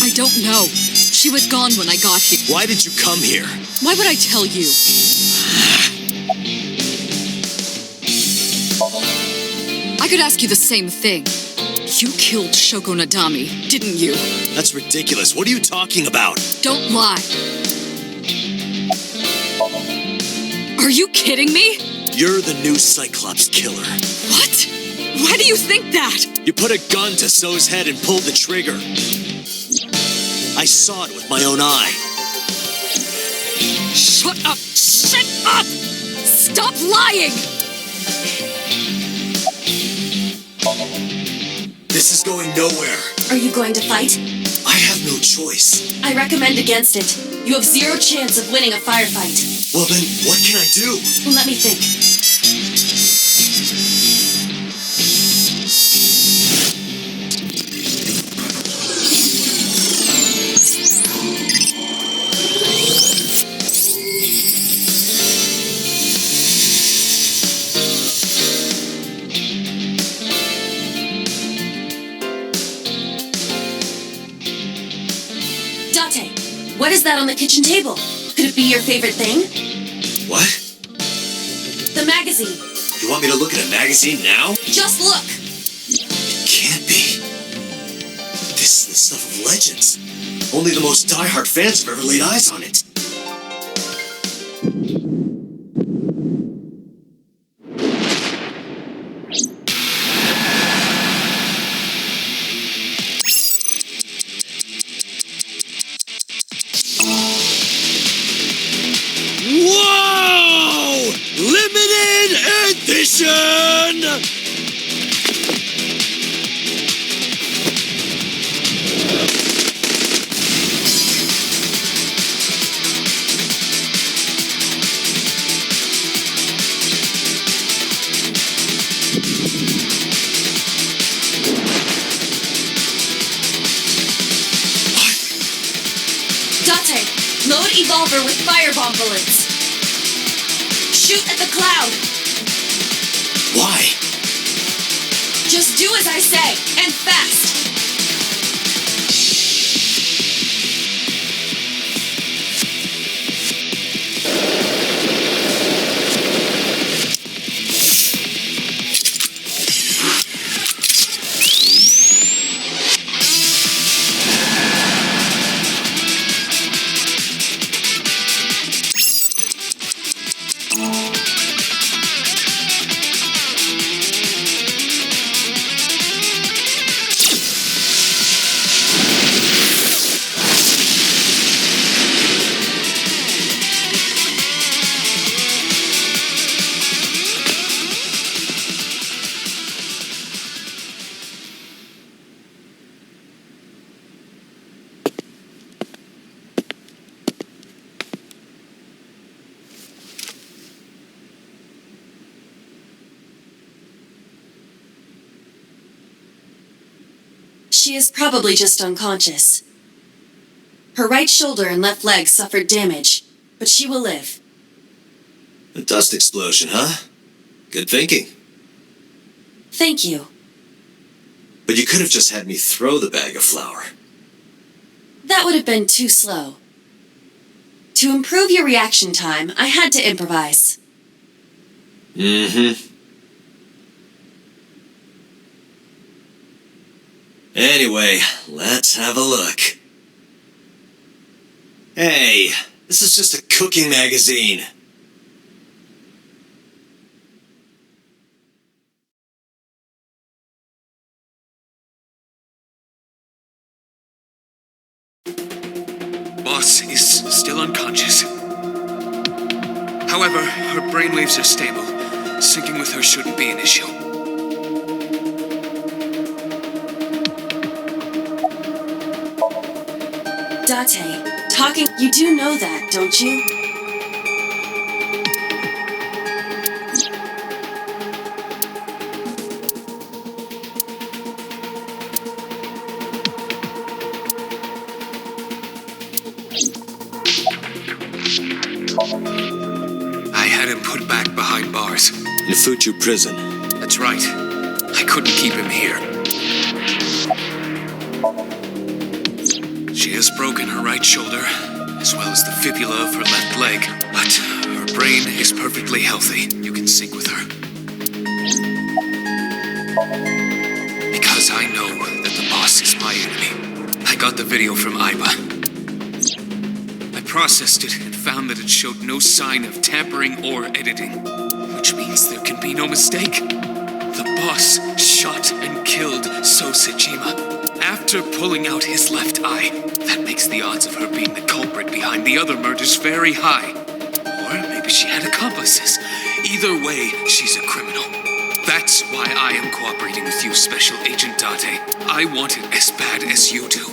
I don't know. She was gone when I got here. Why did you come here? Why would I tell you? I could ask you the same thing. You killed Shoko Nadami, didn't you? That's ridiculous. What are you talking about? Don't lie. Are you kidding me? You're the new Cyclops killer. What? Why do you think that? You put a gun to So's head and pulled the trigger. I saw it with my own eye. Shut up! Shut up! Stop lying! This is going nowhere. Are you going to fight? I have no choice. I recommend against it. You have zero chance of winning a firefight. Well then, what can I do? Let me think. What is that on the kitchen table? Could it be your favorite thing? What? The magazine. You want me to look at a magazine now? Just look. It can't be. This is the stuff of legends. Only the most diehard fans have ever laid eyes on it. Whoa! Limited edition! Date, load Evolver with firebomb bullets. Shoot at the cloud. Why? Just do as I say, and fast. She is probably just unconscious. Her right shoulder and left leg suffered damage, but she will live. A dust explosion, huh? Good thinking. Thank you. But you could have just had me throw the bag of flour. That would have been too slow. To improve your reaction time, I had to improvise. Mm-hmm. Anyway, let's have a look. Hey, this is just a cooking magazine. Boss is still unconscious. However, her brainwaves are stable. Syncing with her shouldn't be an issue. Date, talking, you do know that, don't you? I had him put back behind bars. In Fuchu prison. That's right. I couldn't keep him here. She has broken her right shoulder, as well as the fibula of her left leg, but her brain is perfectly healthy. You can sync with her. Because I know that the boss is my enemy, I got the video from Aiba. I processed it and found that it showed no sign of tampering or editing, which means there can be no mistake. The boss shot and killed So Sejima after pulling out his left eye. That makes the odds of her being the culprit behind the other murders very high. Or maybe she had accomplices. Either way, she's a criminal. That's why I am cooperating with you, Special Agent Date. I want it as bad as you do.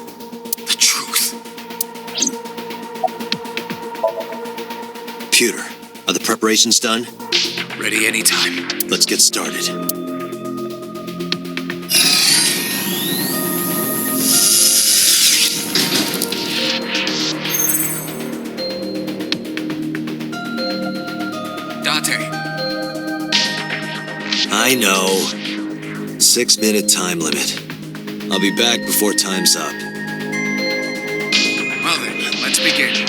The truth. Computer, are the preparations done? Ready anytime. Let's get started. Date. I know. 6-minute time limit. I'll be back before time's up. Well then, let's begin.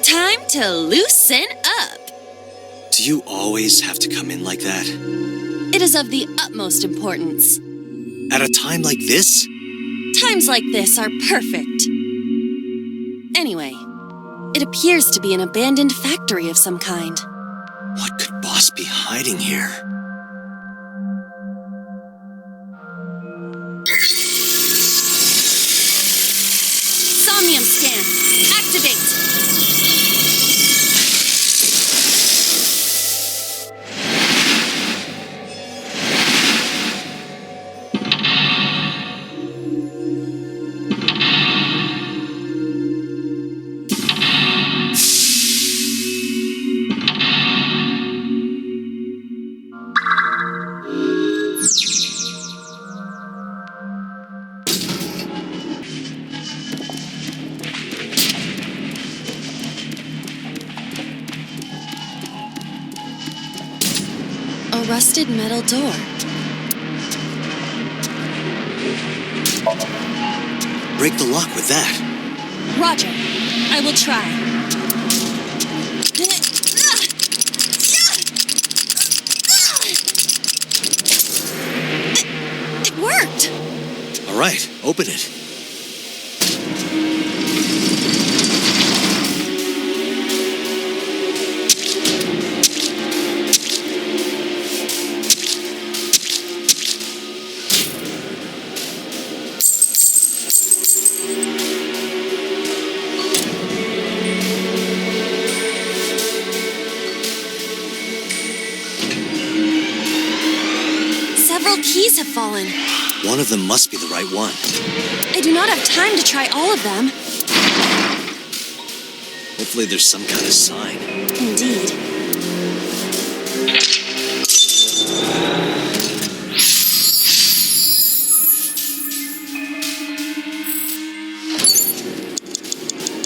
Time to loosen up. Do you always have to come in like that? It is of the utmost importance. At a time like this? Times like this are perfect. Anyway, it appears to be an abandoned factory of some kind. What could Boss be hiding here? Somnium scan. Activate. A rusted metal door. Break the lock with that. Roger. I will try. right, open it. Several keys have fallen. One of them must be the right one. I do not have time to try all of them. Hopefully there's some kind of sign. Indeed.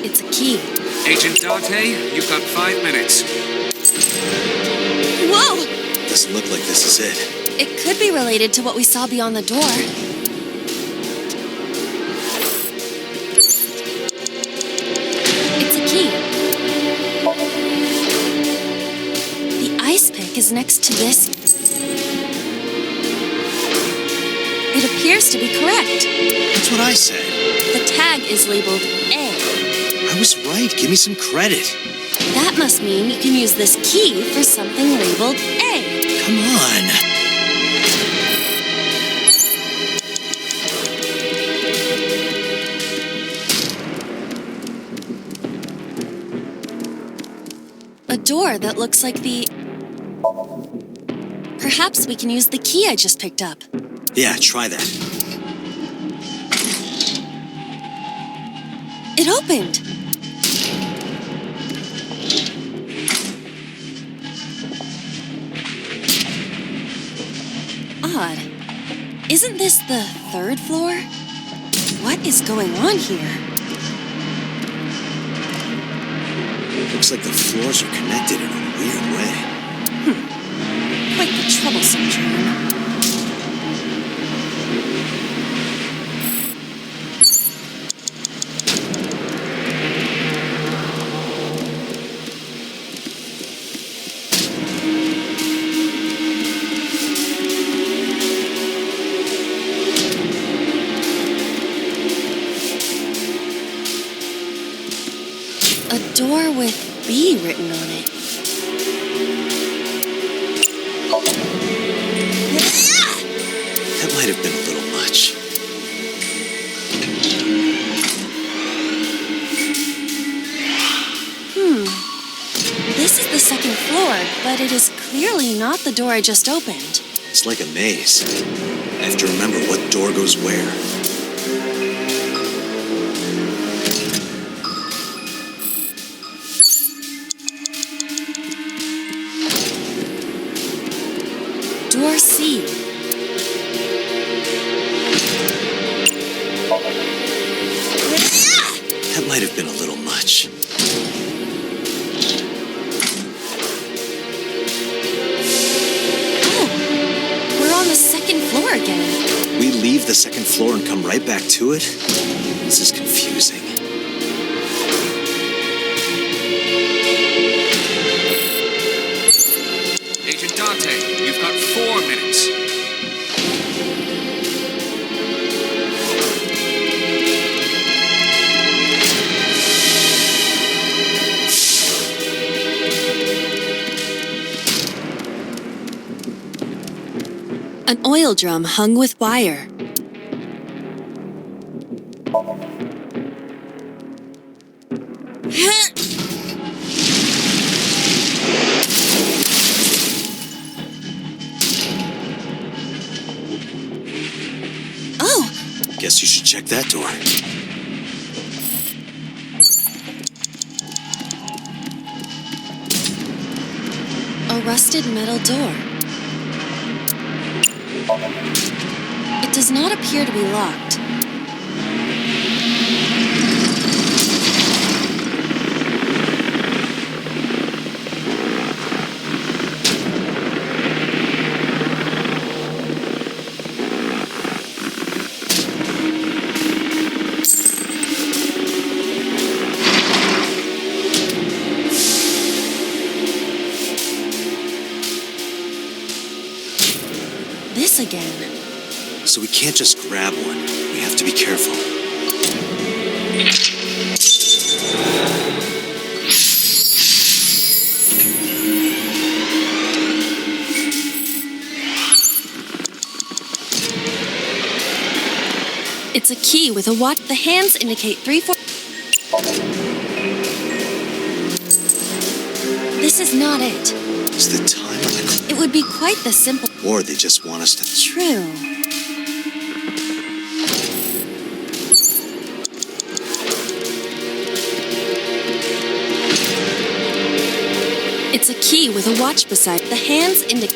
It's a key. Agent Date, you've got 5 minutes. Whoa! Doesn't look like this is it. It could be related to what we saw beyond the door. It's a key. The ice pick is next to this. It appears to be correct. That's what I said. The tag is labeled A. I was right. Give me some credit. That must mean you can use this key for something labeled A. Come on. A door that looks like the... Perhaps we can use the key I just picked up. Yeah, try that. It opened. Odd. Isn't this the 3rd floor? What is going on here? Looks like the floors are connected in a weird way. Quite the troublesome dream. A door with B written on it. That might have been a little much. This is the 2nd floor, but it is clearly not the door I just opened. It's like a maze. I have to remember what door goes where. Door C. That might have been a little much. Oh, we're on the 2nd floor again. We leave the 2nd floor and come right back to it? This is confusing. Agent Date, you've got 4 minutes. An oil drum hung with wire. Oh! Guess you should check that door. A rusted metal door. It does not appear to be locked. This again. so we can't just grab one. We have to be careful. It's a key with a watch. The hands indicate 3, 4. This is not it. Is the time on the clock? It would be quite the simple. Or they just want us to... True. It's a key with a watch beside. The hands indicate.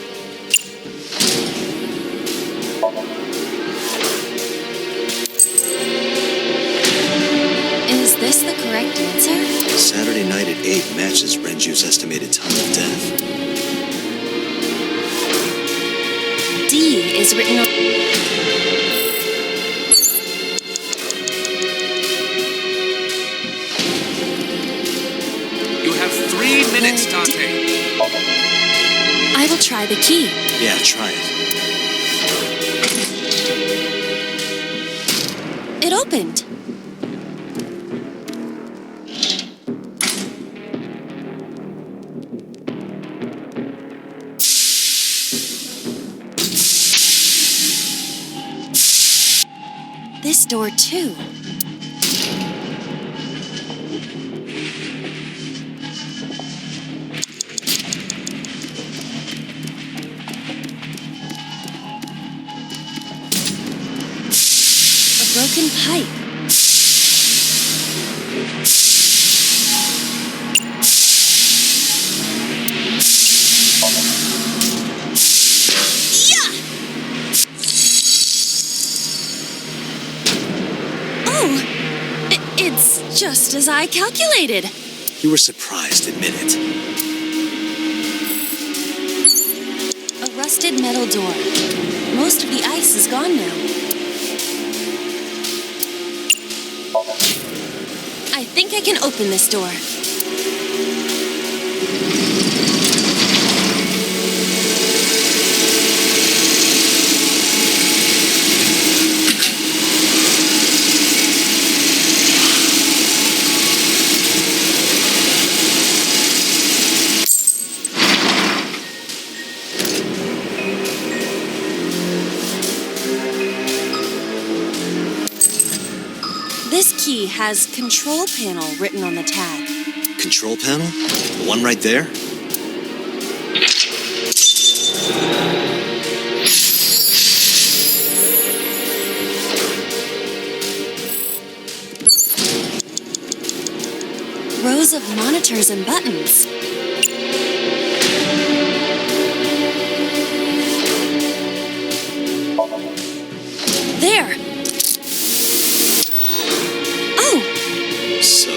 Is this the correct answer? Saturday night at 8 matches Renju's estimated time of death. D is written on. You have 3 minutes, Date. I will try the key. Yeah, try it. It opened. This door, too. A broken pipe. It's just as I calculated. You were surprised, admit it. A rusted metal door. Most of the ice is gone now. I think I can open this door. This key has control panel written on the tag. Control panel? The one right there? Rows of monitors and buttons. There! So?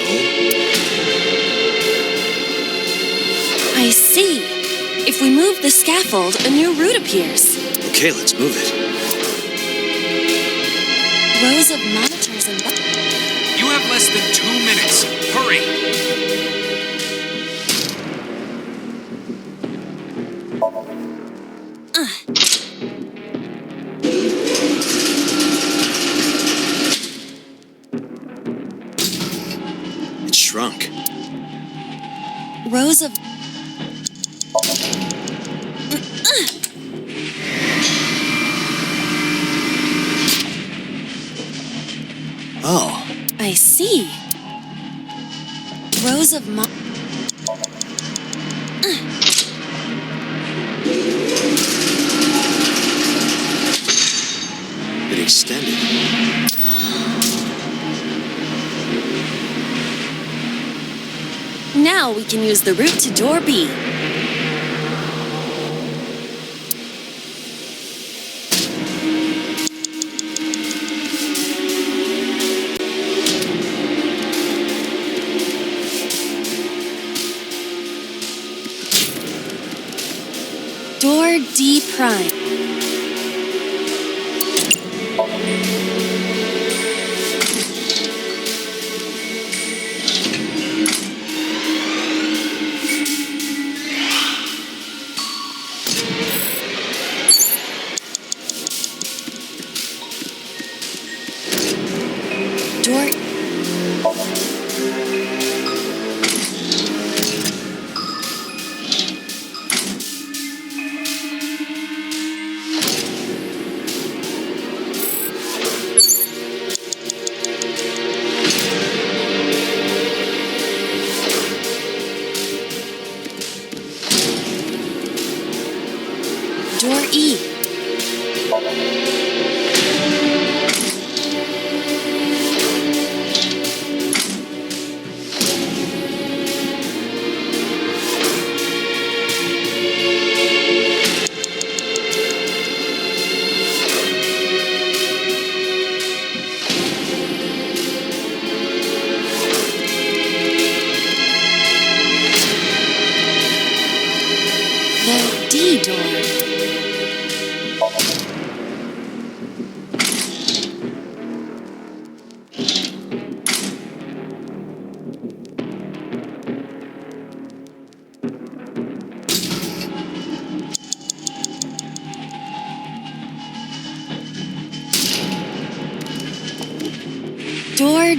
I see. If we move the scaffold, a new route appears. Okay, let's move it. Rows of monitors and buttons. You have less than 2 minutes. Hurry! It shrunk. Rows of... Oh. I see. Rows of It extended. Now we can use the route to door B. Door D prime. Door.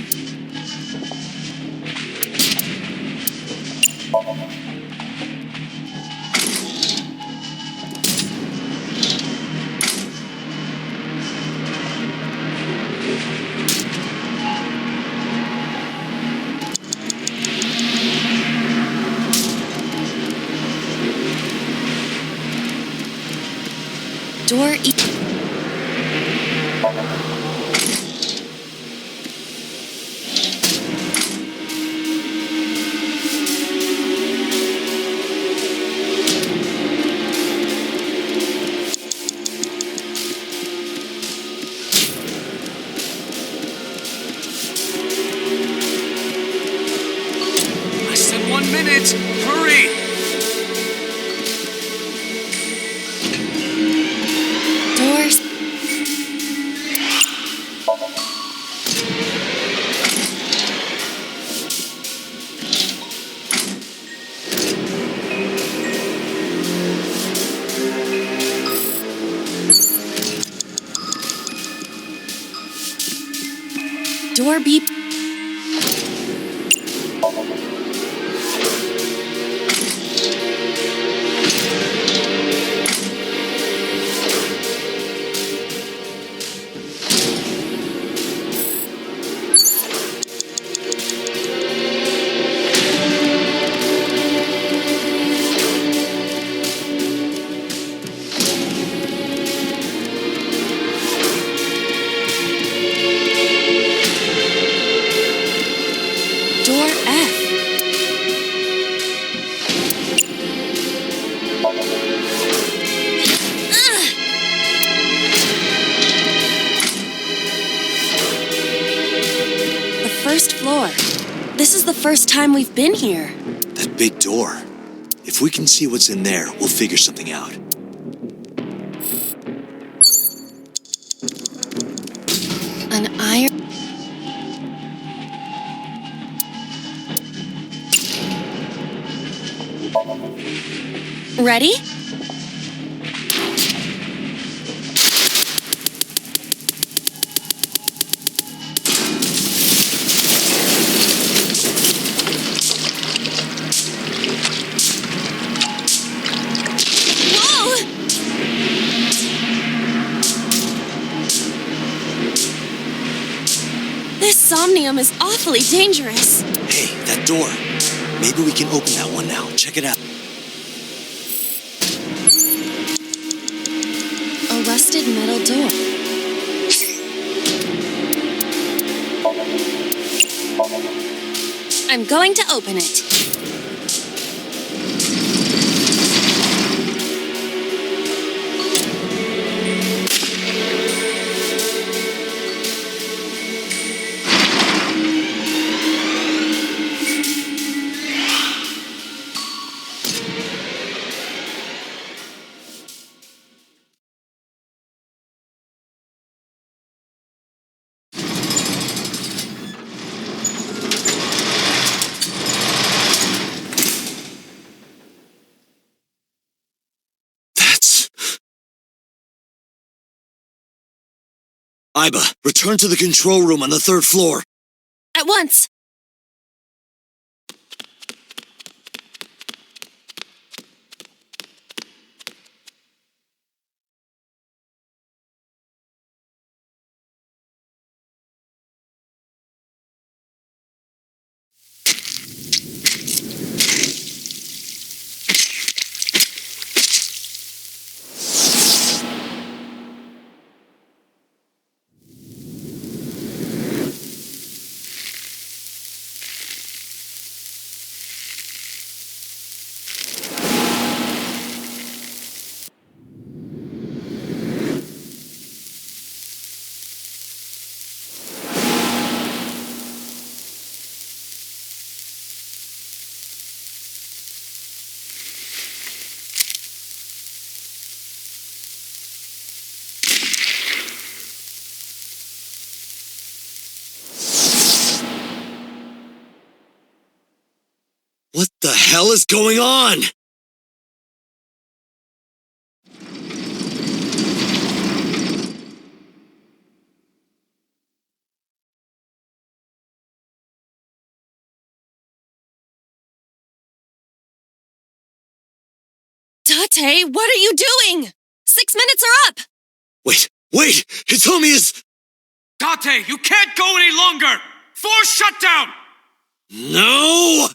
Door. I said 1 minute! Hurry! Doors. Door beep. Door F. The first floor. This is the first time we've been here. That big door. If we can see what's in there, we'll figure something out. An iron. Ready? Whoa! This somnium is awfully dangerous. Hey, that door. Maybe we can open that one now. Check it out. A rusted metal door. I'm going to open it. Iba, return to the control room on the 3rd floor. At once. What the hell is going on? Date, what are you doing? 6 minutes are up! Wait! He told me his... Date, you can't go any longer! Force shutdown! No!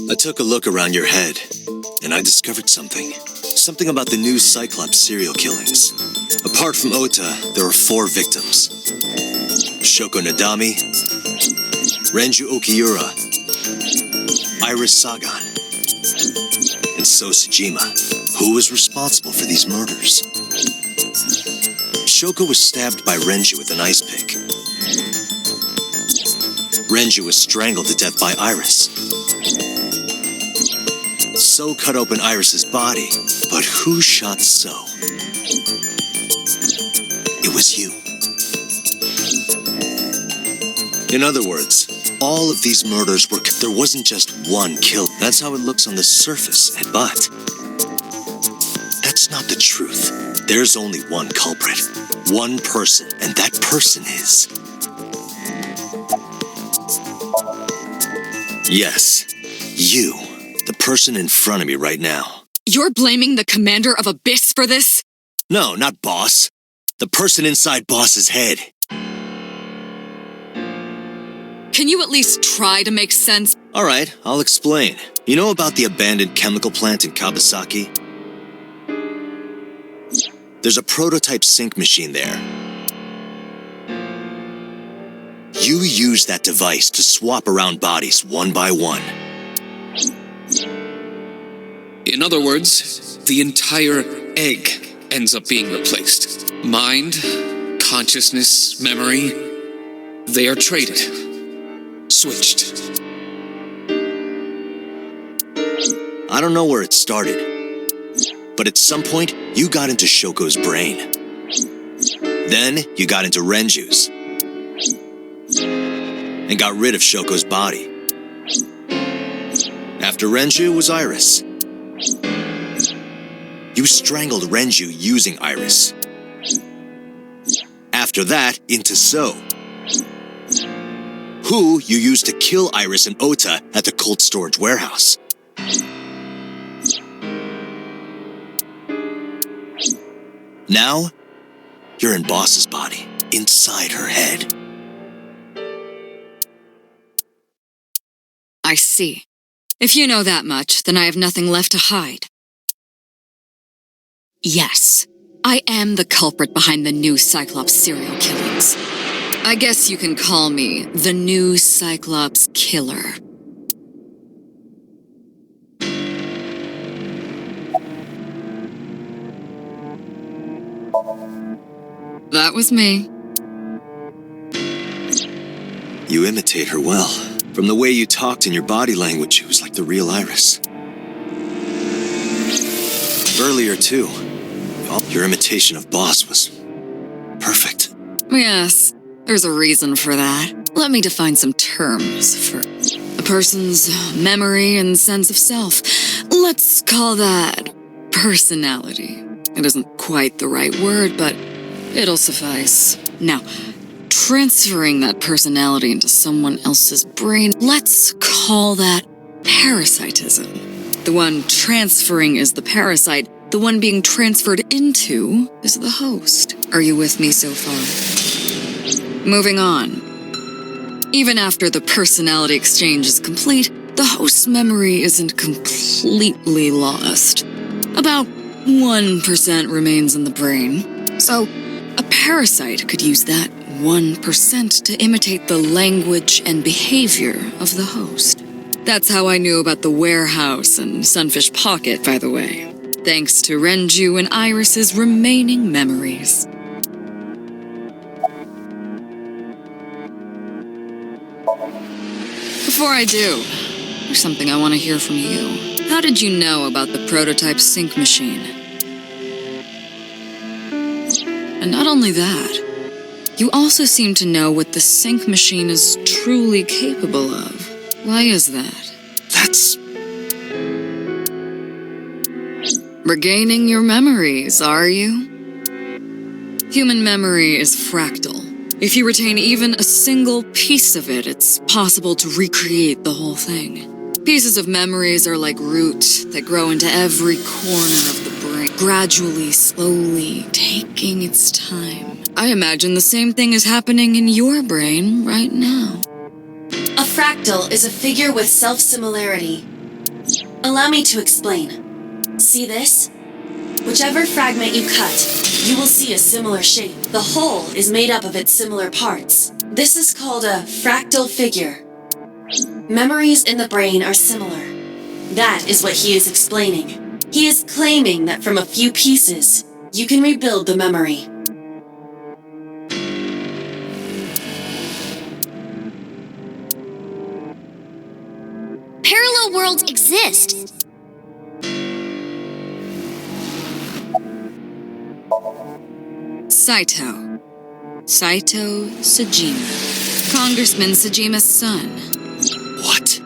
I took a look around your head, and I discovered something. Something about the new Cyclops serial killings. Apart from Ota, there were 4 victims. Shoko Nadami, Renju Okiura, Iris Sagan, and So Tsujima. Who was responsible for these murders? Shoko was stabbed by Renju with an ice pick. Renju was strangled to death by Iris. So cut open Iris's body, but who shot So? It was you. In other words, all of these murders were... There wasn't just one kill. That's how it looks on the surface, but... that's not the truth. There's only one culprit. One person, and that person is... yes, you. The person in front of me right now. You're blaming the commander of Abyss for this? No, not Boss. The person inside Boss's head. Can you at least try to make sense? All right, I'll explain. You know about the abandoned chemical plant in Kawasaki? There's a prototype sync machine there. You use that device to swap around bodies one by one. In other words, the entire egg ends up being replaced. Mind, consciousness, memory, they are traded. Switched. I don't know where it started, but at some point, you got into Shoko's brain. Then, you got into Renju's. And got rid of Shoko's body. After Renju was Iris. You strangled Renju using Iris. After that, into So, who you used to kill Iris and Ota at the cold storage warehouse. Now, you're in Boss's body, inside her head. I see. If you know that much, then I have nothing left to hide. Yes, I am the culprit behind the new Cyclops serial killings. I guess you can call me the new Cyclops killer. That was me. You imitate her well. From the way you talked and your body language, it was like the real Iris. Earlier, too. Your imitation of Boss was perfect. Yes, there's a reason for that. Let me define some terms for a person's memory and sense of self. Let's call that personality. It isn't quite the right word, but it'll suffice. Now, transferring that personality into someone else's brain, let's call that parasitism. The one transferring is the parasite. The one being transferred into is the host. Are you with me so far? Moving on. Even after the personality exchange is complete, the host's memory isn't completely lost. About 1% remains in the brain. So, a parasite could use that 1% to imitate the language and behavior of the host. That's how I knew about the warehouse and Sunfish Pocket, by the way. thanks to Renju and Iris's remaining memories. Before I do, there's something I want to hear from you. How did you know about the prototype sync machine? And not only that, you also seem to know what the sync machine is truly capable of. Why is that? That's... Regaining your memories, are you? Human memory is fractal. If you retain even a single piece of it, it's possible to recreate the whole thing. Pieces of memories are like roots that grow into every corner of the brain, gradually, slowly, taking its time. I imagine the same thing is happening in your brain right now. A fractal is a figure with self-similarity. Allow me to explain. See this? Whichever fragment you cut, you will see a similar shape. The whole is made up of its similar parts. This is called a fractal figure. Memories in the brain are similar. That is what he is explaining. He is claiming that from a few pieces, you can rebuild the memory. Parallel worlds exist. Saito Sajima. Congressman Sajima's son. What?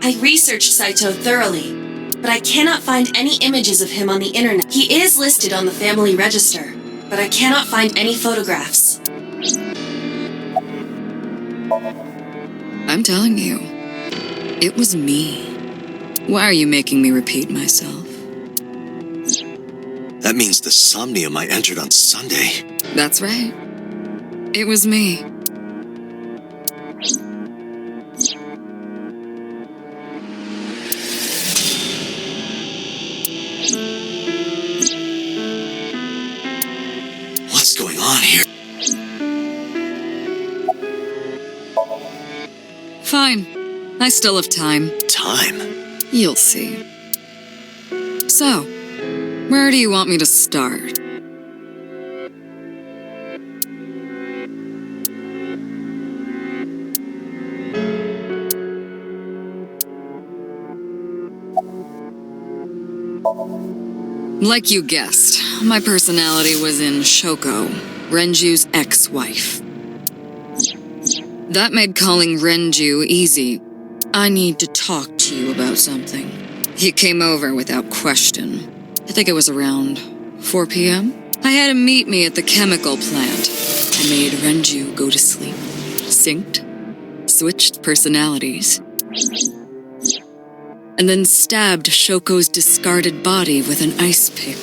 I researched Saito thoroughly, but I cannot find any images of him on the internet. He is listed on the family register, but I cannot find any photographs. I'm telling you, it was me. Why are you making me repeat myself? That means the somnium I entered on Sunday. That's right. It was me. What's going on here? Fine. I still have time. Time? You'll see. So, where do you want me to start? Like you guessed, my personality was in Shoko, Renju's ex-wife. That made calling Renju easy. I need to talk to you about something. He came over without question. I think it was around 4 p.m. I had him meet me at the chemical plant. I made Renju go to sleep. Synced, switched personalities, and then stabbed Shoko's discarded body with an ice pick.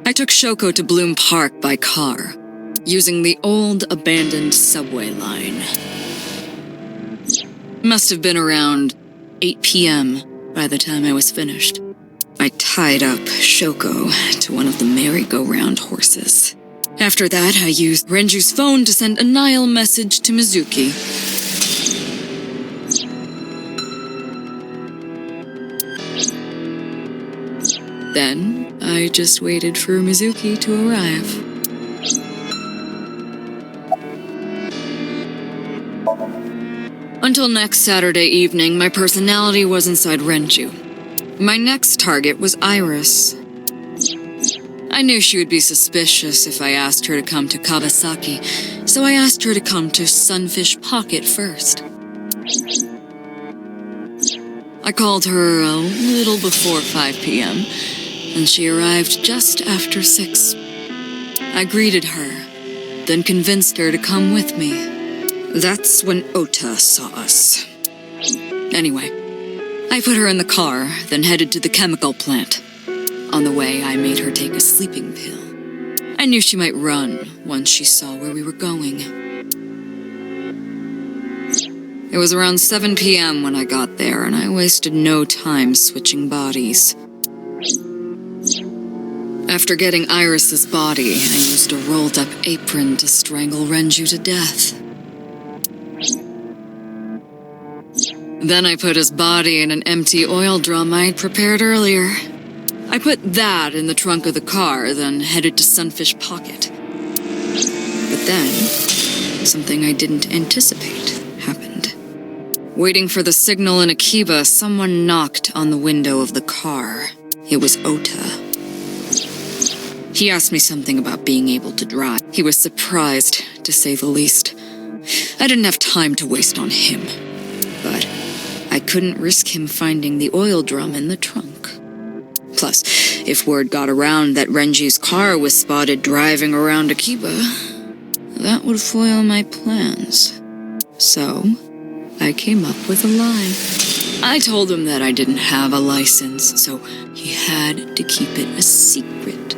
I took Shoko to Bloom Park by car, using the old abandoned subway line. Must have been around 8 p.m. by the time I was finished. I tied up Shoko to one of the merry-go-round horses. After that, I used Renju's phone to send a Nile message to Mizuki. Then, I just waited for Mizuki to arrive. Until next Saturday evening, my personality was inside Renju. My next target was Iris. I knew she would be suspicious if I asked her to come to Kawasaki, so I asked her to come to Sunfish Pocket first. I called her a little before 5 p.m., and she arrived just after 6. I greeted her, then convinced her to come with me. That's when Ota saw us. Anyway, I put her in the car, then headed to the chemical plant. On the way, I made her take a sleeping pill. I knew she might run once she saw where we were going. It was around 7 p.m. when I got there, and I wasted no time switching bodies. After getting Iris's body, I used a rolled-up apron to strangle Renju to death. Then I put his body in an empty oil drum I'd prepared earlier. I put that in the trunk of the car, then headed to Sunfish Pocket. But then, something I didn't anticipate happened. Waiting for the signal in Akiba, someone knocked on the window of the car. It was Ota. He asked me something about being able to drive. He was surprised, to say the least. I didn't have time to waste on him. But I couldn't risk him finding the oil drum in the trunk. Plus, if word got around that Renji's car was spotted driving around Akiba, that would foil my plans. So, I came up with a lie. I told him that I didn't have a license, so he had to keep it a secret.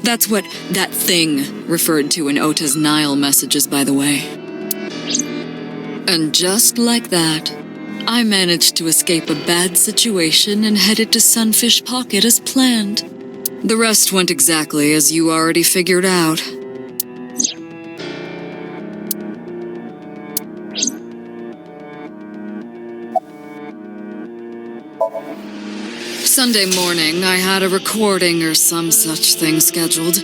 That's what that thing referred to in Ota's Nile messages, by the way. And just like that, I managed to escape a bad situation and headed to Sunfish Pocket as planned. The rest went exactly as you already figured out. Sunday morning, I had a recording or some such thing scheduled.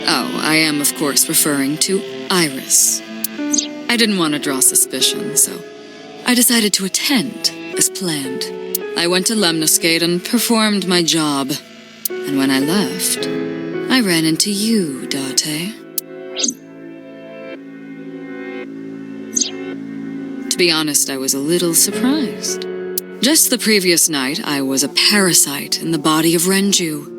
Oh, I am, of course, referring to Iris. I didn't want to draw suspicion, so I decided to attend, as planned. I went to Lemniscate and performed my job. And when I left, I ran into you, Date. To be honest, I was a little surprised. Just the previous night, I was a parasite in the body of Renju.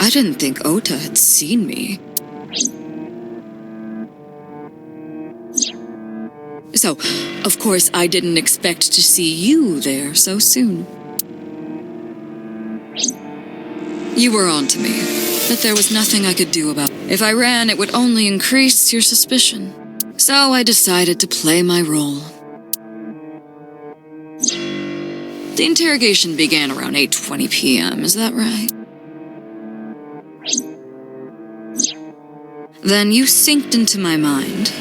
I didn't think Ota had seen me. So, of course, I didn't expect to see you there so soon. You were on to me, but there was nothing I could do about it. If I ran, it would only increase your suspicion. So I decided to play my role. The interrogation began around 8:20 p.m., is that right? Then you synced into my mind.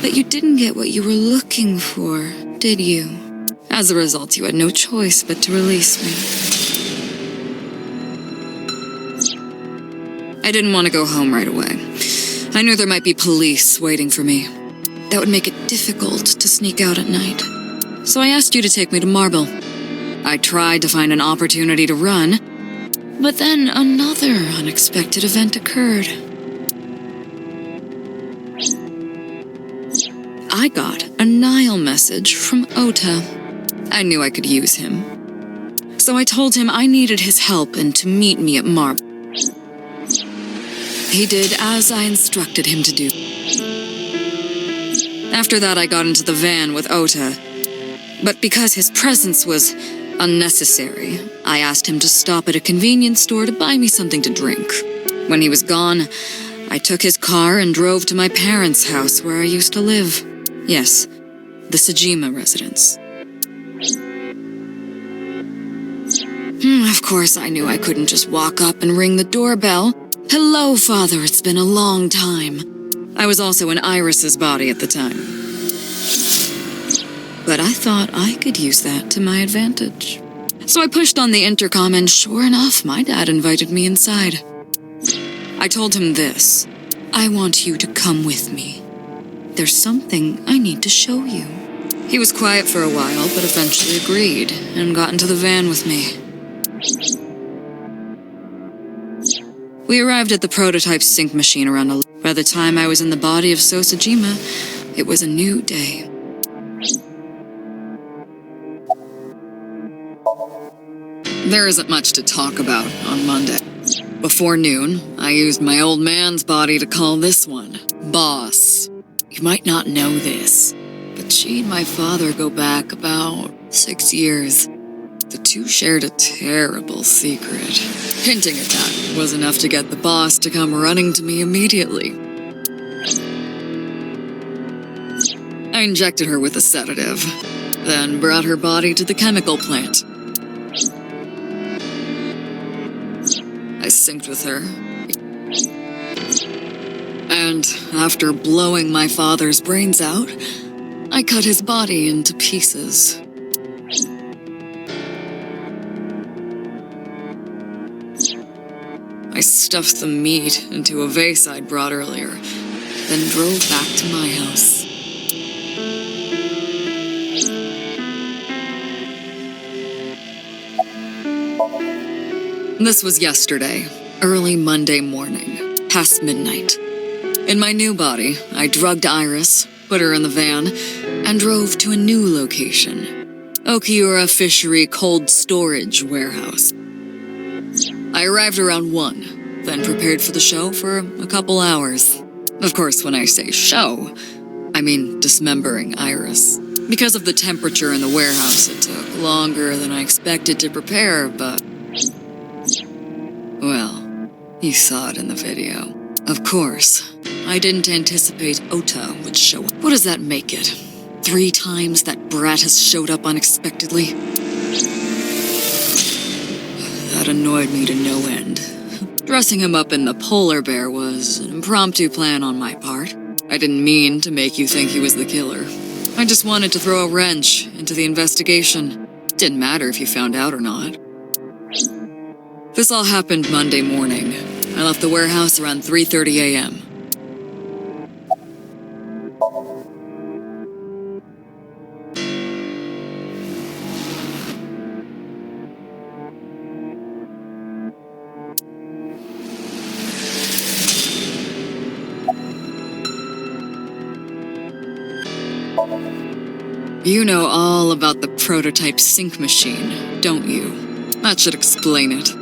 But you didn't get what you were looking for, did you? As a result, you had no choice but to release me. I didn't want to go home right away. I knew there might be police waiting for me. That would make it difficult to sneak out at night. So I asked you to take me to Marble. I tried to find an opportunity to run, but then another unexpected event occurred. I got a Nile message from Ota. I knew I could use him. So I told him I needed his help and to meet me at Marble. He did as I instructed him to do. After that, I got into the van with Ota. But because his presence was unnecessary, I asked him to stop at a convenience store to buy me something to drink. When he was gone, I took his car and drove to my parents' house where I used to live. Yes, the Sajima residence. Of course, I knew I couldn't just walk up and ring the doorbell. Hello, Father, it's been a long time. I was also in Iris's body at the time. But I thought I could use that to my advantage. So I pushed on the intercom and sure enough, my dad invited me inside. I told him this. I want you to come with me. There's something I need to show you. He was quiet for a while, but eventually agreed and got into the van with me. We arrived at the prototype sync machine around 11. By the time I was in the body of Sosajima, it was a new day. There isn't much to talk about on Monday. Before noon, I used my old man's body to call this one Boss. You might not know this, but she and my father go back about 6 years. The two shared a terrible secret. Hinting at that was enough to get the boss to come running to me immediately. I injected her with a sedative. then brought her body to the chemical plant. I synced with her. And after blowing my father's brains out, I cut his body into pieces. I stuffed the meat into a vase I'd brought earlier, then drove back to my house. This was yesterday, early Monday morning, past midnight. In my new body, I drugged Iris, put her in the van, and drove to a new location, Okiura Fishery Cold Storage Warehouse. I arrived around 1, then prepared for the show for a couple hours. Of course, when I say show, I mean dismembering Iris. Because of the temperature in the warehouse, it took longer than I expected to prepare, but... well, you saw it in the video. Of course, I didn't anticipate Ota would show up. What does that make it? 3 times that brat has showed up unexpectedly? That annoyed me to no end. Dressing him up in the polar bear was an impromptu plan on my part. I didn't mean to make you think he was the killer. I just wanted to throw a wrench into the investigation. Didn't matter if you found out or not. This all happened Monday morning. I left the warehouse around 3:30 a.m. You know all about the prototype sync machine, don't you? That should explain it.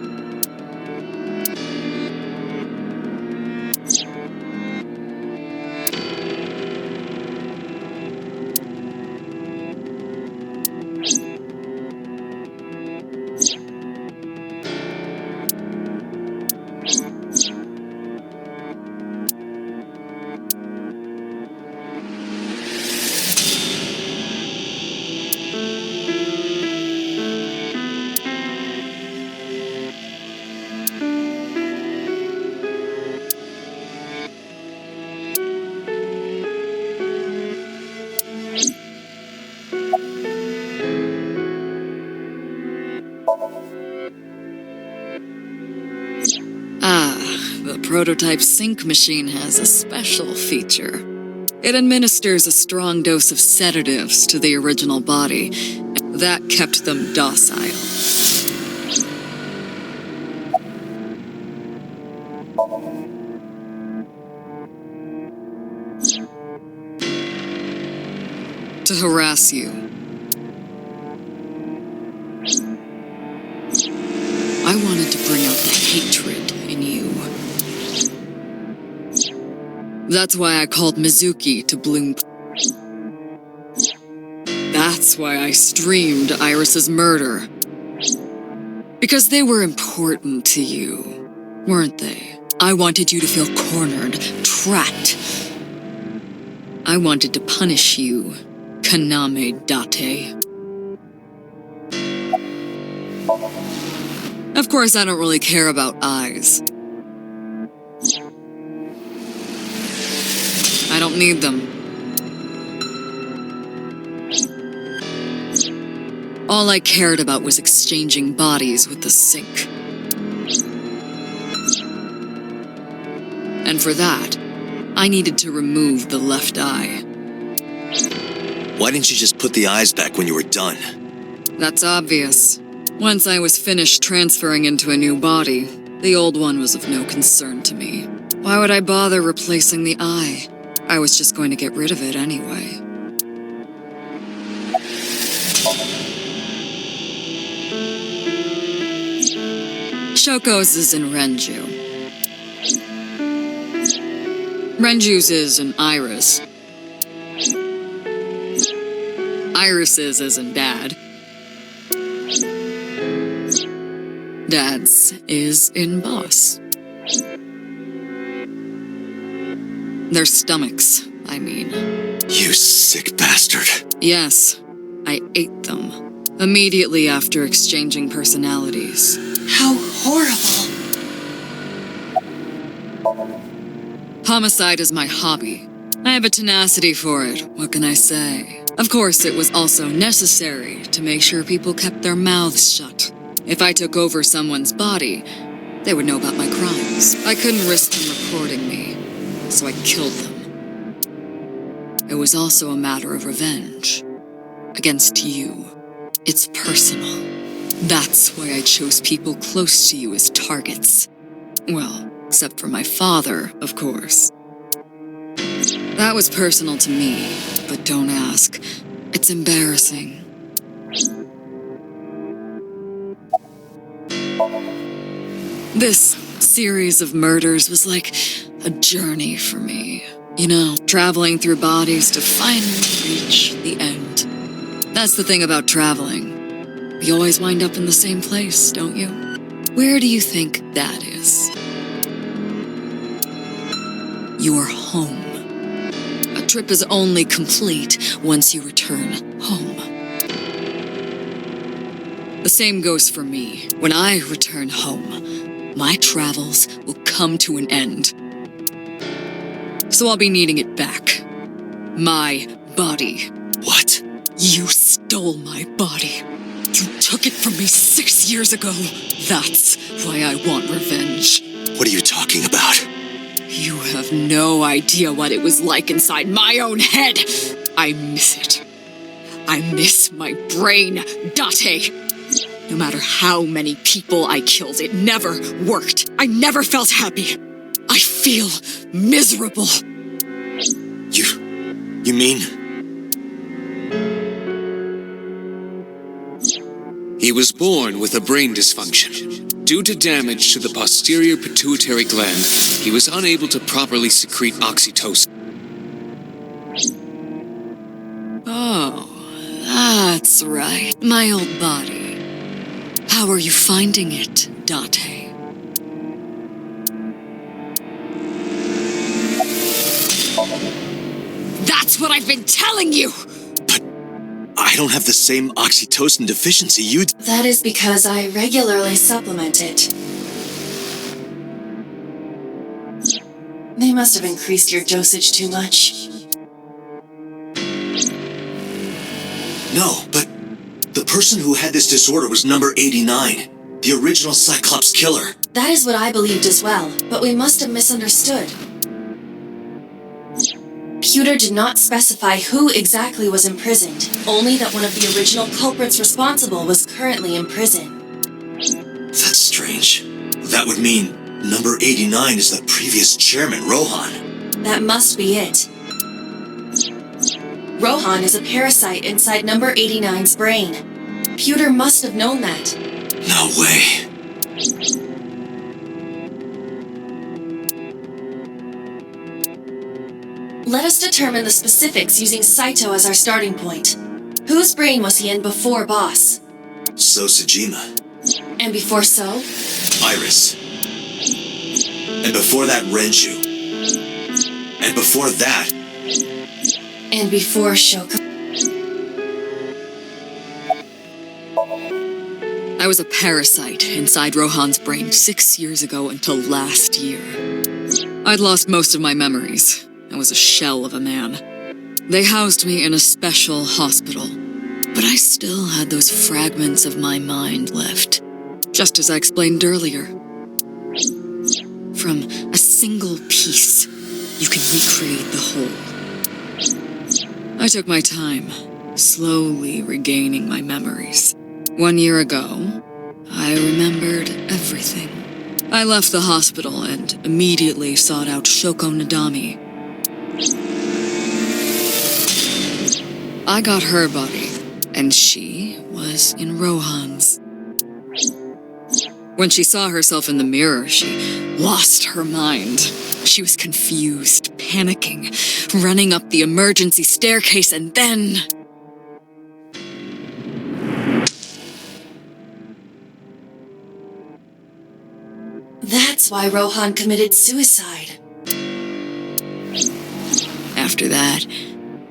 The prototype sync machine has a special feature. It administers a strong dose of sedatives to the original body. That kept them docile. To harass you. I wanted to bring out the hatred in you. That's why I called Mizuki to bloom. That's why I streamed Iris's murder. Because they were important to you, weren't they? I wanted you to feel cornered, trapped. I wanted to punish you, Kaname Date. Of course, I don't really care about eyes. I don't need them. All I cared about was exchanging bodies with the sink. And for that, I needed to remove the left eye. Why didn't you just put the eyes back when you were done? That's obvious. Once I was finished transferring into a new body, the old one was of no concern to me. Why would I bother replacing the eye? I was just going to get rid of it anyway. Shoko's is in Renju. Renju's is in Iris. Iris's is in Dad. Dad's is in Boss. Their stomachs, I mean. You sick bastard. Yes. I ate them, immediately after exchanging personalities. How horrible. Homicide is my hobby. I have a tenacity for it, what can I say? Of course, it was also necessary to make sure people kept their mouths shut. If I took over someone's body, they would know about my crimes. I couldn't risk them reporting me, so I killed them. It was also a matter of revenge. Against you. It's personal. That's why I chose people close to you as targets. Well, except for my father, of course. That was personal to me, but don't ask. It's embarrassing. This series of murders was like a journey for me. You know, traveling through bodies to finally reach the end. That's the thing about traveling. We always wind up in the same place, don't you? Where do you think that is? Your home. A trip is only complete once you return home. The same goes for me. When I return home, my travels will come to an end. So I'll be needing it back. My body. What? You stole my body. You took it from me 6 years ago. That's why I want revenge. What are you talking about? You have no idea what it was like inside my own head. I miss it. I miss my brain, Date. No matter how many people I killed, it never worked. I never felt happy. I feel miserable. You mean? He was born with a brain dysfunction. Due to damage to the posterior pituitary gland, he was unable to properly secrete oxytocin. Oh, that's right. My old body. How are you finding it, Date? That's what I've been telling you! I don't have the same oxytocin deficiency you do. That is because I regularly supplement it. They must have increased your dosage too much. No, but the person who had this disorder was number 89, the original Cyclops killer. That is what I believed as well, but we must have misunderstood. Pewter did not specify who exactly was imprisoned, only that one of the original culprits responsible was currently in prison. That's strange. That would mean number 89 is the previous chairman, Rohan. That must be it. Rohan is a parasite inside number 89's brain. Pewter must have known that. No way. Let us determine the specifics using Saito as our starting point. Whose brain was he in before Boss? So Sejima. And before So? Iris. And before that, Renju. And before that... And before Shoko. I was a parasite inside Rohan's brain 6 years ago until last year. I'd lost most of my memories. I was a shell of a man. They housed me in a special hospital, but I still had those fragments of my mind left, just as I explained earlier. From a single piece, you can recreate the whole. I took my time, slowly regaining my memories. 1 year ago, I remembered everything. I left the hospital and immediately sought out Shoko Nadami. I got her body, and she was in Rohan's. When she saw herself in the mirror, she lost her mind. She was confused, panicking, running up the emergency staircase, and then... That's why Rohan committed suicide. After that,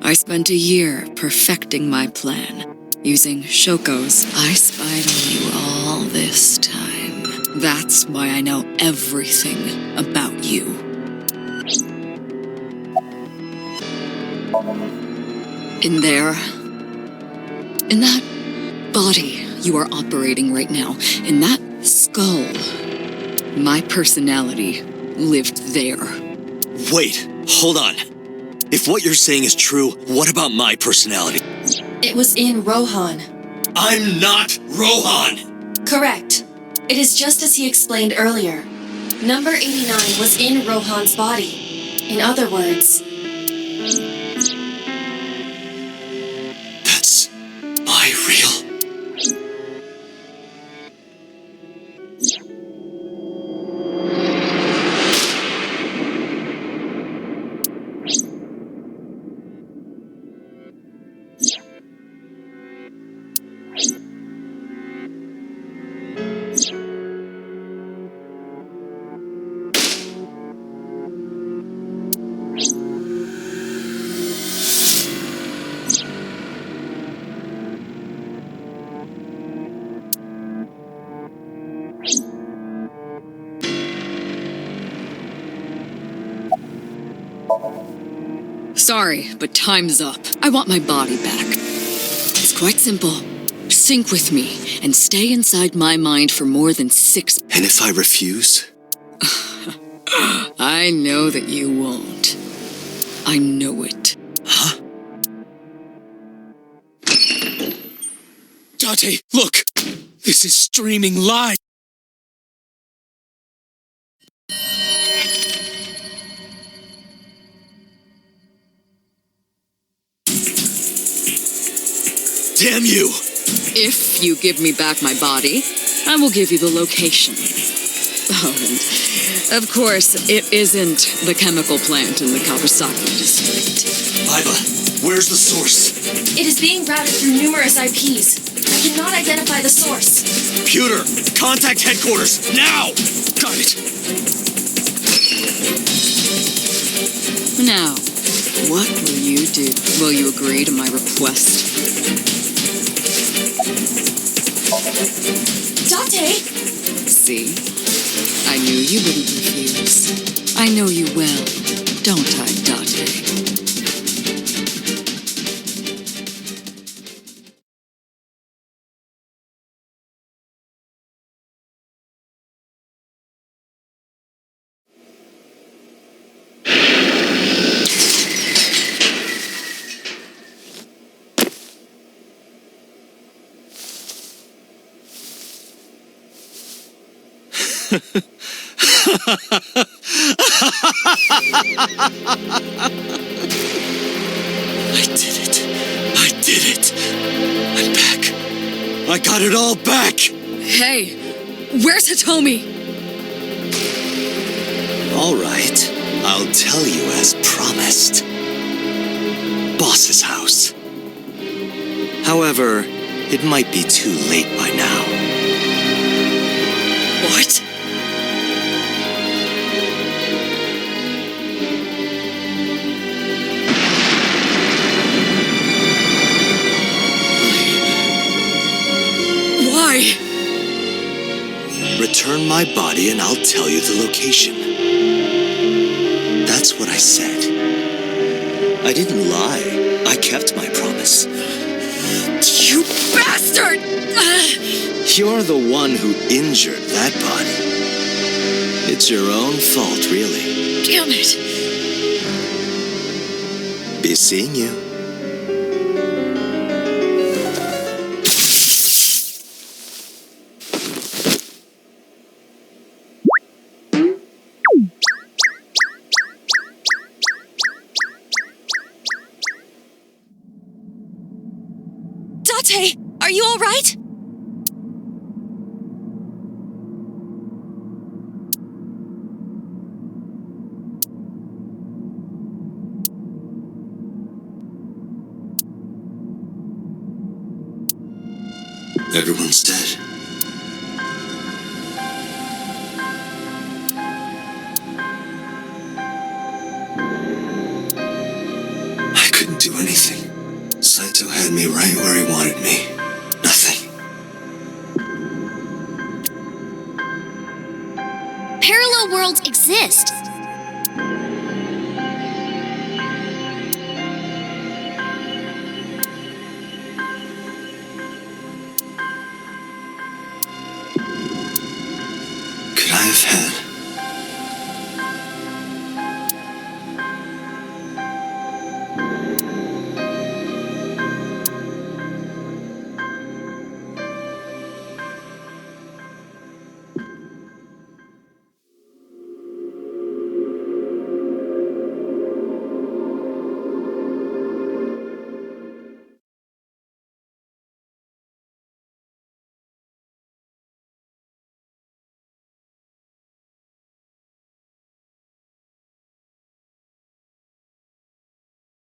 I spent a year perfecting my plan. using Shoko's I spied on you all this time. That's why I know everything about you. In there, in that body you are operating right now, in that skull, my personality lived there. Wait, hold on. If what you're saying is true, what about my personality? It was in Rohan. I'm not Rohan! Correct. It is just as he explained earlier. Number 89 was in Rohan's body. In other words... That's my real... Sorry, but time's up. I want my body back. It's quite simple. Sync with me and stay inside my mind for more than 6... And if I refuse? I know that you won't. I know it. Huh? Date, look! This is streaming live! Damn you! If you give me back my body, I will give you the location. Oh, and of course, it isn't the chemical plant in the Kawasaki district. Iva, where's the source? It is being routed through numerous IPs. I cannot identify the source. Computer, contact headquarters, now! Got it. Now, what will you do? Will you agree to my request? Date! See? I knew you wouldn't refuse. I know you well, don't I, Date? I did it. I did it. I'm back. I got it all back. Hey, where's Hitomi? All right. I'll tell you as promised. Boss's house. However, it might be too late by now. What? Why? Return my body and I'll tell you the location. That's what I said. I didn't lie. I kept my promise. You bastard! You're the one who injured that body. It's your own fault, really. Damn it! Be seeing you. Date, are you all right? Everyone's dead. I couldn't do anything. Saito had me right where he wanted me. worlds exist. Could I have had